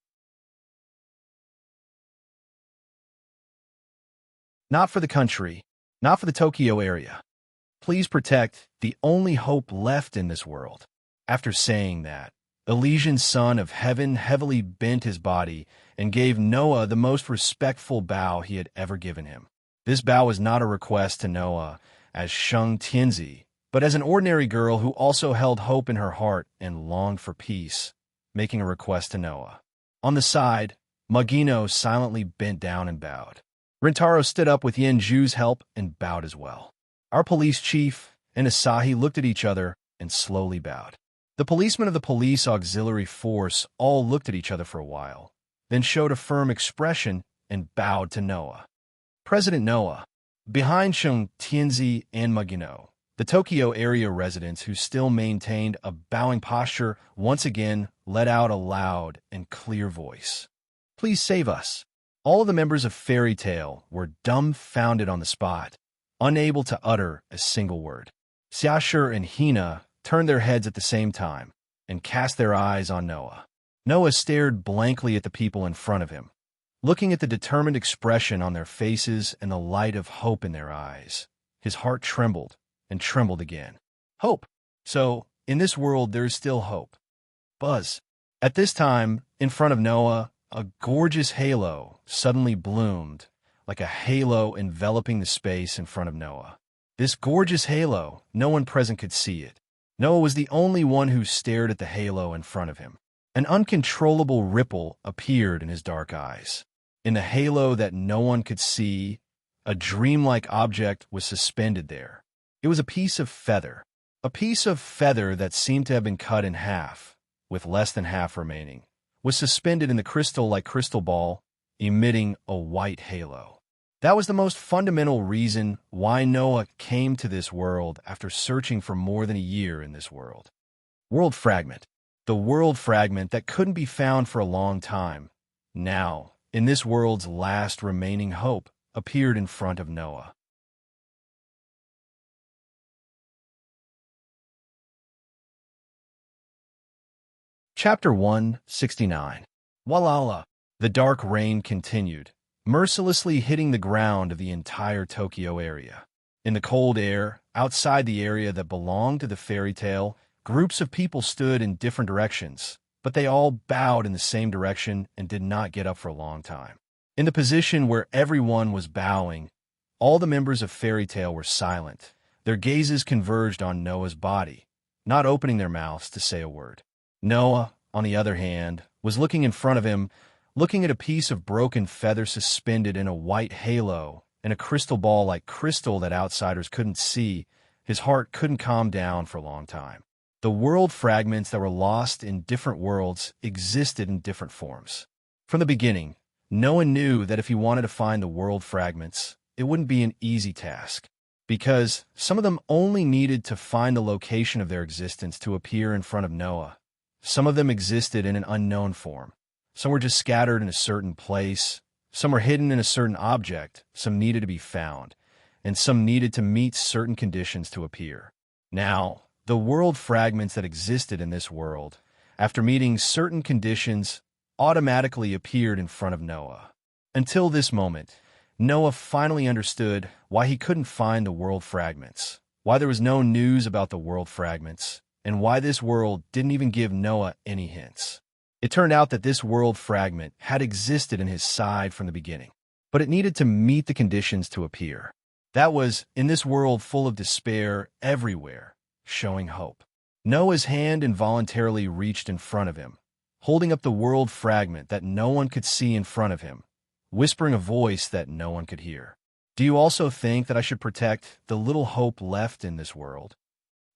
not for the country, not for the Tokyo area. Please protect the only hope left in this world." After saying that, Elysian Son of Heaven heavily bent his body and gave Noah the most respectful bow he had ever given him. This bow was not a request to Noah as Sheng Tianzi, but as an ordinary girl who also held hope in her heart and longed for peace, making a request to Noah. On the side, Magino silently bent down and bowed. Rintaro stood up with Yenju's help and bowed as well. Our police chief and Asahi looked at each other and slowly bowed. The policemen of the police auxiliary force all looked at each other for a while, then showed a firm expression and bowed to Noah. President Noah, behind Sheng Tianzi and Magino, the Tokyo area residents who still maintained a bowing posture once again let out a loud and clear voice. "Please save us." All of the members of Fairy Tale were dumbfounded on the spot, unable to utter a single word. Xiashi and Hina turned their heads at the same time and cast their eyes on Noah. Noah stared blankly at the people in front of him, looking at the determined expression on their faces and the light of hope in their eyes. His heart trembled and trembled again. Hope. So, in this world, there is still hope. Buzz. At this time, in front of Noah, a gorgeous halo suddenly bloomed, like a halo enveloping the space in front of Noah. This gorgeous halo, no one present could see it. Noah was the only one who stared at the halo in front of him. An uncontrollable ripple appeared in his dark eyes. In the halo that no one could see, a dreamlike object was suspended there. It was a piece of feather that seemed to have been cut in half, with less than half remaining, was suspended in the crystal like crystal ball, emitting a white halo. That was the most fundamental reason why Noah came to this world after searching for more than a year in this world. World fragment. The world fragment that couldn't be found for a long time, now, in this world's last remaining hope, appeared in front of Noah. Chapter 169. Walala. The dark rain continued, mercilessly hitting the ground of the entire Tokyo area. In the cold air, outside the area that belonged to the fairy tale, groups of people stood in different directions, but they all bowed in the same direction and did not get up for a long time. In the position where everyone was bowing, all the members of Fairy Tale were silent. Their gazes converged on Noah's body, not opening their mouths to say a word. Noah, on the other hand, was looking in front of him, looking at a piece of broken feather suspended in a white halo and a crystal ball like crystal that outsiders couldn't see. His heart couldn't calm down for a long time. The world fragments that were lost in different worlds existed in different forms. From the beginning, Noah knew that if he wanted to find the world fragments, it wouldn't be an easy task, because some of them only needed to find the location of their existence to appear in front of Noah. Some of them existed in an unknown form. Some were just scattered in a certain place. Some were hidden in a certain object. Some needed to be found, and some needed to meet certain conditions to appear. Now, the world fragments that existed in this world, after meeting certain conditions, automatically appeared in front of Noah. Until this moment, Noah finally understood why he couldn't find the world fragments, why there was no news about the world fragments, and why this world didn't even give Noah any hints. It turned out that this world fragment had existed in his side from the beginning, but it needed to meet the conditions to appear. That was, in this world full of despair everywhere, showing hope. Noah's hand involuntarily reached in front of him, holding up the world fragment that no one could see in front of him, whispering a voice that no one could hear. Do you also think that I should protect the little hope left in this world?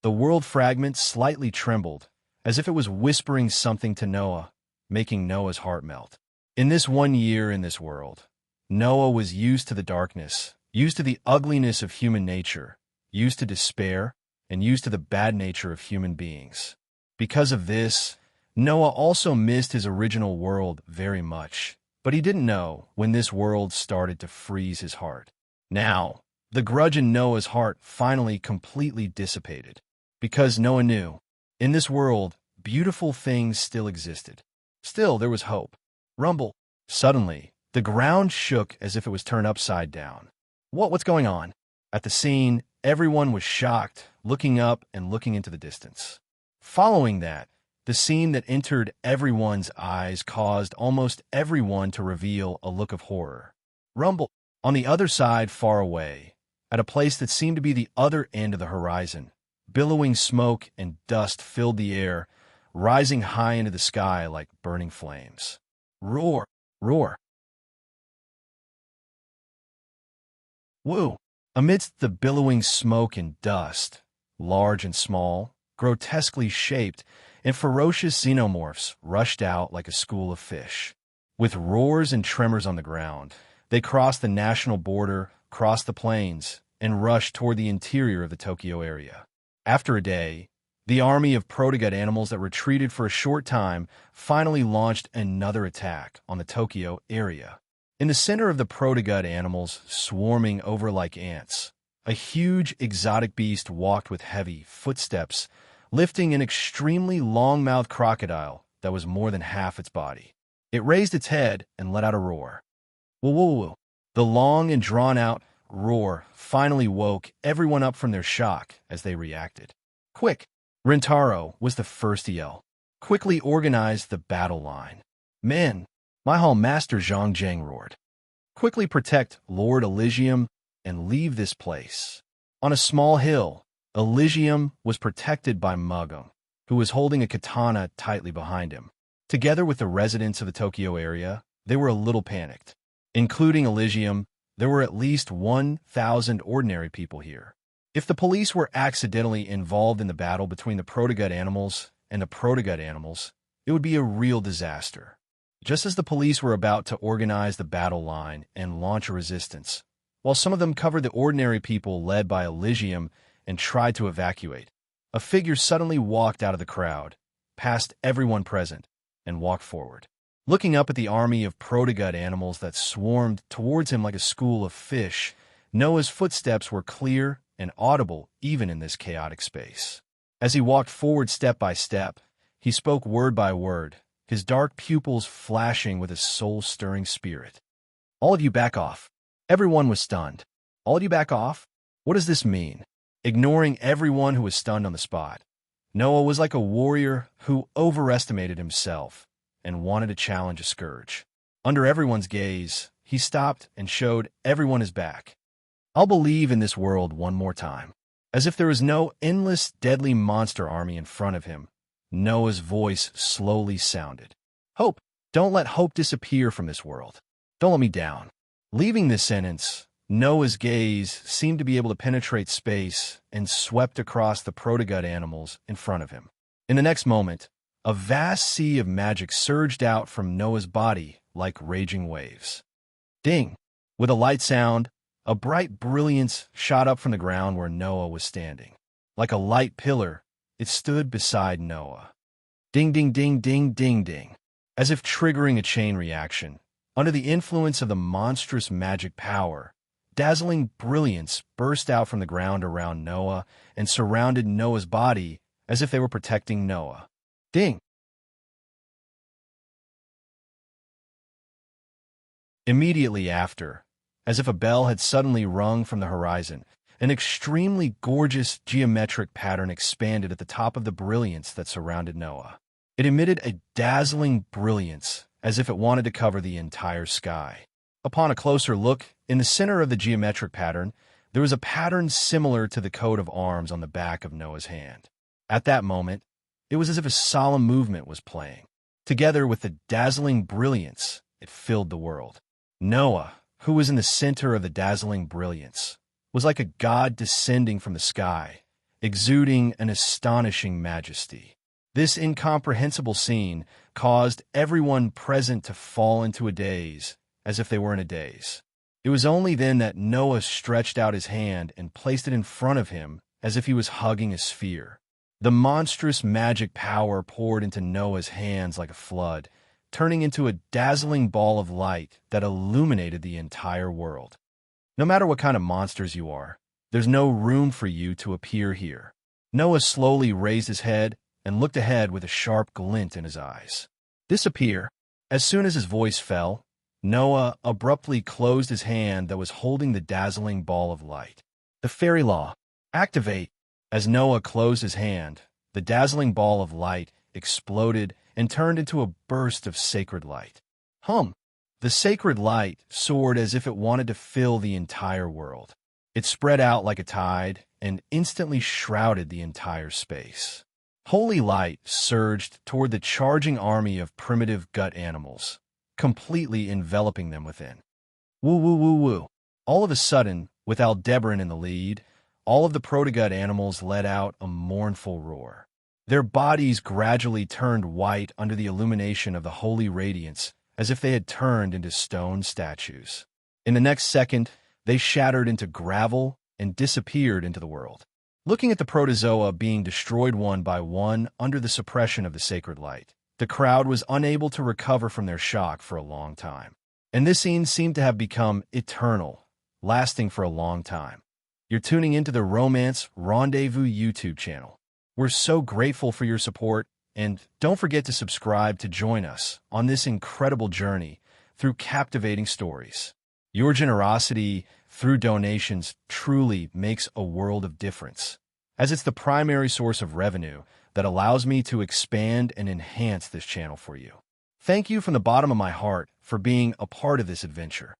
The world fragment slightly trembled, as if it was whispering something to Noah, making Noah's heart melt. In this 1 year in this world, Noah was used to the darkness, used to the ugliness of human nature, used to despair, and used to the bad nature of human beings. Because of this, Noah also missed his original world very much, but he didn't know when this world started to freeze his heart. Now, the grudge in Noah's heart finally completely dissipated, because Noah knew, in this world, beautiful things still existed. Still, there was hope. Rumble. Suddenly, the ground shook as if it was turned upside down. What's going on? At the scene, everyone was shocked, looking up and looking into the distance. Following that, the scene that entered everyone's eyes caused almost everyone to reveal a look of horror. Rumble. On the other side, far away, at a place that seemed to be the other end of the horizon, billowing smoke and dust filled the air, rising high into the sky like burning flames. Roar! Roar! Woo! Amidst the billowing smoke and dust, large and small, grotesquely shaped, and ferocious xenomorphs rushed out like a school of fish. With roars and tremors on the ground, they crossed the national border, crossed the plains, and rushed toward the interior of the Tokyo area. After a day, the army of protogut animals that retreated for a short time finally launched another attack on the Tokyo area. In the center of the protogut animals swarming over like ants, a huge exotic beast walked with heavy footsteps, lifting an extremely long-mouthed crocodile that that was more than half its body. It raised its head and let out a roar. Woo woo woo. The long and drawn-out roar finally woke everyone up from their shock as they reacted. Quick! Rintaro was the first to yell. Quickly organize the battle line. Men, my hall master Zhang Zhang roared. Quickly protect Lord Elysium and leave this place. On a small hill, Elysium was protected by Mugum, who was holding a katana tightly behind him. Together with the residents of the Tokyo area, they were a little panicked. Including Elysium, there were at least 1,000 ordinary people here. If the police were accidentally involved in the battle between the protogut animals and the protogut animals, it would be a real disaster. Just as the police were about to organize the battle line and launch a resistance, while some of them covered the ordinary people led by Elysium and tried to evacuate, a figure suddenly walked out of the crowd, past everyone present, and walked forward. Looking up at the army of protogut animals that swarmed towards him like a school of fish, Noah's footsteps were clear and audible even in this chaotic space. As he walked forward step by step, he spoke word by word, his dark pupils flashing with a soul-stirring spirit. All of you back off. Everyone was stunned. All of you back off? What does this mean? Ignoring everyone who was stunned on the spot, Noah was like a warrior who overestimated himself and wanted to challenge a scourge. Under everyone's gaze, he stopped and showed everyone his back. I'll believe in this world one more time. As if there was no endless, deadly monster army in front of him, Noah's voice slowly sounded. Hope, don't let hope disappear from this world. Don't let me down. Leaving this sentence, Noah's gaze seemed to be able to penetrate space and swept across the protogut animals in front of him. In the next moment, a vast sea of magic surged out from Noah's body like raging waves. Ding! With a light sound, a bright brilliance shot up from the ground where Noah was standing. Like a light pillar, it stood beside Noah. Ding, ding, ding, ding, ding, ding. As if triggering a chain reaction, under the influence of the monstrous magic power, dazzling brilliance burst out from the ground around Noah and surrounded Noah's body as if they were protecting Noah. Ding! Immediately after, as if a bell had suddenly rung from the horizon, an extremely gorgeous geometric pattern expanded at the top of the brilliance that surrounded Noah. It emitted a dazzling brilliance as if it wanted to cover the entire sky. Upon a closer look, in the center of the geometric pattern, there was a pattern similar to the coat of arms on the back of Noah's hand. At that moment, it was as if a solemn movement was playing. Together with the dazzling brilliance, it filled the world. Noah, who was in the center of the dazzling brilliance, was like a god descending from the sky, exuding an astonishing majesty. This incomprehensible scene caused everyone present to fall into a daze, as if they were in a daze. It was only then that Noah stretched out his hand and placed it in front of him as if he was hugging a sphere. The monstrous magic power poured into Noah's hands like a flood, turning into a dazzling ball of light that illuminated the entire world. No matter what kind of monsters you are, there's no room for you to appear here. Noah slowly raised his head and looked ahead with a sharp glint in his eyes. Disappear. As soon as his voice fell, Noah abruptly closed his hand that was holding the dazzling ball of light. The fairy law. Activate. As Noah closed his hand, the dazzling ball of light exploded and turned into a burst of sacred light. The sacred light soared as if it wanted to fill the entire world. It spread out like a tide and instantly shrouded the entire space. Holy light surged toward the charging army of primitive gut animals, completely enveloping them within. Woo woo woo woo. All of a sudden, with Aldebaran in the lead, all of the protogut animals let out a mournful roar. Their bodies gradually turned white under the illumination of the holy radiance, as if they had turned into stone statues. In the next second, they shattered into gravel and disappeared into the world. Looking at the protozoa being destroyed one by one under the suppression of the sacred light, the crowd was unable to recover from their shock for a long time. And this scene seemed to have become eternal, lasting for a long time. You're tuning into the Romance Rendezvous YouTube channel. We're so grateful for your support, And don't forget to subscribe to join us on this incredible journey through captivating stories. Your generosity through donations truly makes a world of difference, as it's the primary source of revenue that allows me to expand and enhance this channel for you. Thank you from the bottom of my heart for being a part of this adventure.